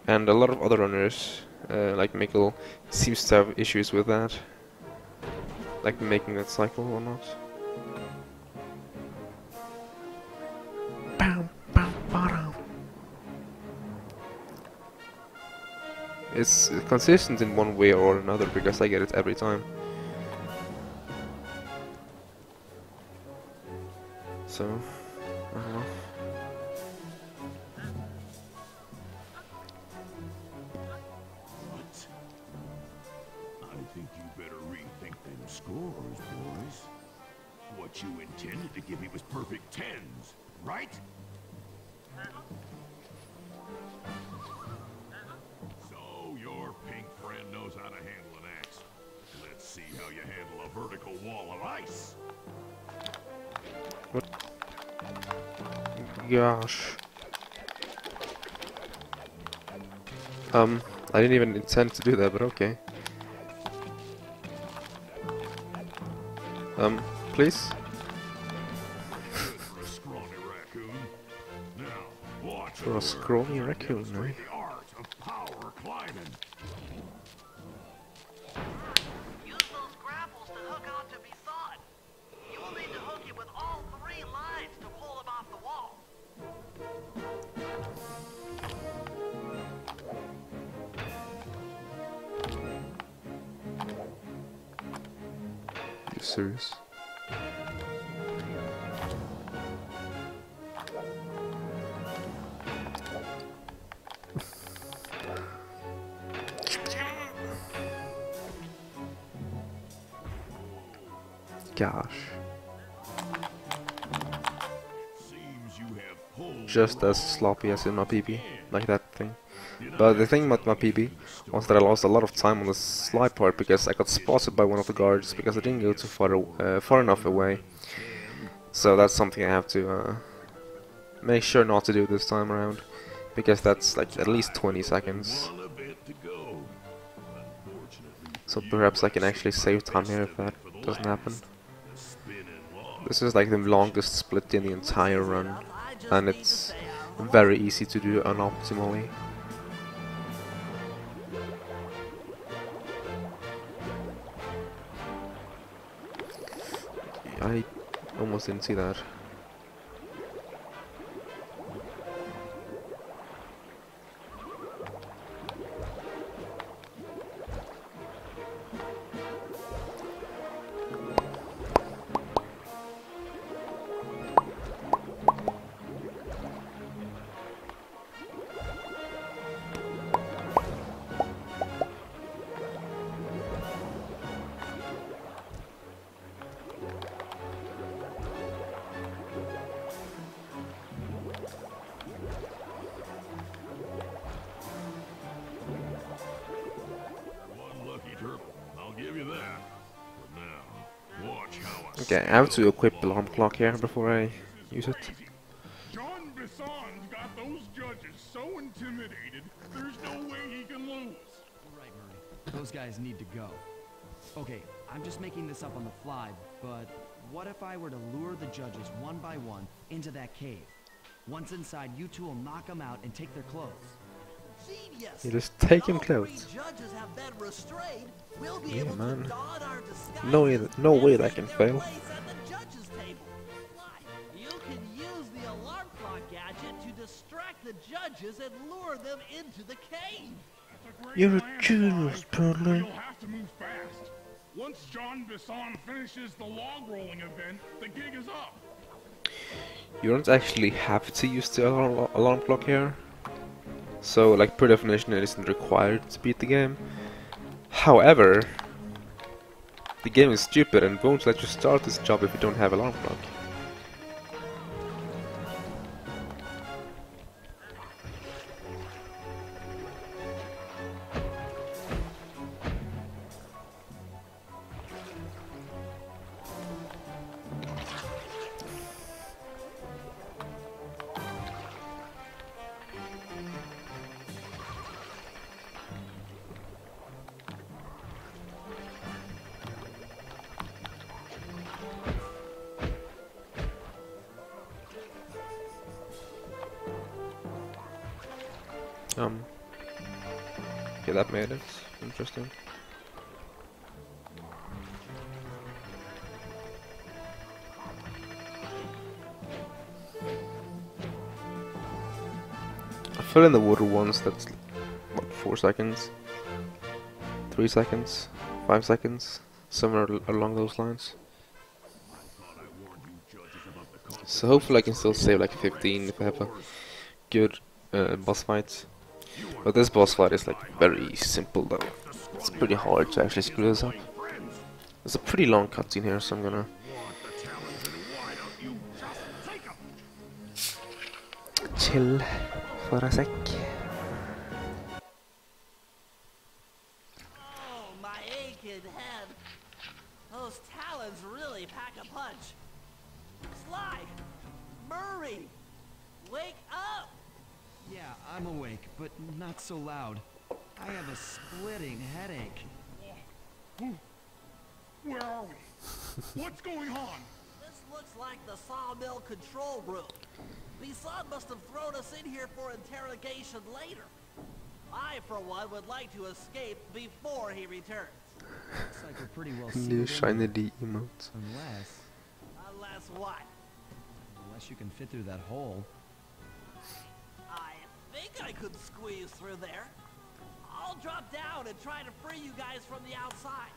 And a lot of other runners, like Mikkel, seems to have issues with that. Like making that cycle or not. It's consistent in one way or another, because I get it every time. So, I don't know. What? I think you better rethink them scores, boys. What you intended to give me was perfect tens, right? So your pink friend knows how to handle an axe. Let's see how you handle a vertical wall of ice. What? Gosh. I didn't even intend to do that, but okay. Please? For a scrawny raccoon. Now, watch For a scrawny raccoon, eh? the art of power climbing. Use those grapples to hook onto Bisson. You will need to hook him with all 3 lines to pull him off the wall. You serious? Gosh. Seems you have pulled Just as sloppy as in my PB, like that thing. But the thing about my PB was that I lost a lot of time on the slide part because I got spotted by one of the guards because I didn't go too far enough away. So that's something I have to make sure not to do this time around, because that's like at least 20 seconds. one a bit to go. Unfortunately, So perhaps I can actually save time here if that doesn't happen. the spinning wall. This is like the longest split in the entire run, and it's very easy to do unoptimally. I almost didn't see that. One lucky turtle, I'll give you that. But now, watch how I Okay, I have to equip the alarm clock here before I use it. John Bisson's got those judges so intimidated, there's no way he can lose. Right, Murray. Those guys need to go. Okay, I'm just making this up on the fly, but what if I were to lure the judges one by one into that cave? Once inside, you two will knock them out and take their clothes. Genius! You just take him All clothes. 3 judges have been restrained. We'll be Yeah, able man. to don our disguises No way and that take can their fail. place at the judges' table. You can use the alarm clock gadget to distract the judges and lure them into the cave. That's a great You're a plan, genius, Sly, Perlin. but you'll have to move fast. Once John Bisson finishes the log rolling event, the gig is up. You don't actually have to use the alarm clock here. So, like, per definition, it isn't required to beat the game. However, the game is stupid and won't let you start this job if you don't have alarm clock. Okay, that made it. Interesting. I fell in the water once, that's what, 4 seconds? 3 seconds? 5 seconds? Somewhere along those lines. So hopefully I can still save like 15 if I have a good boss fight. But this boss fight is like very simple though. It's pretty hard to actually screw this up. There's a pretty long cutscene here, so I'm gonna chill for a sec. Oh, my aching head. Those talons really pack a punch. Sly! Murray! Wake up! Yeah, I'm awake, but not so loud. I have a splitting headache. Where are we? What's going on? This looks like the sawmill control room. The son must have thrown us in here for interrogation later. I, for one, would like to escape before he returns. Looks like we're pretty well New seated. shiny D emotes. Unless what? Unless you can fit through that hole. I think I could squeeze through there. I'll drop down and try to free you guys from the outside.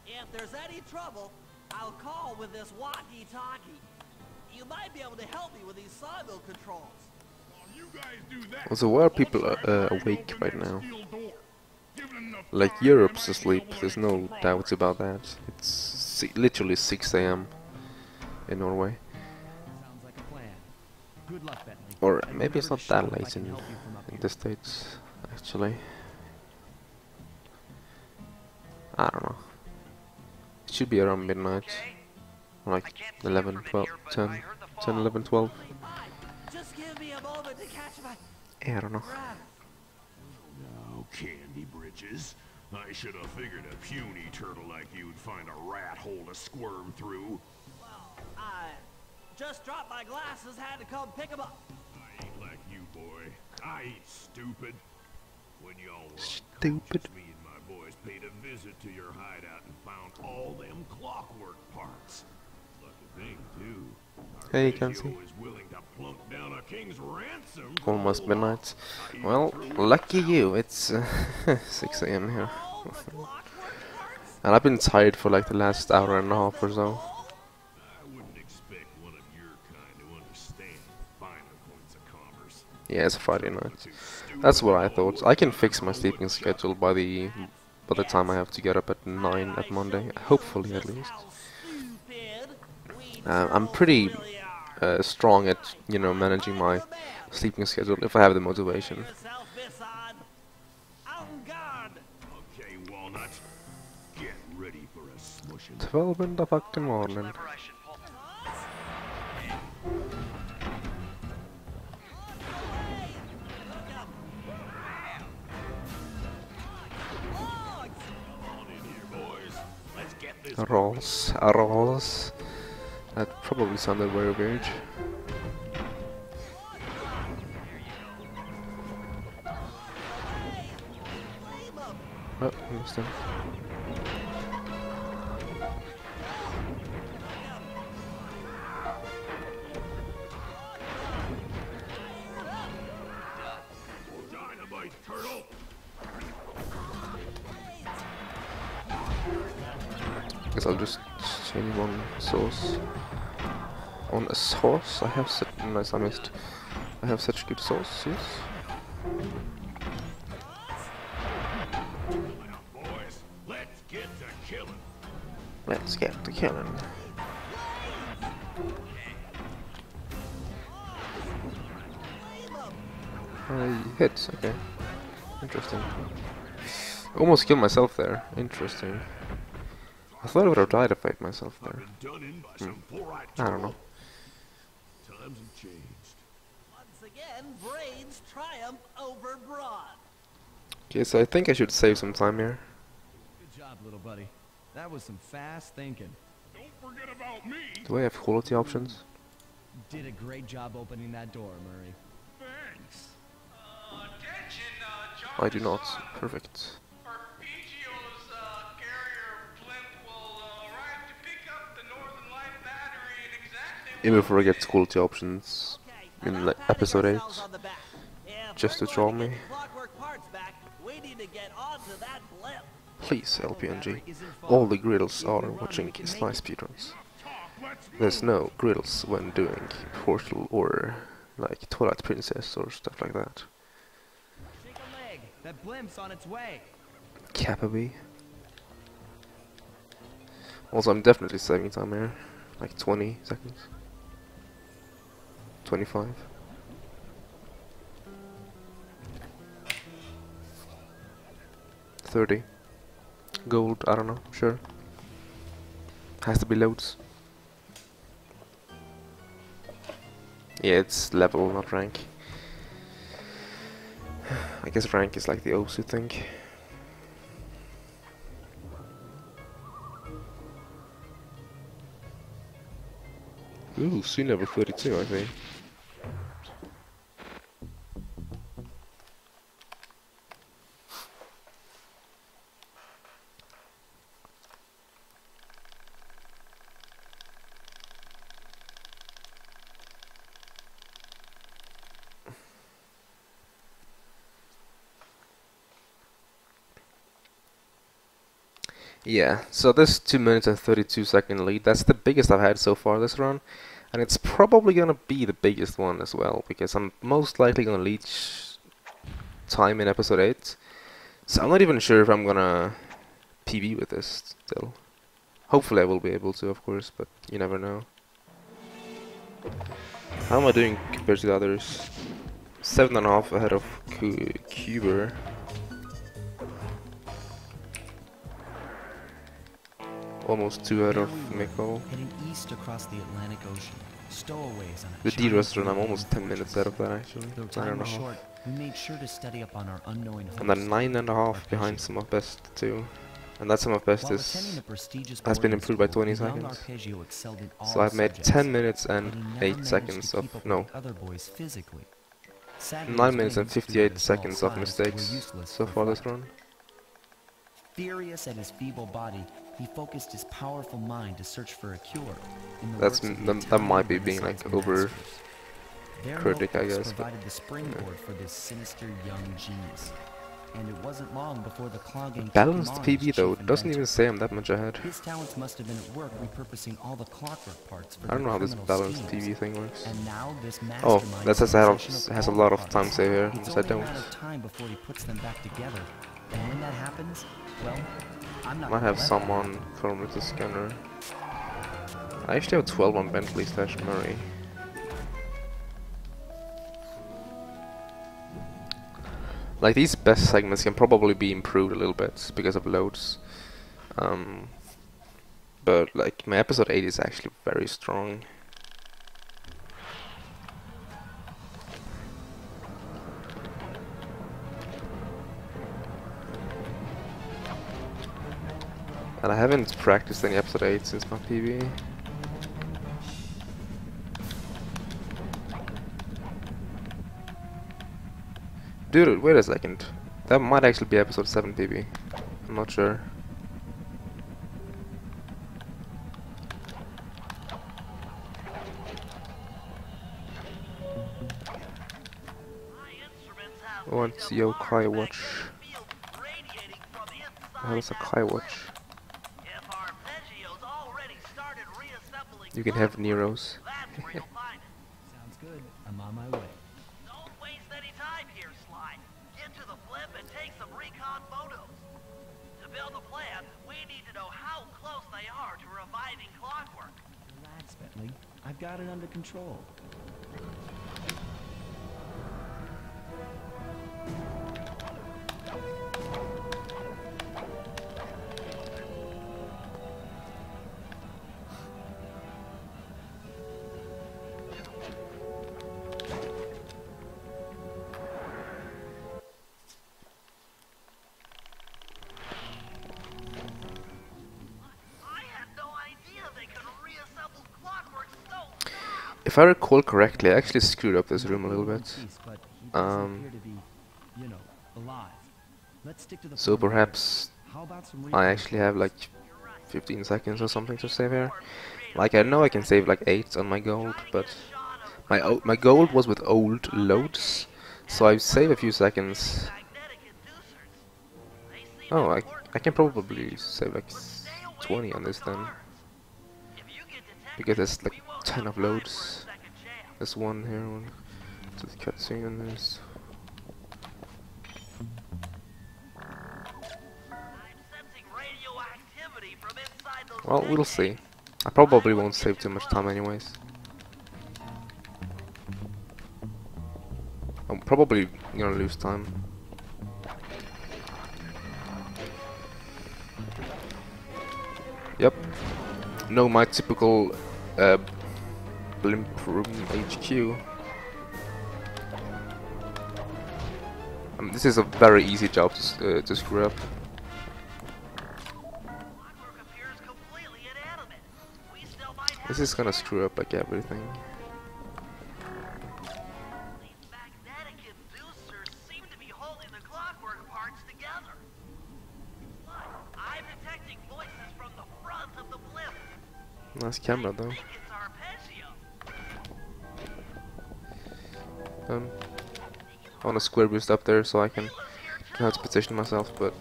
If there's any trouble, I'll call with this walkie-talkie. You might be able to help me with these sawmill controls. While you guys do that, Also, why are people awake right now? Like, Europe's asleep, there's no doubts about that. It's literally 6 AM in Norway. Sounds like a plan. Good luck, Bentley. Or I'd be maybe it's never not to show that if I late can in help you from up here. the States, actually. I don't know. It should be around midnight. Like 11, 12, 10, 10, 11, 12. Just give me a moment to catch my Yeah, I don't know. breath. No, Candy Britches. I should have figured a puny turtle like you'd find a rat hole to squirm through. Well, I just dropped my glasses, had to come pick them up. I ain't like you, boy. I ain't stupid. When y'all were Stupid. unconscious, me and my boys paid a visit to your hideout and found all them Clockwork parts. Lucky thing, too. Our Hey, you can Regio see. is willing to plunk down a king's ransom for Almost the midnight. lot. Well, lucky you, it's 6 AM here. All the Clockwork parts? And I've been tired for like the last hour and a half or so. I wouldn't expect one of your kind to understand finer points of commerce. Yeah, it's Friday night. That's what I thought. I can fix my sleeping schedule by the time I have to get up at 9 at Monday. Hopefully, at least. How stupid we I'm turtles pretty really are. strong at, you know, managing my sleeping schedule if I have the motivation. Yourself, Miss On. En garde. Okay, Walnut. Get ready for a smushing. 12 in the fucking morning. Lever I should pull. On in here, boys. Let's get this. Rolls, rolls. That probably sounded very weird. Oh, understand. Dynamite, turtle. Guess I'll just change one sauce. On a sauce? I have such nice. I missed. I have such good sauce. Yes. Boys, let's get to killing. Let's get to killing. I hit. Okay. Interesting. Almost killed myself there. Interesting. I thought I would have died if I hit myself there. Been done in by some four-eyed I don't know. Times have changed. Once again, brains triumph over brawn. Okay, so I think I should save some time here. Good job, little buddy. That was some fast thinking. Don't forget about me. Do I have quality options? Did a great job opening that door, Murray. Thanks. Attention, I do not. Perfect. Arpeggio's carrier blimp will arrive to pick up the Northern Light battery in exactly Even before I get quality options in like episode 8, just to troll me. Please, LPNG. All the griddles are watching Sly speedruns. There's no griddles when doing Portal or like Twilight Princess or stuff like that. Shake a leg. That blimp's on its way. Capabee. Also, I'm definitely saving time here. Like 20 seconds. 25. 30. Gold, I don't know, sure. Has to be loads. Yeah, it's level, not rank. I guess rank is like the Osu thing. Ooh, soon level 32, I think. Yeah, so this 2 minutes and 32 second lead, that's the biggest I've had so far this run. And it's probably gonna be the biggest one as well, because I'm most likely gonna leech time in episode 8. So I'm not even sure if I'm gonna PB with this still. Hopefully I will be able to, of course, but you never know. How am I doing compared to the others? 7.5 ahead of Cuber. Almost 2 ahead of Mikko. Heading east across the Atlantic Ocean. Stowaways on a The giant D-Rust run, I'm wooden almost 10 minutes ahead of that actually. Though time was short, we made sure to study up on our unknowing host. And then 9.5 behind some of best too. And that some of best has been improved by 20 seconds. So I've made 10 minutes and 8 seconds of, no, 9 minutes and 58 seconds of mistakes so far this run. Furious at his feeble body, he focused his powerful mind to search for a cure. That might be being like over critic, I guess. But, provided the springboard for this sinister young genius. And it wasn't long before the clogging balanced PB though, it doesn't even say I'm that much ahead. His talents must have been at work repurposing all the Clockwork parts for I don't know how this balanced schemes. PB thing works. And now this Oh, mastermind that says is it has a lot of time save here, It's which I only a don't. matter of time before he puts them back together. And when that happens, well, I'm not Might have gonna let someone from with the scanner. I actually have 12 on Bentley / Murray. Like these best segments can probably be improved a little bit because of loads. But like my episode 8 is actually very strong. And I haven't practiced any episode 8 since my PB. Dude, wait a second. That might actually be episode 7 PB. I'm not sure. What's Yo Kai Watch? What is a Kai Watch? You can have Neros. Sounds good. I'm on my way. Don't waste any time here, Sly. Get to the flip and take some recon photos. To build a plan, we need to know how close they are to reviving Clockwork. Relax, Bentley. I've got it under control. If I recall correctly, I actually screwed up this room a little bit. But he does appear to be, you know, alive. Let's stick to the So formula. perhaps How about some I replay actually have calls? like 15 seconds or something to save here. Like I know I can save like 8 on my gold, but my gold was with old loads, so I save a few seconds. Oh, I can probably save like 20 on this then, because there's like 10 of loads. There's one here, one to the cutscene, and there's. Well, we'll see. I probably won't save too much time anyways. I'm probably gonna lose time. Yep. No, my typical blimp room HQ. This is a very easy job to screw up. This is gonna screw up like everything. Magnetic inducers seem to be holding the clockwork parts together. Look, I'm detecting voices from the front of the blimp. Nice camera though. I think it's arpeggio. I want a square boost up there so I can know how to position myself, but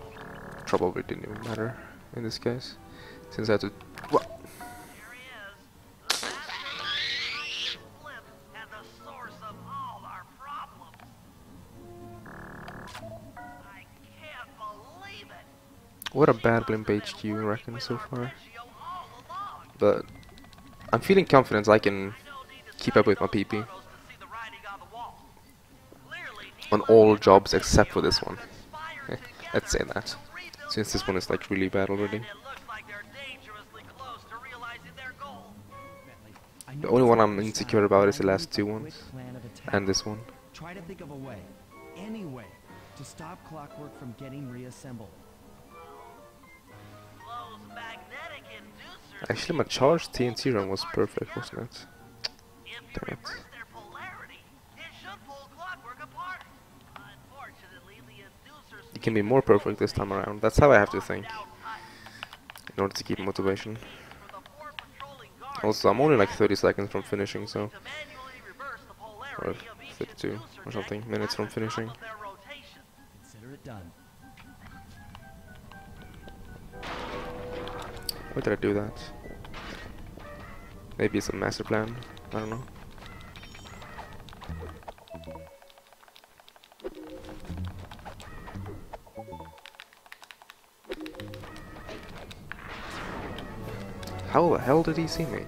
probably didn't even matter in this case, since I had to. What? Here he is, the mastermind behind this blimp and the source of all our problems. I can't believe it. What a bad blimp HQ I reckon so far. But I'm feeling confident I can keep up with my PP on all jobs except for this one. Let's say that, since this one is like really bad already. The only one I'm insecure about is the last two ones, and this one. Try to think of a way, any way, to stop Clockwork from getting reassembled. Actually, my charged TNT run was perfect, wasn't it? Damn it. It can be more perfect this time around. That's how I have to think, in order to keep motivation. Also, I'm only like 30 seconds from finishing, so... Or 32 or something minutes from finishing. Consider it done. Why did I do that? Maybe it's a master plan. I don't know. How the hell did he see me?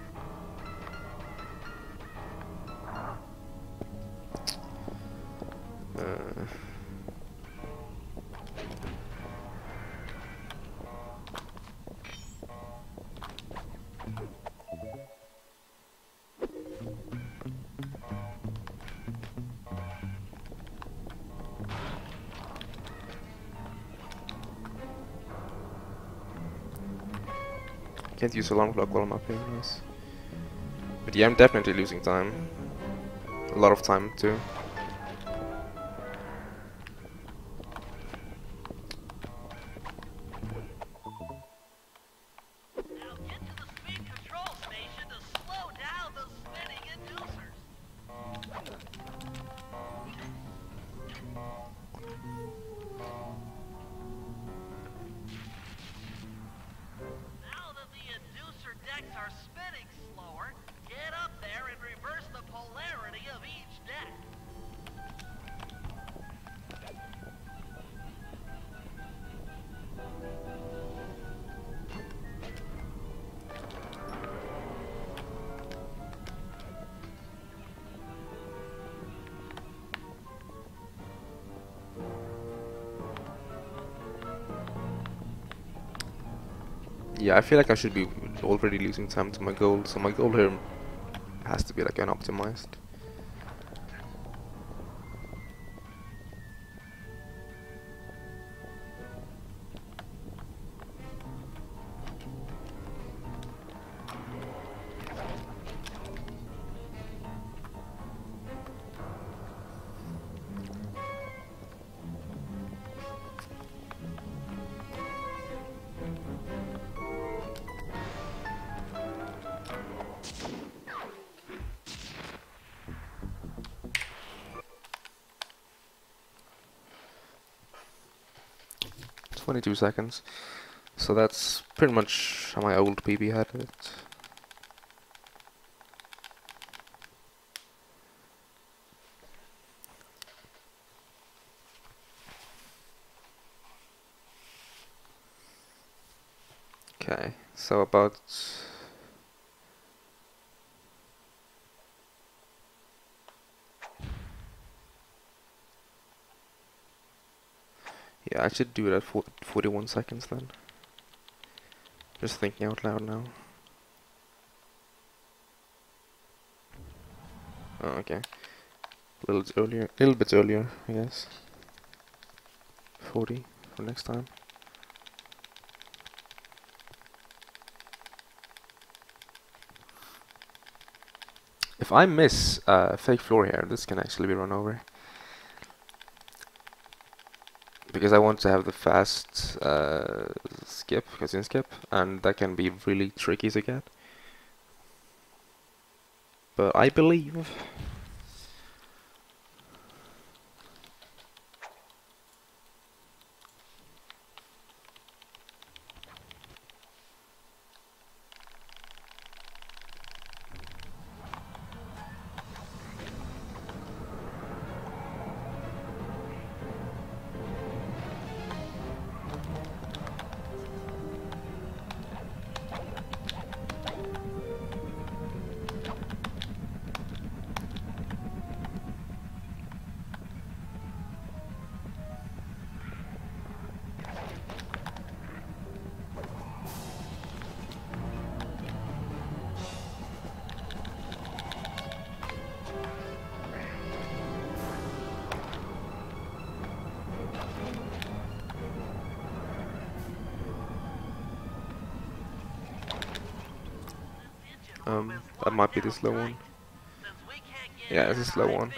Can't use alarm clock while I'm up here, nice. But yeah, I'm definitely losing time. A lot of time too. Now get to the speed control station to slow down the spinning inducers. Now that the inducer decks are spinning slower, get up there and reverse the polarity of each deck. Yeah, I feel like I should be already losing time to my goal, so my goal here has to be like unoptimized. 22 seconds. So that's pretty much how my old PB had it. Okay, so about yeah, I should do it at 41 seconds then. Just thinking out loud now. Oh, okay. A little bit earlier, I guess. 40 for next time. If I miss fake floor here, this can actually be run over. Because I want to have the fast cutscene skip, and that can be really tricky to get. But I believe. That might be the slow one. Yeah, it's a slow one.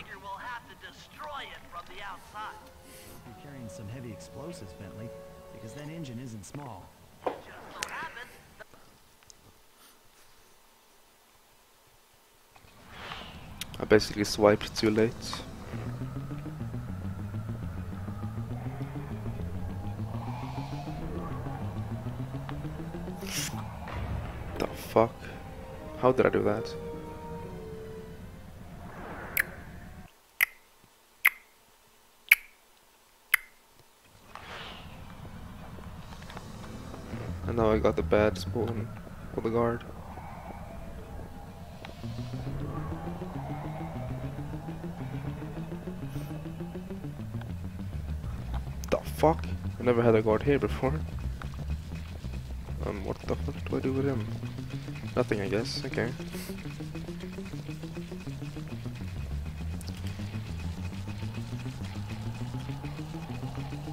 You're carrying some heavy explosives, Bentley, because that engine isn't small. I basically swiped too late. The fuck? How did I do that? And now I got the bad spawn for the guard. The fuck? I never had a guard here before. What the fuck do I do with him? Nothing, I guess. Okay.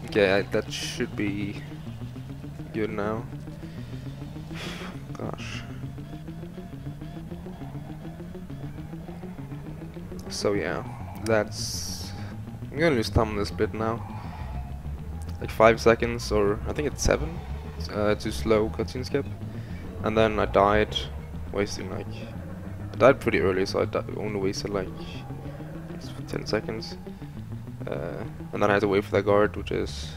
Okay, that should be good now. Gosh. So yeah, that's... I'm gonna lose time on this bit now. Like 5 seconds, or I think it's 7. Too slow cutscene skip. And then I died, wasting like... I died pretty early, so I only wasted like 10 seconds. And then I had to wait for that guard, which is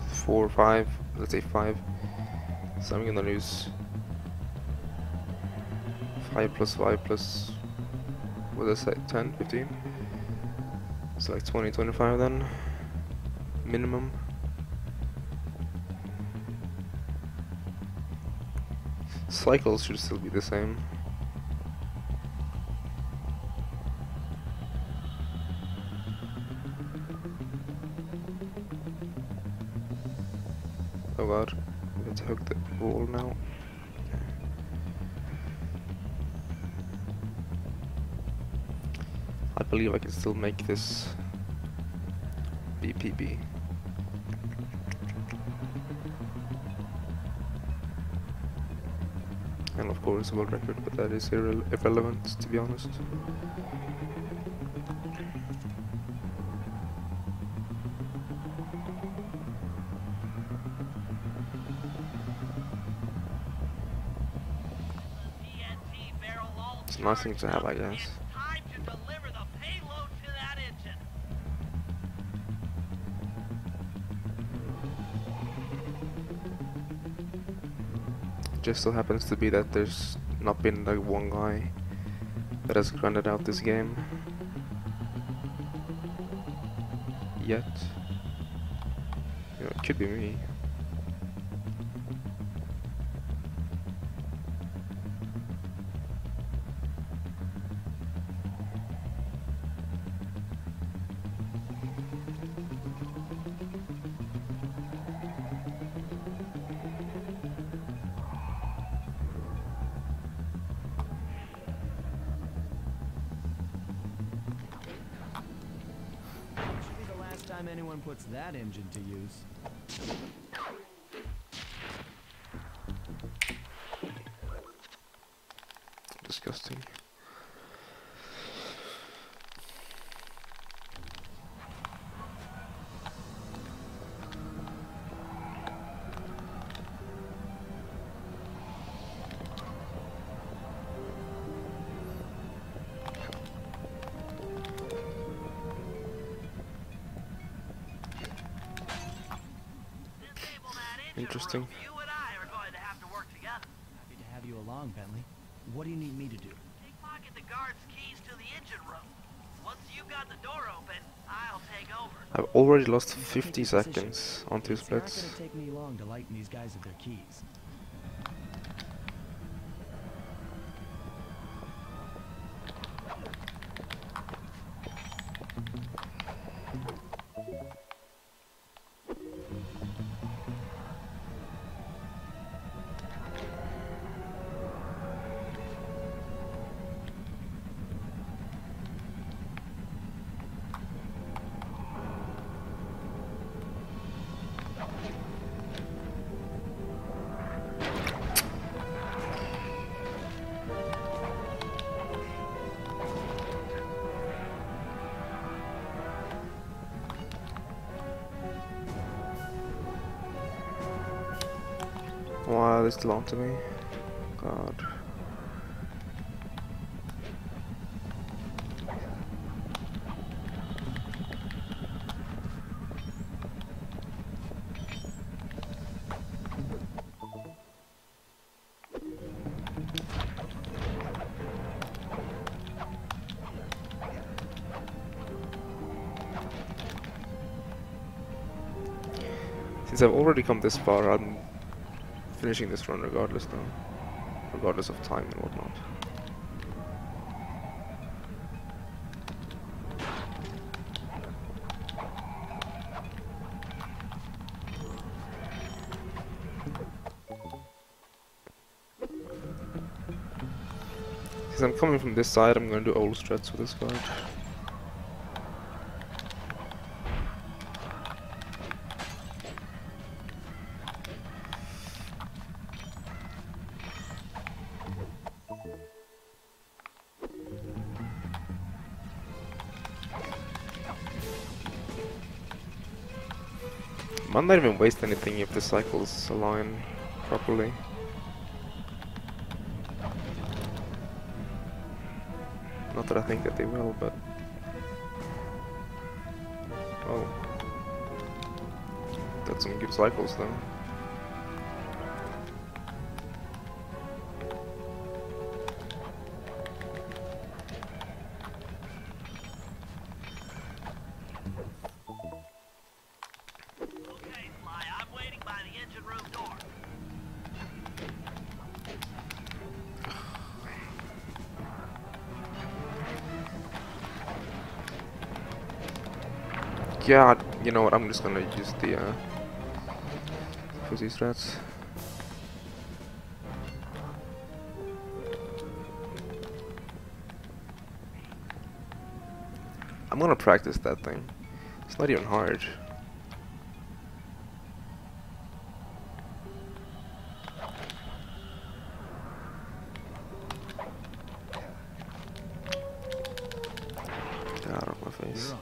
4 or 5, let's say 5. So I'm gonna lose 5 plus 5 plus, what did I say, 10, 15? So like 20, 25 then, minimum. Cycles should still be the same. Oh god, we have to hook the wall now. I believe I can still make this BPB. And of course world record, but that is irrelevant, to be honest. It's a nice thing to have, I guess. Just so happens to be that there's not been like one guy that has grinded out this game yet. You know, it could be me. Should be the last time anyone puts that engine to use. Disgusting. Disable that engine Interesting. room. You and I are going to have to work together. Happy to have you along, Bentley. What do you need me to do? Pickpocket the guard's keys to the engine room. Once you've got the door open, I'll take over. I've already lost You take 50 your position. seconds on 2 It's not splits. gonna take me long to lighten these guys of their keys. Wow, they still on to me. God. Since I've already come this far, I'm finishing this run regardless now. Regardless of time and whatnot. Since I'm coming from this side, I'm going to do old strats with this guard. Might not even waste anything if the cycles align properly. Not that I think that they will, but... Oh. Got some good cycles though. Okay, Sly, I'm waiting by the engine room door. Yeah, you know what, I'm just gonna use the fuzzy strats. I'm gonna practice that thing. It's not even hard. Get out of my face.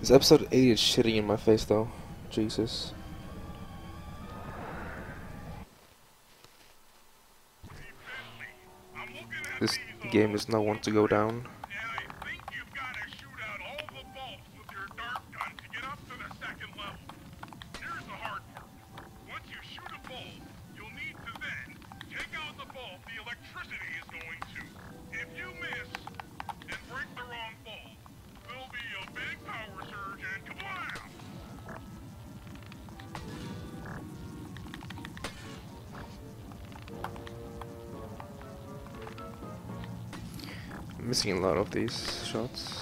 This episode 80 is shitting in my face though. Jesus. This game does not want to go down. And I think you've got to shoot out all the bolts with your dart gun to get up to the second level. Here's the hard part. Once you shoot a bolt, electricity is going to. If you miss and break the wrong bulb, there'll be a big power surge and kablam! I'm missing a lot of these shots.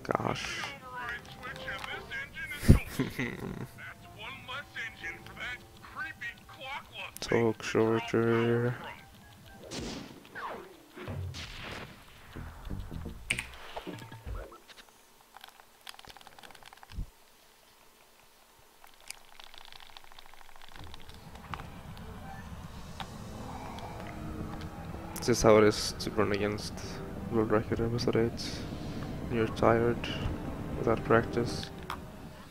Gosh. Talk shorter. This is how it is to run against World Record Episode 8. You're tired without practice. That's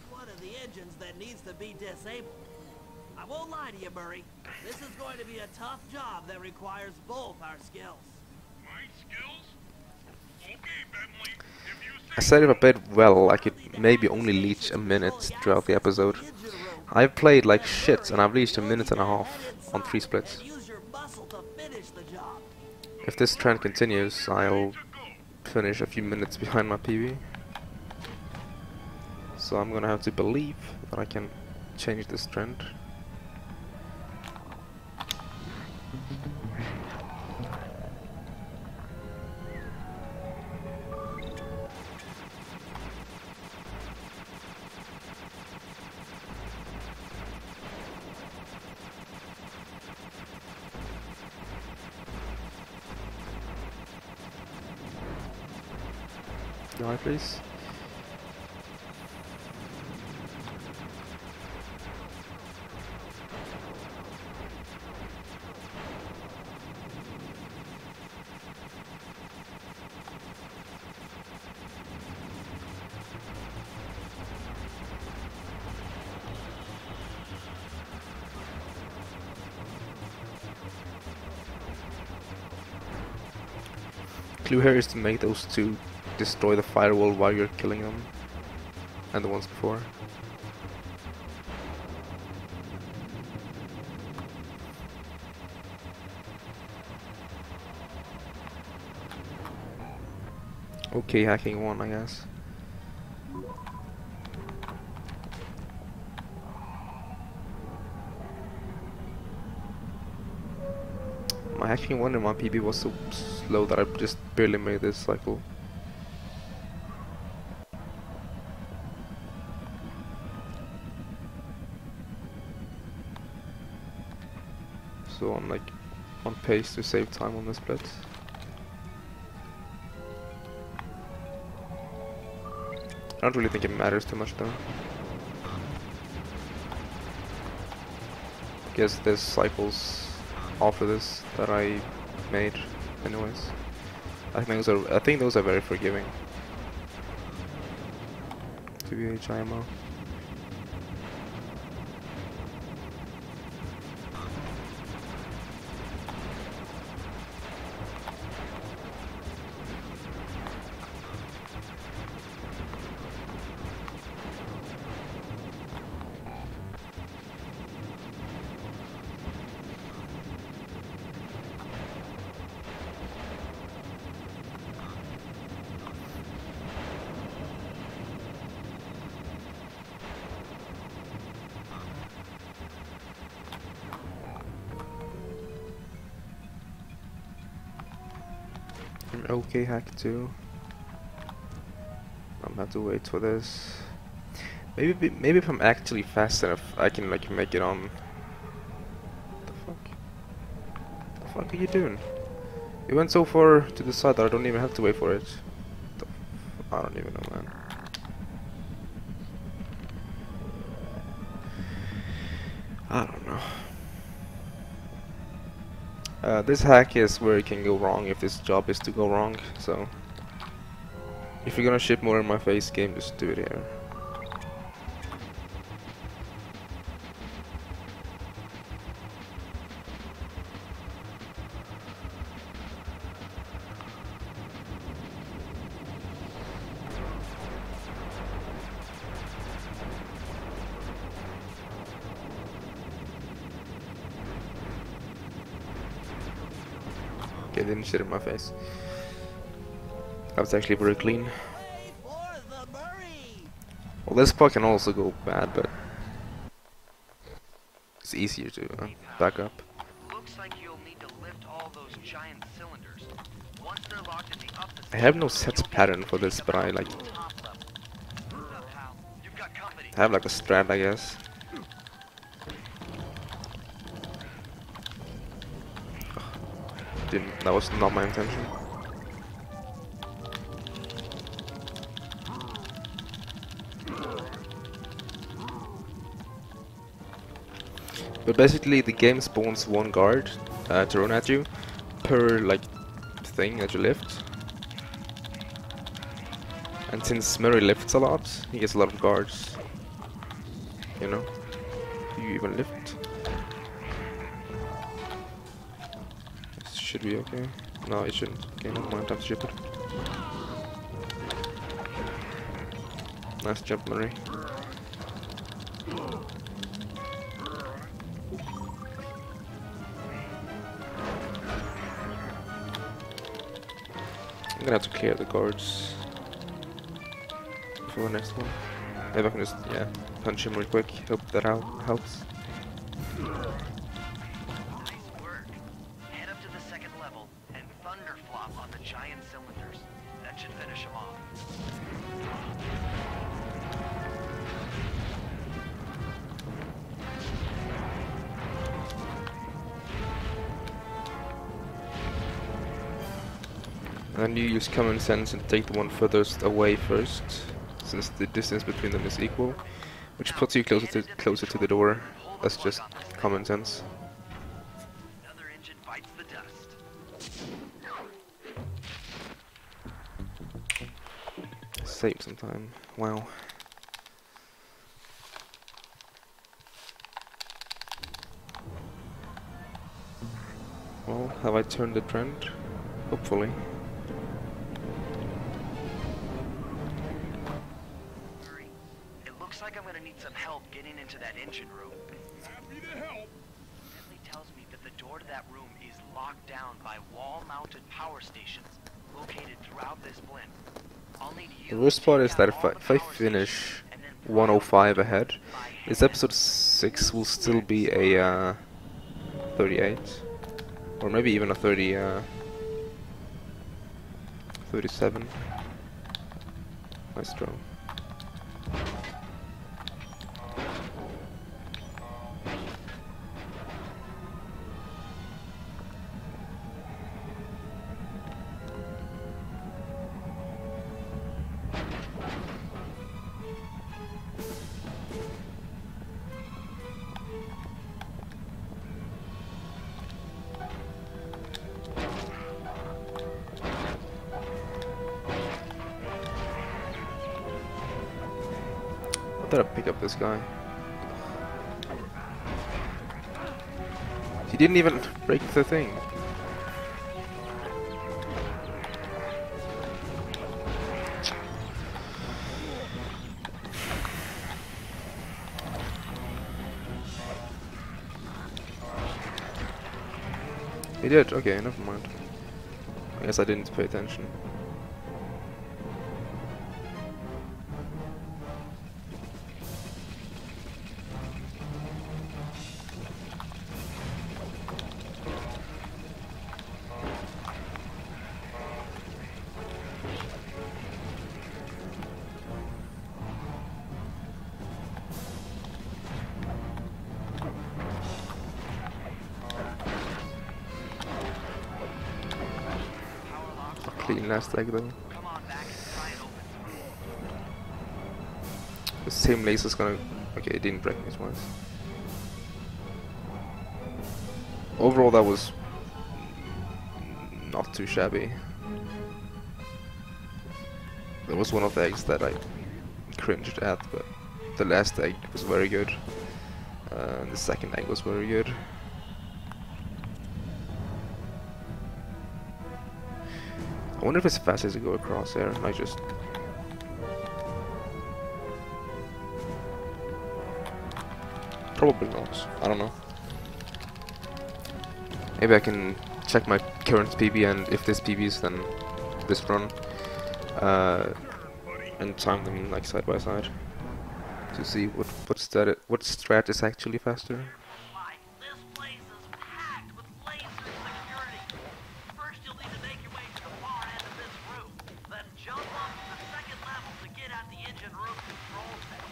one of the engines that needs to be disabled. I won't lie to you, Murray. This is going to be a tough job that requires both our skills. My skills? Okay, Bentley. If you say I said if I played well, I could maybe only leech a minute throughout the episode. I've played like shit and I've leached a minute and a half on 3 splits. If this trend continues, I'll finish a few minutes behind my PB. So I'm gonna have to believe that I can change this trend. Die, please. Clue here is to make those two destroy the firewall while you're killing them, and the ones before. Okay, hacking one, I guess. My hacking one in my PB was so slow that I just barely made this cycle. So I'm like on pace to save time on the split. I don't really think it matters too much though. I guess there's cycles after this that I made anyways. I think those are very forgiving. 2H IMO. Okay, hack 2. I'm gonna have to wait for this. Maybe if I'm actually fast enough, I can like make it on. The fuck? The fuck are you doing? You went so far to the side that I don't even have to wait for it. I don't even know, man. I don't know. This hack is where it can go wrong if this job is to go wrong, so if you're gonna ship more in my face game, just do it here. Okay, didn't shit in my face. That was actually very clean. Well, this part can also go bad, but it's easier to back up. Looks like you'll need to lift all those giant cylinders. Once they're locked in the upper I have no set pattern for this, but I like have like a strat, I guess. That was not my intention. But basically the game spawns one guard to run at you per like thing that you lift. And since Murray lifts a lot, he gets a lot of guards. You know? Do you even lift? Should be okay. No, it shouldn't. Okay, never mind, I'm stupid. Nice jump, Murray. I'm gonna have to clear the guards for the next one. Maybe I can just, yeah, punch him real quick. Hope that helps. And you use common sense and take the one furthest away first, since the distance between them is equal, which puts you closer to the door. That's just common sense. Another engine bites the dust. Save some time. Wow. Well, have I turned the trend? Hopefully. Looks like I'm gonna need some help getting into that engine room. Happy to help. Bentley tells me that the door to that room is locked down by wall-mounted power stations located throughout this blimp. I'll need you. The worst part is that if I finish 105 ahead, this episode 6 will still be a 38, or maybe even a 37. Nice throw. I thought I'd pick up this guy. He didn't even break the thing. He did? Okay, never mind. I guess I didn't pay attention. clean last egg though. Come on back and pry it open through. The same laser's gonna... Okay, it didn't break me twice. Overall that was not too shabby. There was one of the eggs that I cringed at, but the last egg was very good. The second egg was very good. I wonder if it's faster to go across there. I just... Probably not. I don't know. Maybe I can check my current PB, and if this PB is then this run, and time them like side by side to see what strat is actually faster. This place is packed with laser security. First, you'll need to make your way to the far end of this room, then jump up to the second level to get at the engine room control center.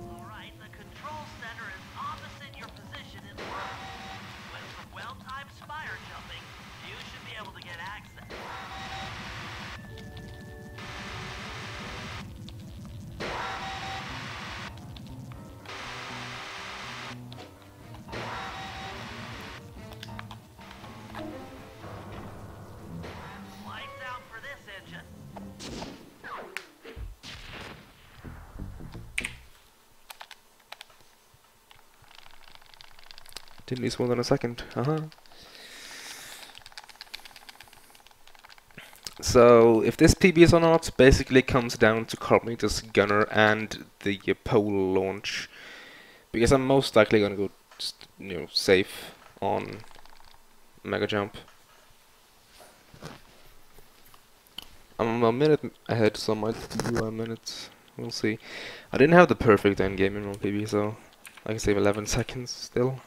Alright, the control center is opposite your position in the room. With some well-timed spire jumping, you should be able to get access. Lights out for this engine. Didn't lose more than a second. So if this PB is or not basically comes down to Carpenter's gunner and the pole launch, because I'm most likely gonna go just, safe on Mega Jump. I'm a minute ahead, so I might do a minute. We'll see. I didn't have the perfect endgame in my PB, so I can save 11 seconds still.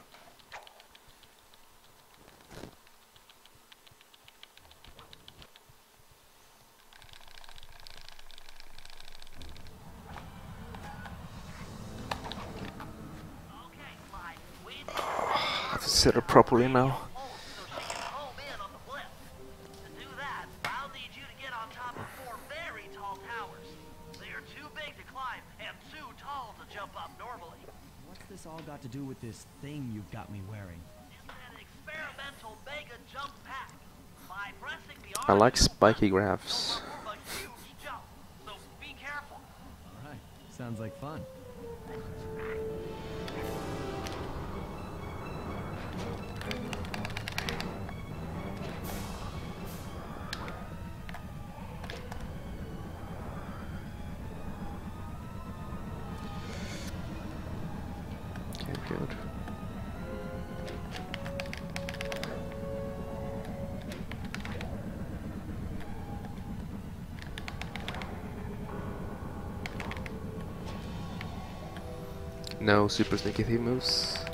I have to set her properly now. What's this all got to do with this thing you've got me wearing? It's an experimental mega jump pack. By pressing the I like R, spiky graphs. you'll perform a huge jump, so be careful. Alright, sounds like fun. Okay, good. No super sneaky thief moves.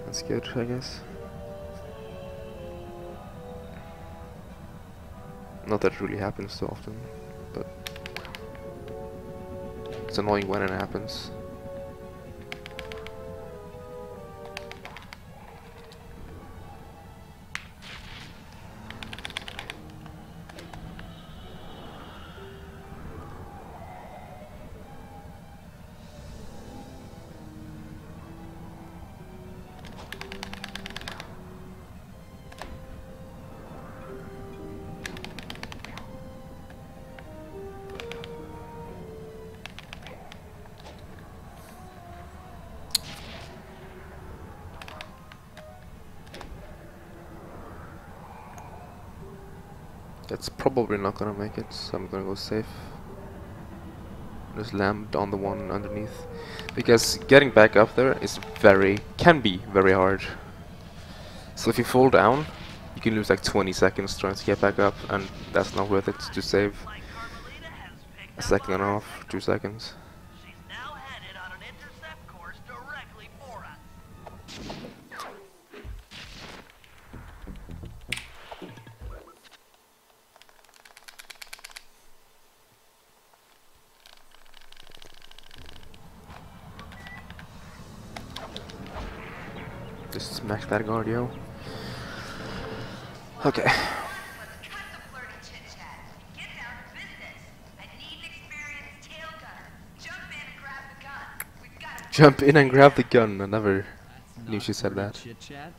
That's good, I guess. Not that it really happens so often, but it's annoying when it happens. That's probably not gonna make it, so I'm gonna go safe. Just land on the one underneath, because getting back up there is can be very hard. So if you fall down, you can lose like 20 seconds trying to get back up, and that's not worth it to save a second and a half, 2 seconds. She's now headed on an intercept course directly Just smack that guard, yo. Okay. Jump in and grab the gun. I never knew she said that. Chit chat.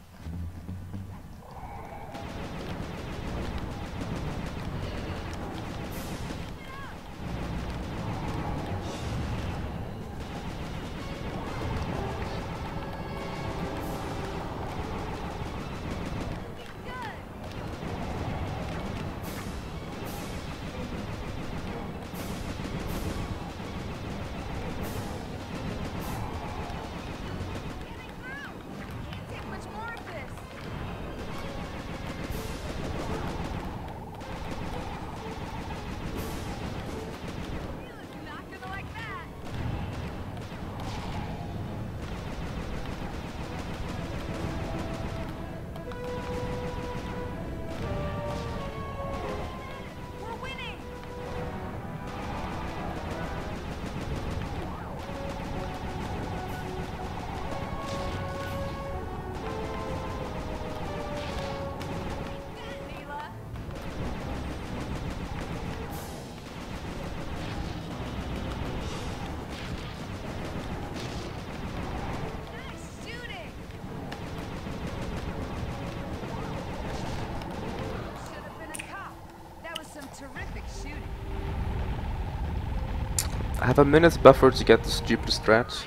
I have a minute's buffer to get the stupid strats.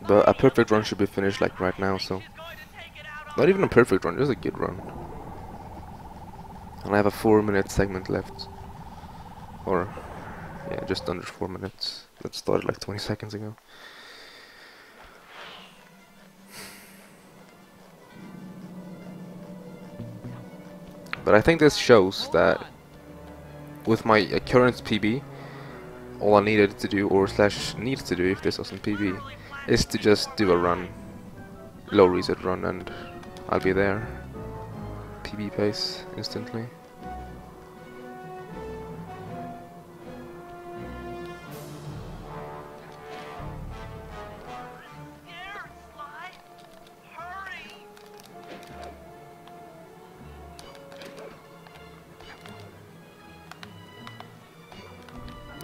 But a perfect run should be finished like right now, so... Not even a perfect run, just a good run. And I have a 4-minute segment left. Or... yeah, just under 4 minutes. That started like 20 seconds ago. But I think this shows that with my current PB, all I needed to do, or slash needs to do if this wasn't PB, is to just do a run, low reset run, and I'll be there. PB pace instantly.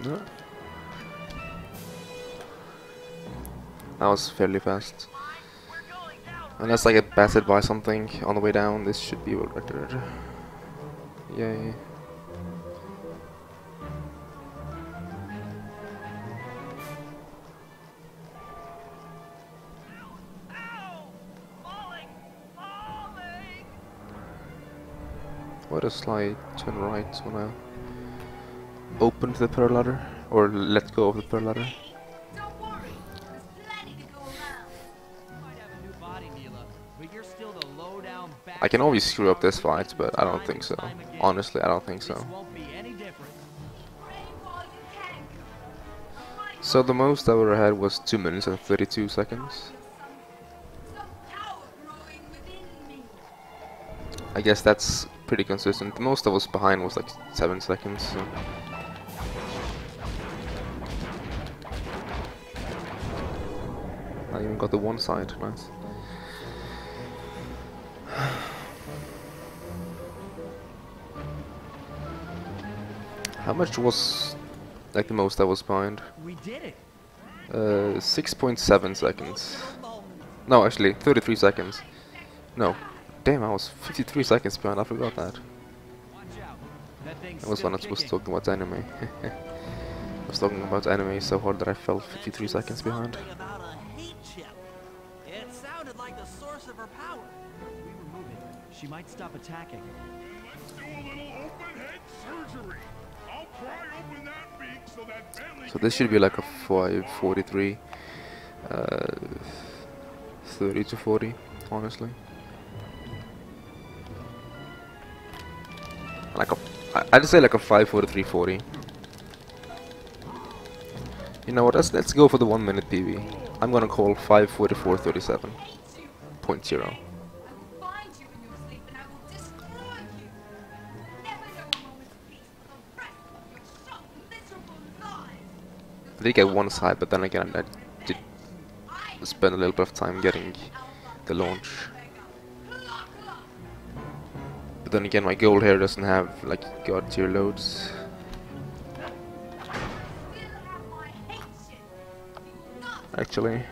No. That was fairly fast. Unless I get battered by something on the way down, this should be world record. Yay. Why does slide turn right when I open to the pearl ladder? Or let go of the pearl ladder? I can always screw up this fight, but I don't think so. Honestly, I don't think so. So the most I ever had was 2 minutes and 32 seconds. I guess that's pretty consistent. The most I was behind was like 7 seconds. So. I even got the one side, nice. How much was like the most I was behind? We did it. 6.7 seconds. No, actually 33 seconds. No. Damn, I was 53 seconds behind, I forgot that. I was not supposed to talk about anime. I was talking about anime so hard that I fell 53 seconds behind. It sounded like the source of her power. If we remove it, she might stop attacking. Let's do a little open head surgery. I'll pry open that beak so that Bentley So this should be like a 5:43, 30 to 40, honestly. Like a, I'd say like a 5:43:40. You know what? Let's go for the 1 minute PV. I'm gonna call 5:44:37.0. Find you in your sleep and I will destroy you. Never know a moment's peace for the rest of your short, miserable lives. I did get one side, but then again I did spend a little bit of time getting the launch. But then again, my goal here doesn't have like god tier loads. Actually,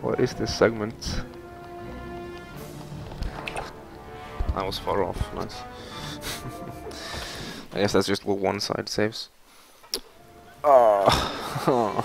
what is this segment? I was far off. Nice. I guess that's just what one side saves. Oh.